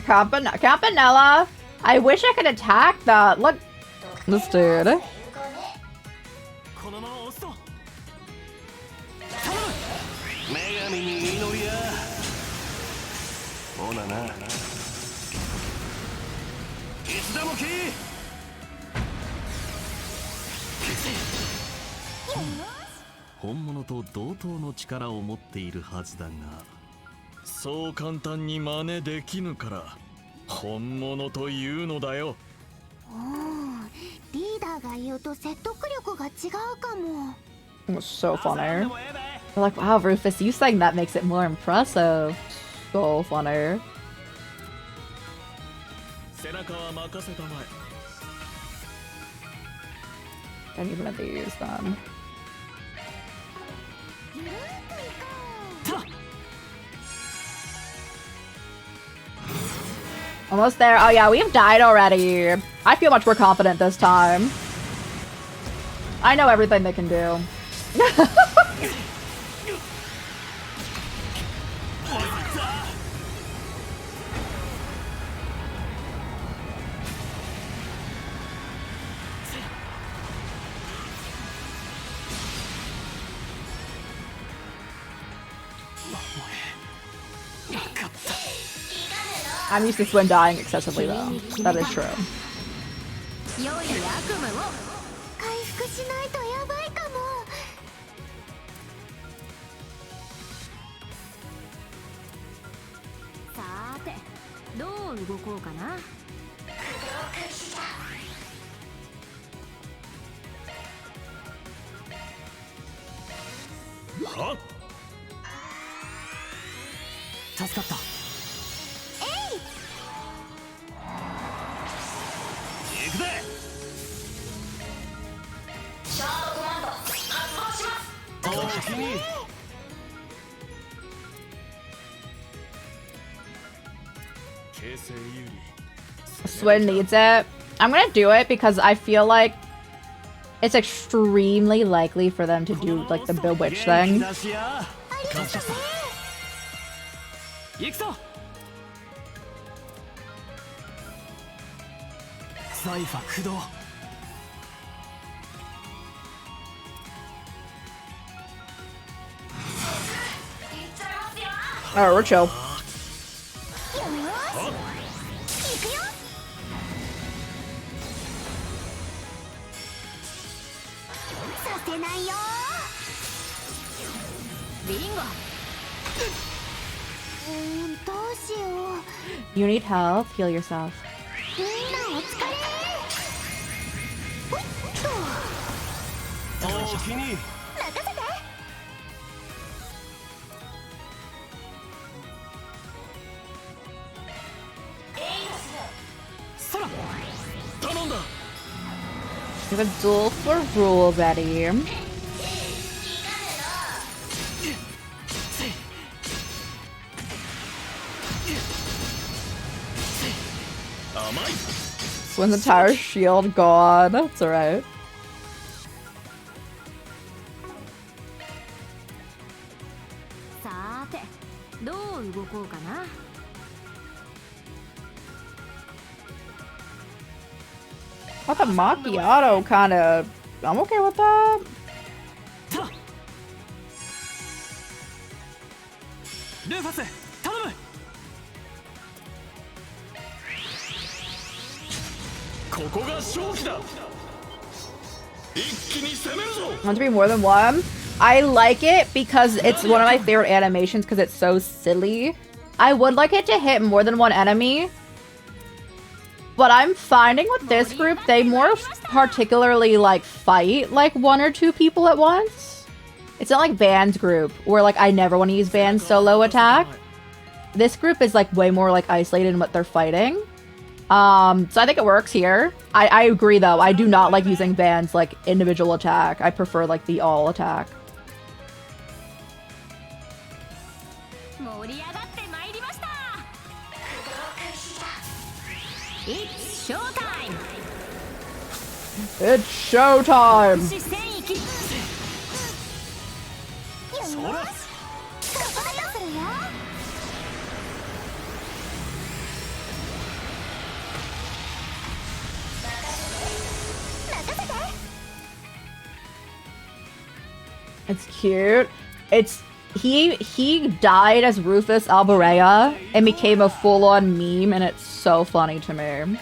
Campanella. I wish I could attack that. Look, this dude. Oh, そう簡単に真似できぬから本物というのだよ。リーダーが言うと説得力が違うかも。 It was so funny. They're like, wow, Rufus, you saying that makes it more impressive. So funny. And even if they use them. Almost there. Oh yeah, we've died already. I feel much more confident this time. I know everything they can do. I'm used to Swin dying excessively though. That is true. Huh? 助かった。行くぜ。シャードコマンド発動します。おおきに。形勢有利。 Swin needs it. I'm gonna do it because I feel like it's extremely likely for them to do like the bewitch thing. 行くぞ。サイファ駆動。Alright, we're chill. You need help? Heal yourself. Oh, Kini. You have a duel for rule ready. When the tower shield gone, that's alright. I thought macchiato kinda... I'm okay with that. Want to be more than one? I like it because it's one of my favorite animations because it's so silly. I would like it to hit more than one enemy. But I'm finding with this group, they more particularly like fight like 1 or 2 people at once. It's not like Van's group where like I never want to use Van's solo attack. This group is like way more like isolated in what they're fighting. So I think it works here. I agree though. I do not like using Van's like individual attack. I prefer like the all attack. It's showtime! It's showtime! It's cute. It's he died as Rufus Alborea and became a full-on meme, and it's so funny to me.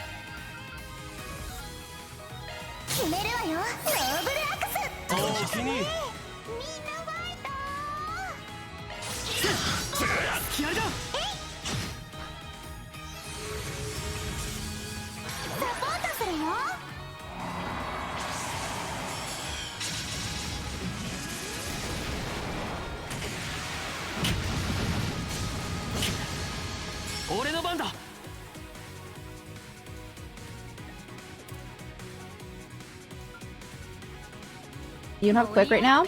You don't have quick right now?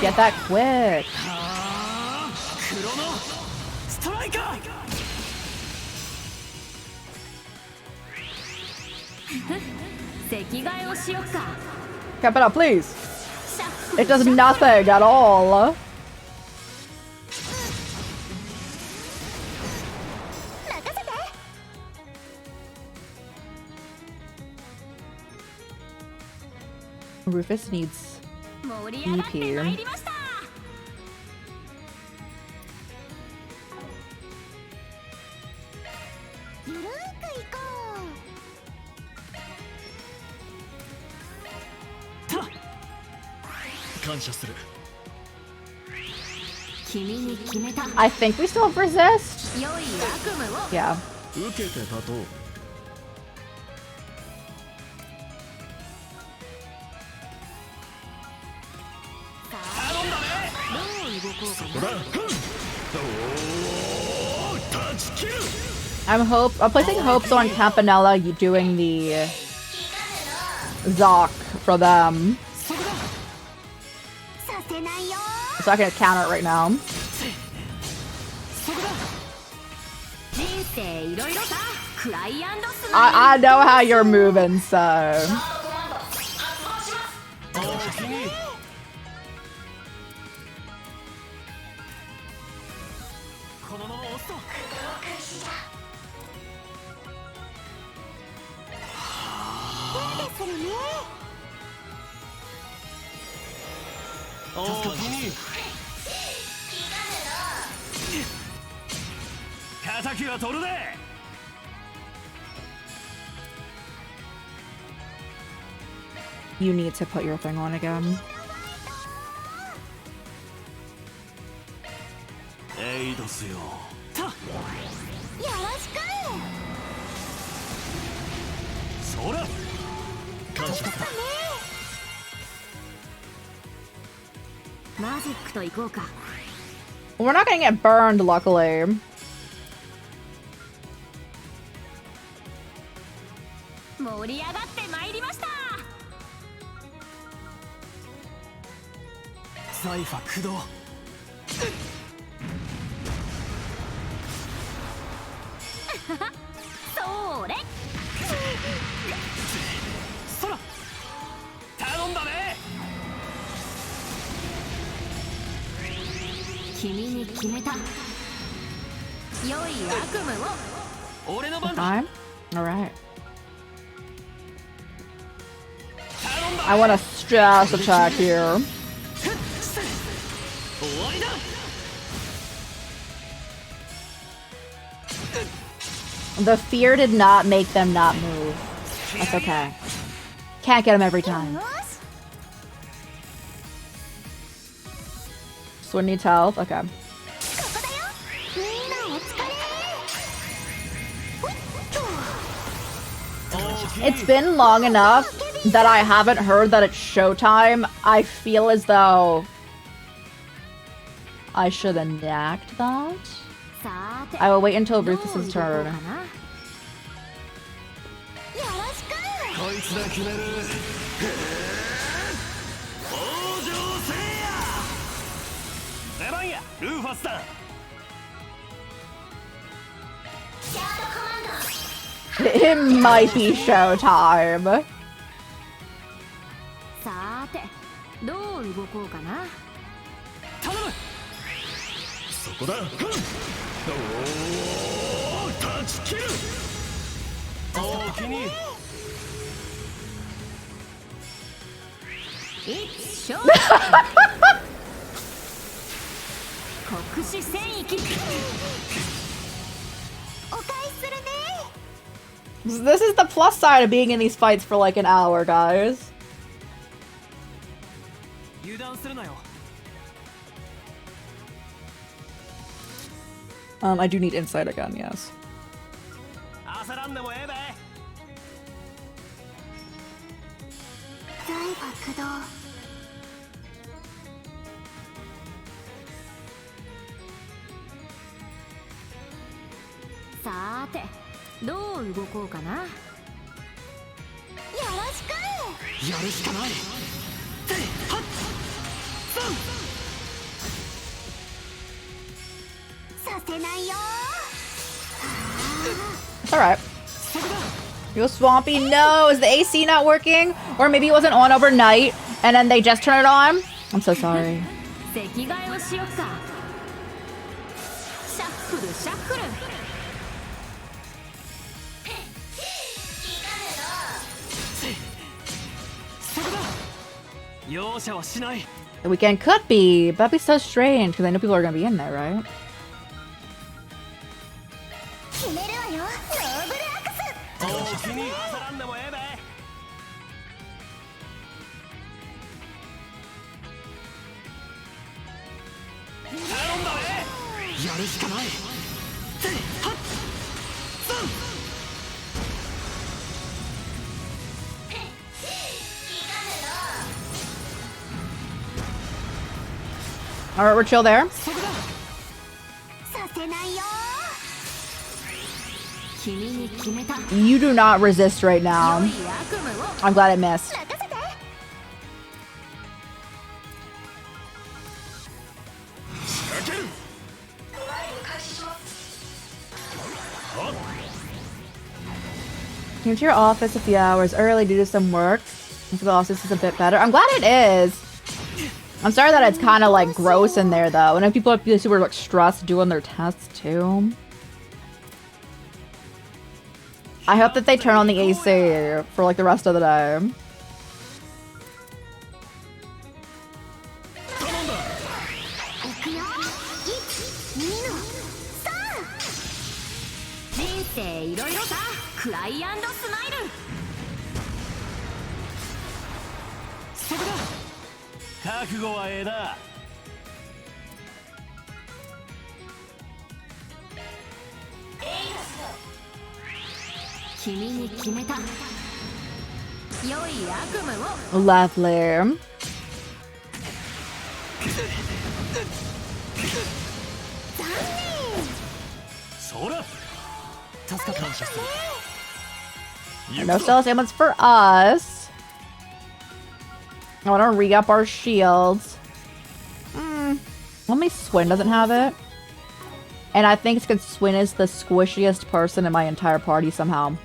Get that quick. Cap it up, please. It does nothing at all. Rufus needs EP. I think we still have resist. Yeah. I'm placing hopes on Campanella doing the Zoc for them. So I can counter it right now. I know how you're moving, so. するね。おお、君。敵は取るね。You need to put your thing on again. エイドスよ。よろしく。そら。感謝だ。マジックと行こうか。 We're not gonna get burned, luckily. 盛り上がってまいりました。サイファ駆動。それ。そら。頼んだね。君に決めた。良い悪夢を。俺の番だ。 Time? Alright. I want a stress attack here. The fear did not make them not move. That's okay. Can't get them every time. Sword needs health. Okay. It's been long enough that I haven't heard that it's showtime. I feel as though I should enact that. I will wait until Rufus's turn. It might be showtime. さて、どう動こうかな。頼む。そこだ。おお、断ち切る。おおきに。一勝。国士戦役。お返しするね。 This is the plus side of being in these fights for like an hour, guys. 油断するなよ。I do need insight again, yes. 焦らんでもええべ。財は駆動。さて、どう動こうかな。よろしく。やるしかない。はっ。させないよ。 It's alright. You swampy? No, is the AC not working? Or maybe it wasn't on overnight and then they just turned it on? I'm so sorry. 席替えをしよっか。シャッフルシャッフル。 容赦はしない。 The weekend could be, but that'd be so strange because I know people are gonna be in there, right? 決めるわよ。ノーブルアクス。おおきに。焦らんでもええべ。頼んだね。やるしかない。はっ。Alright, we're chill there. させないよ。 You do not resist right now. I'm glad I missed. Came to your office a few hours early due to some work. If the office is a bit better. I'm glad it is. I'm sorry that it's kind of like gross in there though. And if people are super like stressed doing their tests too. I hope that they turn on the AC for like the rest of the day. 人生いろいろさ、クライアンドスマイル。そこだ。覚悟はええな。君に決めた。良い悪夢を。Lovely. そら。助かった。感謝する。 No stealth ailments for us. I want to re-up our shields. Only Swin doesn't have it. And I think it's because Swin is the squishiest person in my entire party somehow.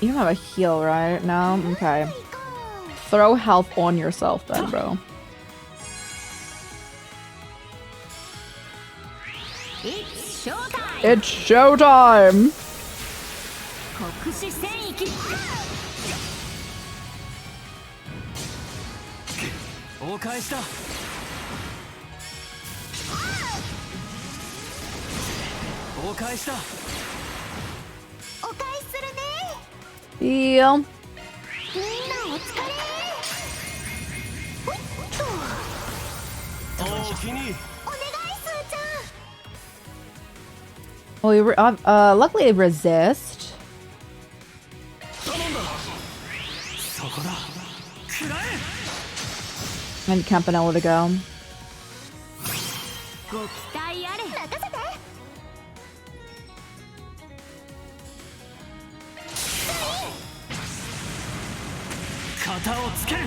You don't have a heal, right? No? Okay. Throw health on yourself then, bro. It's showtime! It's showtime! 国士戦役。お返しだ。お返しだ。お返しするね。 Yeah. みんなお疲れ。おおきに。お願いすーちゃん。 Well, luckily they resist. 頼んだ。そこだ。食らえ。 And Campanella to go. ご期待あれ。任せて。 型をつける。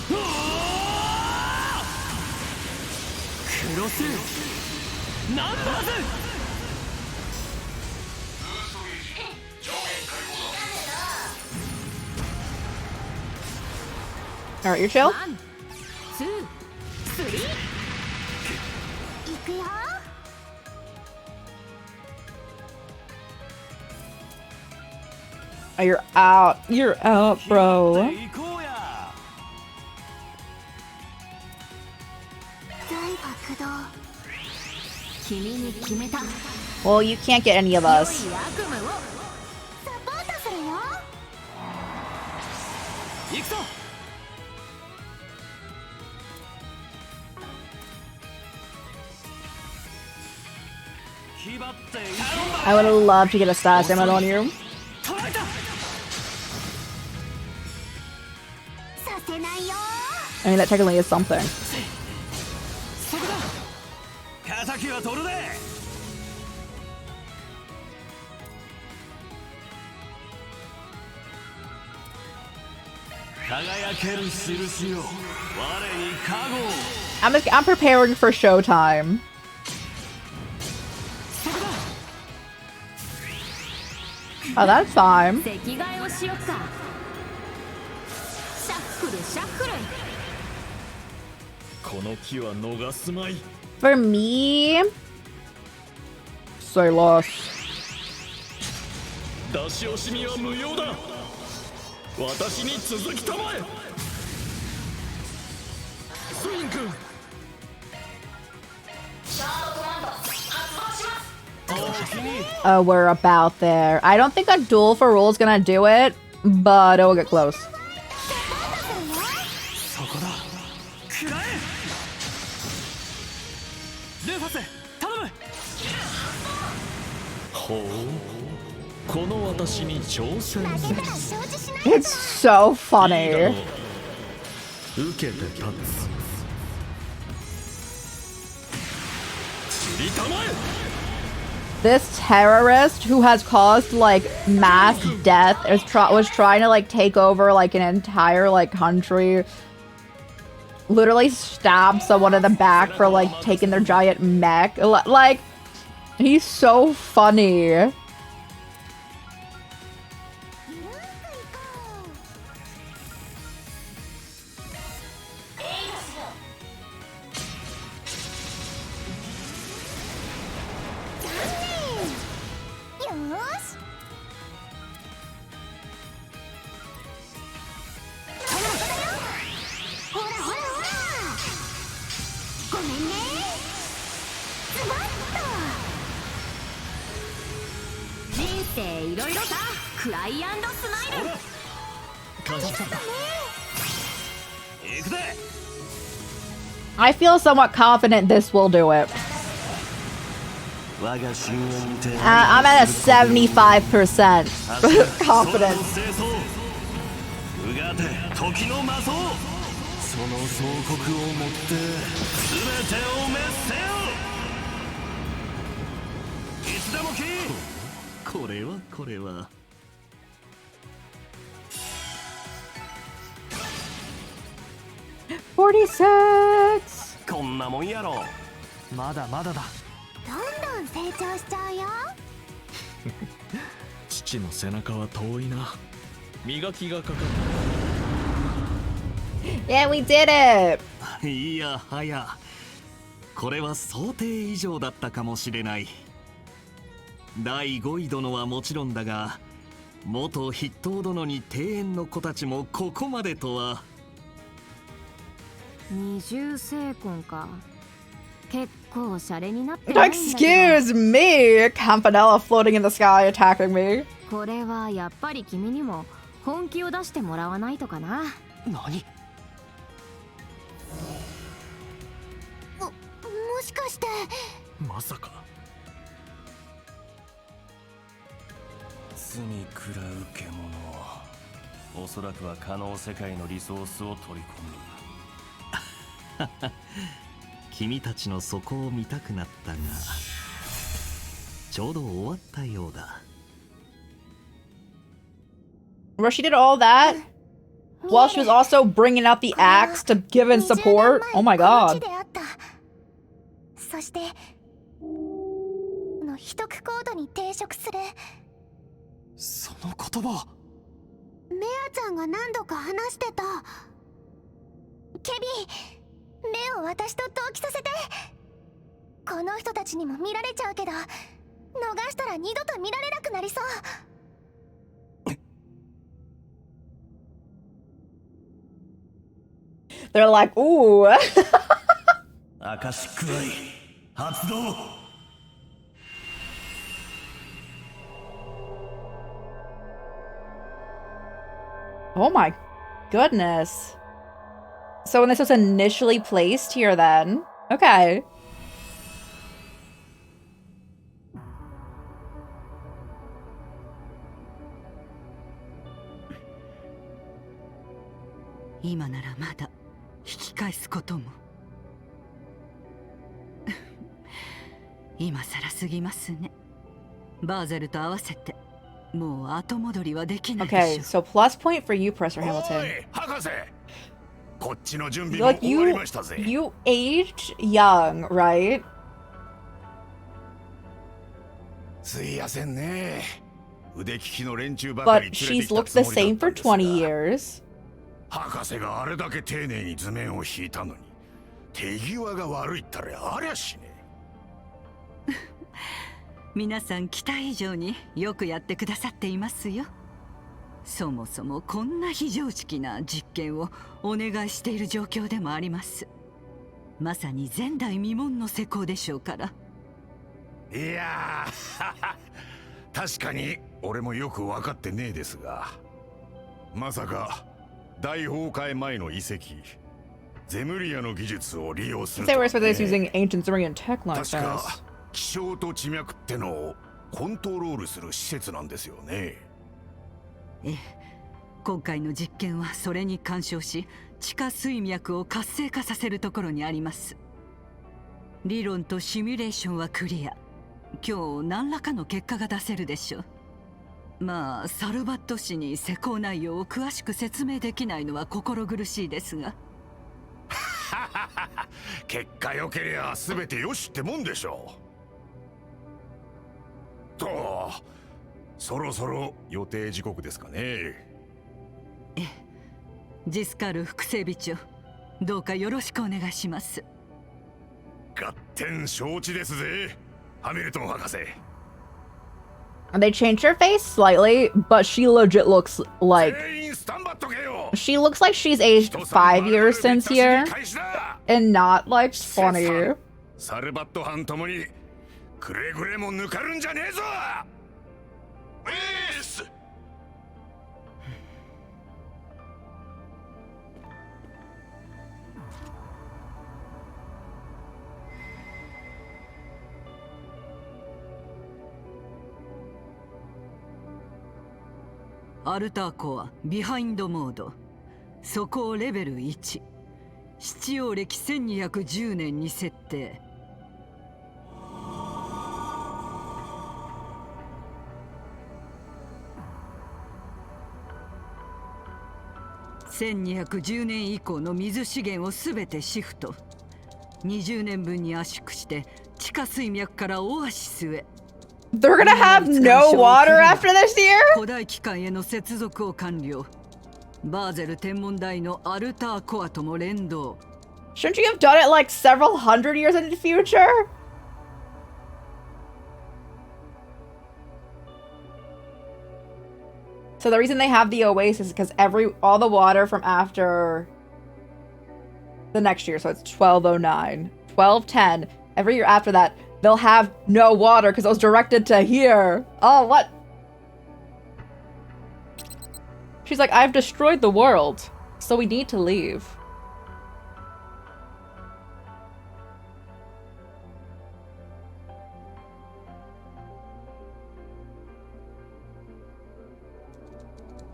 クロスナンバーズ。 Alright, you're chill? 1, 2, 3. 行くよ。 Oh, you're out. You're out, bro. 行こうや。 大爆動。 君に決めた。 Well, you can't get any of 良い us. 悪夢を。サポートするよ。行くぞ。 I would love to get a status amulet on you. させないよ。 I mean, that technically is something. そこだ。敵は取るで。輝ける印よ。我に加護。 I'm preparing for showtime. そこだ。 Oh, that's fine. 席替えをしよっか。シャッフルシャッフル。この木は逃すまい。 For me, say less. 出し惜しみは無用だ。私に続きたまえ。スイン君。 Oh, we're about there. I don't think a duel for rule is gonna do it, but it will get close. そこだ。食らえ。ルーファス、頼む。ほう。この私に挑戦。 It's so funny. 受けて立つ。釣りたまえ。 This terrorist who has caused like mass death was trying to like take over like an entire like country. literally stabbed someone in the back for like taking their giant mech. Like, he's so funny. I feel somewhat confident this will do it. I'm at a 75% confidence. その総国をもって全てを滅せよ。いつでも来い。これは 46. こんなもんやろ。まだまだだ。どんどん成長しちゃうよ。父の背中は遠いな。磨きがかかる。Yeah, we did it! いやはや、これは想定以上だったかもしれない。第5位殿はもちろんだが、元筆頭殿に庭園の子たちもここまでとは。二重聖魂か。結構シャレになってないんだけど。Excuse me! Campanella floating in the sky attacking me. これはやっぱり君にも本気を出してもらわないとかな。何？もしかしてまさか罪食らう獣、おそらくは可能世界のリソースを取り込む。君たちの底を見たくなったが、ちょうど終わったようだ。Where she did all that while she was also bringing out the axe to give in support. Oh my god. そしての秘匿コードに抵触する。その言葉。メアちゃんが何度か話してた。ケビ、目を私と同期させて。この人たちにも見られちゃうけど、逃したら二度と見られなくなりそう。They're like, ooh. アカシックアイ発動。Oh my goodness. So when this was initially placed here then. Okay. Ima ならまだ引き返すことも。今更すぎますね。バーゼルと合わせてもう後戻りはできないでしょ。 Okay, so plus point for you, Professor Hamilton. 博士、こっちの準備も Like 終わりましたぜ。you aged young, right? すいやせんね。腕利きの連中ばかり But 連れて she's きた looked つ the もりだ same った for んですが。 20 years. 博士があれだけ丁寧に図面を引いたのに手際が悪いったらありゃしね。皆さん期待以上によくやってくださっていますよ。そもそもこんな非常識な実験をお願いしている状況でもあります。まさに前代未聞の施工でしょうから。いやー確かに俺もよく分かってねえですが、まさか大崩壊前の遺跡ゼムリアの技術を利用すると They は were ね。 using ancient Sumerian tech like 確か this. 気象と地脈ってのをコントロールする施設なんですよね。ええ、今回の実験はそれに干渉し地下水脈を活性化させるところにあります。理論とシミュレーションはクリア。今日何らかの結果が出せるでしょう。まあサルバット氏に施工内容を詳しく説明できないのは心苦しいですが。結果良けりゃ全てよしってもんでしょう。とそろそろ予定時刻ですかね。ジスカル副整備長、どうかよろしくお願いします。合点承知ですぜ、ハミルトン博士。They changed her face slightly, but she legit looks like she looks like she's aged 5 years since here, and not like 20. サルバット班ともにくれぐれも抜かるんじゃねえぞ。アルターコアビハインドモード、そこをレベル1、七葉暦1210年に設定。1210年以降の水資源をすべてシフト。20年分に圧縮して地下水脈からオアシスへ。They're gonna have no water after this year? 古代機関への接続を完了。バーゼル天文台のアルターコアとも連動。Shouldn't you have done it like several hundred years into the future? So the reason they have the oasis is because all the water from after the next year, so it's 1209, 1210, every year after that, they'll have no water because it was directed to here. Oh, what? She's like, I've destroyed the world, so we need to leave.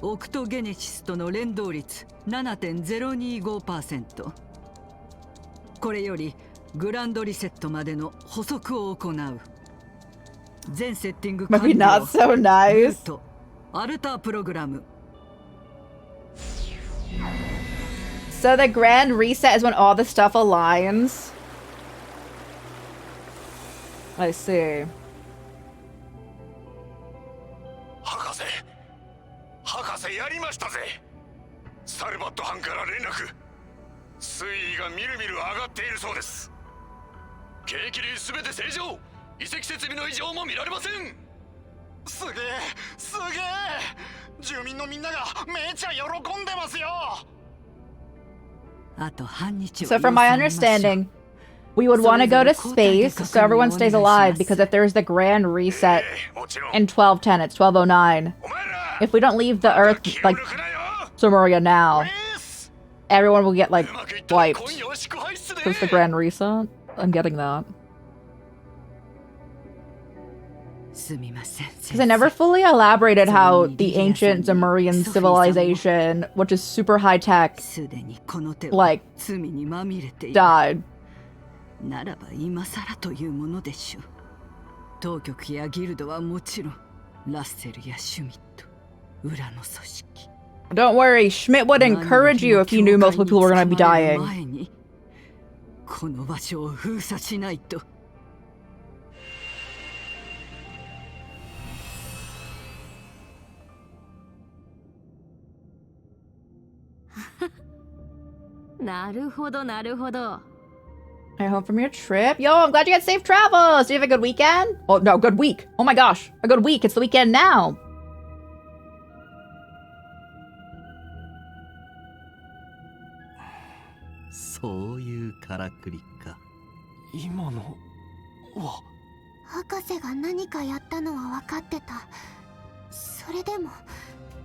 オクトゲネシスとの連動率 7.025%。これよりグランドリセットまでの補足を行う。全セッティング完了。 Maybe not so nice. アルタープログラム。 So the grand reset is when all the stuff aligns. I see. 博士やりましたぜ。サルバット班から連絡。水位がみるみる上がっているそうです。景気流すべて正常。遺跡設備の異常も見られません。すげえすげえ、住民のみんながめちゃ喜んでますよ。あと半日。 So from my understanding, we would want to go to space so everyone stays alive, because if there's the grand reset in 1210, it's 1209. If we don't leave the Earth, like, Sumeria now, everyone will get, like, wiped. Because the grand reset? I'm getting that. Because I never fully elaborated how the ancient Zemurian civilization, which is super high-tech, like, died. ならば今さらというものでしょう。当局やギルドはもちろん、ラッセルやシュミット、裏の組織。 Don't worry, Schmidt would encourage you if he knew most people were gonna be dying. この場所を封鎖しないと。なるほど、なるほど。 I hope from your trip. Yo, I'm glad you had safe travels. Do you have a good weekend? Oh, no, good week. Oh my gosh, a good week. It's the weekend now. そういうからくりか。今のは。博士が何かやったのは分かってた。それでも、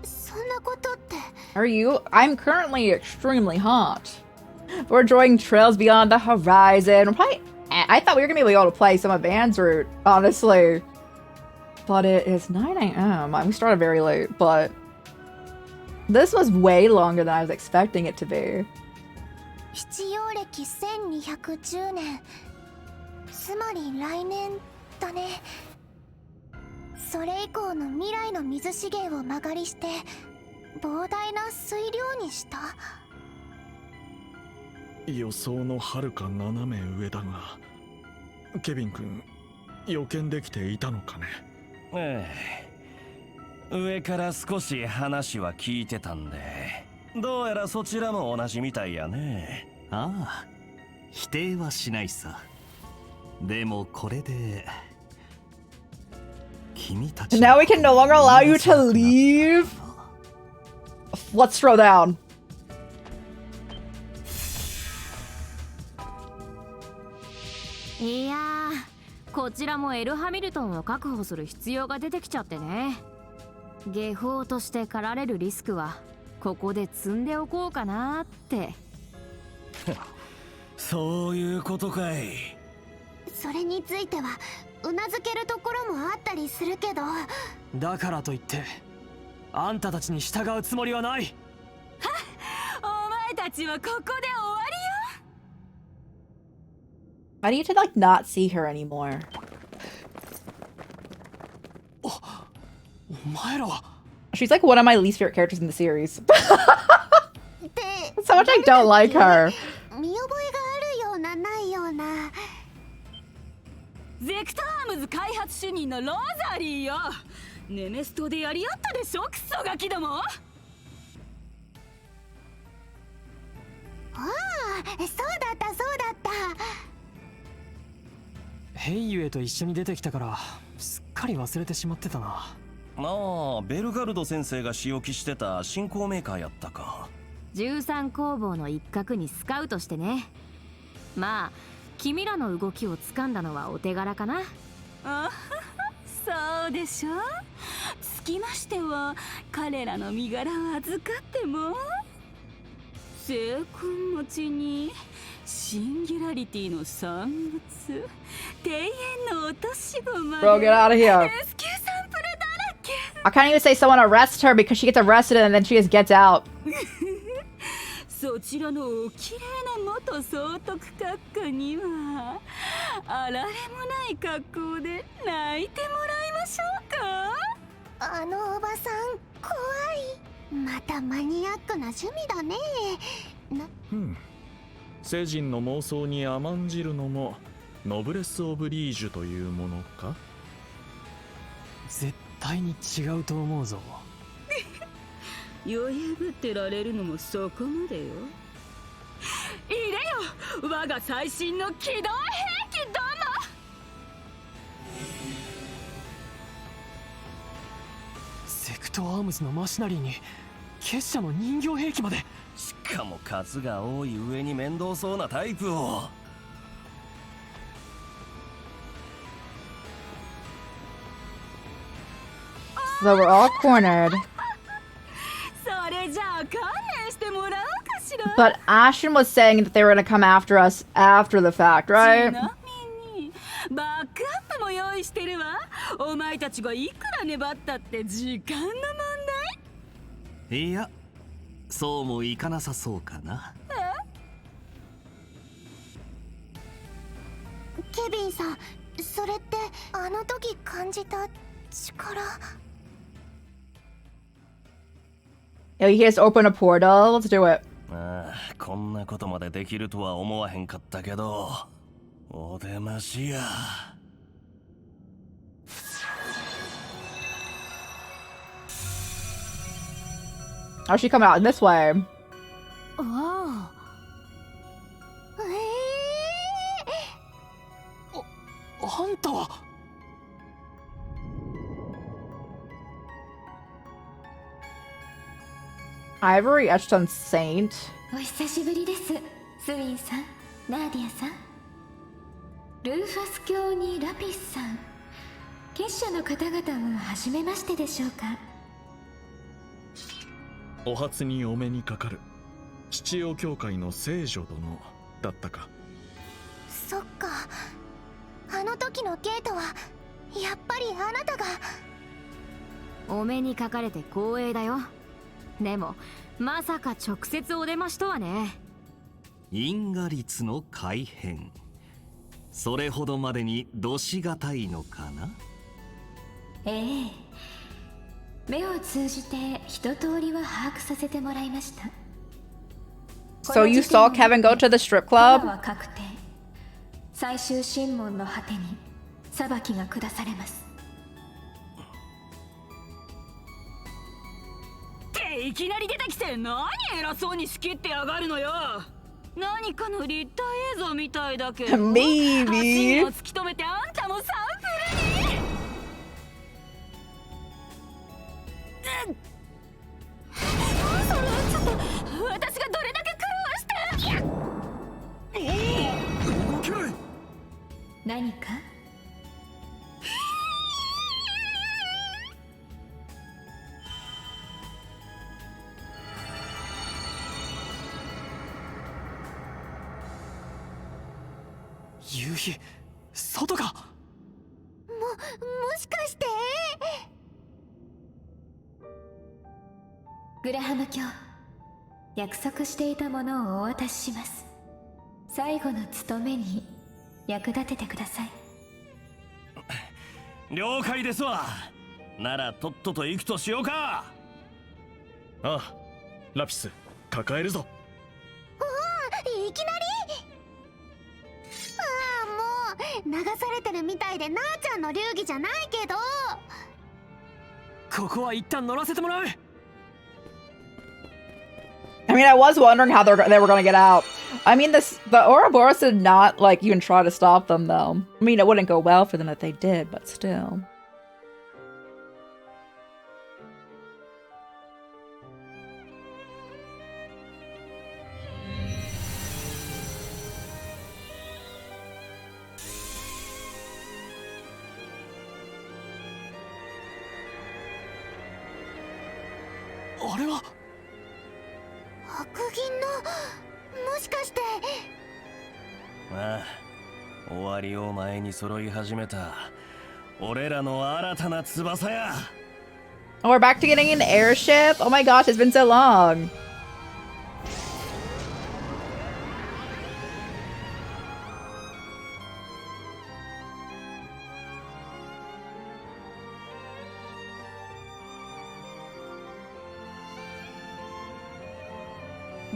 そんなことって。 Are you? I'm currently extremely hot. We're drawing trails beyond the horizon. I thought we were gonna be able to play some advanced route, honestly. But it is 9 AM. We started very late, but this was way longer than I was expecting it to be. 七葉暦1210年。つまり来年だね。それ以降の未来の水資源を間借りして膨大な水量にした。予想のはるか斜め上だが、ケビン君予見できていたのかね。ええ、上から少し話は聞いてたんで、どうやらそちらも同じみたいやね。ああ、否定はしないさ。でもこれで君たち Now we can no longer allow you to leave. Let's throw down. Yeah, こちらもエル・ハミルトンを確保する必要が出てきちゃってね。下法として狩られるリスクはここで積んでおこうかなって。そういうことかい。それについてはうなずけるところもあったりするけど、だからといってあんたたちに従うつもりはない。はっ、お前たちはここで終わりよ。I need to like not see her anymore. お前らは。 She's like one of my least favorite characters in the series. So much I don't like her. 見覚えがあるようなないような。ゼクタームズ開発主任のローザリーよ。ネメストでやり合ったでしょ、クソガキども。ああ、そうだったそうだった。ヘイユエと一緒に出てきたからすっかり忘れてしまってたな。ああ、ベルガルド先生が仕置きしてた新興メーカーやったか。13工房の一角にスカウトしてね。まあ君らの動きを掴んだのはお手柄かな。あそうでしょ。つきましては彼らの身柄を預かっても精魂持ちにシンギュラリティの産物、庭園の落とし子まで Bro, get out of here. レスキューサンプルだらけ。 I can't even say someone arrests her because she gets arrested and then she just gets out. そちらのおきれいな元総督閣下にはあられもない格好で泣いてもらいましょうか。あのおばさん怖い。またマニアックな趣味だね。世人の妄想に甘んじるのもノブレス・オブリージュというものか。絶対に違うと思うぞ。余裕ぶってられるのもそこまでよ。いれよ、我が最新の機動兵器ども。セクトアームズのマシナリーに結社の人形兵器まで。しかも数が多い上に面倒そうなタイプを。So we're all cornered. それじゃあ観念してもらおうかしら。 But Ashen was saying that they were gonna come after us after the fact, right? ちなみにバックアップも用意してるわ。お前たちがいくら粘ったって時間の問題。いや、そうもいかなさそうかな。ケビンさん、それってあの時感じた力。Yo, you just open a portal. Let's do it. ああ、こんなことまでできるとは思わへんかったけど、お出ましや。How's she coming out this way? ああんたは。Ivory etched on Saint. お久しぶりです、スウィンさん、ナーディアさん。ルーファス教にラピスさん、結社の方々は初めましてでしょうか。お初にお目にかかる七葉教会の聖女殿だったか。そっか、あの時のゲートはやっぱりあなたが。お目にかかれて光栄だよ。でもまさか直接お出ましとはね。因果率の改変、それほどまでにどしがたいのかな。ええ、目を通じて一通りは把握させてもらいました。So you saw Kevin go to the strip トラ club? は確定。最終審問の果てに裁きが下されます。っていきなり出てきて何偉そうに仕切ってやがるのよ。何かの立体映像みたいだけど。Maybe. 足を突き止めてあんたもサンプルに。それはちょっと私がどれだけ苦労して。動けない。何か？夕日、外か。もしかしてグラハム卿、約束していたものをお渡しします。最後の務めに役立ててください。了解ですわ。ならとっとと行くとしようか。ああ、ラピス抱えるぞ。いきなり。ああ、もう流されてるみたいでなあちゃんの流儀じゃないけど。ここは一旦乗らせてもらう。I mean, I was wondering how they were gonna get out. I mean, the Ouroboros did not, like, even try to stop them, though. I mean, it wouldn't go well for them if they did, but still. What? 白銀の、もしかして。ああ、終わりを前に揃い始めた俺らの新たな翼や。Oh, we're back to getting an airship? Oh my gosh, it's been so long. .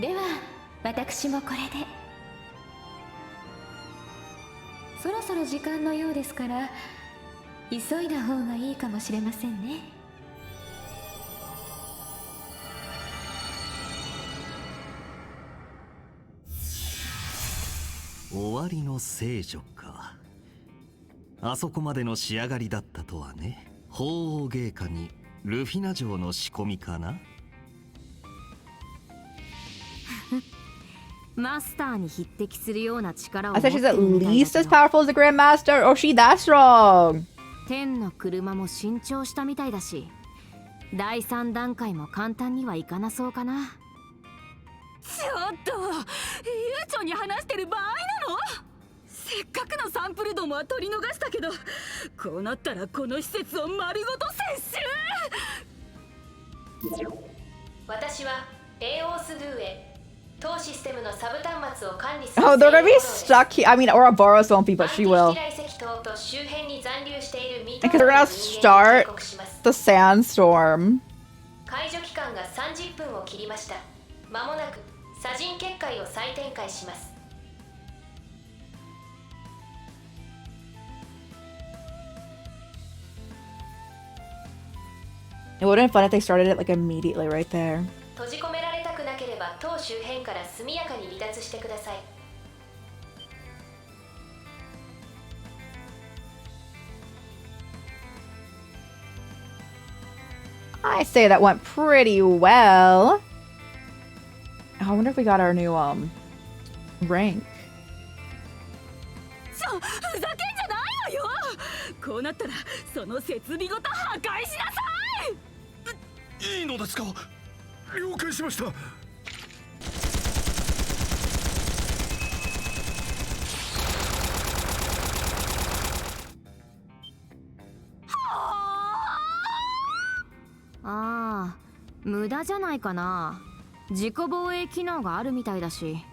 では私もこれで。そろそろ時間のようですから急いだ方がいいかもしれませんね。終わりの聖女か。あそこまでの仕上がりだったとはね。鳳凰芸家にルフィナ城の仕込みかな。マスターに匹敵するような力を I 持って said い she's る at みたいだ least け as ど powerful as the Grandmaster. Oh, she that strong. 天の車も新調したみたいだし、第3段階も簡単にはいかなそうかな。ちょっと悠長に話してる場合なの？せっかくのサンプルどもは取り逃したけど、こうなったらこの施設を丸ごと接収。私はエオース・ドゥへ当システムのサブ端末を管理する。 Oh, they're gonna be stuck here. I mean, Ouroboros won't be, but she will. と周辺に残留している未 Because they're gonna start the sandstorm. 解除期間が30分を切りました。まもなく砂塵結界を再展開します。It wouldn't be fun if they started it like immediately right there. 閉じ込められたくなければ塔周辺から速やかに離脱してください。I say that went pretty well. I wonder if we got our new rank. ふざけんじゃないのよ。こうなったらその設備ごと破壊しなさい。いいのですか。了解しました。ああ、無駄じゃないかな。自己防衛機能があるみたいだし。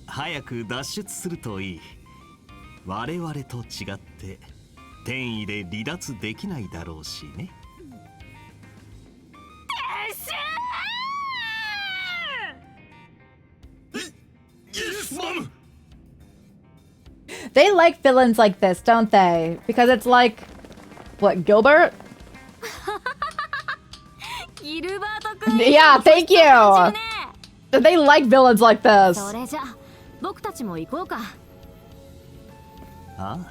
早く脱出するといい。我々と違って転移で離脱できないだろうしね。They like villains like this, don't they? Because it's like, what, Gilbert? Yeah, thank you. They like villains like this. それじゃ僕たちも行こうか。ああ、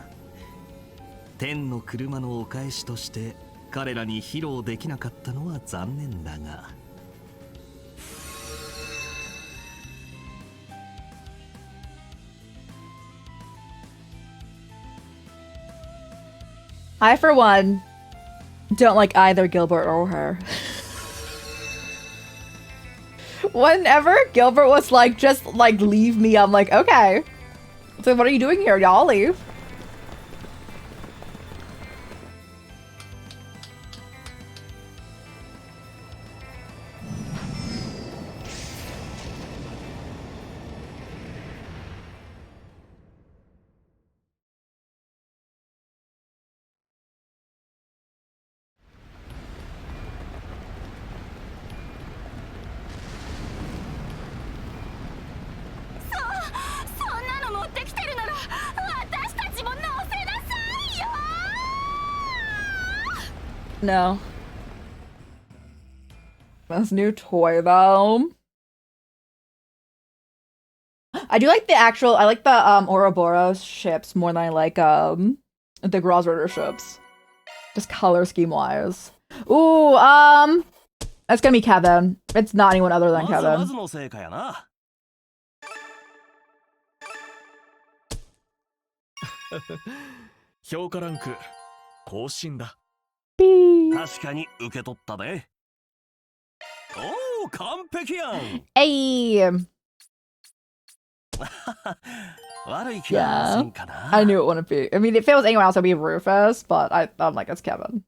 天の車のお返しとして彼らに披露できなかったのは残念だが。I, for one, don't like either Gilbert or her. Whenever Gilbert was like, just like leave me, I'm like, okay. So what are you doing here? Y'all leave. No. This new toy though. I do like the actual, I like the Ouroboros ships more than I like the Grosritter ships. Just color scheme wise. Ooh, that's gonna be Kevin. It's not anyone other than Kevin. 評価ランク更新だ。確かに受け取ったで。おお、完璧やん。Hey. 悪い気はせんかな。I knew it wouldn't be. I mean, if it was anyone else, it'd be Rufus, but I'm like, it's Kevin.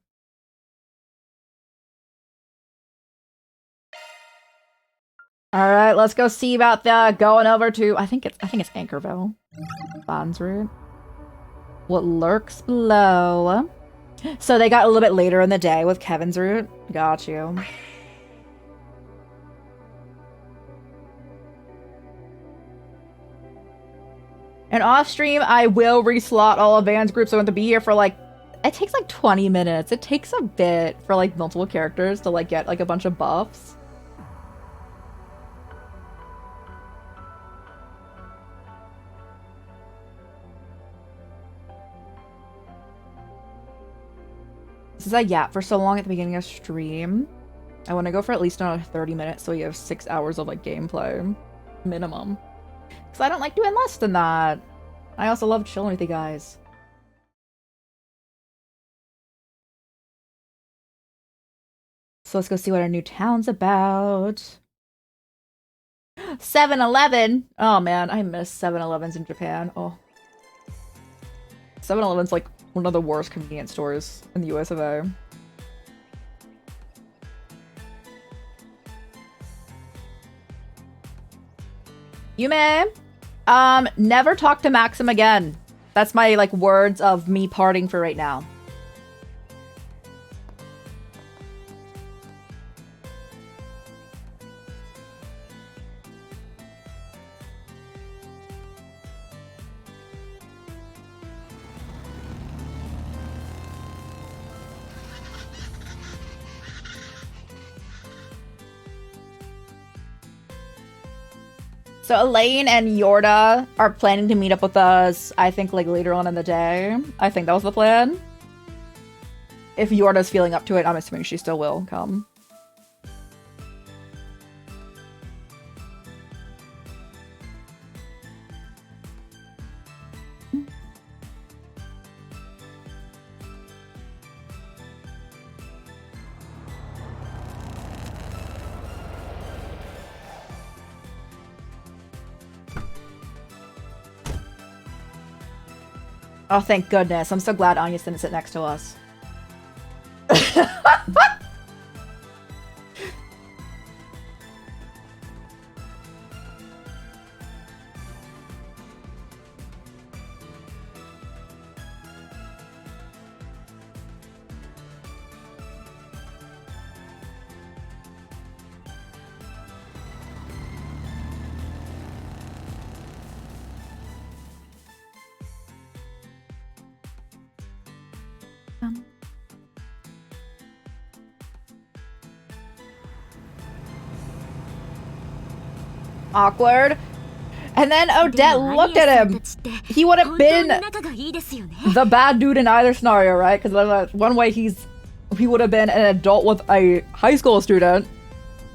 All right, let's go see about the going over to. I think it's Anchorville. Bond's route. What lurks below? So they got a little bit later in the day with Kevin's route. Got you. And off stream, I will reslot all of Van's groups. So I want to be here for like, it takes like 20 minutes. It takes a bit for like multiple characters to like get like a bunch of buffs. Since I yapped for so long at the beginning of stream, I want to go for at least another 30 minutes so we have 6 hours of like gameplay minimum. Because I don't like doing less than that. I also love chilling with you guys. So let's go see what our new town's about. 7-Eleven! Oh man, I miss 7-Elevens in Japan. Oh. 7-Eleven's like one of the worst convenience stores in the US of A. Yume, never talk to Maxim again. That's my like words of me parting for right now. So Elaine and Yorda are planning to meet up with us, I think, like, later on in the day. I think that was the plan. If Yorda's feeling up to it, I'm assuming she still will come. Oh, thank goodness. I'm so glad Anya's didn't sit next to us. them. Awkward. And then Odette looked at him. He would have been the bad dude in either scenario, right? Because one way he would have been an adult with a high school student,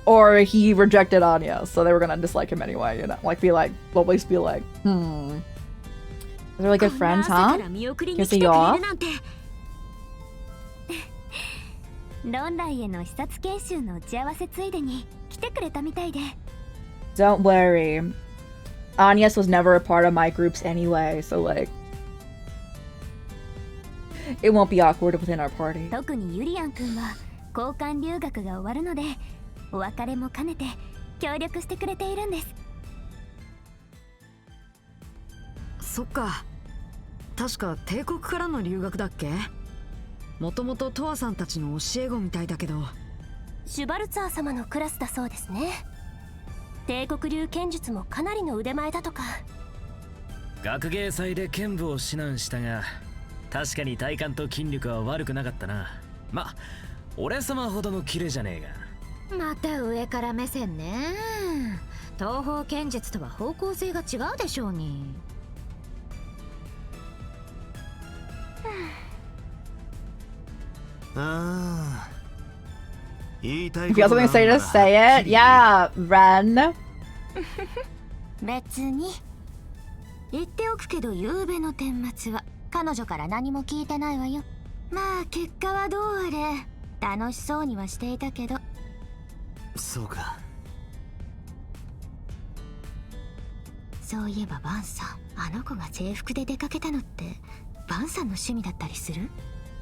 or he rejected Anya, so they were gonna dislike him anyway, you know? Like, be like, well, at least be like, they're really good friends, huh? Can see you off? ロンライへの視察研修の打ち合わせついでに来てくれたみたいで。Don't worry. Agnes was never a part of my groups anyway, so like, it won't be awkward within our party. 特にユリアン君は交換留学が終わるので、お別れも兼ねて協力してくれているんです。そっか。確か帝国からの留学だっけ？もともとトアさんたちの教え子みたいだけど。シュバルツァー様のクラスだそうですね。帝国流剣術もかなりの腕前だとか。学芸祭で剣舞を指南したが、確かに体幹と筋力は悪くなかったな。ま、俺様ほどのキレじゃねえが。また上から目線ね。東方剣術とは方向性が違うでしょうに。ああ。If you have something to say, just say it. Yeah, Ren. 別に。言っておくけど、夕べの顛末は彼女から何も聞いてないわよ。まあ結果はどうあれ楽しそうにはしていたけど。そうか。そういえばバンさん、あの子が制服で出かけたのってバンさんの趣味だったりする？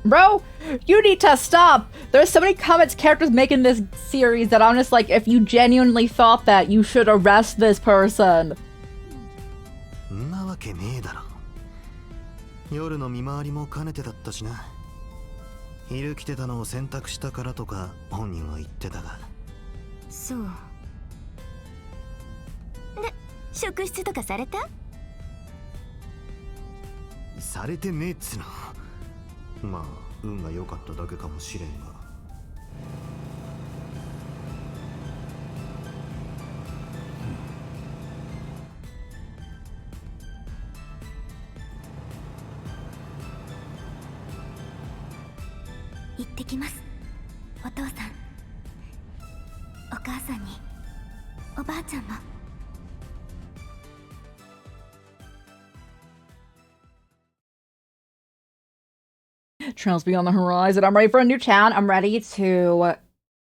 Bro, you need to stop! There's so many comments characters make in this series that I'm just like, if you genuinely thought that, you should arrest this person. んなわけねえだろ。夜の見回りも兼ねてだったしな。昼来てたのを選択したからとか本人は言ってたが。そう。で、職質とかされた？されてねえっつの。まあ運が良かっただけかもしれんが。行ってきます。お父さん、お母さんに、おばあちゃんも。Trails beyond the horizon. I'm ready for a new town. I'm ready to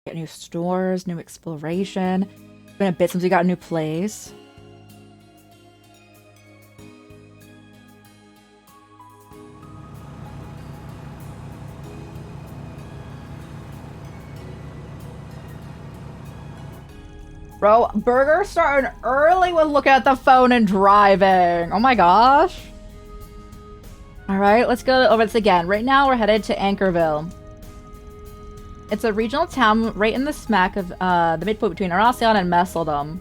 get new stores, new exploration. It's been a bit since we got a new place. Bro, Burger's starting early with looking at the phone and driving. Oh my gosh. Alright, let's go over this again. Right now, we're headed to Anchorville. It's a regional town right in the smack of the midpoint between Arasion and Messeldom.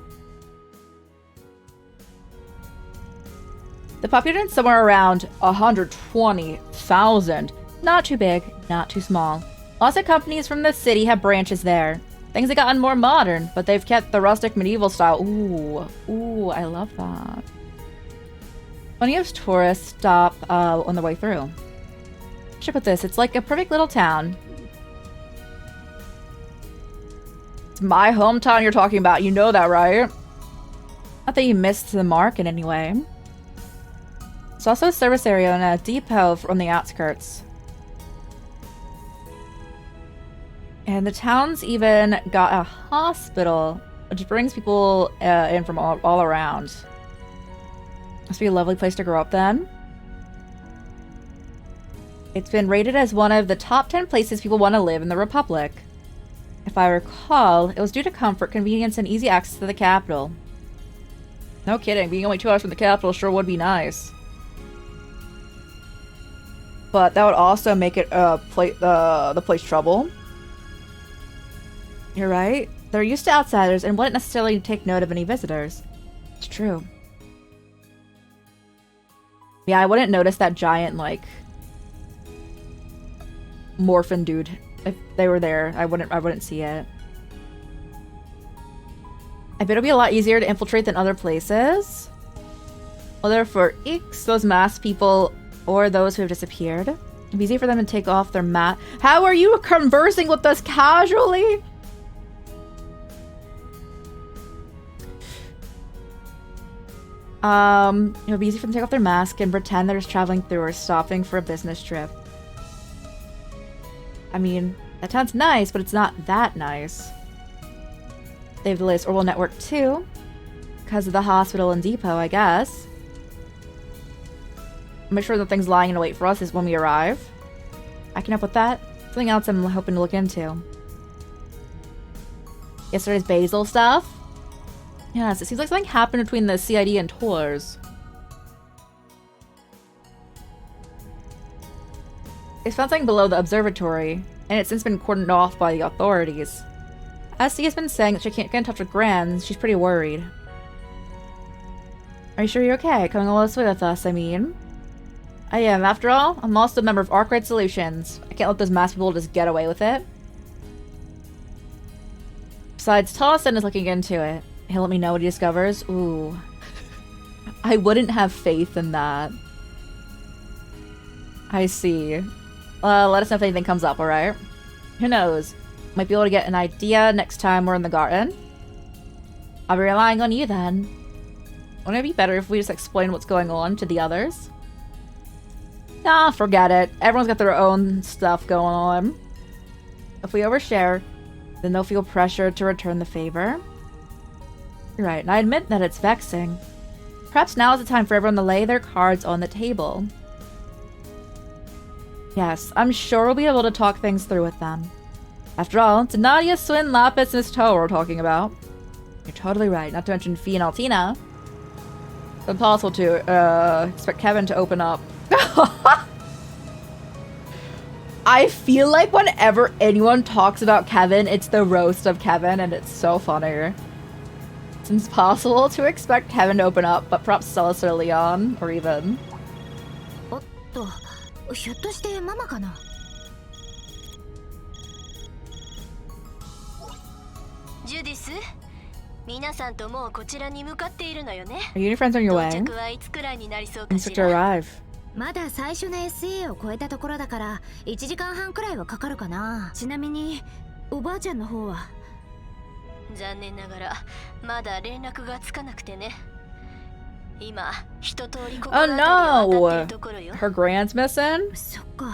The population is somewhere around 120,000. Not too big, not too small. Lots of companies from the city have branches there. Things have gotten more modern, but they've kept the rustic medieval style. Ooh, I love that. Plenty of tourists stop on the way through. I should put this. It's like a perfect little town. It's my hometown you're talking about. You know that, right? Not that you missed the mark in any way. It's also a service area and a depot from the outskirts. And the town's even got a hospital, which brings people in from all around. Must be a lovely place to grow up then. It's been rated as one of the top 10 places people want to live in the Republic. If I recall, it was due to comfort, convenience, and easy access to the capital. No kidding, being only 2 hours from the capital sure would be nice. But that would also make it the place trouble. You're right. They're used to outsiders and wouldn't necessarily take note of any visitors. It's true. Yeah, I wouldn't notice that giant, like, morphin dude. If they were there, I wouldn't see it. I bet it'll be a lot easier to infiltrate than other places. Whether for Ix, those masked people, or those who have disappeared. It'd be easy for them to take off their mask. How are you conversing with us casually? It would be easy for them to take off their mask and pretend they're just traveling through or stopping for a business trip. I mean, that sounds nice, but it's not that nice. They have the latest orbital network too, because of the hospital and depot, I guess. I'm sure the thing's lying in wait for us is when we arrive. I can help with that. Something else I'm hoping to look into. Yesterday's basil stuff? Yes, it seems like something happened between the CID and Tours. They found something below the observatory, and it's since been cordoned off by the authorities. SC has been saying that she can't get in touch with Gran. She's pretty worried. Are you sure you're okay? Coming all this way with us, I mean. I am. After all, I'm also a member of Arkwright Solutions. I can't let those masked people just get away with it. Besides, Tolson is looking into it. He'll let me know what he discovers. Ooh. I wouldn't have faith in that. I see. Let us know if anything comes up, alright? Who knows? Might be able to get an idea next time we're in the garden. I'll be relying on you then. Wouldn't it be better if we just explain what's going on to the others? Nah, forget it. Everyone's got their own stuff going on. If we overshare, then they'll feel pressure to return the favor. You're right, and I admit that it's vexing. Perhaps now is the time for everyone to lay their cards on the table. Yes, I'm sure we'll be able to talk things through with them. After all, it's Nadia, Swin, Lapis, and Miss Toe we're talking about. You're totally right, not to mention Fee and Altina. It's impossible to expect Kevin to open up. I feel like whenever anyone talks about Kevin, it's the roast of Kevin, and it's so funny. It's impossible to expect Kevin to open up, but perhaps Celis or Leon, or even. おっと、ひょっとしてママかな。ジュディス、皆さんともうこちらに向かっているのよね。Are you and your friends on your way? 到着はいつくらいになりそうか I'm し supposed to ら。 arrive. まだ最初の SA を超えたところだから1時間半くらいはかかるかな。ちなみにおばあちゃんの方は残念ながらまだ連絡がつかなくてね。今一通りここ Oh の辺りを渡ってい no! るところよ。 Her grand's missing? そっか。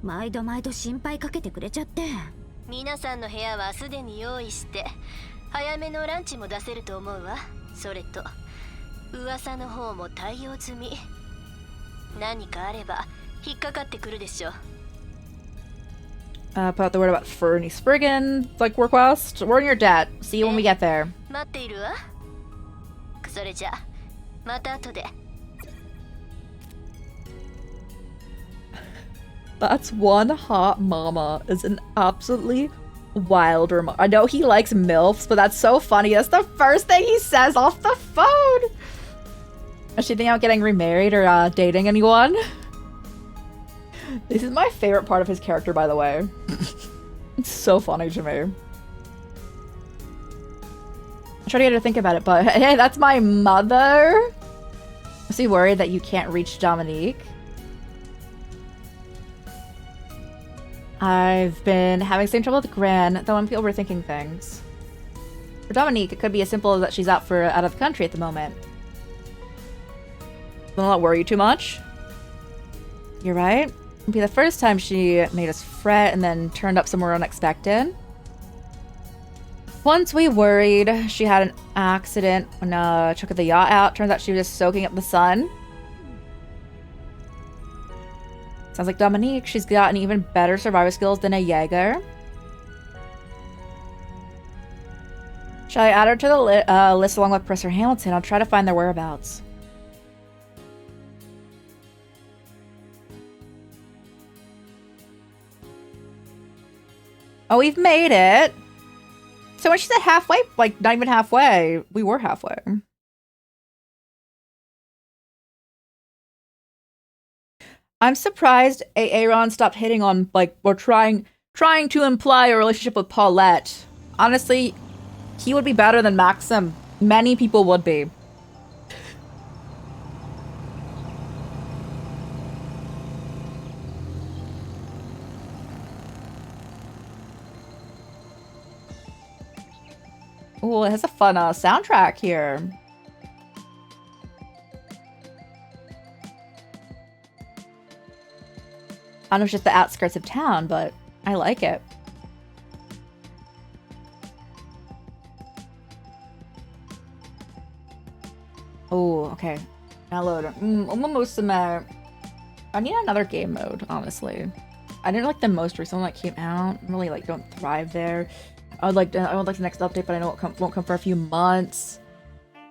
毎度毎度心配かけてくれちゃって。皆さんの部屋はすでに用意して早めのランチも出せると思うわ。それと噂の方も対応済み。何かあれば引っかかってくるでしょう。Put out the word about Fernie Spriggan, like request. We're in your debt. See you when we get there. 待っているわ。それじゃまた後で。That's one hot mama is an absolutely wild remark. I know he likes MILFs, but that's so funny. That's the first thing he says off the phone. Is she thinking about getting remarried or dating anyone? This is my favorite part of his character, by the way. It's so funny to me. I'm trying to get her to think about it, but hey, that's my mother. Is he worried that you can't reach Dominique? I've been having the same trouble with Gran, though I'm overthinking things. For Dominique, it could be as simple as that she's out of the country at the moment. Will not worry you too much. You're right. It'll be the first time she made us fret and then turned up somewhere unexpected. Once we worried she had an accident when took the yacht out. Turns out she was just soaking up the sun. Sounds like Dominique. She's gotten even better survivor skills than a Jaeger. Shall I add her to the list along with Professor Hamilton? I'll try to find their whereabouts. Oh, we've made it. So when she said halfway, like not even halfway, we were halfway. I'm surprised Aaron stopped hitting on, like, or trying to imply a relationship with Paulette. Honestly, he would be better than Maxim. Many people would be. Oh, it has a fun soundtrack here. I don't know if it's just the outskirts of town, but I like it. Oh, okay. Now load. Musume. I need another game mode, honestly. I didn't like the most recent one that came out. I really don't thrive there. I would like the next update, but I know it won't come for a few months.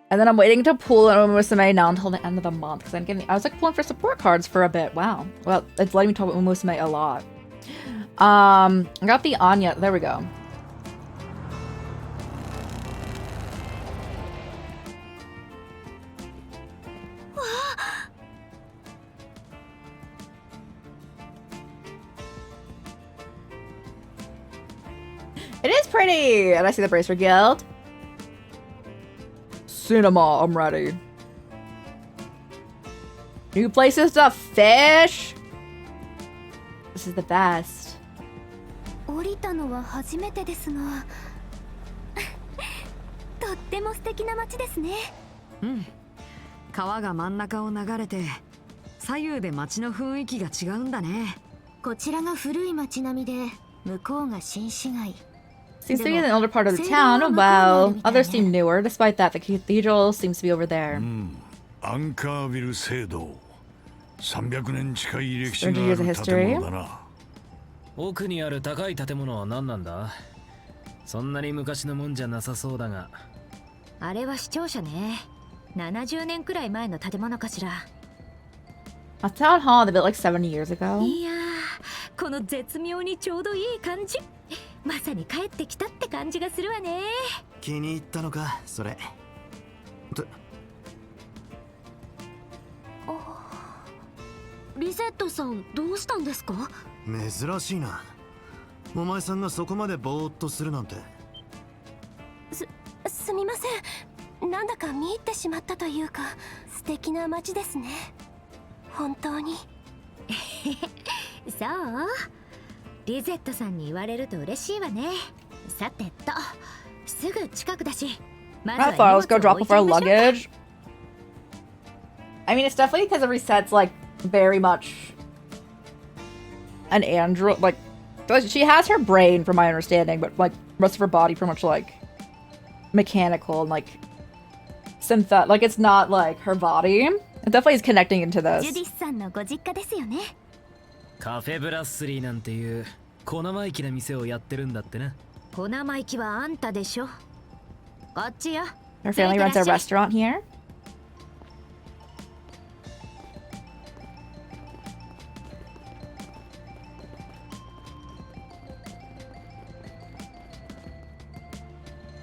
And then I'm waiting to pull an Musume now until the end of the month because I was like pulling for support cards for a bit. Wow. Well, it's letting me talk about Musume a lot. I got the Anya. There we go. It is pretty! And I see the Bracer Guild. Cinema, I'm ready. New places to fish! This is the best. 降りたのは初めてですがとっても素敵な街ですね。うん。川が真ん中を流れて左右で街の雰囲気が違うんだね。こちらが古い街並みで向こうが新市街。 Seems to be in the older part of the town. Oh, wow. Others seem newer. Despite that, the cathedral seems to be over there. アンカービル聖堂。300年近い歴史があ30 years of る history. 建物だな。奥にある高い建物は何なんだ？そんなに昔のもんじゃなさそうだが。あれは市庁舎ね。70年くらい前の建物かしら。A town hall they built like 70 years ago. いやー、この絶妙にちょうどいい感じ。まさに帰ってきたって感じがするわね。気に入ったのか、それ。リゼットさん、どうしたんですか？珍しいな。お前さんがそこまでぼーっとするなんて。すみません。なんだか見入ってしまったというか、素敵な街ですね。本当に。そう？リゼットさんに言われると嬉しいわね。さてと、すぐ近くだし。I thought let's go drop off our luggage. I mean, it's definitely because it resets like very much an android. Like, she has her brain, from my understanding, but like most of her body pretty much like mechanical and like synthetic. Like, it's not like her body. It definitely is connecting into this. ジュディスさんのご実家ですよね。カフェブラッスリーなんていう小生意気な店をやってるんだってな。小生意気はあんたでしょ。こっちよ。Her family runs a restaurant here.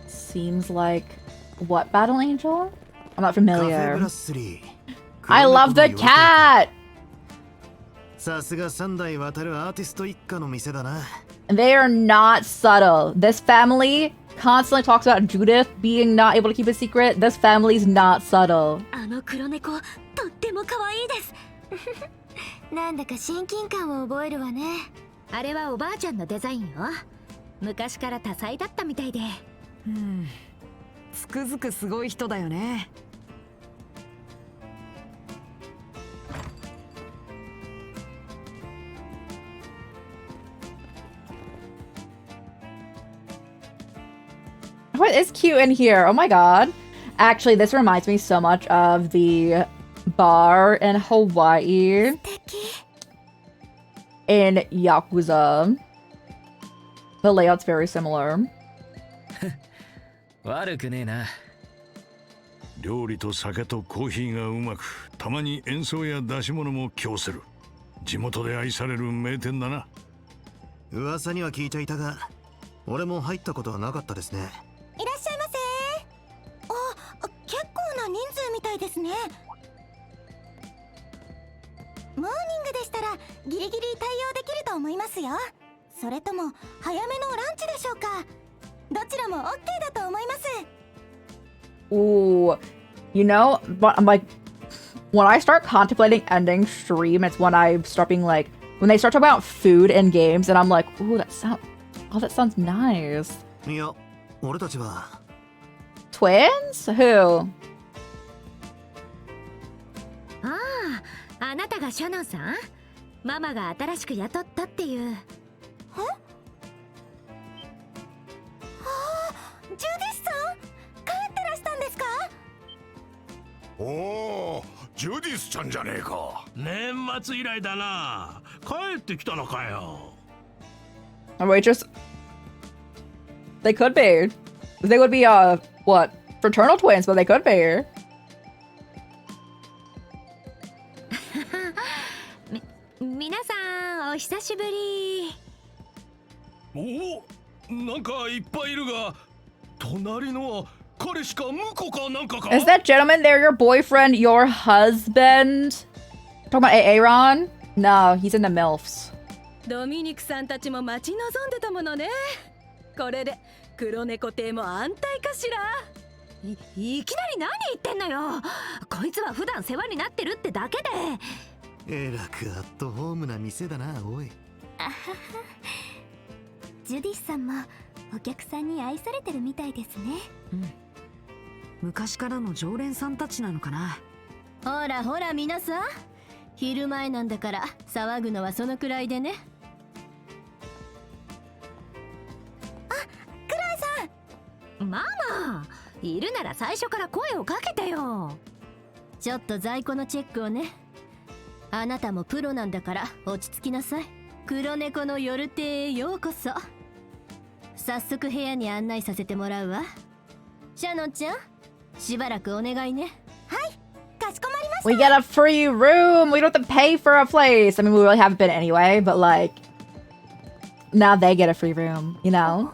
Seems like what Battle Angel? I'm not familiar. I love the cat! さすが3代渡るアーティスト一家の店だな。They are not subtle. This family constantly talks about Judith being not able to keep a secret. This family's not subtle. あの黒猫、とっても可愛いです。なんだか親近感を覚えるわね。あれはおばあちゃんのデザインよ。昔から多彩だったみたいで。つくづくすごい人だよね。What is cute in here? Oh my god. Actually, this reminds me so much of the bar in Hawaii in Yakuza. The layout's very similar. 悪くねえな。料理と酒とコーヒーがうまく、たまに演奏や出し物も供する。地元で愛される名店だな。噂には聞いていたが、俺も入ったことはなかったですね。いらっしゃいませ。あ、結構な人数みたいですね。モーニングでしたらギリギリ対応できると思いますよ。それとも早めのランチでしょうか。どちらも OK だと思います。 Ooh, you know, but I'm like, when I start contemplating ending stream, it's when I start being like, when they start talking about food in games, and I'm like, ooh, that sounds nice. いや、俺たちは Twins? Who? ああ、あなたがシャノンさん？ママが新しく雇ったっていう。え？ああ、ジュディスさん、帰ってらしたんですか？おお、ジュディスちゃんじゃねえか。年末以来だな。帰ってきたのかよ。A waitress? They could be. They would be, what? Fraternal twins, but they could be. 皆さんお久しぶり。お、なんかいっぱいいるが、隣のは彼氏か婿かなんかか。 Is that gentleman there your boyfriend, your husband? Talking about Aaron? No, he's in the MILFs. ドミニクさんたちも待ち望んでたものね。これで黒猫亭も安泰かしら。いきなり何言ってんのよ。こいつは普段世話になってるってだけで。えらくアットホームな店だな、おい。あはは。ジュディスさんもお客さんに愛されてるみたいですね。うん。昔からの常連さんたちなのかな。ほらほら皆さん、昼前なんだから騒ぐのはそのくらいでね。あ、クライさん。ママ、いるなら最初から声をかけてよ。ちょっと在庫のチェックをね。あなたもプロなんだから落ち着きなさい。黒猫の夜亭へようこそ。早速部屋に案内させてもらうわ。シャノンちゃん、しばらくお願いね。はい、かしこまりました。 We get a free room! We don't have to pay for a place! I mean, we really haven't been anyway, but like... Now they get a free room, you know?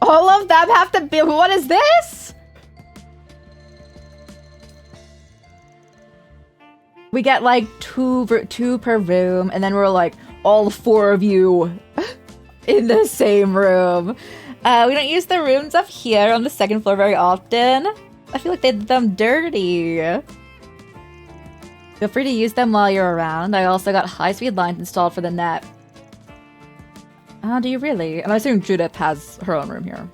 All of them have to be. What is this? We get like two per room, and then we're like all four of you in the same room. We don't use the rooms up here on the second floor very often. I feel like they did them dirty. Feel free to use them while you're around. I also got high-speed lines installed for the net. Do you really? I'm assuming Judith has her own room here.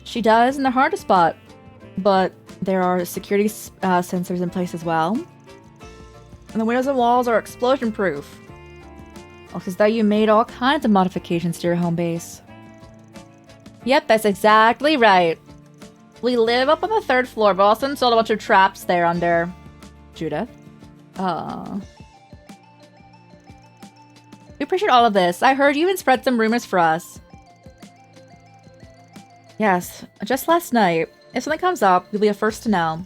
She does, and they're hard to spot. But there are security sensors in place as well. And the windows and walls are explosion-proof. Looks as though you made all kinds of modifications to your home base. Yep, that's exactly right. We live up on the 3rd floor, but also installed a bunch of traps there under Judith. We appreciate all of this. I heard you even spread some rumors for us. Yes, just last night. If something comes up, you'll be the first to know.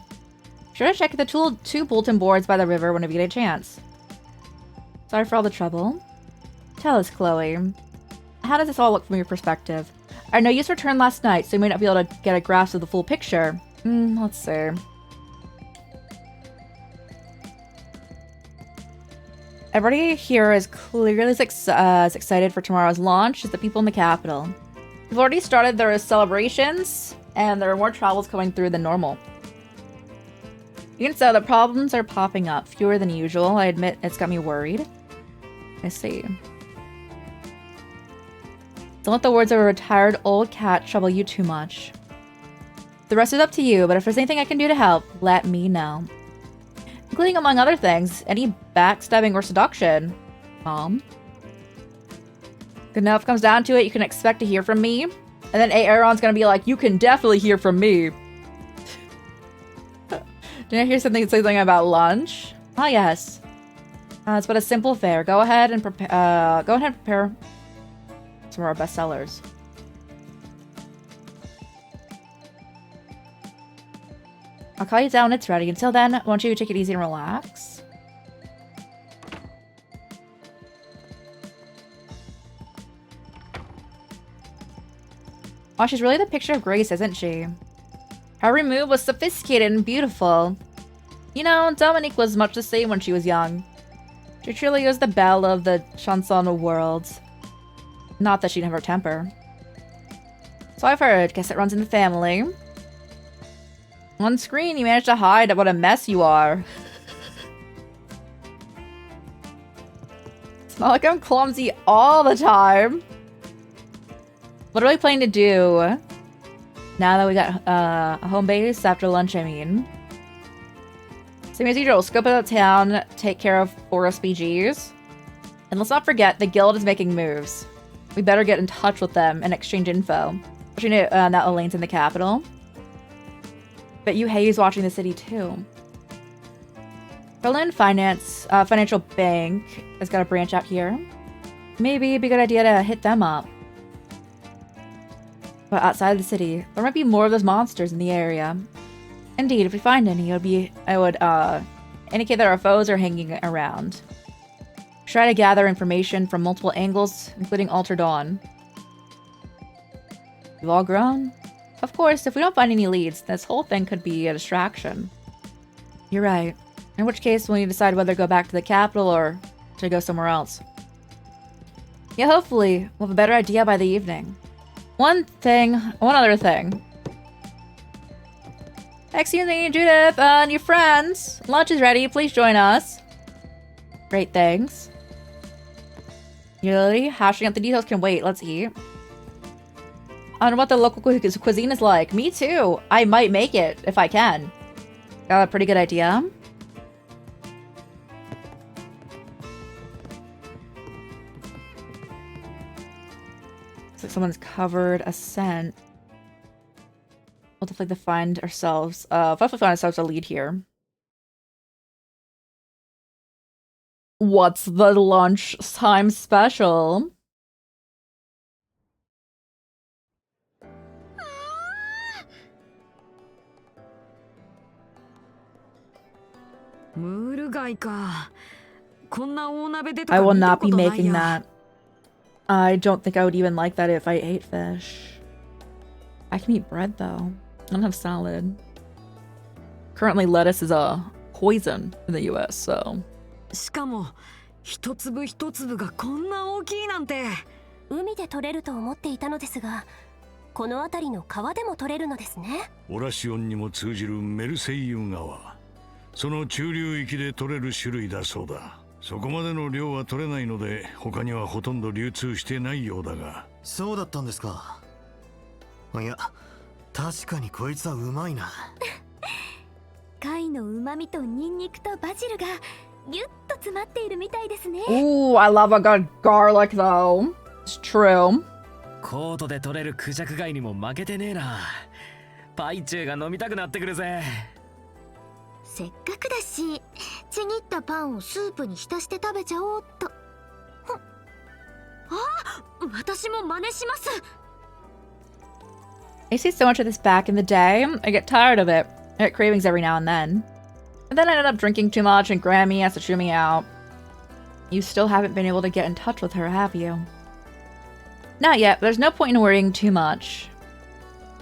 Be sure to check the two bulletin boards by the river whenever you get a chance. Sorry for all the trouble. Tell us, Chloe. How does this all look from your perspective? I know you just returned last night, so you may not be able to get a grasp of the full picture. Let's see. Everybody here is clearly as excited for tomorrow's launch as the people in the capital. We've already started their celebrations, and there are more travels coming through than normal. Even so, the problems are popping up, fewer than usual. I admit it's got me worried. I see. Don't let the words of a retired old cat trouble you too much. The rest is up to you, but if there's anything I can do to help, let me know. Including, among other things, any backstabbing or seduction. Mom? Good enough, if it comes down to it, you can expect to hear from me. And then Aaron's gonna be like, you can definitely hear from me. Did I hear something about lunch? Oh, yes. It's but a simple fare. Go ahead and prepare some of our best sellers. I'll call you down when it's ready. Until then, why don't you take it easy and relax? Oh, she's really the picture of Grace, isn't she? Her remove was sophisticated and beautiful. You know, Dominique was much the same when she was young. She truly was the belle of the chanson world. Not that she didn't have her temper. So I've heard. Guess it runs in the family. On screen, you managed to hide what a mess you are. It's not like I'm clumsy all the time. What are we planning to do now that we got a home base after lunch, I mean? Same as usual, scope out the town, take care of 4 SPGs. And let's not forget, the guild is making moves. We better get in touch with them and exchange info. Especially now Elaine's in the capital. But Yuhei's watching the city too. Berlin Financial Bank has got a branch out here. Maybe it'd be a good idea to hit them up. But outside the city, there might be more of those monsters in the area. Indeed, if we find any, I would indicate that our foes are hanging around. Try to gather information from multiple angles, including Alter Dawn. You've all grown? Of course, if we don't find any leads, this whole thing could be a distraction. You're right. In which case, we'll need to decide whether to go back to the capital or to go somewhere else. Yeah, hopefully, we'll have a better idea by the evening. One other thing. Excuse me, Judith, and your friends. Lunch is ready. Please join us. Great, thanks. Really? Hashing out the details can wait. Let's eat. I don't know what the local cuisine is like. Me too. I might make it if I can. Got a pretty good idea. Looks like someone's covered a scent. We'll definitely find ourselves. Hopefully find ourselves a lead here. What's the lunchtime special? I will not be making that. I don't think I would even like that if I ate fish. I can eat bread though. I don't have salad. Currently, lettuce is a poison in the US, so. しかも一粒一粒がこんな大きいなんて。海で取れると思っていたのですが、この辺りの川でも取れるのですね。オラシオンにも通じるメルセイユ川。その中流域で取れる種類だそうだ。そこまでの量は取れないので、他にはほとんど流通してないようだが。そうだったんですか。いや、確かにこいつはうまいな。貝の旨味とニンニクとバジルがギュッと詰まっているみたいですね。Ooh, I love a good garlic though. It's true. コートで取れるクジャク貝にも負けてねえな。パイチューが飲みたくなってくるぜ。せっかくだし、ちぎったパンをスープに浸して食べちゃおうっと。あ、私も真似します。I used to see so much of this back in the day. I get tired of it. I get cravings every now and then. And then I ended up drinking too much and Grammy has to chew me out. You still haven't been able to get in touch with her, have you? Not yet, but there's no point in worrying too much.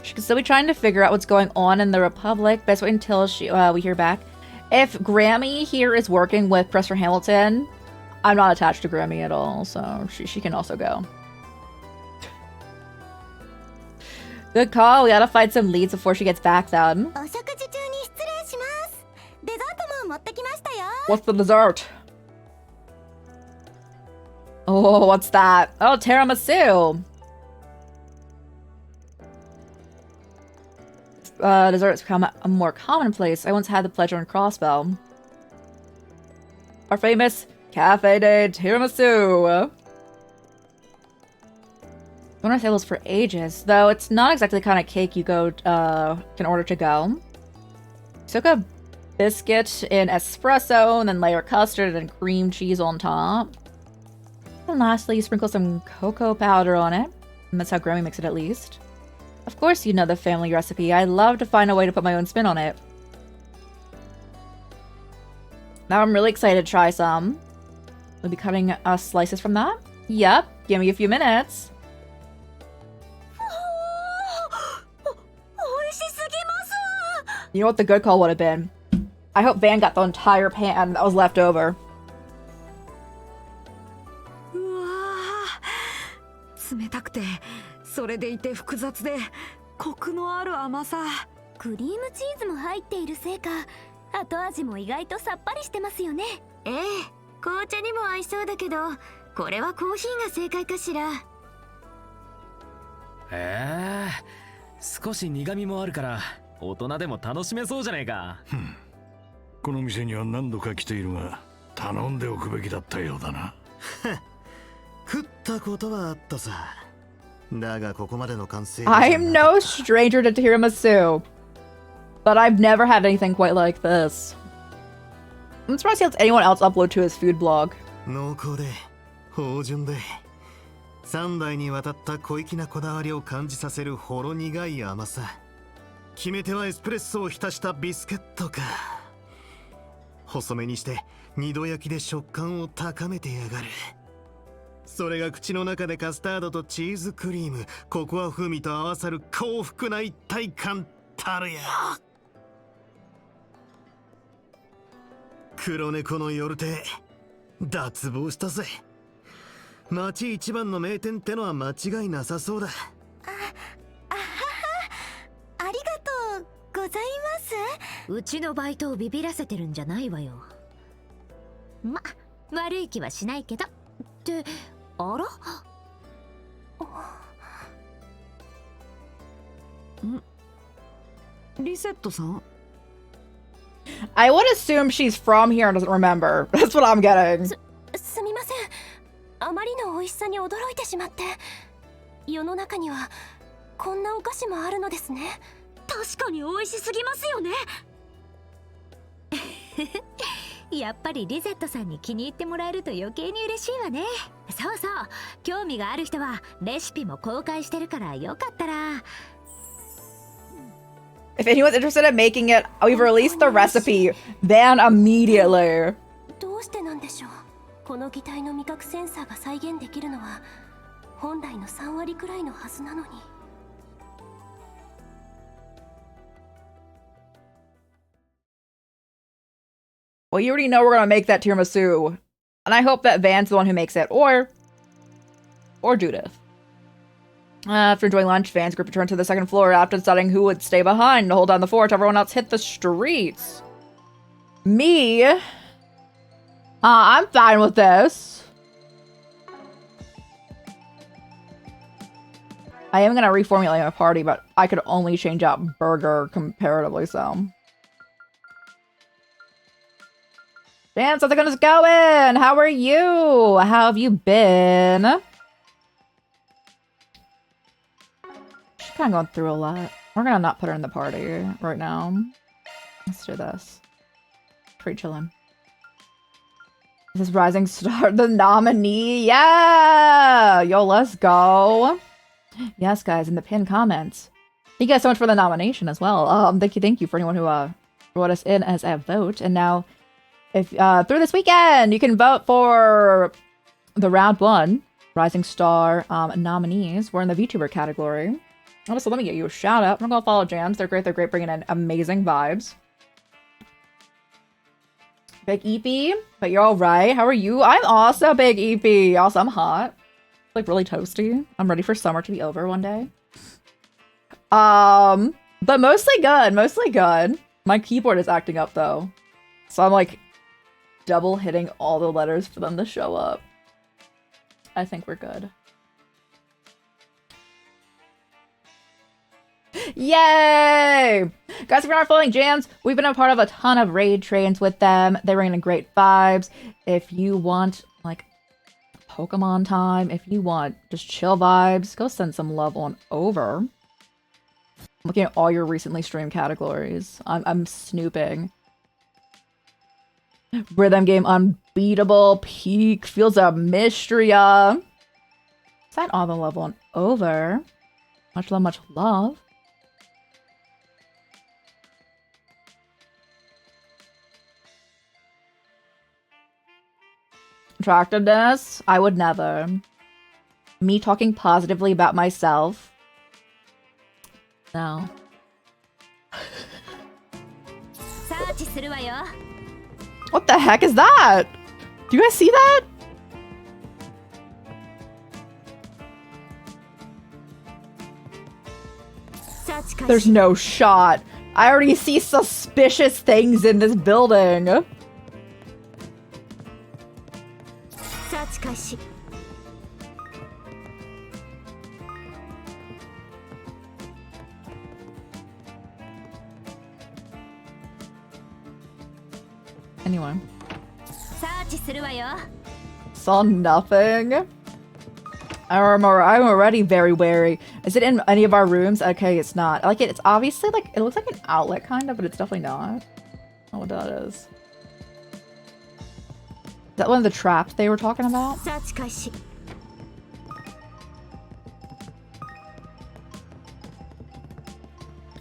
She could still be trying to figure out what's going on in the Republic. Best wait until we hear back. If Grammy here is working with Professor Hamilton, I'm not attached to Grammy at all, so she can also go. Good call. We gotta find some leads before she gets back then. What's the dessert? Oh, what's that? Oh, tiramisu. Desserts become a more commonplace. I once had the pleasure in Crossbow. Our famous Cafe de Tiramisu. I've been on tables for ages, though it's not exactly the kind of cake you can order to go. Soak a biscuit in espresso, and then layer custard and cream cheese on top. And lastly, you sprinkle some cocoa powder on it. And that's how Grammy makes it, at least. Of course you know the family recipe. I love to find a way to put my own spin on it. Now I'm really excited to try some. We'll be cutting slices from that. Yep, give me a few minutes. You know what the good call would have been? I hope Van got the entire pan that was left over. 冷たくてそれでいて複雑でコクのある甘さ。クリームチーズも入っているせいか後味も意外とさっぱりしてますよね。ええ、紅茶にも合いそうだけどこれはコーヒーが正解かしら。少し苦味もあるから大人でも楽しめそうじゃねえか。この店には何度か来ているが頼んでおくべきだったようだな。食ったことはあったさ。だがここまでの完成。I'm no stranger to tiramisu, but I've never had anything quite like this. I'm surprised he lets anyone else upload to his food blog. 濃厚で芳醇で3代にわたった小粋なこだわりを感じさせるほろ苦い甘さ。決め手はエスプレッソを浸したビスケットか。細めにして二度焼きで食感を高めてやがる。それが口の中でカスタードとチーズクリーム、ココア風味と合わさる幸福な一体感たるや。黒猫の夜亭脱帽したぜ。町一番の名店ってのは間違いなさそうだ。ありがとうございます。うちのバイトをビビらせてるんじゃないわよ。ま、悪い気はしないけど。ってあら？リセットさん？ I would assume she's from here and doesn't remember. That's what I'm getting. すみません。あまりの美味しさに驚いてしまって。世の中にはこんなお菓子もあるのですね。確かに美味しすぎますよね。やっぱりリゼットさんに気に入ってもらえると余計に嬉しいわね。そうそう、興味がある人はレシピも公開してるからよかったら。If anyone's interested in making it, we've released the recipe. Then immediately. どうしてなんでしょう。この擬態の味覚センサーが再現できるのは本来の3割くらいのはずなのに。Well, you already know we're gonna make that tiramisu. And I hope that Van's the one who makes it. Or Judith. After enjoying lunch, Van's group returned to the second floor after deciding who would stay behind to hold down the fort. Everyone else hit the streets. Me? I'm fine with this. I am gonna reformulate my party, but I could only change out Burger comparatively so. Dan, how's it going? How are you? How have you been? She's kind of going through a lot. We're gonna not put her in the party right now. Let's do this. Pretty chillin'. This is Rising Star, the nominee. Yeah! Yo, let's go. Yes, guys, in the pinned comments. Thank you guys so much for the nomination as well. Thank you for anyone who brought us in as a vote. And now, if through this weekend, you can vote for the round 1 Rising Star nominees. We're in the VTuber category. Also, let me get you a shout out. I'm gonna go follow Jams. They're great. They're great, bringing in amazing vibes. Big EP, but you're all right. How are you? I'm also Big EP. Also, I'm hot. Like really toasty. I'm ready for summer to be over one day. But mostly good. Mostly good. My keyboard is acting up though, so I'm like double hitting all the letters for them to show up. I think we're good. Yay! Guys, if you're not following Jams, we've been a part of a ton of raid trains with them. They bring in great vibes. If you want, like, Pokemon time, if you want just chill vibes, go send some love on over. I'm looking at all your recently streamed categories. I'm snooping. Rhythm game unbeatable, peak, Fields of Mystery. Send all the love on over. Much love, much love. Attractiveness? I would never. Me talking positively about myself? No. What the heck is that? Do you guys see that? There's no shot. I already see suspicious things in this building. Anyway. Saw nothing. I'm already very wary. Is it in any of our rooms? Okay, it's not. I like it. It's obviously like, it looks like an outlet kind of, but it's definitely not. I don't know what that is. Is that one of the traps they were talking about?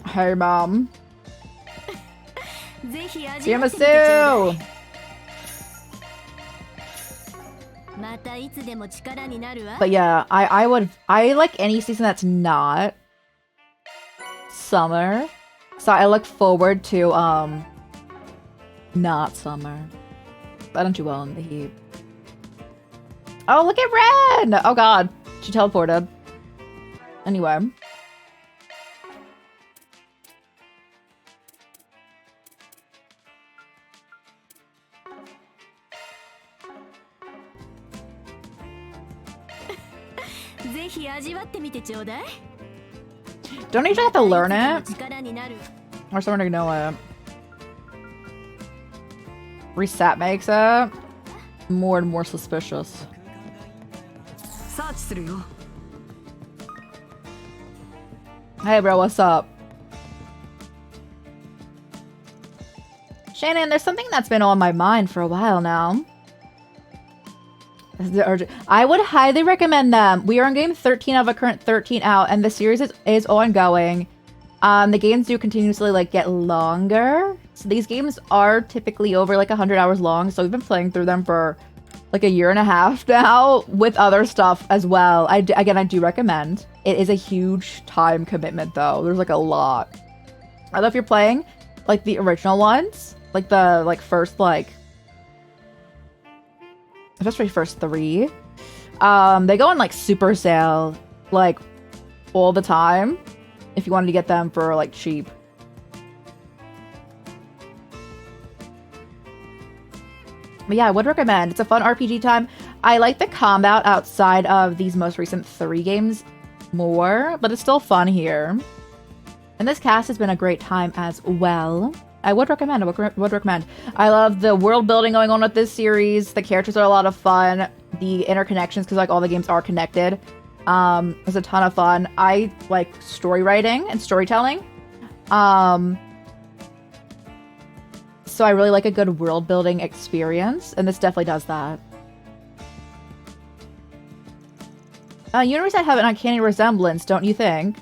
Hey, Mom. Tiramisu! But yeah, I like any season that's not summer. So I look forward to not summer. I don't do well in the heat. Oh, look at Ren! Oh god, she teleported. Anyway. Don't you just have to learn it? Or someone to know it. Reset makes it more and more suspicious. Hey bro, what's up? Shannon, there's something that's been on my mind for a while now. I would highly recommend them. We are on game 13 of a current 13 out, and the series is ongoing. The games do continuously like get longer. So these games are typically over like 100 hours long. So we've been playing through them for like a year and a half now with other stuff as well. I do recommend. It is a huge time commitment though. There's like a lot. I don't know if you're playing like the original ones, like the first especially first 3. They go on like super sale like all the time if you wanted to get them for like cheap. But yeah, I would recommend. It's a fun RPG time. I like the combat outside of these most recent 3 games more, but it's still fun here. And this cast has been a great time as well. I would recommend. I love the world building going on with this series. The characters are a lot of fun. The interconnections, because like all the games are connected, is a ton of fun. I like story writing and storytelling. So I really like a good world building experience, and this definitely does that. Universe have an uncanny resemblance, don't you think?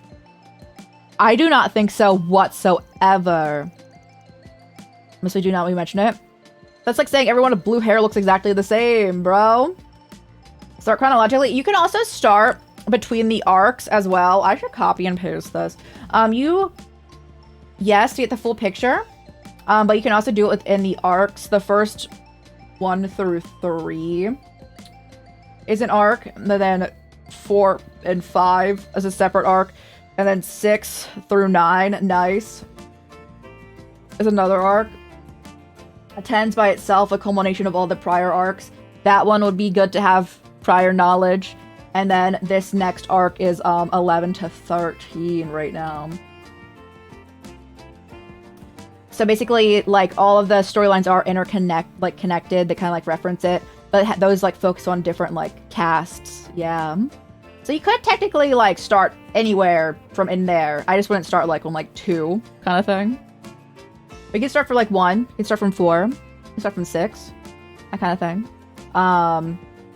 I do not think so whatsoever. Unless we do not mention it. That's like saying everyone with blue hair looks exactly the same, bro. Start chronologically. You can also start between the arcs as well. I should copy and paste this. Yes, to get the full picture. But you can also do it within the arcs. The first 1 through 3 is an arc. And then 4 and 5 is a separate arc. And then 6 through 9, nice, is another arc. 10's by itself a culmination of all the prior arcs. That one would be good to have prior knowledge. And then this next arc is 11 to 13 right now. So basically, like, all of the storylines are connected. They kind of like reference it, but those like focus on different like casts. Yeah. So you could technically like start anywhere from in there. I just wouldn't start like on like 2 kind of thing. We can start for like 1. You can start from 4. You can start from 6. That kind of thing.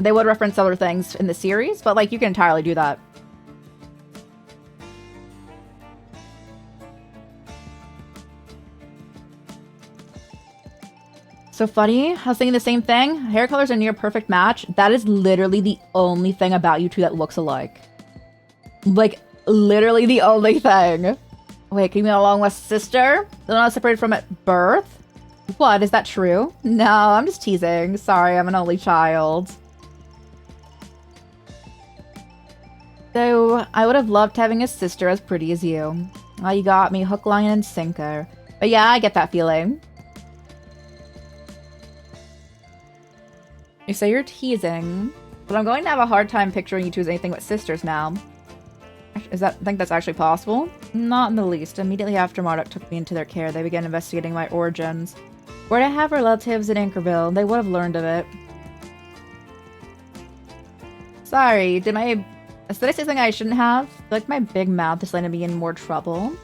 They would reference other things in the series, but like you can entirely do that. So funny. I was thinking the same thing. Hair colors are near perfect match. That is literally the only thing about you two that looks alike. Like, literally the only thing. Wait, can you be a long-lost sister? They're not separated from at birth? What? Is that true? No, I'm just teasing. Sorry, I'm an only child. So, I would have loved having a sister as pretty as you. Oh, you got me hook, line, and sinker. But yeah, I get that feeling. You say you're teasing, but I'm going to have a hard time picturing you two as anything but sisters now. Think that's actually possible? Not in the least. Immediately after Marduk took me into their care, they began investigating my origins. Were to have relatives in Anchorville, they would have learned of it. Sorry, did I say something I shouldn't have? I feel like my big mouth is letting me in more trouble.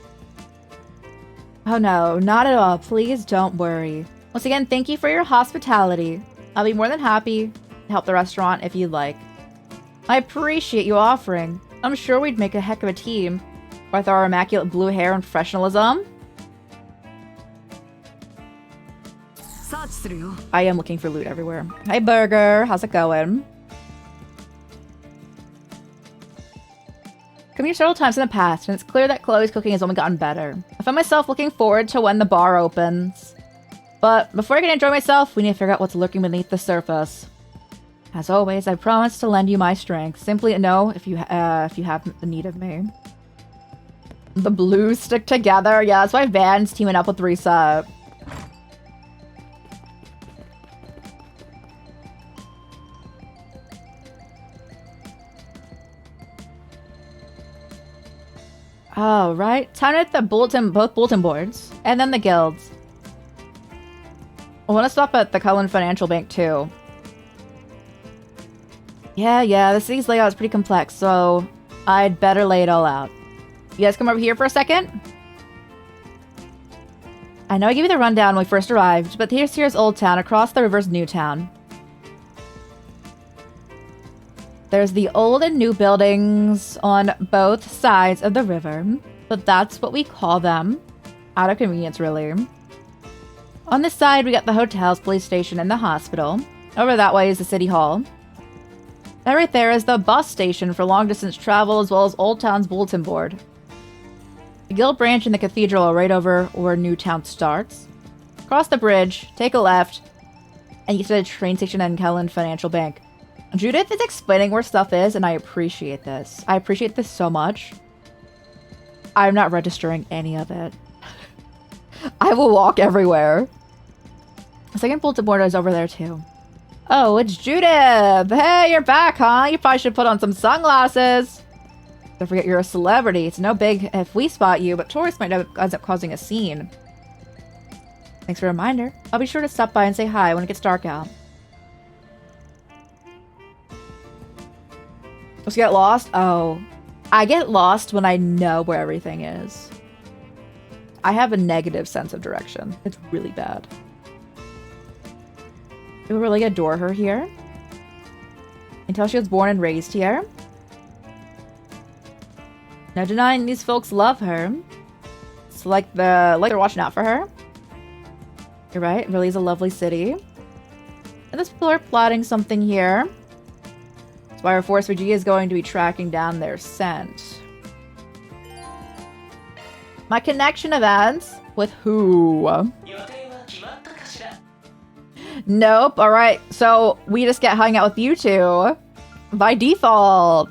Oh no, not at all. Please don't worry. Once again, thank you for your hospitality. I'll be more than happy to help the restaurant if you'd like. I appreciate you offering. I'm sure we'd make a heck of a team with our immaculate blue hair and professionalism. I am looking for loot everywhere. Hi, Burger. How's it going? Come here several times in the past, and it's clear that Chloe's cooking has only gotten better. I found myself looking forward to when the bar opens. But before I can enjoy myself, we need to figure out what's lurking beneath the surface. As always, I promise to lend you my strength. Simply know if you have the need of me. The blues stick together. Yeah, that's why Van's teaming up with Reset. Oh, right. Time to hit the both bulletin boards, and then the guilds. I want to stop at the Cullen Financial Bank too. Yeah, the city's layout is pretty complex, so I'd better lay it all out. You guys come over here for a second? I know I gave you the rundown when we first arrived, but here's Old Town, across the river's New Town. There's the old and new buildings on both sides of the river, but that's what we call them. Out of convenience, really. On this side, we got the hotels, police station, and the hospital. Over that way is the city hall. And right there is the bus station for long-distance travel, as well as Old Town's bulletin board. The guild branch and the cathedral are right over where New Town starts. Cross the bridge, take a left, and you get to the train station and Cullen Financial Bank. Judith is explaining where stuff is, and I appreciate this. I appreciate this so much. I'm not registering any of it. I will walk everywhere. The second bulletin board is over there, too. Oh, it's Judith! Hey, you're back, huh? You probably should put on some sunglasses. Don't forget you're a celebrity. It's no big if we spot you, but tourists might end up causing a scene. Thanks for the reminder. I'll be sure to stop by and say hi when it gets dark out. Let's get lost? Oh. I get lost when I know where everything is. I have a negative sense of direction. It's really bad. Do we really adore her here? Until she was born and raised here. No denying these folks love her. It's like they're watching out for her. You're right, it really is a lovely city. And these people are plotting something here. That's why our Force VG is going to be tracking down their scent. My connection events? With who? Nope. Alright, so we just get hung out with you two. By default.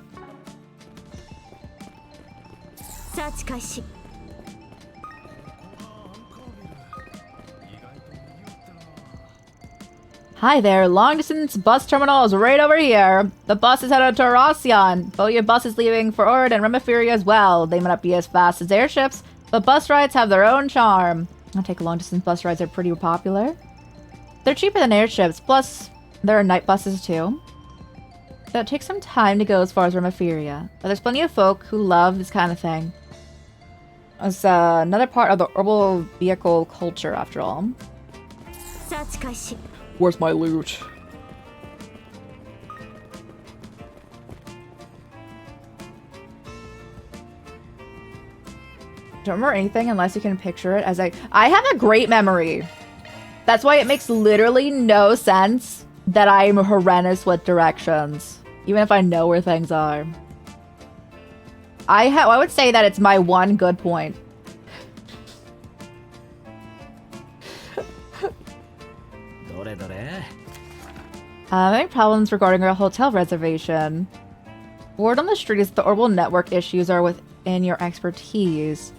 Hi there, long distance bus terminal is right over here. The bus is headed to Rossian. Both your buses leaving for Ord and Remiferia as well. They might not be as fast as airships, but bus rides have their own charm. I'll take long distance bus rides, are pretty popular. They're cheaper than airships, plus there are night buses too. So it takes some time to go as far as Remiferia, but there's plenty of folk who love this kind of thing. It's another part of the herbal vehicle culture after all. Where's my loot? Don't remember anything unless you can picture it as I have a great memory. That's why it makes literally no sense that I'm horrendous with directions, even if I know where things are. I would say that it's my one good point. I'm having problems regarding our hotel reservation. Word on the street is the orbital network issues are within your expertise.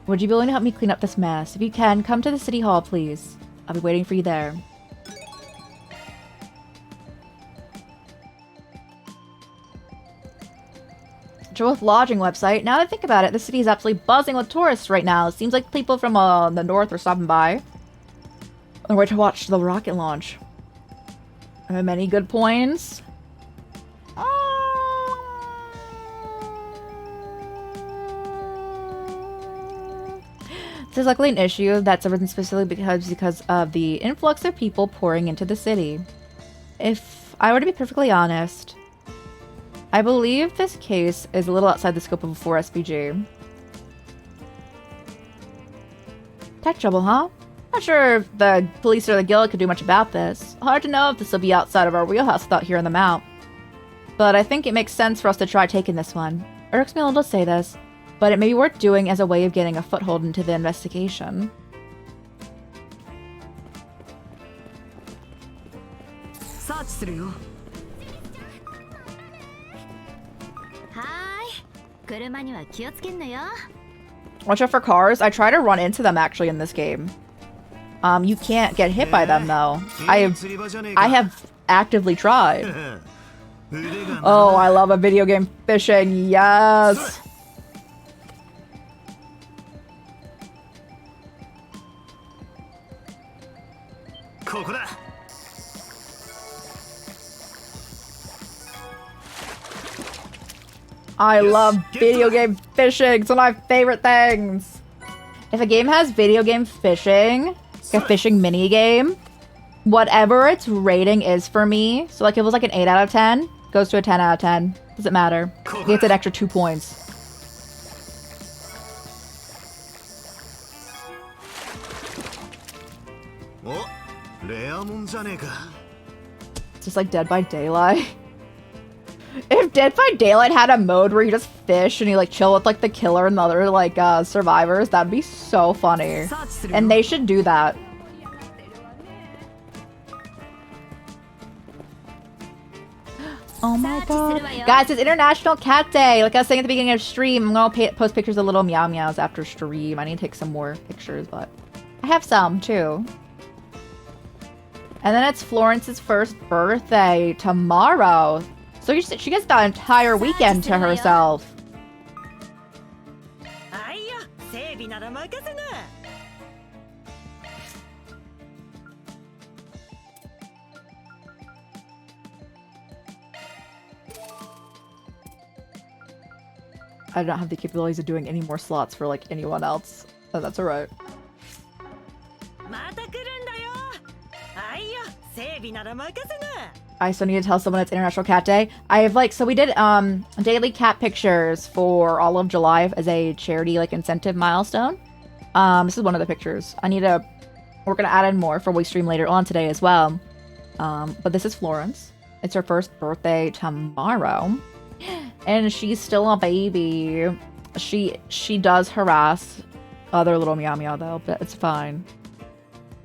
Would you be willing to help me clean up this mess? If you can, come to the city hall, please. I'll be waiting for you there. With lodging website. Now that I think about it, the city is absolutely buzzing with tourists right now. It seems like people from the north are stopping by. They're ready to watch the rocket launch. I have many good points. This is luckily an issue that's arisen specifically because of the influx of people pouring into the city. If I were to be perfectly honest, I believe this case is a little outside the scope of a 4SPG. Tech trouble, huh? Not sure if the police or the guild could do much about this. Hard to know if this will be outside of our wheelhouse without hearing them out. But I think it makes sense for us to try taking this one. It irks me a little to say this, but it may be worth doing as a way of getting a foothold into the investigation. Watch out for cars. I try to run into them actually in this game. You can't get hit by them though. I have actively tried. Oh, I love a video game fishing. Yes. I love video game fishing. It's one of my favorite things. If a game has video game fishing, like a fishing mini game, whatever its rating is for me, so like if it was like an 8 out of 10, goes to a 10 out of 10. Doesn't matter. It gets an extra 2 points. It's just like Dead by Daylight. If Dead by Daylight had a mode where you just fish and you like chill with like the killer and the other like survivors, that'd be so funny. And they should do that. Oh my god. Guys, it's International Cat Day. Like I was saying at the beginning of stream, I'm gonna post pictures of little meow meows after stream. I need to take some more pictures, but I have some too. And then it's Florence's first birthday tomorrow. So she gets the entire weekend to herself. I don't have the capabilities of doing any more slots for like anyone else. So that's alright. I still need to tell someone it's International Cat Day. I have like, so we did daily cat pictures for all of July as a charity like incentive milestone. This is one of the pictures. We're gonna add in more for we stream later on today as well. But this is Florence. It's her first birthday tomorrow. And she's still a baby. She does harass other little meow meow though, but it's fine.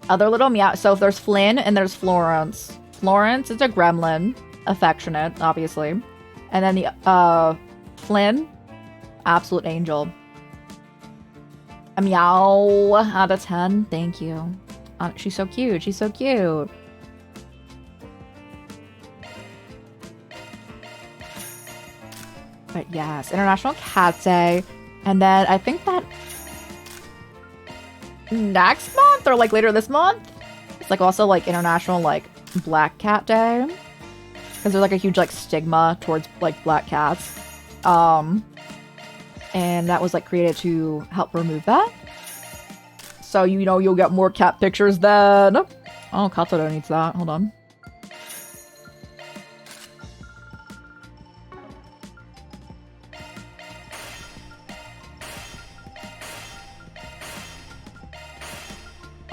Other little meow. So if there's Flynn and there's Florence. Florence is a gremlin, affectionate, obviously. And then the Flynn, absolute angel. A meow out of 10. Thank you. She's so cute. She's so cute. But yes, International Cat Day. And then I think that next month or like later this month, it's like also like International like Black Cat Day. Because there's like a huge like stigma towards like black cats. And that was like created to help remove that. So you know you'll get more cat pictures then. Oh, Katsudo needs that. Hold on.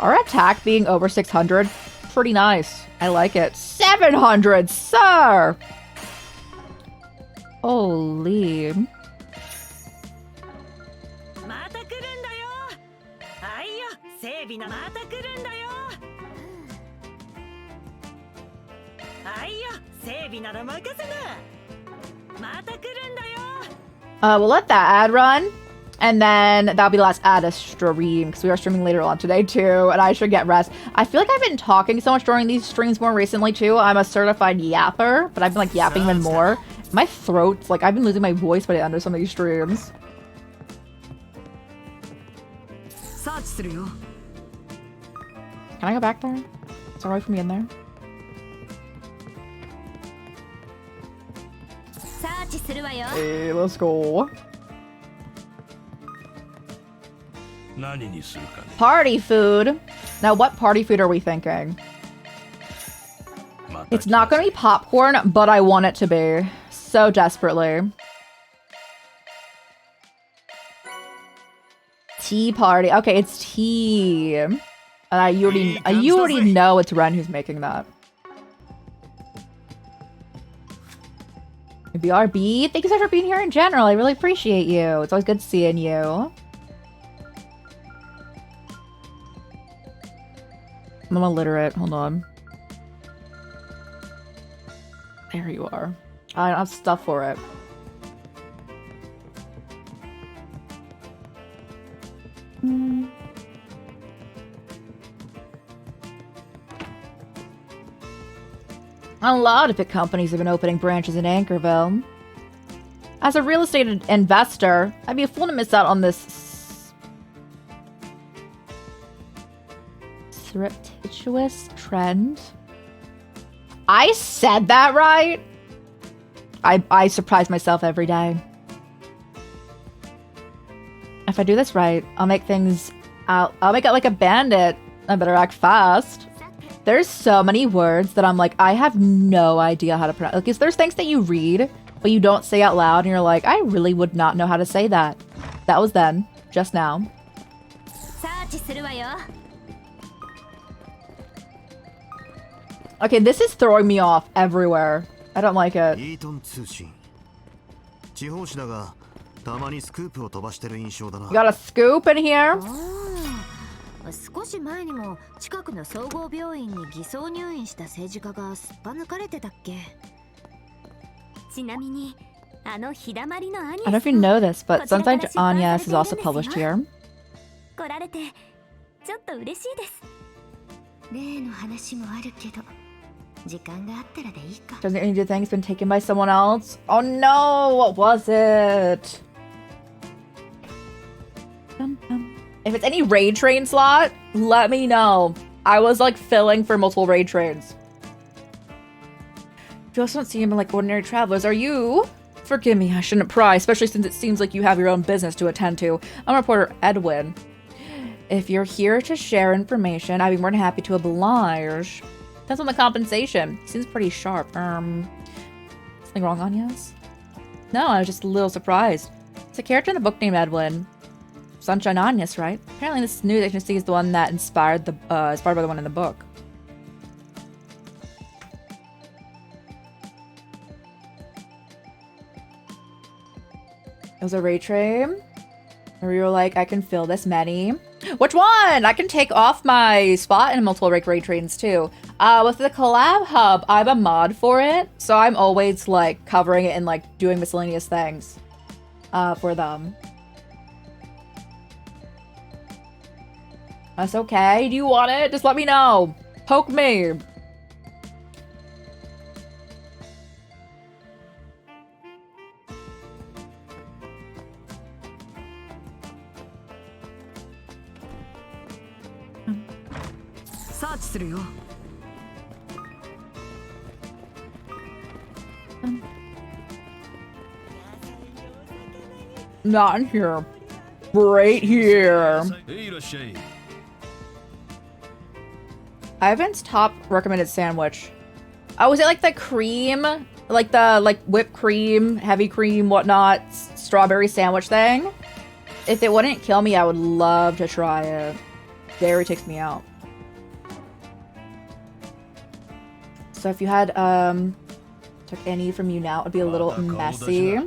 Our attack being over 600, pretty nice. I like it. 700, sir! Holy. We'll let that ad run, and then that'll be the last ad of stream, because we are streaming later on today too, and I should get rest. I feel like I've been talking so much during these streams more recently too. I'm a certified yapper, but I've been like yapping even more. My throat's like, I've been losing my voice by the end of some of these streams. Can I go back there? Is there a way for me in there? Hey, let's go. Party food. Now, what party food are we thinking? It's not gonna be popcorn, but I want it to be. So desperately. Tea party. Okay, it's tea. And you already know it's Ren who's making that. BRB, thank you so much for being here in general. I really appreciate you. It's always good seeing you. I'm illiterate. Hold on. There you are. I don't have stuff for it. A lot of big companies have been opening branches in Anchorville. As a real estate investor, I'd be a fool to miss out on this surreptitious trend. I said that right? I surprise myself every day. If I do this right, I'll make things... I'll make it like a bandit. I better act fast. There's so many words that I'm like, I have no idea how to pronounce. Like, there's things that you read, but you don't say out loud, and you're like, I really would not know how to say that. That was then. Just now. Okay, this is throwing me off everywhere. I don't like it. You got a scoop in here? 少し前にも近くの総合病院に偽装入院した政治家がすっぱ抜かれてたっけ。ちなみにあの日だまりのアニ I don't know if you know this, but Sunshine Anyas is also published here. 来られてちょっと嬉しいです。例の話もあるけど時間があったらでいいか。Doesn't any things been taken by someone else? Oh no! What was it? If it's any raid train slot, let me know. I was like filling for multiple raid trains. You also don't seem like ordinary travelers, are you? Forgive me, I shouldn't pry, especially since it seems like you have your own business to attend to. I'm reporter Edwin. If you're here to share information, I'd be more than happy to oblige. Depends on the compensation. He seems pretty sharp. Something wrong, Anyas? No, I was just a little surprised. It's a character in the book named Edwin. Sunshine Anyas, right? Apparently this news agency is the one that inspired by the one in the book. It was a raid train where you were like, I can fill this many. Which one? I can take off my spot in multiple raid trains too. With the collab hub, I'm a mod for it, so I'm always like covering it and like doing miscellaneous things for them. That's okay. Do you want it? Just let me know. Poke me. Not in here. Right here. Ivan's top recommended sandwich. Oh, is it like the cream? Like the whipped cream, heavy cream, whatnot, strawberry sandwich thing? If it wouldn't kill me, I would love to try it. Dairy takes me out. So if you had took any from you now, it would be a little messy.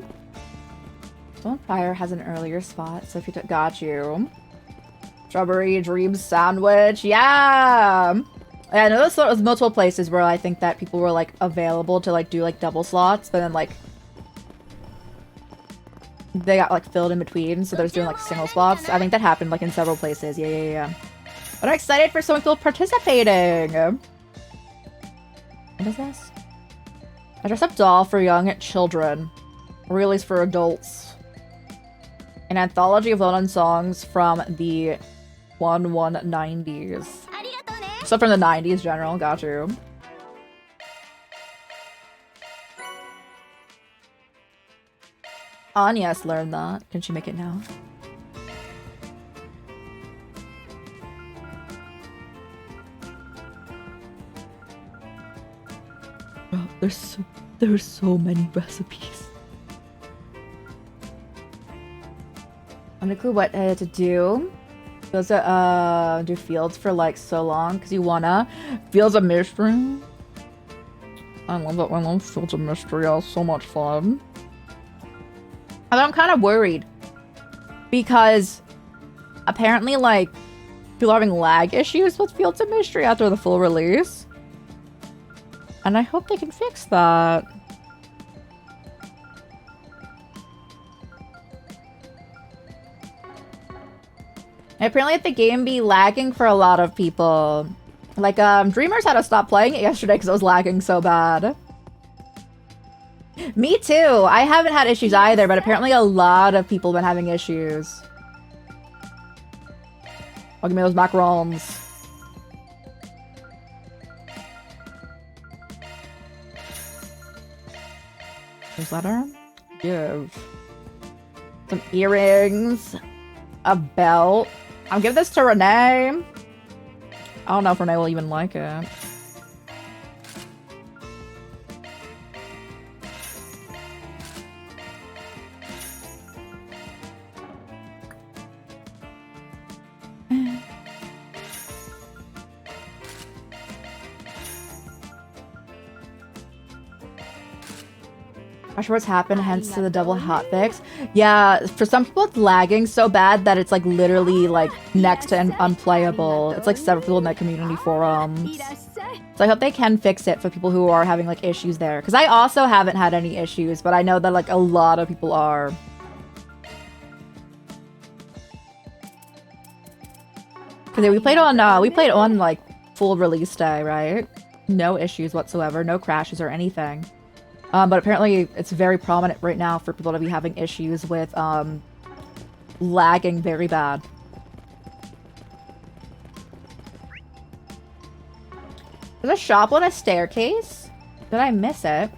Stone Fire has an earlier spot, so if you took, got you. Strawberry Dream Sandwich, yeah. I know there was multiple places where I think that people were like available to like do like double slots, but then like they got like filled in between, so they're just doing like single slots. I think that happened like in several places. Yeah. But I'm excited for so many people participating. What is this? A dress-up doll for young children. Release for adults. An anthology of well-known songs from the 90s. So from the 90s general, got you. Anya's learned that. Can she make it now? Bro, there's so many recipes. I'm gonna clue what to do. Those do fields for like so long because you wanna fields of mystery. I love it. I love fields of mystery. It's so much fun. And I'm kind of worried because apparently like people are having lag issues with fields of mystery after the full release, and I hope they can fix that. And apparently the game be lagging for a lot of people. Like, Dreamers had to stop playing it yesterday because it was lagging so bad. Me too! I haven't had issues either, but apparently a lot of people have been having issues. Oh, give me those macarons. Newsletter? Give. Some earrings. A belt. I'm giving this to Renee. I don't know if Renee will even like it. Not sure what's happened, hence to the double hotfix. Yeah, for some people it's lagging so bad that it's like literally like next to unplayable. It's like several people in that community forums. So I hope they can fix it for people who are having like issues there. Because I also haven't had any issues, but I know that like a lot of people are. Because we played on like full release day, right? No issues whatsoever, no crashes or anything. But apparently it's very prominent right now for people to be having issues with lagging very bad. There's a shop on a staircase? Did I miss it?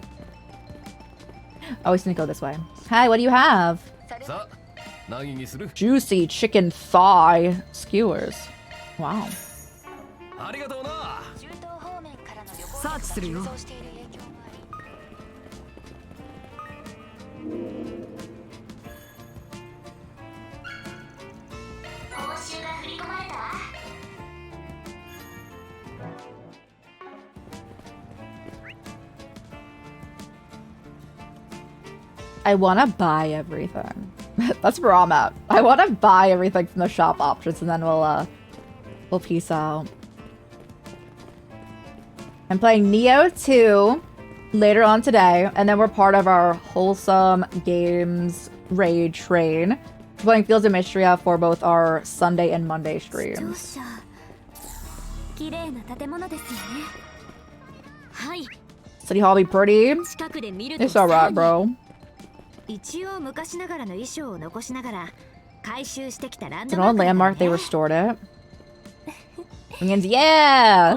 Oh, we need to go this way. Hi, what do you have? Juicy chicken thigh skewers. Wow. I want to buy everything. That's where I'm at. I want to buy everything from the shop options, and then we'll peace out. I'm playing Neo 2 later on today, and then we're part of our Wholesome Games raid train. We're playing Fields of Mystria for both our Sunday and Monday streams. City Hall be pretty? It's alright, bro. It's an old landmark, they restored it. Means, yeah!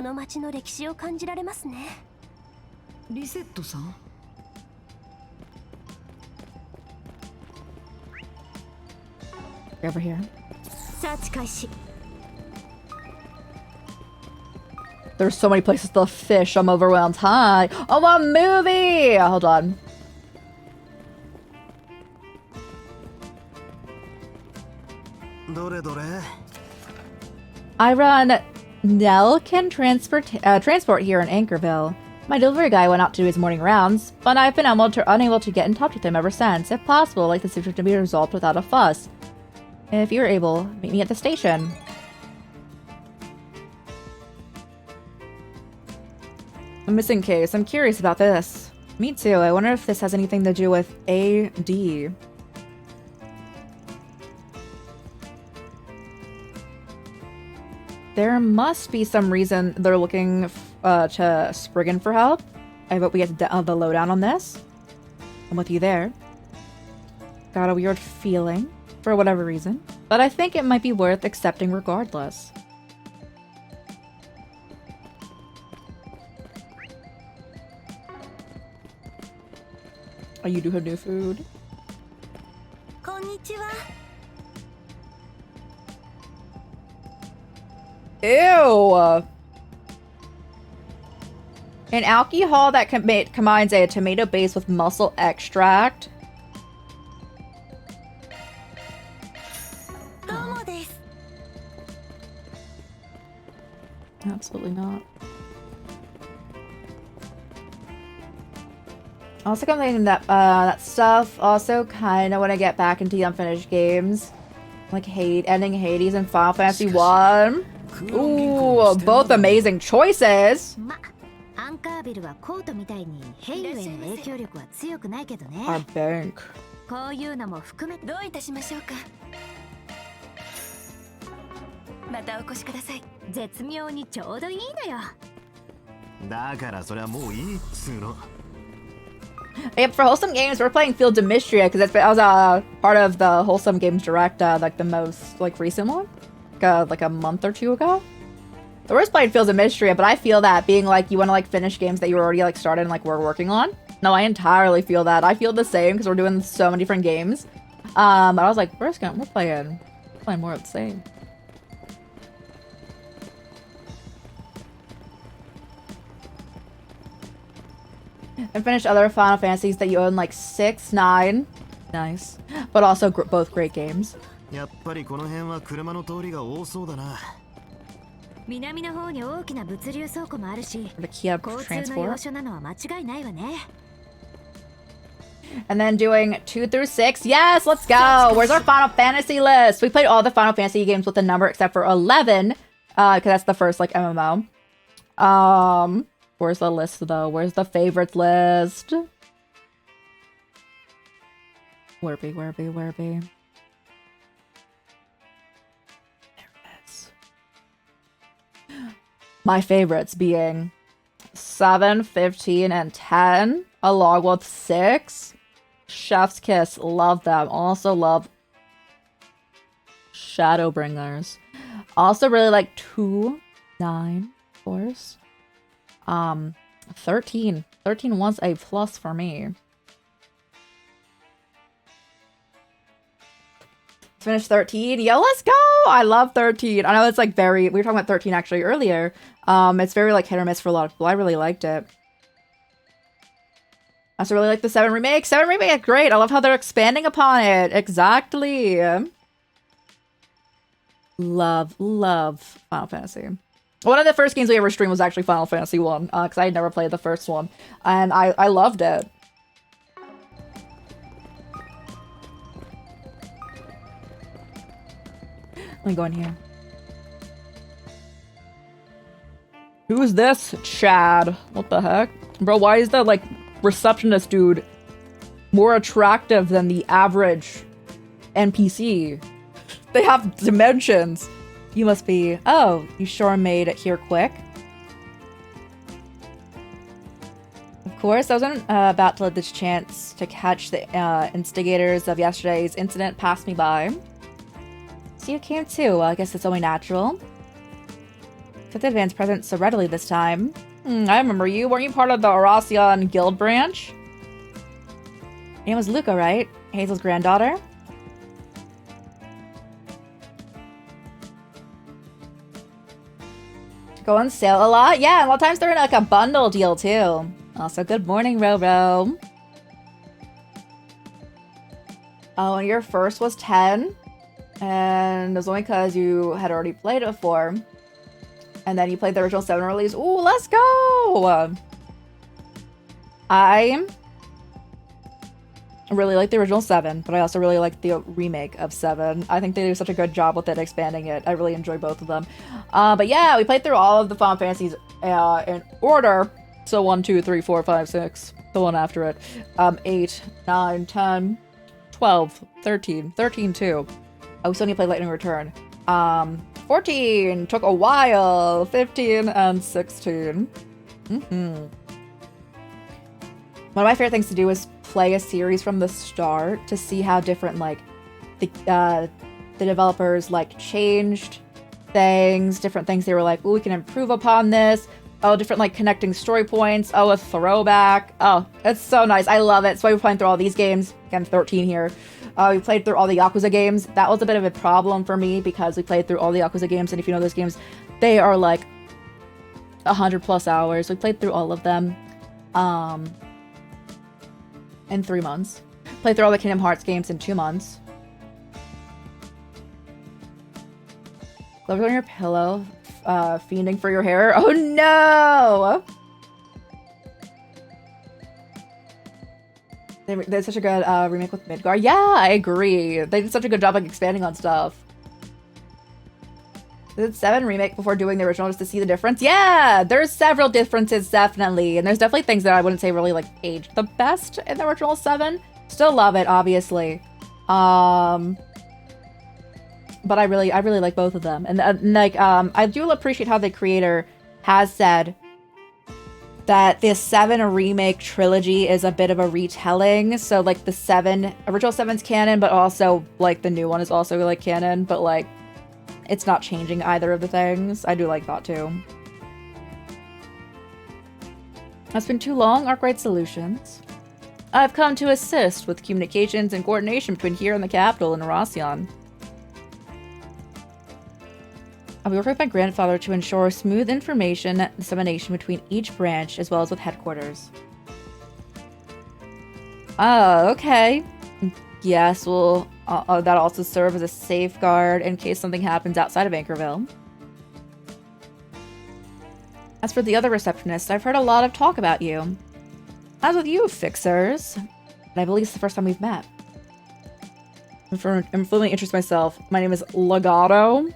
Over here. There's so many places to fish, I'm overwhelmed. Hi! Oh, a movie! Hold on. I run Nell can transport here in Anchorville. My delivery guy went out to do his morning rounds, but I've been unable to get in touch with him ever since. If possible, I'd like the situation to be resolved without a fuss. If you're able, meet me at the station. A missing case. I'm curious about this. Me too. I wonder if this has anything to do with AD. There must be some reason they're looking to Spriggan for help. I hope we get the lowdown on this. I'm with you there. Got a weird feeling, for whatever reason. But I think it might be worth accepting regardless. Oh, you do have new food? Konnichiwa. Ew! An alcohol that combines a tomato base with mussel extract. Absolutely not. Also, complaining that that stuff. Also, kind of want to get back into the unfinished games, like ending Hades and Final Fantasy 1. Ooh, both amazing choices. Our bank. こういうのも含めどういたしましょうか。またお越しください。絶妙にちょうどいいのよ。だからそれはもういいっつうの。Yep, for Wholesome Games, we're playing Fields of Mystery because that was part of the Wholesome Games Direct, like the most recent one, like a month or two ago. The worst playing Fields of Mystery, but I feel that being you want to finish games that you already started and we're working on. No, I entirely feel that. I feel the same because we're doing so many different games. But I was like, we're playing more of the same. And finish other Final Fantasies that you own 6, 9. Nice. But also both great games. やっぱりこの辺は車の通りが多そうだな。南の方に大きな物流倉庫もあるし、交通の要所なのは間違いないわね。And then doing 2 through 6. Yes, let's go. Where's our Final Fantasy list? We played all the Final Fantasy games with a number except for 11, because that's the first MMO. Where's the list though? Where's the favorites list? Where be? There it is. My favorites being 7, 15, and 10, along with 6. Chef's Kiss, love them. Also love Shadowbringers. Also really like 2, 9, of course. 13. 13 was a plus for me. Finish 13. Yo, let's go! I love 13. I know it's we were talking about 13 actually earlier. It's very hit or miss for a lot of people. I really liked it. I also really like the 7 remake. 7 remake is great. I love how they're expanding upon it. Exactly. Love Final Fantasy. One of the first games we ever streamed was actually Final Fantasy 1, because I had never played the first one, and I loved it. Let me go in here. Who's this Chad? What the heck? Bro, why is the, receptionist dude more attractive than the average NPC? They have dimensions. You must be... Oh, you sure made it here quick. Of course, I wasn't about to let this chance to catch the instigators of yesterday's incident pass me by. So you came too. Well, I guess it's only natural. Accept the advance present so readily this time. I remember you. Weren't you part of the Oracion Guild branch? Your name was Luca, right? Hazel's granddaughter? Go on sale a lot? Yeah, a lot of times they're in a bundle deal too. Also, good morning, Roro. Oh, and your first was 10. And it was only because you had already played it before. And then you played the original 7 release. Ooh, let's go! I really like the original 7, but I also really like the remake of 7. I think they do such a good job with it, expanding it. I really enjoy both of them. But yeah, we played through all of the Final Fantasies in order. So 1, 2, 3, 4, 5, 6, the one after it. 8, 9, 10, 12, 13, 13 too. We still need to play Lightning Return. 14 took a while. 15 and 16. One of my favorite things to do is play a series from the start to see how different, like, the developers, like, changed things, different things they were like, oh, we can improve upon this. Oh, different, like, connecting story points. Oh, a throwback. Oh, it's so nice. I love it. That's why we're playing through all these games. Again, 13 here. We played through all the Yakuza games. That was a bit of a problem for me because we played through all the Yakuza games, and if you know those games, they are, like, 100+ hours. We played through all of them. In 3 months. Played through all the Kingdom Hearts games in 2 months. Gloves on your pillow, fiending for your hair. Oh no! They did such a good remake with Midgar. Yeah, I agree. They did such a good job like expanding on stuff. They did 7 remake before doing the original just to see the difference. Yeah, there's several differences definitely, and there's definitely things that I wouldn't say really like aged the best in the original 7. Still love it, obviously. But I really like both of them, and like I do appreciate how the creator has said that this 7 remake trilogy is a bit of a retelling. So like the original 7's canon, but also like the new one is also like canon, but like it's not changing either of the things. I do like that too. It's been too long. Arkwright Solutions. I've come to assist with communications and coordination between here and the capital in Arasion. I'll be working with my grandfather to ensure smooth information dissemination between each branch as well as with headquarters. Oh, okay. Yes, well, that also serve as a safeguard in case something happens outside of Anchorville. As for the other receptionists, I've heard a lot of talk about you. As with you, fixers. But I believe it's the first time we've met. I'm fully introduce myself. My name is Legato.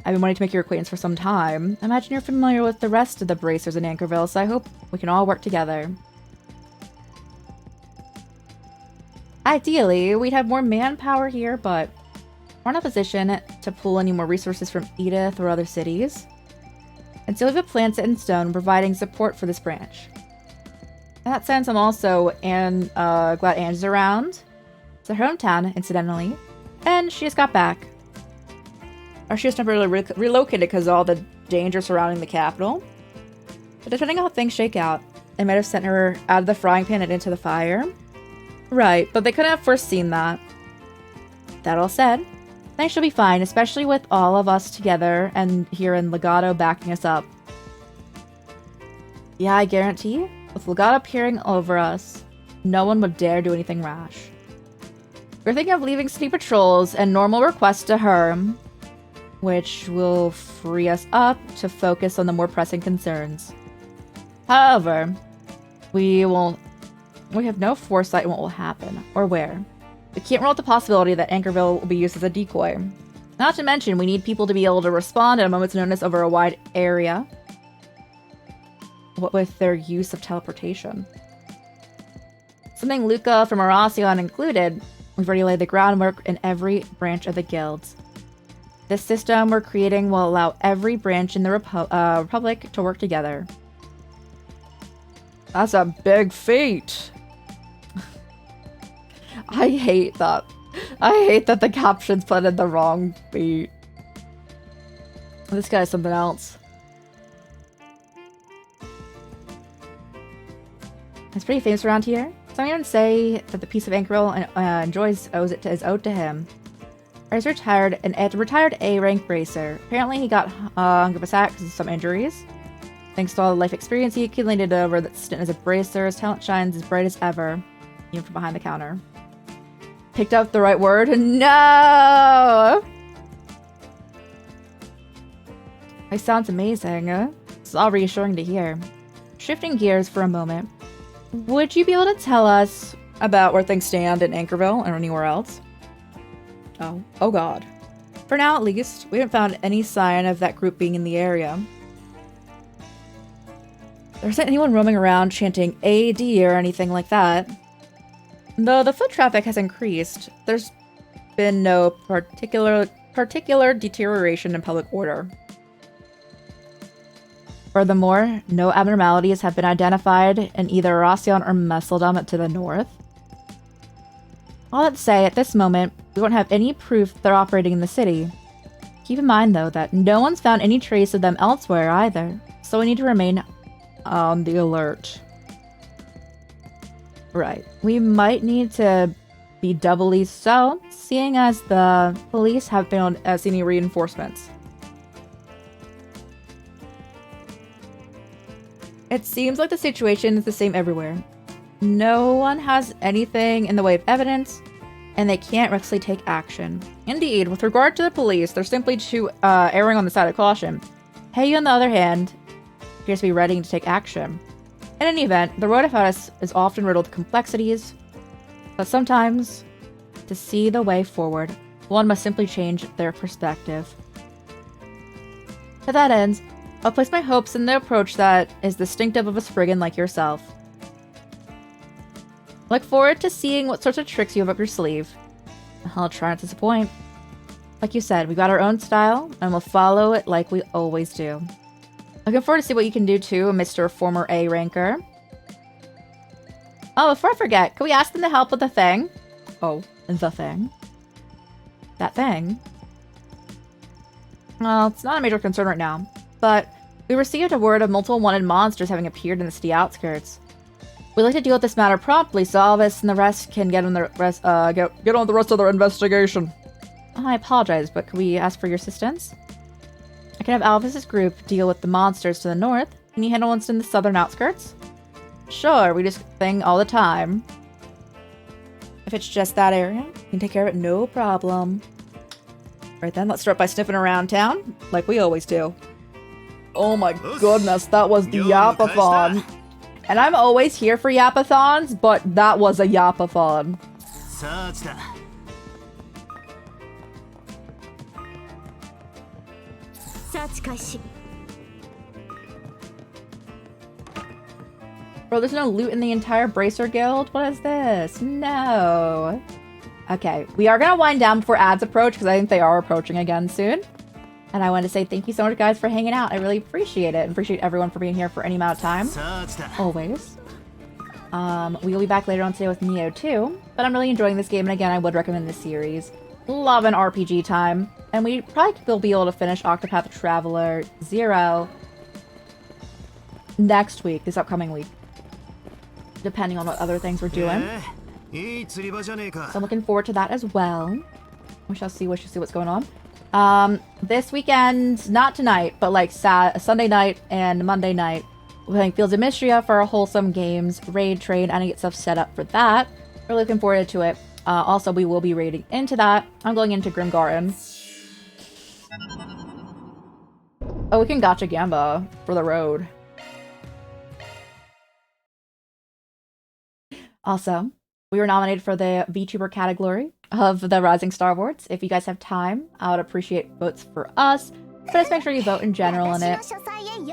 I've been wanting to make your acquaintance for some time. I imagine you're familiar with the rest of the bracers in Anchorville, so I hope we can all work together. Ideally, we'd have more manpower here, but we're not in a position to pull any more resources from Edith or other cities. Until we have a plan set in stone providing support for this branch. In that sense, I'm also glad Anne's around. It's her hometown, incidentally, and she just got back. Or she just never really relocated because of all the danger surrounding the capital. But depending on how things shake out, they might have sent her out of the frying pan and into the fire. Right, but they couldn't have foreseen that. That all said, I think she'll be fine, especially with all of us together and here in Legato backing us up. Yeah, I guarantee, with Legato peering over us, no one would dare do anything rash. We're thinking of leaving city patrols and normal requests to her, which will free us up to focus on the more pressing concerns. However, we have no foresight in what will happen, or where. We can't rule out the possibility that Anchorville will be used as a decoy. Not to mention, we need people to be able to respond at a moment's notice over a wide area. What with their use of teleportation. Something Luca from Arasion included, we've already laid the groundwork in every branch of the guilds. This system we're creating will allow every branch in the Republic to work together. That's a big feat. I hate that. I hate that the captions put in the wrong beat. This guy's something else. It's pretty famous around here. Some even say that the piece of Anchorville enjoys is owed to him. He's a retired A-rank bracer. Apparently he got hung up a sack because of some injuries. Thanks to all the life experience he accumulated over that stint as a bracer, his talent shines as bright as ever, even from behind the counter. Picked up the right word? No! It sounds amazing. It's all reassuring to hear. Shifting gears for a moment, would you be able to tell us about where things stand in Anchorville or anywhere else? Oh god. For now, at least, we haven't found any sign of that group being in the area. There isn't anyone roaming around chanting AD or anything like that. Though the foot traffic has increased, there's been no particular deterioration in public order. Furthermore, no abnormalities have been identified in either Rossion or Messeldom to the north. All that to say, at this moment, we won't have any proof they're operating in the city. Keep in mind, though, that no one's found any trace of them elsewhere either, so we need to remain on the alert. Right. We might need to be doubly so, seeing as the police have been seen any reinforcements. It seems like the situation is the same everywhere. No one has anything in the way of evidence, and they can't recklessly take action. Indeed, with regard to the police, they're simply erring on the side of caution. Hey, on the other hand, appears to be ready to take action. In any event, the road ahead of us is often riddled with complexities, but sometimes, to see the way forward, one must simply change their perspective. To that end, I'll place my hopes in the approach that is distinctive of a Spriggan like yourself. Look forward to seeing what sorts of tricks you have up your sleeve. I'll try not to disappoint. Like you said, we've got our own style, and we'll follow it like we always do. Looking forward to see what you can do too, Mr. Former A ranker. Oh, before I forget, can we ask them to help with the thing? Oh, the thing. That thing. Well, it's not a major concern right now, but we received a word of multiple wanted monsters having appeared in the city outskirts. We'd like to deal with this matter promptly so Alvis and the rest can get on the rest get on the rest of their investigation. I apologize, but could we ask for your assistance? I can have Alvis's group deal with the monsters to the north. Can you handle ones in the southern outskirts? Sure, we just thing all the time. If it's just that area, you can take care of it, no problem. Right then, let's start by sniffing around town, like we always do. Oh my goodness, that was the Yapathon. And I'm always here for Yapathons, but that was a Yapathon. Bro, there's no loot in the entire Bracer Guild? What is this? No. Okay, we are gonna wind down before ads approach, because I think they are approaching again soon. And I want to say thank you so much, guys, for hanging out. I really appreciate it, and appreciate everyone for being here for any amount of time. Always. We will be back later on today with Neo 2, but I'm really enjoying this game, and again, I would recommend this series. Love an RPG time. And we probably will be able to finish Octopath Traveler 0 next week, this upcoming week. Depending on what other things we're doing. So I'm looking forward to that as well. We shall see what's going on. This weekend, not tonight, but like Sunday night and Monday night, we're playing Fields of Mystria for our Wholesome Games raid train. I need to get stuff set up for that. Really looking forward to it. Also, we will be raiding into that. I'm going into Grimgarden. Oh, we can Gacha Gamba for the road. Also, we were nominated for the VTuber category of the Rising Star Awards. If you guys have time, I would appreciate votes for us. But just make sure you vote in general in it.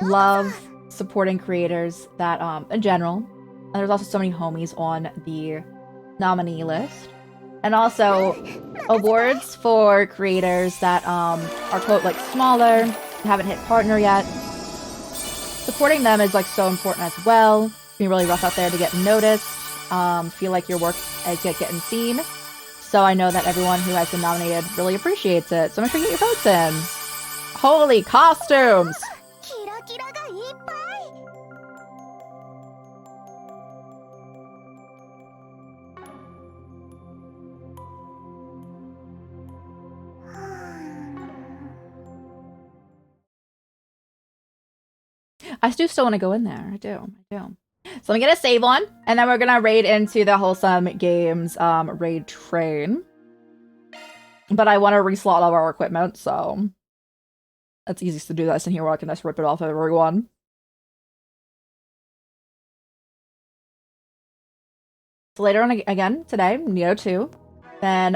Love supporting creators that, in general. And there's also so many homies on the nominee list. And also, awards for creators that are, quote, like, smaller, haven't hit partner yet. Supporting them is, like, so important as well. Being really rough out there to get noticed. Feel like your work is getting seen. So I know that everyone who has been nominated really appreciates it. So make sure you get your votes in. Holy costumes! I do still want to go in there. I do. So I'm gonna save one, and then we're gonna raid into the Wholesome Games raid train. But I want to reslot all of our equipment, so it's easiest to do this in here where I can just rip it off of everyone. So later on again today, Neo 2. Then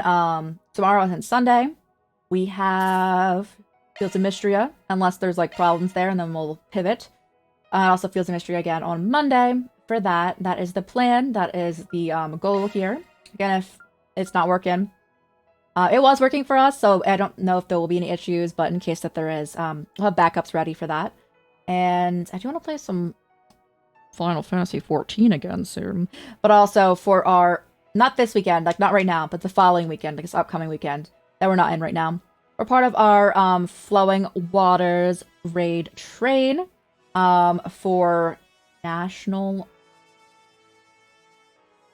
tomorrow and Sunday, we have Fields of Mystria, unless there's like problems there, and then we'll pivot. Also Fields of Mystria again on Monday for that. That is the plan. That is the goal here. Again, if it's not working, it was working for us, so I don't know if there will be any issues, but in case that there is, we'll have backups ready for that. And I do want to play some Final Fantasy 14 again soon. But also for our, not this weekend, like not right now, but the following weekend, like this upcoming weekend that we're not in right now. We're part of our Flowing Waters raid train for National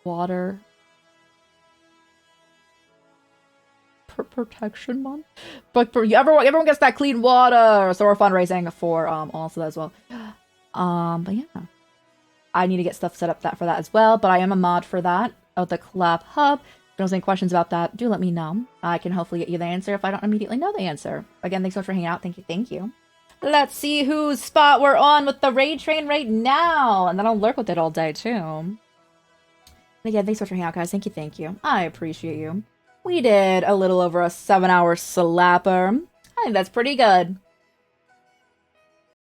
Water Protection Month. But for everyone gets that clean water, so we're fundraising for also that as well. But yeah, I need to get stuff set up for that as well. But I am a mod for that of the Collab Hub. If there's any questions about that, do let me know. I can hopefully get you the answer if I don't immediately know the answer. Again, thanks so much for hanging out. Thank you. Let's see whose spot we're on with the raid train right now, and then I'll lurk with it all day too. And again, thanks so much for hanging out, guys. Thank you. I appreciate you. We did a little over a 7-hour slapper. I think that's pretty good.